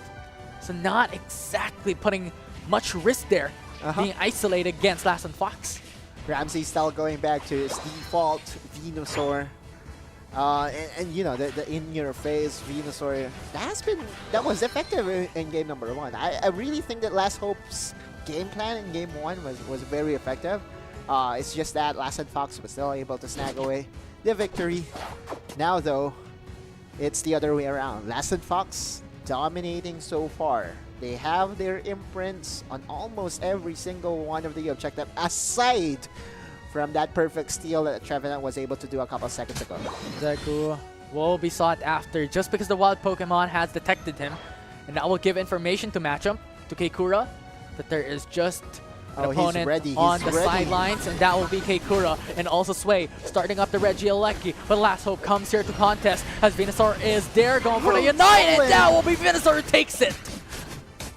So not exactly putting much risk there, being isolated against Last and Fox. Ramsey still going back to his default Venusaur. And you know, the in-your-face Venusaur, that was effective in game number 1. I really think that Last Hope's game plan in game 1 was very effective. It's just that Last and Fox was still able to snag away the victory. Now though, it's the other way around. Last and Fox dominating so far. They have their imprints on almost every single one of the objective, aside from that perfect steal that Trevenant was able to do a couple seconds ago. Zeku will be sought after just because the wild Pokemon has detected him, and that will give information to Machamp. to Keikura that there is just an Oh, he's opponent ready, on he's the ready. sidelines, and that will be Keikura. And also Sway starting up the Regieleki. But Last Hope comes here to contest as Venusaur is there going for the Unite, and that will be Venusaur who takes it.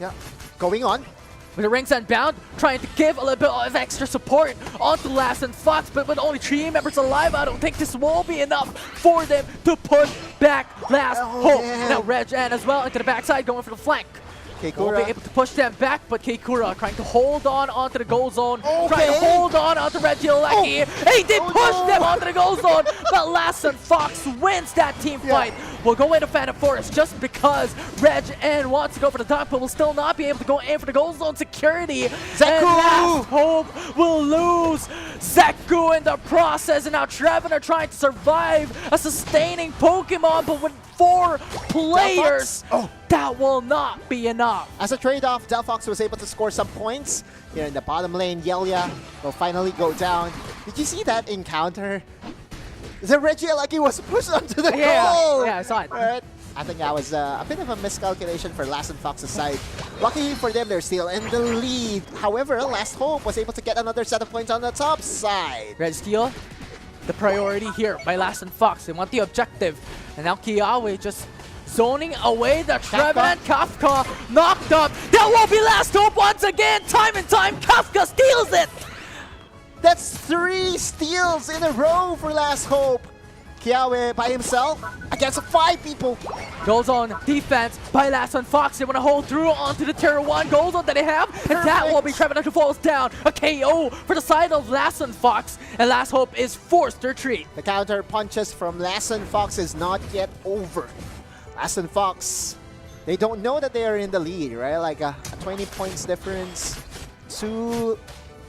Yeah. Going on. With the rings unbound, trying to give a little bit of extra support onto Last and Fox, but with only 3 members alive, I don't think this will be enough for them to push back Last Hope. man. Now Reg and as well into the backside, going for the flank. Won't be Keikura. able to push them back, but Keikura trying to hold on onto the goal zone, trying to Okay. hold on onto Regieleki. He did Oh, push no. them onto the goal zone, but Last and Fox wins that team fight. Will go into Phantom Forest just because Reg N wants to go for the dunk, but will still not be able to go in for the goal zone security. Zeku! And Last Hope will lose Zeku in the process, and now Trevin are trying to survive a sustaining Pokemon, but with 4 players, Oh. that will not be enough. As a trade-off, Delphox was able to score some points. Here in the bottom lane, Yelia will finally go down. Did you see that encounter? The Regieleki was pushed onto the goal! Yeah, I saw it. Right. I think that was a bit of a miscalculation for Last and Fox's side. Lucky for them, they're still in the lead. However, Last Hope was able to get another set of points on the top side. Red Steel, the priority here by Last and Fox. They want the objective. And now Kiawe just zoning away the Trevin and Kafka. Knocked up. That will be Last Hope once again. Time and time, Kafka steals it. That's 3 steals in a row for Last Hope. Kiawe by himself against 5 people. Goal zone defense by Last and Fox. They want to hold through onto the tier 1 goal zone that they have. And that will be Trevin who falls down. A KO for the side of Last and Fox. And Last Hope is forced to retreat. The counter punches from Last and Fox is not yet over. Last and Fox, they don't know that they are in the lead, right? Like a 20 points difference. Too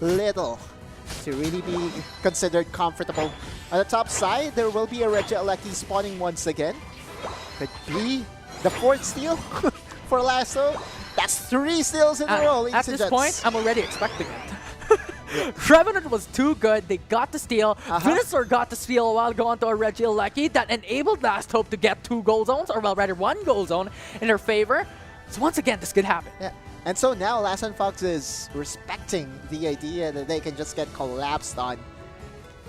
little to really be considered comfortable. On the top side, there will be a Regieleki spawning once again. Could be the 4th steal for Last Hope. That's 3 steals in a row, ladies At and this gents. point, I'm already expecting it. Trevenant was too good. They got the steal. Venusaur got the steal while going to a Regieleki that enabled Last Hope to get 2 goal zones, or well, rather 1 goal zone in their favor. So once again, this could happen. Yeah. And so now Last and Fox is respecting the idea that they can just get collapsed on.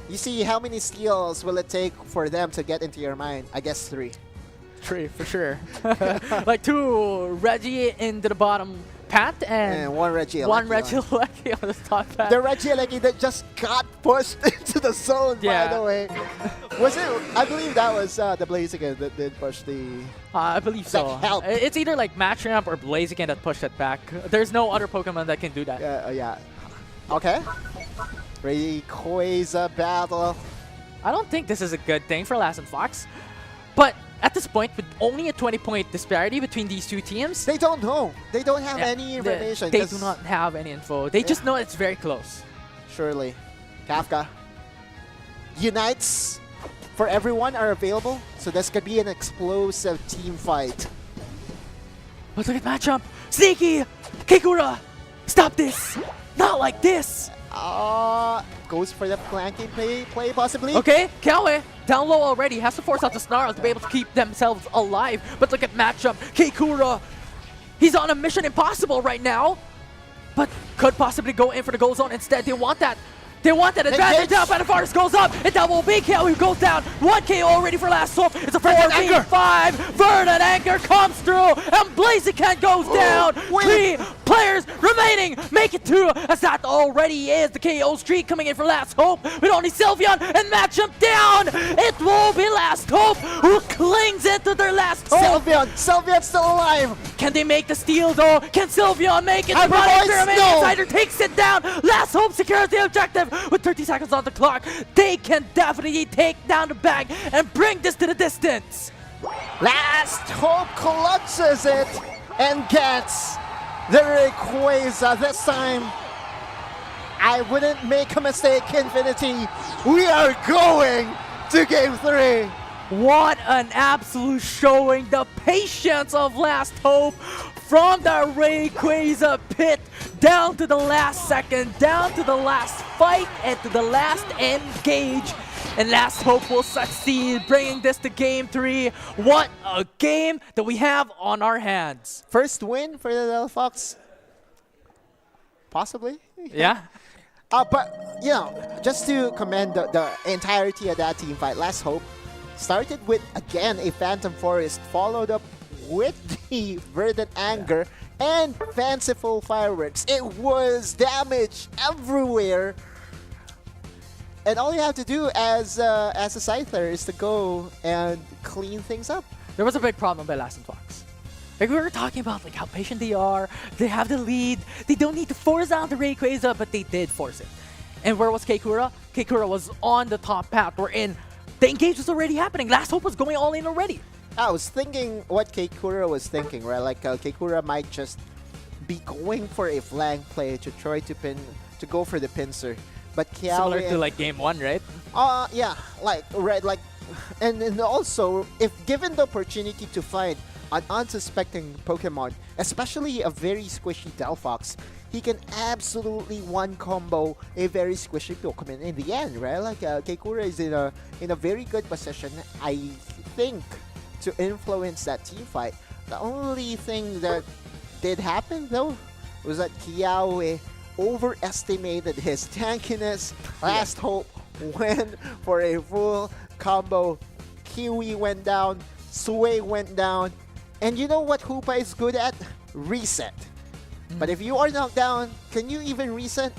You see, how many steals will it take for them to get into your mind? I guess 3. 3 for sure. Like 2 Reggie into the bottom path and And 1 Regieleki. 1 Regieleki on the top path. The Regieleki that just got pushed into the zone, Yeah. by the way. Was it? I believe that was the Blaziken that did push the... I believe so. That helped. It's either like Matchramp or Blaziken that pushed it back. There's no other Pokemon that can do that. yeah. Okay. Rayquaza battle. I don't think this is a good thing for Last and Fox. But at this point, with only a 20-point disparity between these 2 teams, They don't know. They don't have yeah, any information. They 'cause do not have any info. They just know it's very close. Surely. Kafka. Unites for everyone are available, so this could be an explosive team fight. But look at Matchup. Sneaky! Kikura! Stop this! Not like this! Goes for the flanking play possibly. Okay, Kawe, down low already, has to force out the Snarl to be able to keep themselves alive. But look at Matchup. Kikura! He's on a mission impossible right now, but could possibly go in for the goal zone instead. They want that. They want that advantage up, and the Forest goes up, and that will be KO who goes down. 1 KO already for Last Hope. It's a 4v5. Vernon Anchor comes through, and Blaziken goes down. wait. 3 players remaining. Make it 2, as that already is the KO streak coming in for Last Hope. With only Sylveon and Matchup down. It will be Last Hope who clings into their last hope. Sylveon's still alive. Can they make the steal though? Can Sylveon make it? Hyper Running Voice, Pyramid no. Insider takes it down. Last Hope secures the objective with 30 seconds on the clock. They can definitely take down the bag and bring this to the distance. Last Hope clutches it and gets the Rayquaza. This time, I wouldn't make a mistake, Infinity. We are going to Game 3. What an absolute showing. The patience of Last Hope from the Rayquaza pit down to the last second, down to the last fight, and to the last engage. And Last Hope will succeed, bringing this to Game 3. What a game that we have on our hands. First win for the Delphox possibly. Yeah. But, you know, just to commend the entirety of that team fight, Last Hope started with, again, a Phantom Forest, followed up with the Verdant Anger and Fanciful Fireworks. It was damage everywhere. And all you have to do as a Scyther is to go and clean things up. There was a big problem by Last and Fox. Like we were talking about like how patient they are, they have the lead, they don't need to force out the Rayquaza, but they did force it. And where was Keikura? Keikura was on the top path. We're in. The engage was already happening. Last Hope was going all in already. I was thinking what Keikura was thinking, right? Like Keikura might just be going for a flank play to try to go for the pincer. But Kiawe Similar to like game 1, right? Yeah, like and also if given the opportunity to find an unsuspecting Pokemon, especially a very squishy Delphox, he can absolutely one combo a very squishy Pokemon in the end, right? Like Keikura is in a very good position, I think, to influence that team fight. The only thing that did happen though was that Kiawe overestimated his tankiness. Last Hope went for a full combo. Kiwi went down, Sway went down, and you know what Hoopa is good at? Reset. But if you are knocked down, can you even reset?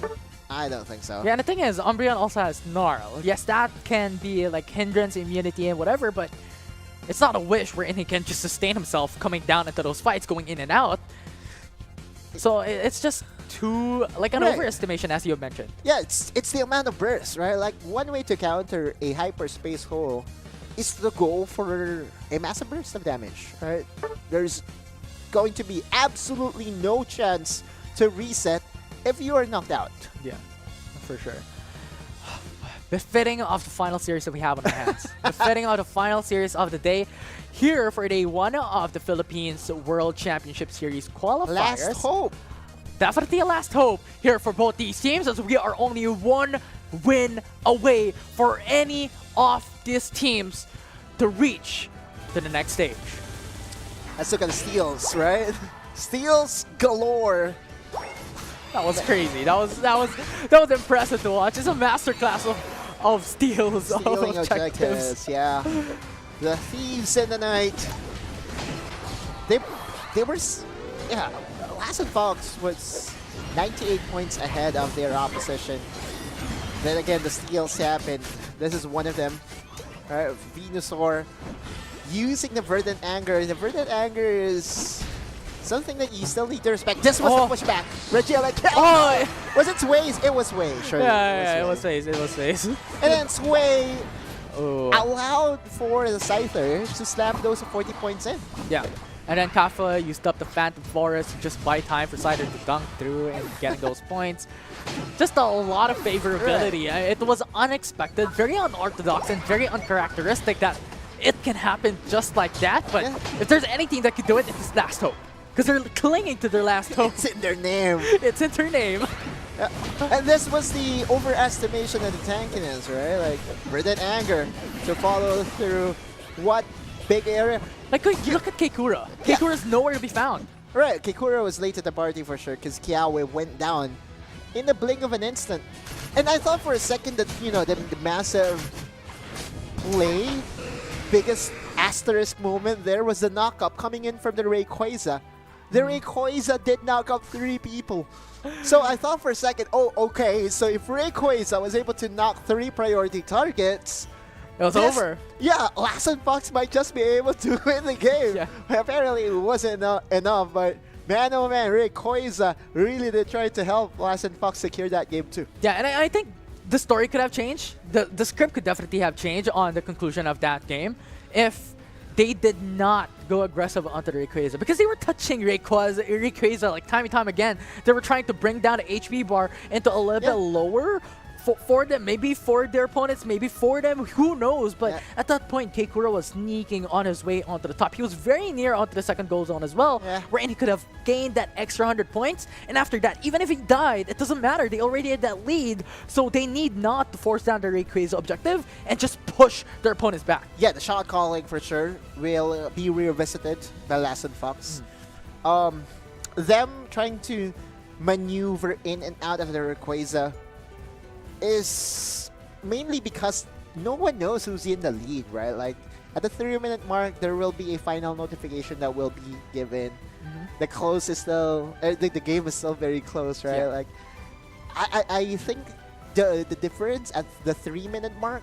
I don't think so. Yeah, and the thing is, Umbreon also has Snarl. Yes, that can be like hindrance, immunity, and whatever, but it's not a wish wherein he can just sustain himself coming down into those fights, going in and out. So it's just too like an overestimation, as you have mentioned. Yeah, it's the amount of burst, right? Like one way to counter a hyperspace hole is to go for a massive burst of damage, right? There's going to be absolutely no chance to reset if you are knocked out. Yeah, for sure. Befitting of the final series that we have on our hands. Befitting of the final series of the day. Here for day 1 of the Philippines World Championship Series qualifiers. Last Hope. Definitely a last hope here for both these teams, as we are only 1 win away for any of these teams to reach to the next stage. Let's look at the steals, right? Steals galore. That was crazy. That was impressive to watch. It's a masterclass of steals, Stealing of objectives. yeah. The Thieves in the Night. They were, yeah. Last and Fox was 98 points ahead of their opposition. Then again, the steals happened. This is one of them. Venusaur using the Verdant Anger. The Verdant Anger is something that you still need to respect. This was the pushback. Regilla killed. Was it Sway's? It was Sway. Sure. Yeah, it was Sway's. It was Sway's. And then Sway allowed for the Scyther to slap those 40 points in. Yeah. And then Kafa used up the Phantom Forest to just buy time for Scyther to dunk through and getting those points. Just a lot of favorability. It was unexpected, very unorthodox, and very uncharacteristic that it can happen just like that. But if there's anything that could do it, it's Last Hope. Because they're clinging to their last hope. It's in their name. It's in their name. And this was the overestimation of the tankiness, right? Like, Verdant Anger to follow through what big area. Like, look at Keikura. Keikura's nowhere to be found. Right, Keikura was late to the party for sure because Kiawe went down in the blink of an instant. And I thought for a second that, you know, the massive play, biggest asterisk moment there was the knock-up coming in from the Rayquaza. The Rayquaza did knock up 3 people. So I thought for a second, oh, okay, so if Rayquaza was able to knock 3 priority targets, it was over. Yeah, Last and Fox might just be able to win the game. Yeah. Apparently it wasn't enough, but man, oh man, Rayquaza really did try to help Last and Fox secure that game too. Yeah, and I think the story could have changed. The script could definitely have changed on the conclusion of that game if they did not go aggressive onto the Rayquaza, because they were touching Rayquaza like time and time again. They were trying to bring down the HP bar into a little bit lower for them, maybe for their opponents, maybe for them, who knows. But at that point, Keikura was sneaking on his way onto the top. He was very near onto the second goal zone as well, wherein he could have gained that extra 100 points. And after that, even if he died, it doesn't matter. They already had that lead, so they need not to force down the Rayquaza objective and just push their opponents back. Yeah, the shot calling for sure will be revisited by Last and Fox. Them trying to maneuver in and out of the Rayquaza is mainly because no one knows who's in the lead, right? Like at the 3-minute mark, there will be a final notification that will be given. The close is still, the game is still very close, right? Yeah. Like I think the difference at the 3-minute mark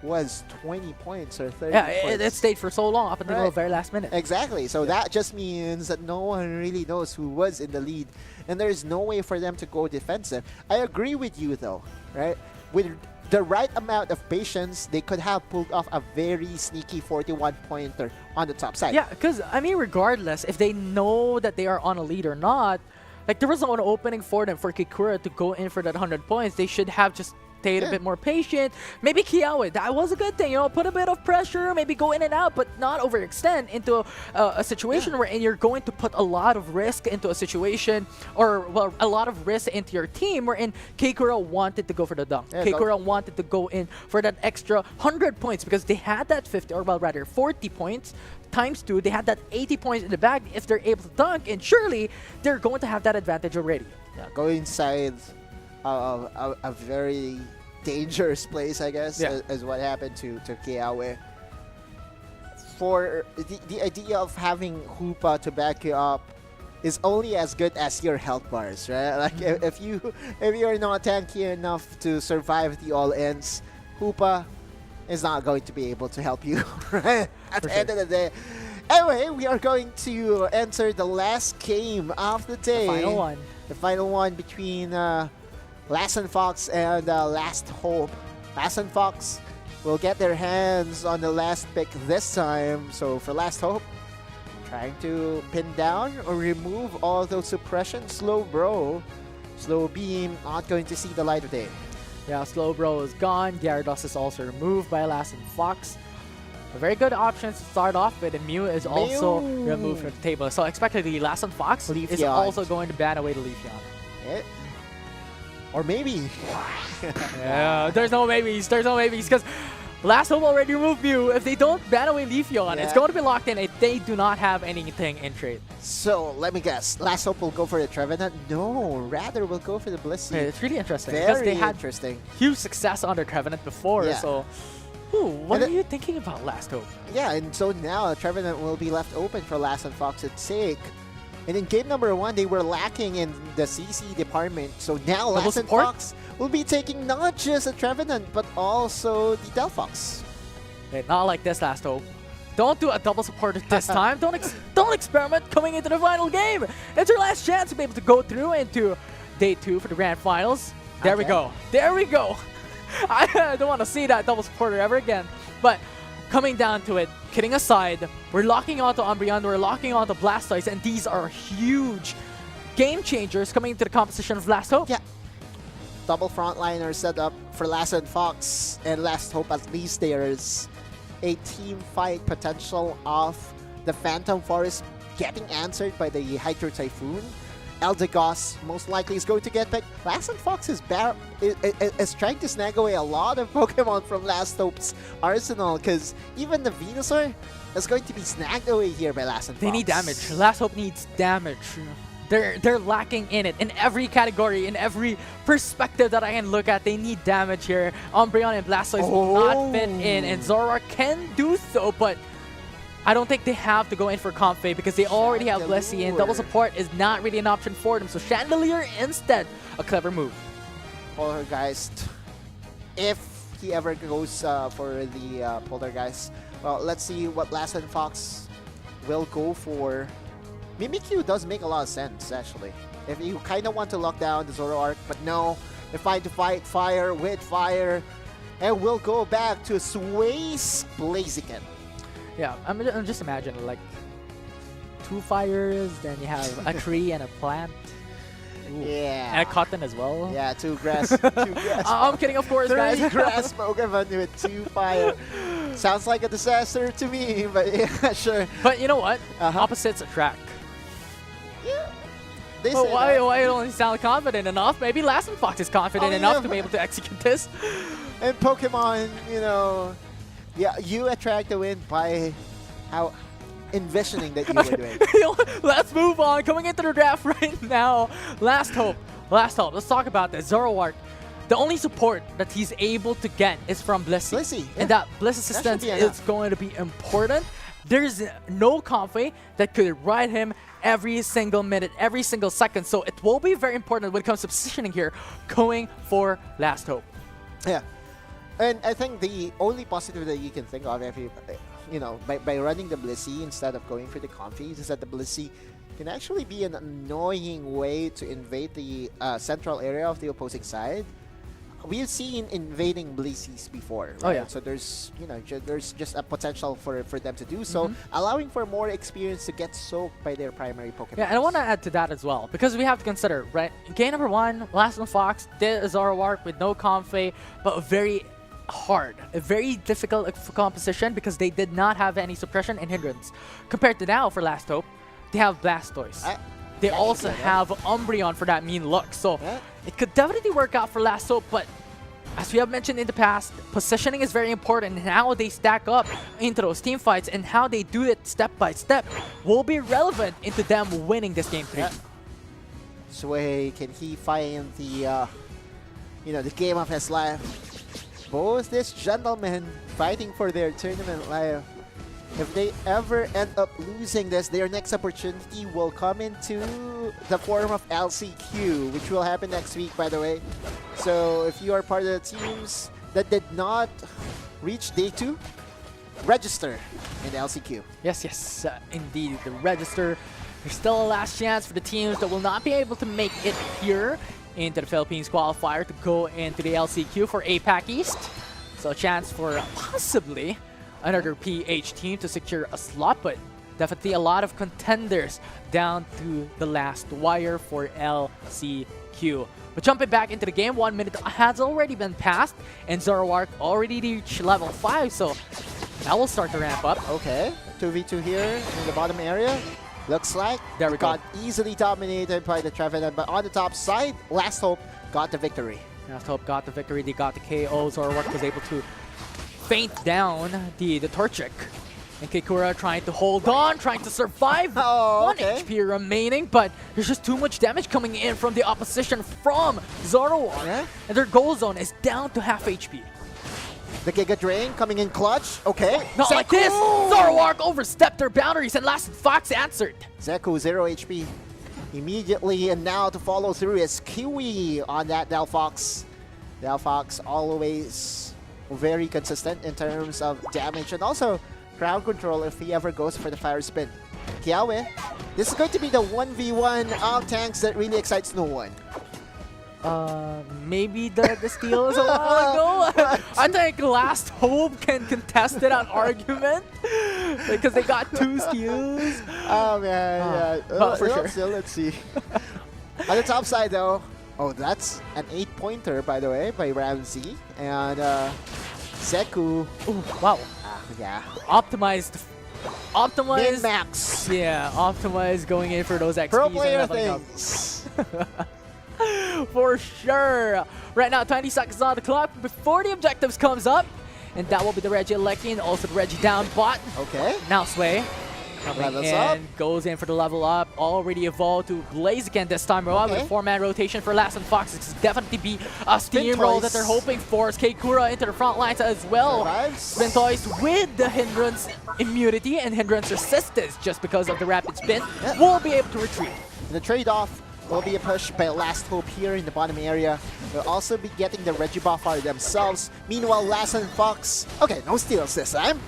was 20 points or 30 Yeah, points. it stayed for so long up until the Right. very last minute. Exactly. So that just means that no one really knows who was in the lead, and there's no way for them to go defensive. I agree with you though, right? With the right amount of patience, they could have pulled off a very sneaky 41-pointer on the top side. Yeah, because, I mean, regardless, if they know that they are on a lead or not, like, there was no opening for them for Kikura to go in for that 100 points. They should have just stayed a bit more patient. Maybe Kiawe, that was a good thing, you know, put a bit of pressure, maybe go in and out, but not overextend into a situation wherein you're going to put a lot of risk into a situation, or, well, a lot of risk into your team, wherein Kikura wanted to go for the dunk. Yeah, Kikura wanted to go in for that extra 100 points because they had that 50, or well, rather 40 points times 2. They had that 80 points in the bag if they're able to dunk, and surely they're going to have that advantage already. Yeah, go inside a very dangerous place, I guess, is what happened to Kiawe. For the idea of having Hoopa to back you up is only as good as your health bars, right? Like if you're not tanky enough to survive the all ends, Hoopa is not going to be able to help you, right? At the end of the day. Anyway, we are going to enter the last game of the day. The final one. The final one between Last and Fox and Last Hope. Last and Fox will get their hands on the last pick this time. So for Last Hope, trying to pin down or remove all those suppressions. Slow Beam not going to see the light of day. Yeah, Slowbro is gone. Gyarados is also removed by Last and Fox. A very good option to start off with, and Mew is also removed from the table. So expectedly, Last and Fox is Leafeon. also going to ban away the Leafeon. Eh? Or maybe. Yeah, there's no maybes. There's no maybes because Last Hope already removed Mew. If they don't ban away Leafeon, it's going to be locked in if they do not have anything in trade. So let me guess. Last Hope will go for the Trevenant? No, rather will go for the Blissey. Yeah, it's really interesting because Very they had interesting. huge success on their Trevenant before. Yeah. So, what And are you thinking about Last Hope? Yeah, and so now Trevenant will be left open for Last and Fox to take. And in game number 1, they were lacking in the CC department. So now Last and Fox will be taking not just a Trevenant, but also the Delphox. Hey, not like this, Last Hope. Don't do a double support this time. Don't experiment coming into the final game. It's your last chance to be able to go through into day 2 for the grand finals. There we go. There we go. I don't want to see that double supporter ever again. But coming down to it, kidding aside, we're locking onto Umbreon, we're locking onto Blastoise, and these are huge game changers coming into the composition of Last Hope. Yeah. Double frontliner set up for Last and Fox, and Last Hope, at least there's a team fight potential of the Phantom Forest getting answered by the Hydro Typhoon. Eldegoss most likely is going to get picked. Last and Fox is trying to snag away a lot of Pokemon from Last Hope's arsenal, because even the Venusaur is going to be snagged away here by Last and Fox. They need damage. Last Hope needs damage. They're lacking in it. In every category, in every perspective that I can look at, they need damage here. Umbreon and Blastoise will not fit in, and Zoroark can do so, but I don't think they have to go in for Comfey because they already have Blissey, and double support is not really an option for them. So Chandelier instead, a clever move. Poltergeist, if he ever goes for the Poltergeist. Well, let's see what Last and Fox will go for. Mimikyu does make a lot of sense, actually. If you kind of want to lock down the Zoroark, but no, they're trying to fight fire with fire, and we'll go back to Sway's Blaziken. Yeah, I'm just imagining like 2 fires, then you have a tree and a plant. Ooh. Yeah. And a cotton as well. Yeah, 2 grass. 2 grass. I'm kidding, of course, 3 guys. grass Pokemon with 2 fire. Sounds like a disaster to me, but yeah, sure. But you know what? Opposites attract. Yeah. They Well, say why that. don't you sound confident enough? Maybe Last and Fox is confident enough to be able to execute this. And Pokemon, you know, yeah, you attract the win by envisioning that you were doing. Let's move on. Coming into the draft right now. Last hope. Last hope. Let's talk about this. Zoroark. The only support that he's able to get is from Blissey. Blissey, yeah. And that Bliss assistance be is enough. going to be important. There's no Comfey that could ride him every single minute, every single second. So it will be very important when it comes to positioning here, going for Last Hope. Yeah. And I think the only positive that you can think of if you, by running the Blissey instead of going for the Comfeys is that the Blissey can actually be an annoying way to invade the central area of the opposing side. We've seen invading Blissey's before, right? Oh, yeah. So there's, there's just a potential for them to do so, allowing for more experience to get soaked by their primary Pokemon. Yeah, and I want to add to that as well, because we have to consider, right? Game number 1, Last on Fox did a Zoroark with no Comfey, but very hard, a very difficult composition because they did not have any suppression and hindrance. Compared to now for Last Hope, they have Blastoise. They also have Umbreon for that mean look. So it could definitely work out for Last Hope, but as we have mentioned in the past, positioning is very important, and how they stack up into those team fights and how they do it step by step will be relevant into them winning this game 3. Sway, can he find the, the game of his life? Both these gentlemen fighting for their tournament life. If they ever end up losing this, their next opportunity will come into the form of LCQ, which will happen next week, by the way. So if you are part of the teams that did not reach day 2, register in the LCQ. Yes, indeed. The register. There's still a last chance for the teams that will not be able to make it here into the Philippines Qualifier to go into the LCQ for APAC East. So a chance for possibly another PH team to secure a slot, but definitely a lot of contenders down to the last wire for LCQ. But jumping back into the game, 1 minute has already been passed, and Zoroark already reached level 5, so that will start to ramp up. Okay, 2v2 here in the bottom area. Looks like there we got easily dominated by the Trevenant, but on the top side, Last Hope got the victory. Last Hope got the victory, they got the KO. Zoroark was able to faint down the Torchic. And Kikura trying to hold on, trying to survive. Oh, 1 okay. HP remaining, but there's just too much damage coming in from the opposition from Zoroark. Yeah. And their goal zone is down to half HP. The Giga Drain coming in clutch. Okay. Not like this! Zoroark overstepped their boundaries and Last Fox answered. Zeku, 0 HP. Immediately, and now to follow through is Kiwi on that Delphox. Delphox always very consistent in terms of damage and also crowd control if he ever goes for the fire spin. Kiawe, this is going to be the 1v1 of tanks that really excites no one. Maybe the steal is a while ago. I think Last Hope can contest it on argument because they got 2 steals. Oh man, yeah. But for sure. Still, let's see. On the top side though, oh, that's an 8-pointer by the way by Ramsey and Zeku. Ooh, wow. Yeah. Optimized. Min-max. Yeah, optimized going in for those XPs. Pro and player leveling up. things. For sure. Right now, 20 seconds on the clock before the objectives comes up. And that will be the Regieleki and also the Regi down bot. Okay. Now Sway coming Levels in, up. goes in for the level up. Already evolved to Blaziken this time around with a 4-man rotation for Last and Fox. It's definitely be a steamroll that they're hoping for. As Kikura into the front lines as well. Spintoys with the hindrance immunity and hindrance resistance just because of the rapid spin will be able to retreat. The trade-off will be a push by Last Hope here in the bottom area. They'll also be getting the Regibuffar themselves. Meanwhile, Last and Fox, okay, no steals this time.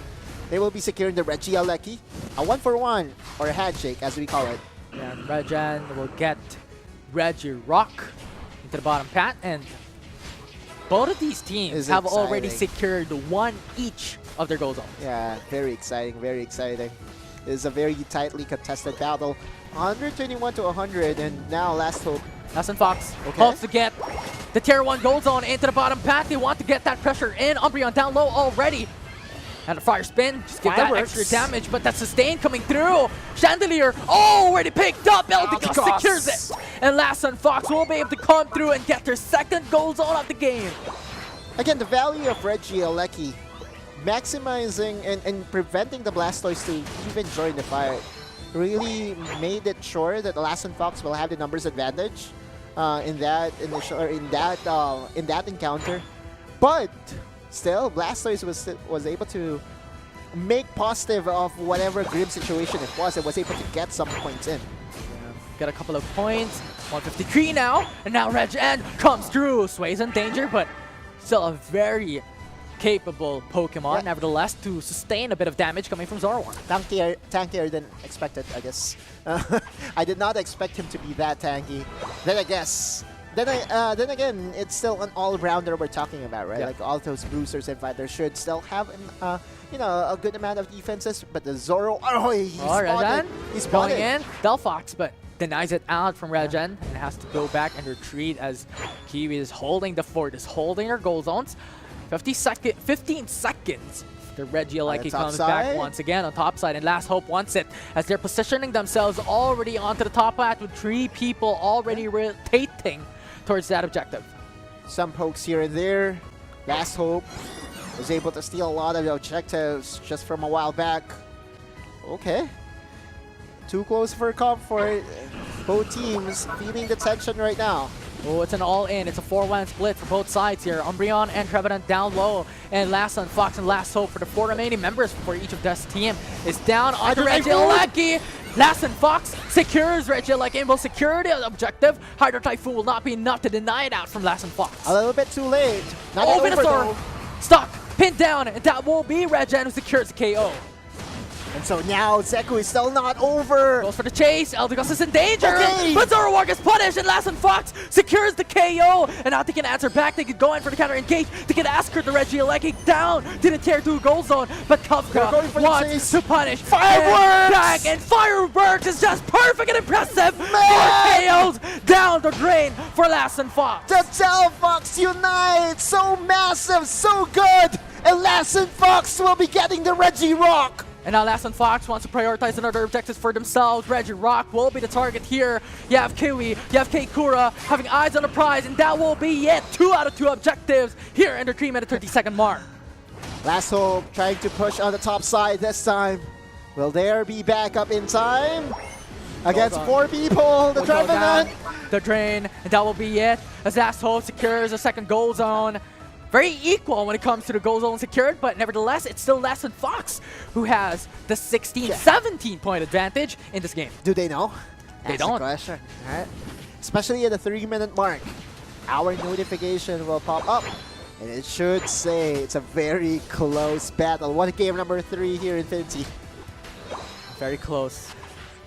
They will be securing the Regieleki. A 1-for-1, or a handshake as we call it. And Regan will get Regirock into the bottom pat, and both of these teams have already secured 1 each of their goal zones. Yeah, very exciting, very exciting. This is a very tightly contested battle. 121 to 100, and now Last Hope. Last and Fox hopes to get the tier 1 goal zone into the bottom path. They want to get that pressure in. Umbreon down low already. And a fire spin, just give that extra damage, but that sustain coming through. Chandelier already picked up. Eldegoss secures it. And Last and Fox will be able to come through and get their 2nd goal zone of the game. Again, the value of Regieleki maximizing and preventing the Blastoise to even join the fight really made it sure that the Lass and Fox will have the numbers advantage in that initial or in that encounter. But still, Blastoise was able to make positive of whatever grim situation it was and was able to get some points in. Got a couple of points. 153 now, and now Regen comes through. Sway's in danger, but still a very capable Pokemon, nevertheless, to sustain a bit of damage coming from Zoroark. Tankier than expected, I guess. I did not expect him to be that tanky. Then I guess. Then again, it's still an all-rounder we're talking about, right? Yeah. Like all those boosters and fighters should still have a good amount of defenses, but the Zoro, he's spotted. He's spotted. Going in, Delphox, but denies it out from Regen and has to go back and retreat as Kiwi is holding the fort, is holding her goal zones. 15 seconds. The Regieleki comes back once again on top side, and Last Hope wants it as they're positioning themselves already onto the top path with 3 people already rotating towards that objective. Some pokes here and there. Last Hope was able to steal a lot of the objectives just from a while back. Okay. Too close for comfort. Both teams feeling the tension right now. Oh, it's an all-in. It's a 4-1 split for both sides here. Umbreon and Trevenant down low. And Last Sun, Fox, and Last Hope for the 4 remaining members for each of this team is down onto Regieleki. Last Sun, Fox secures Regieleki and will secure the objective. Hydro Typhoon will not be enough to deny it out from Last Sun, Fox. A little bit too late. Not Oh, over, Venusaur! though. Stuck, pinned down, and that will be Regen who secures the KO. And so now Zeku is still not over. Goes for the chase. Eldegoss is in danger. Okay. But Zoroark is punished, and Last Sun Fox secures the KO. And now they can answer back. They could go in for the counter engage. They can ask her the Regieleki down. Didn't tear through goal zone, but They're going Kafka for the wants chase. to punish. Fireworks! And back, and Fireworks is just perfect and impressive. 4 KOs down the drain for Last Sun Fox. The Delphox Unite! So massive, so good! And Lass and Fox will be getting the Regirock! And now Last Sun Fox wants to prioritize another objectives for themselves. Regirock will be the target here. You have Kiwi, you have Keikura having eyes on the prize, and that will be it. 2 out of 2 objectives here in the 3-minute 30-second mark. Last Hope trying to push on the top side this time. Will there be backup in time? Against 4 people, the Trevenant! The drain, and that will be it. As Last Hope secures a second goal zone. Very equal when it comes to the goal zone secured, but nevertheless, it's still Last Sun Fox who has the 16-17 point advantage in this game. Do they know? They That's don't. the question. All right. Especially at the 3-minute mark, our notification will pop up, and it should say it's a very close battle. What game number 3 here in Infinity? Very close.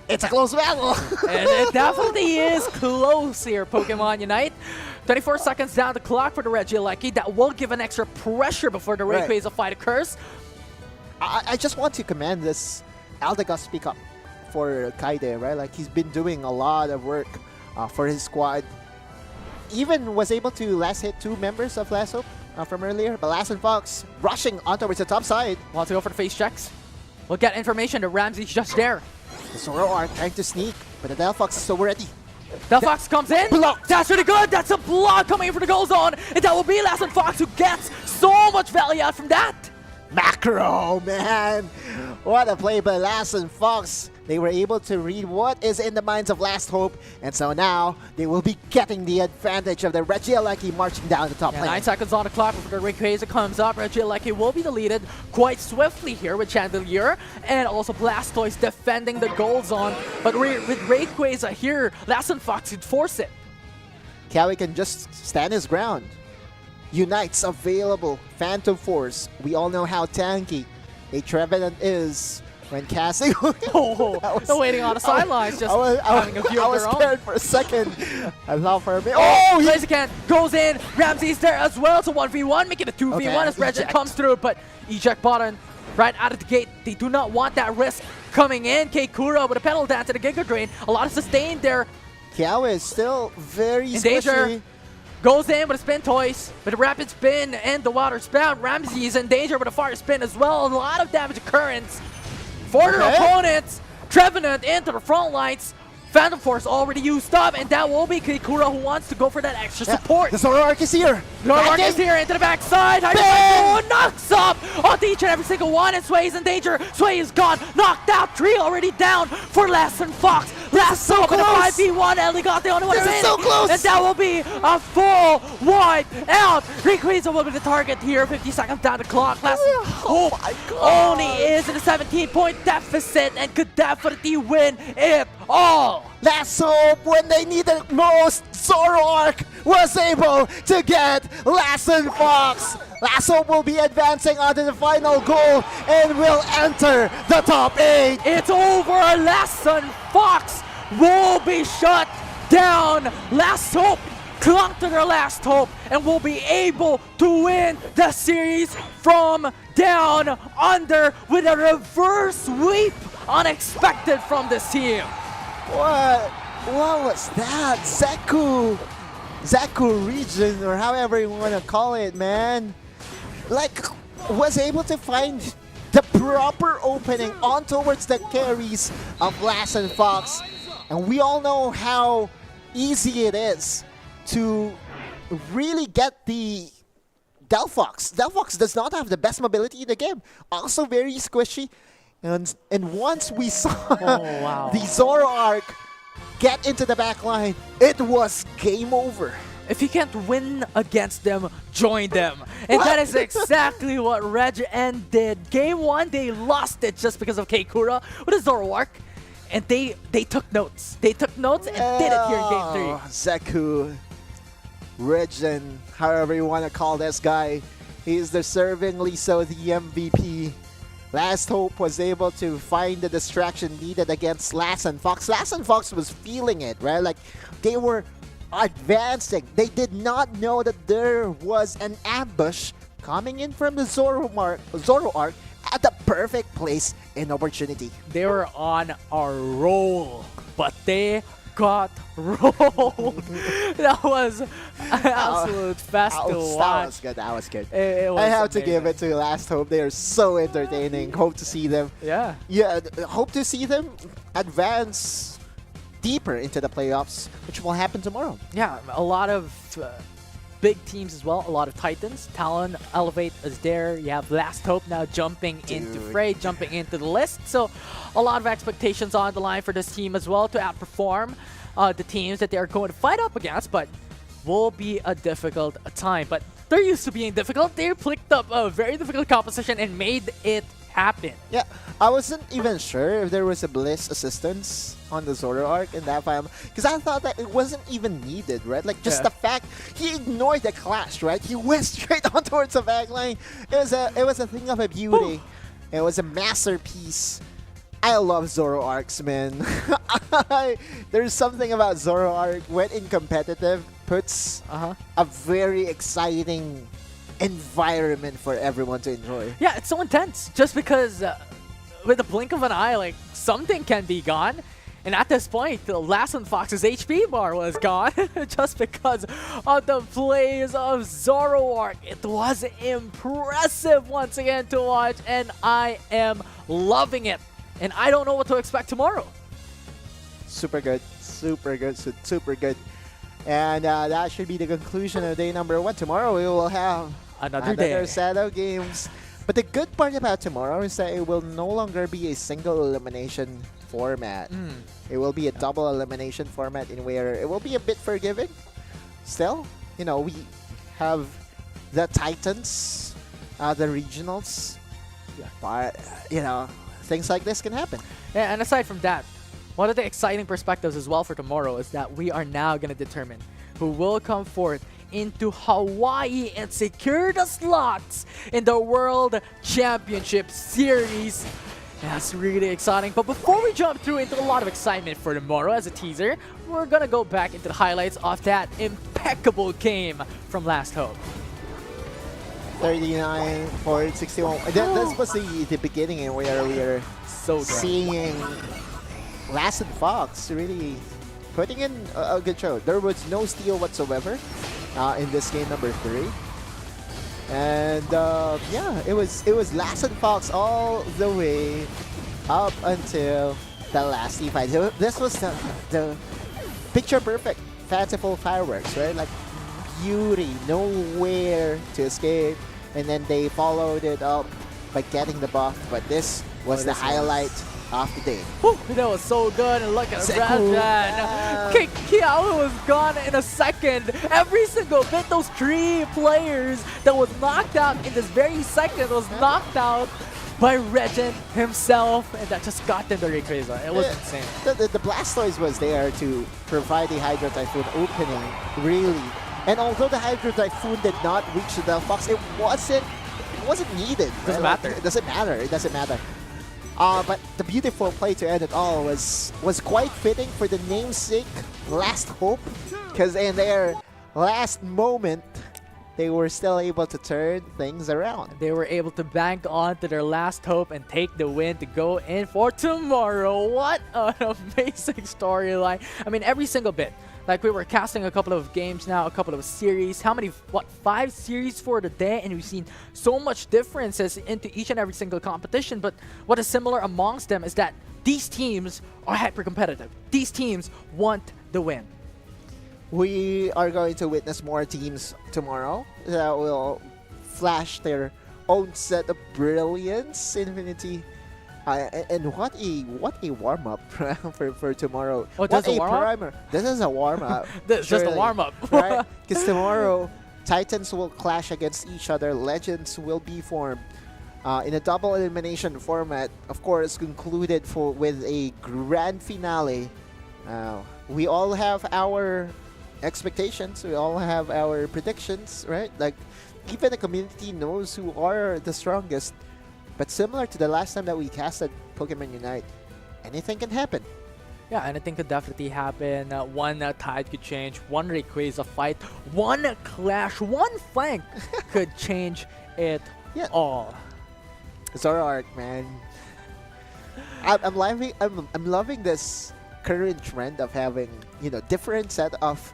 It's a close battle! And it definitely is close here, Pokemon Unite. 24 seconds down the clock for the Regieleki. That will give an extra pressure before the Rayquaza fight occurs. I just want to commend this Eldegoss pick up for Kaide, right? Like, he's been doing a lot of work for his squad. Even was able to last hit 2 members of Last Hope from earlier, but Last and Fox rushing on towards the top side. Wants to go for the face checks. We'll get information that Ramsey's just there. The Zoroark trying to sneak, but the Delphox is so ready. Delphox comes in. Blocked. That's really good. That's a block coming in for the goal zone. And that will be Last Sun Fox who gets so much value out from that. Macro, man! What a play by Last and Fox. They were able to read what is in the minds of Last Hope, and so now they will be getting the advantage of the Regieleki marching down the top lane. 9 seconds on the clock before the Rayquaza comes up. Regieleki will be deleted quite swiftly here with Chandelier, and also Blastoise defending the goal zone. But with Rayquaza here, Last Sun Fox could force it. Kawi can just stand his ground. Unite's available. Phantom Force. We all know how tanky a Trevenant is when casting. They're waiting on the sidelines, just having a view I of was their own. scared for a second. I thought for a minute. Oh, Blaziken goes in. Ramsey's there as well. So 1v1, making it 2v1 Okay, as Regen eject. comes through. But eject button right out of the gate. They do not want that risk coming in. Keikura with a pedal dance and a Giga Drain. A lot of sustain there. Kawi is still very In danger. squishy. Goes in with a spin toys, with a rapid spin and the water spout. Ramsey is in danger with a fire spin as well. A lot of damage occurrence for their opponents. Trevenant into the front lines. Phantom Force already used up, and that will be Kikura who wants to go for that extra support. The Zoroark is here. Zoroark is here into the backside. Hyper knocks up on each and every single one, and Sway is in danger. Sway is gone. Knocked out. 3 already down for Lassen Fox. Last hope in a 5v1. Ellie got the only one This is in. so close. And that will be a full wipe out. Rayquaza will be the target here. 50 seconds down the clock. Last hope only is in a 17-point deficit and could definitely win it all. Last hope, when they needed it most, Zoroark was able to get Lassen Fox. Last hope will be advancing onto the final goal and will enter the top 8. It's over. Lassen Fox will be shut down. Last hope clung to their last hope and will be able to win the series from down under with a reverse sweep. Unexpected from this team. What was that? Zaku region, or however you want to call it, man. Like, was able to find the proper opening on towards the carries of Lassen Fox. And we all know how easy it is to really get the Delphox. Delphox does not have the best mobility in the game. Also very squishy. And once we saw the Zoroark get into the back line, it was game over. If you can't win against them, join them. And that is exactly what Reg N did. Game 1, they lost it just because of Keikura with a Zoroark. And they took notes. They took notes and did it here in Game 3. Zaku, Regen, however you want to call this guy, he's deservingly so the MVP. Last Hope was able to find the distraction needed against Lassen Fox. Lassen Fox was feeling it, right? Like, they were advancing. They did not know that there was an ambush coming in from the Zoroark at the perfect place and opportunity. They were on a roll, but they got rolled. That was an absolute fest to watch. That was good. It was I have to amazing. give it to Last Hope. They are so entertaining. Hope to see them. Yeah. Yeah, hope to see them advance deeper into the playoffs, which will happen tomorrow. Yeah, a lot of big teams as well, a lot of Titans. Talon, Elevate is there. You have Last Hope now jumping into fray, jumping into the list. So a lot of expectations on the line for this team as well to outperform the teams that they are going to fight up against, but will be a difficult time. But they're used to being difficult. They picked up a very difficult composition and made it happen. Yeah, I wasn't even sure if there was a Bliss assistance on the Zoroark in that final, because I thought that it wasn't even needed, right? Like, just the fact he ignored the clash, right? He went straight on towards the backline. It was a thing of a beauty. It was a masterpiece. I love Zoroarks, man. There's something about Zoroark when in competitive puts a very exciting environment for everyone to enjoy. Yeah, it's so intense just because with the blink of an eye, like, something can be gone. And at this point, the Lassen Fox's HP bar was gone just because of the plays of Zoroark. It was impressive once again to watch, and I am loving it. And I don't know what to expect tomorrow. Super good, super good, super good. And that should be the conclusion of day number 1. Tomorrow we will have Another set of games. But the good part about tomorrow is that it will no longer be a single elimination format. It will be a double elimination format in where it will be a bit forgiving. Still, you know, we have the Titans, the regionals, but, you know, things like this can happen. Yeah, and aside from that, one of the exciting perspectives as well for tomorrow is that we are now going to determine who will come forth into Hawaii and secure the slots in the World Championship Series. That's really exciting. But before we jump through into a lot of excitement for tomorrow as a teaser, we're going to go back into the highlights of that impeccable game from Last Hope. 39 for 61. This was the beginning in where we were So good. seeing Lassen Fox really putting in a good show. There was no steal whatsoever in this game number 3. And yeah, it was Lassen Fox all the way up until the last team fight. So this was the picture perfect, fanciful fireworks, right? Like beauty, nowhere to escape, and then they followed it up by getting the buff. But this was the highlight of the day. Whew, that was so good, and look at Seku. Rajan. Kiao was gone in a second. Every single bit, those 3 players that was knocked out in this very second was knocked out by Regent himself, and that just got them the Rayquaza. It was insane. The Blastoise was there to provide the Hydro Typhoon opening, really. And although the Hydro Typhoon did not reach the Delphox, it wasn't needed. Doesn't matter. It doesn't matter. It doesn't matter. But the beautiful play to end it all was quite fitting for the namesake Last Hope, because in their last moment, they were still able to turn things around. They were able to bank on to their last hope and take the win to go in for tomorrow. What an amazing storyline. I mean, every single bit. Like, we were casting a couple of games now, a couple of series. How many, 5 series for the day? And we've seen so much differences into each and every single competition. But what is similar amongst them is that these teams are hyper-competitive. These teams want the win. We are going to witness more teams tomorrow that will flash their own set of brilliance, Infinity. And what a warm-up for tomorrow. Oh, that's what a warm-up? primer. This is a warm-up. This is just a warm-up. Right? Because tomorrow, Titans will clash against each other. Legends will be formed in a double elimination format. Of course, concluded with a grand finale. We all have our expectations. We all have our predictions, right? Like, even the community knows who are the strongest. But similar to the last time that we casted Pokemon UNITE, anything can happen. Yeah, anything could definitely happen. One tide could change, one Rayquaza fight, one clash, one flank could change it all. Zoroark, man. I'm loving this current trend of having, different set of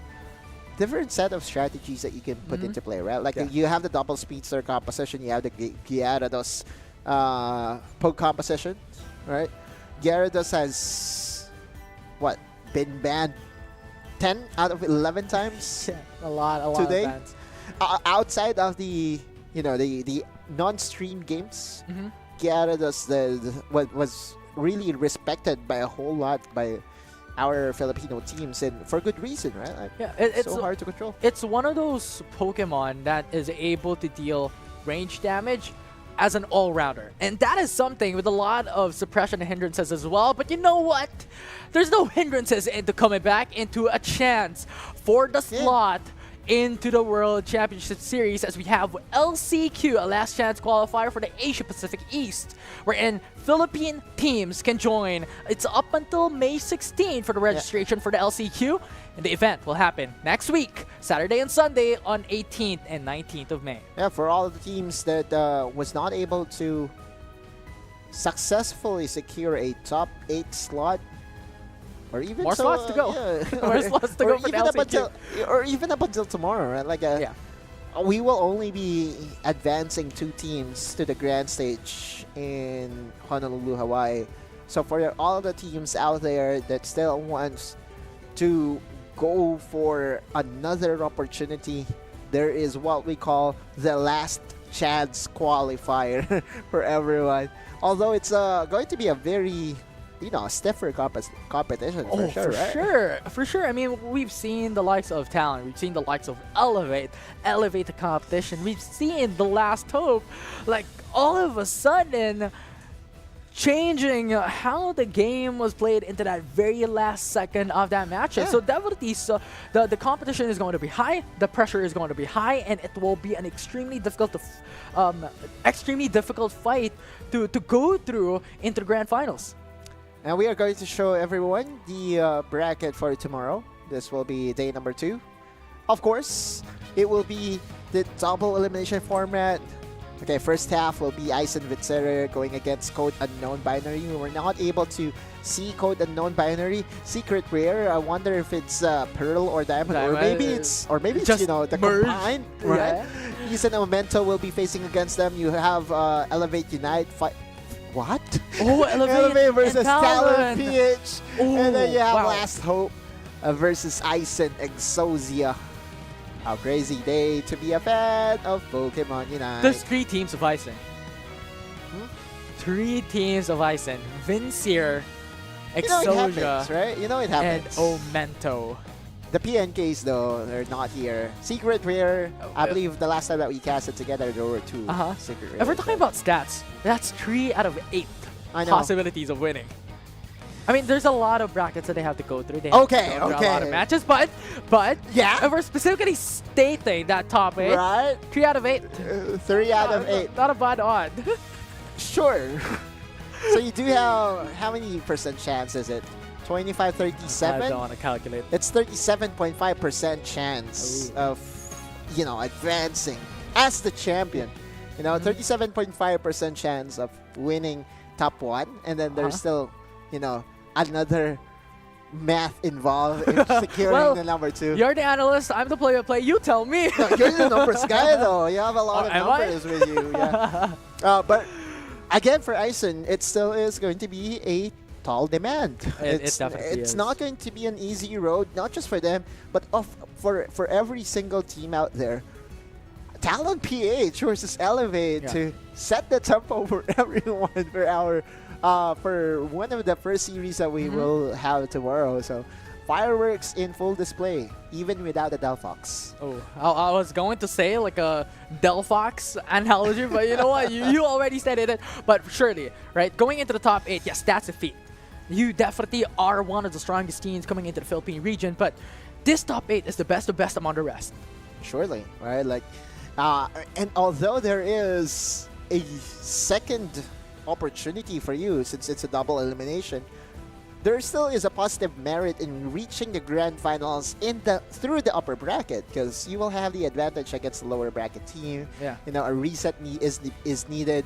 strategies that you can put into play, right? Like you have the double speedster composition, you have the Gyarados composition, right? Gyarados has been banned 10 out of 11 times. Yeah, a lot today. of bans. Outside of the the non-stream games, Gyarados was really respected by a whole lot by our Filipino teams, and for good reason, right? Like, Yeah, it's so hard to control. It's one of those Pokemon that is able to deal range damage as an all-rounder. And that is something with a lot of suppression and hindrances as well. But you know what? There's no hindrances into coming back into a chance for the slot into the World Championship Series, as we have LCQ, a last chance qualifier for the Asia Pacific East, wherein Philippine teams can join. It's up until May 16 for the registration for the LCQ, and the event will happen next week, Saturday and Sunday on 18th and 19th of May. Yeah, for all the teams that was not able to successfully secure a top 8 slot, or even More slots to go. Yeah. More slots to go for the LCQ. Or even up until tomorrow, right? Like, we will only be advancing 2 teams to the grand stage in Honolulu, Hawaii. So for all the teams out there that still wants to go for another opportunity, there is what we call the last chance qualifier for everyone. Although it's going to be a very stiffer competition for sure, right? For sure. I mean, we've seen the likes of Talon, we've seen the likes of elevate the competition. We've seen the Last Hope, like, all of a sudden changing how the game was played into that very last second of that match. So definitely, the competition is going to be high, the pressure is going to be high, and it will be an extremely difficult fight to go through into the grand finals. And we are going to show everyone the bracket for tomorrow. This will be day number 2. Of course, it will be the double elimination format. Okay, first half will be Ice and Vitzerer going against Code Unknown Binary. We were not able to see Code Unknown Binary. Secret Rare, I wonder if it's Pearl or Diamond, or maybe it's just the merge. combined, right? Use and Memento will be facing against them. You have Elevate Unite What? Oh, Elevate versus and Talon Talon. PH. Ooh, And then you have wow. Last Hope versus Ison Exosia. A crazy day to be a fan of Pokemon Unite. There's 3 teams of Ison. Hmm? 3 teams of Ison. Vincier, You know it happens, Exosia, right? You know it and happens. Omento. The PNKs though, they're not here. Secret Rare, I believe the last time that we casted together, there were 2 Uh-huh. Secret Rare. If we're talking about stats, that's 3 out of 8 I know. possibilities of winning. I mean, there's a lot of brackets that they have to go through. They have Okay, to go through a lot of okay. matches, but Yeah. if we're specifically stating that top 8, Right? 3 out of 8. 3 out of 8. Not a bad odd. Sure. So you do have, how many percent chance is it? 25, I 37? don't want to calculate. It's 37.5% chance of, you know, advancing as the champion. You know, 37.5% chance of winning top 1. And then there's still, you know, another math involved in securing Well, the number 2. You're the analyst. I'm the play-by-play. You tell me. No, you're the numbers guy, though. You have a lot Oh, of am I? numbers with you. Yeah. But again, for Ison, it still is going to be a tall demand. It definitely it's is. not going to be an easy road, not just for them, but for every single team out there. Talon PH versus Elevate to set the tempo for everyone for our for one of the first series that we will have tomorrow. So fireworks in full display, even without the Delphox. Oh, I was going to say like a Delphox analogy, but you know what? You already said it. But surely, right? Going into the top 8, yes, that's a feat. You definitely are one of the strongest teams coming into the Philippine region, but this top 8 is the best of best among the rest. Surely, right? Like, and although there is a second opportunity for you, since it's a double elimination, there still is a positive merit in reaching the grand finals through the upper bracket, because you will have the advantage against the lower bracket team. Yeah. You know, a reset is needed.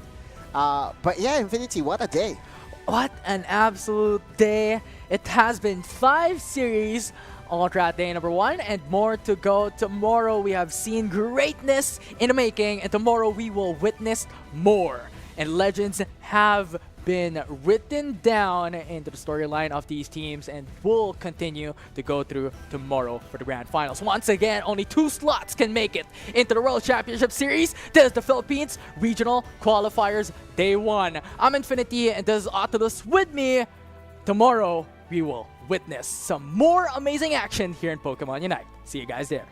But yeah, Infinity, what a day! What an absolute day. It has been 5 series Ultra Day number 1 and more to go. Tomorrow we have seen greatness in the making, and tomorrow we will witness more. And legends have been written down into the storyline of these teams and will continue to go through tomorrow for the grand finals. Once again, only 2 slots can make it into the World Championship Series. This is the Philippines Regional Qualifiers Day 1. I'm Infinity and this is AUTOLOSE with me. Tomorrow, we will witness some more amazing action here in Pokemon Unite. See you guys there.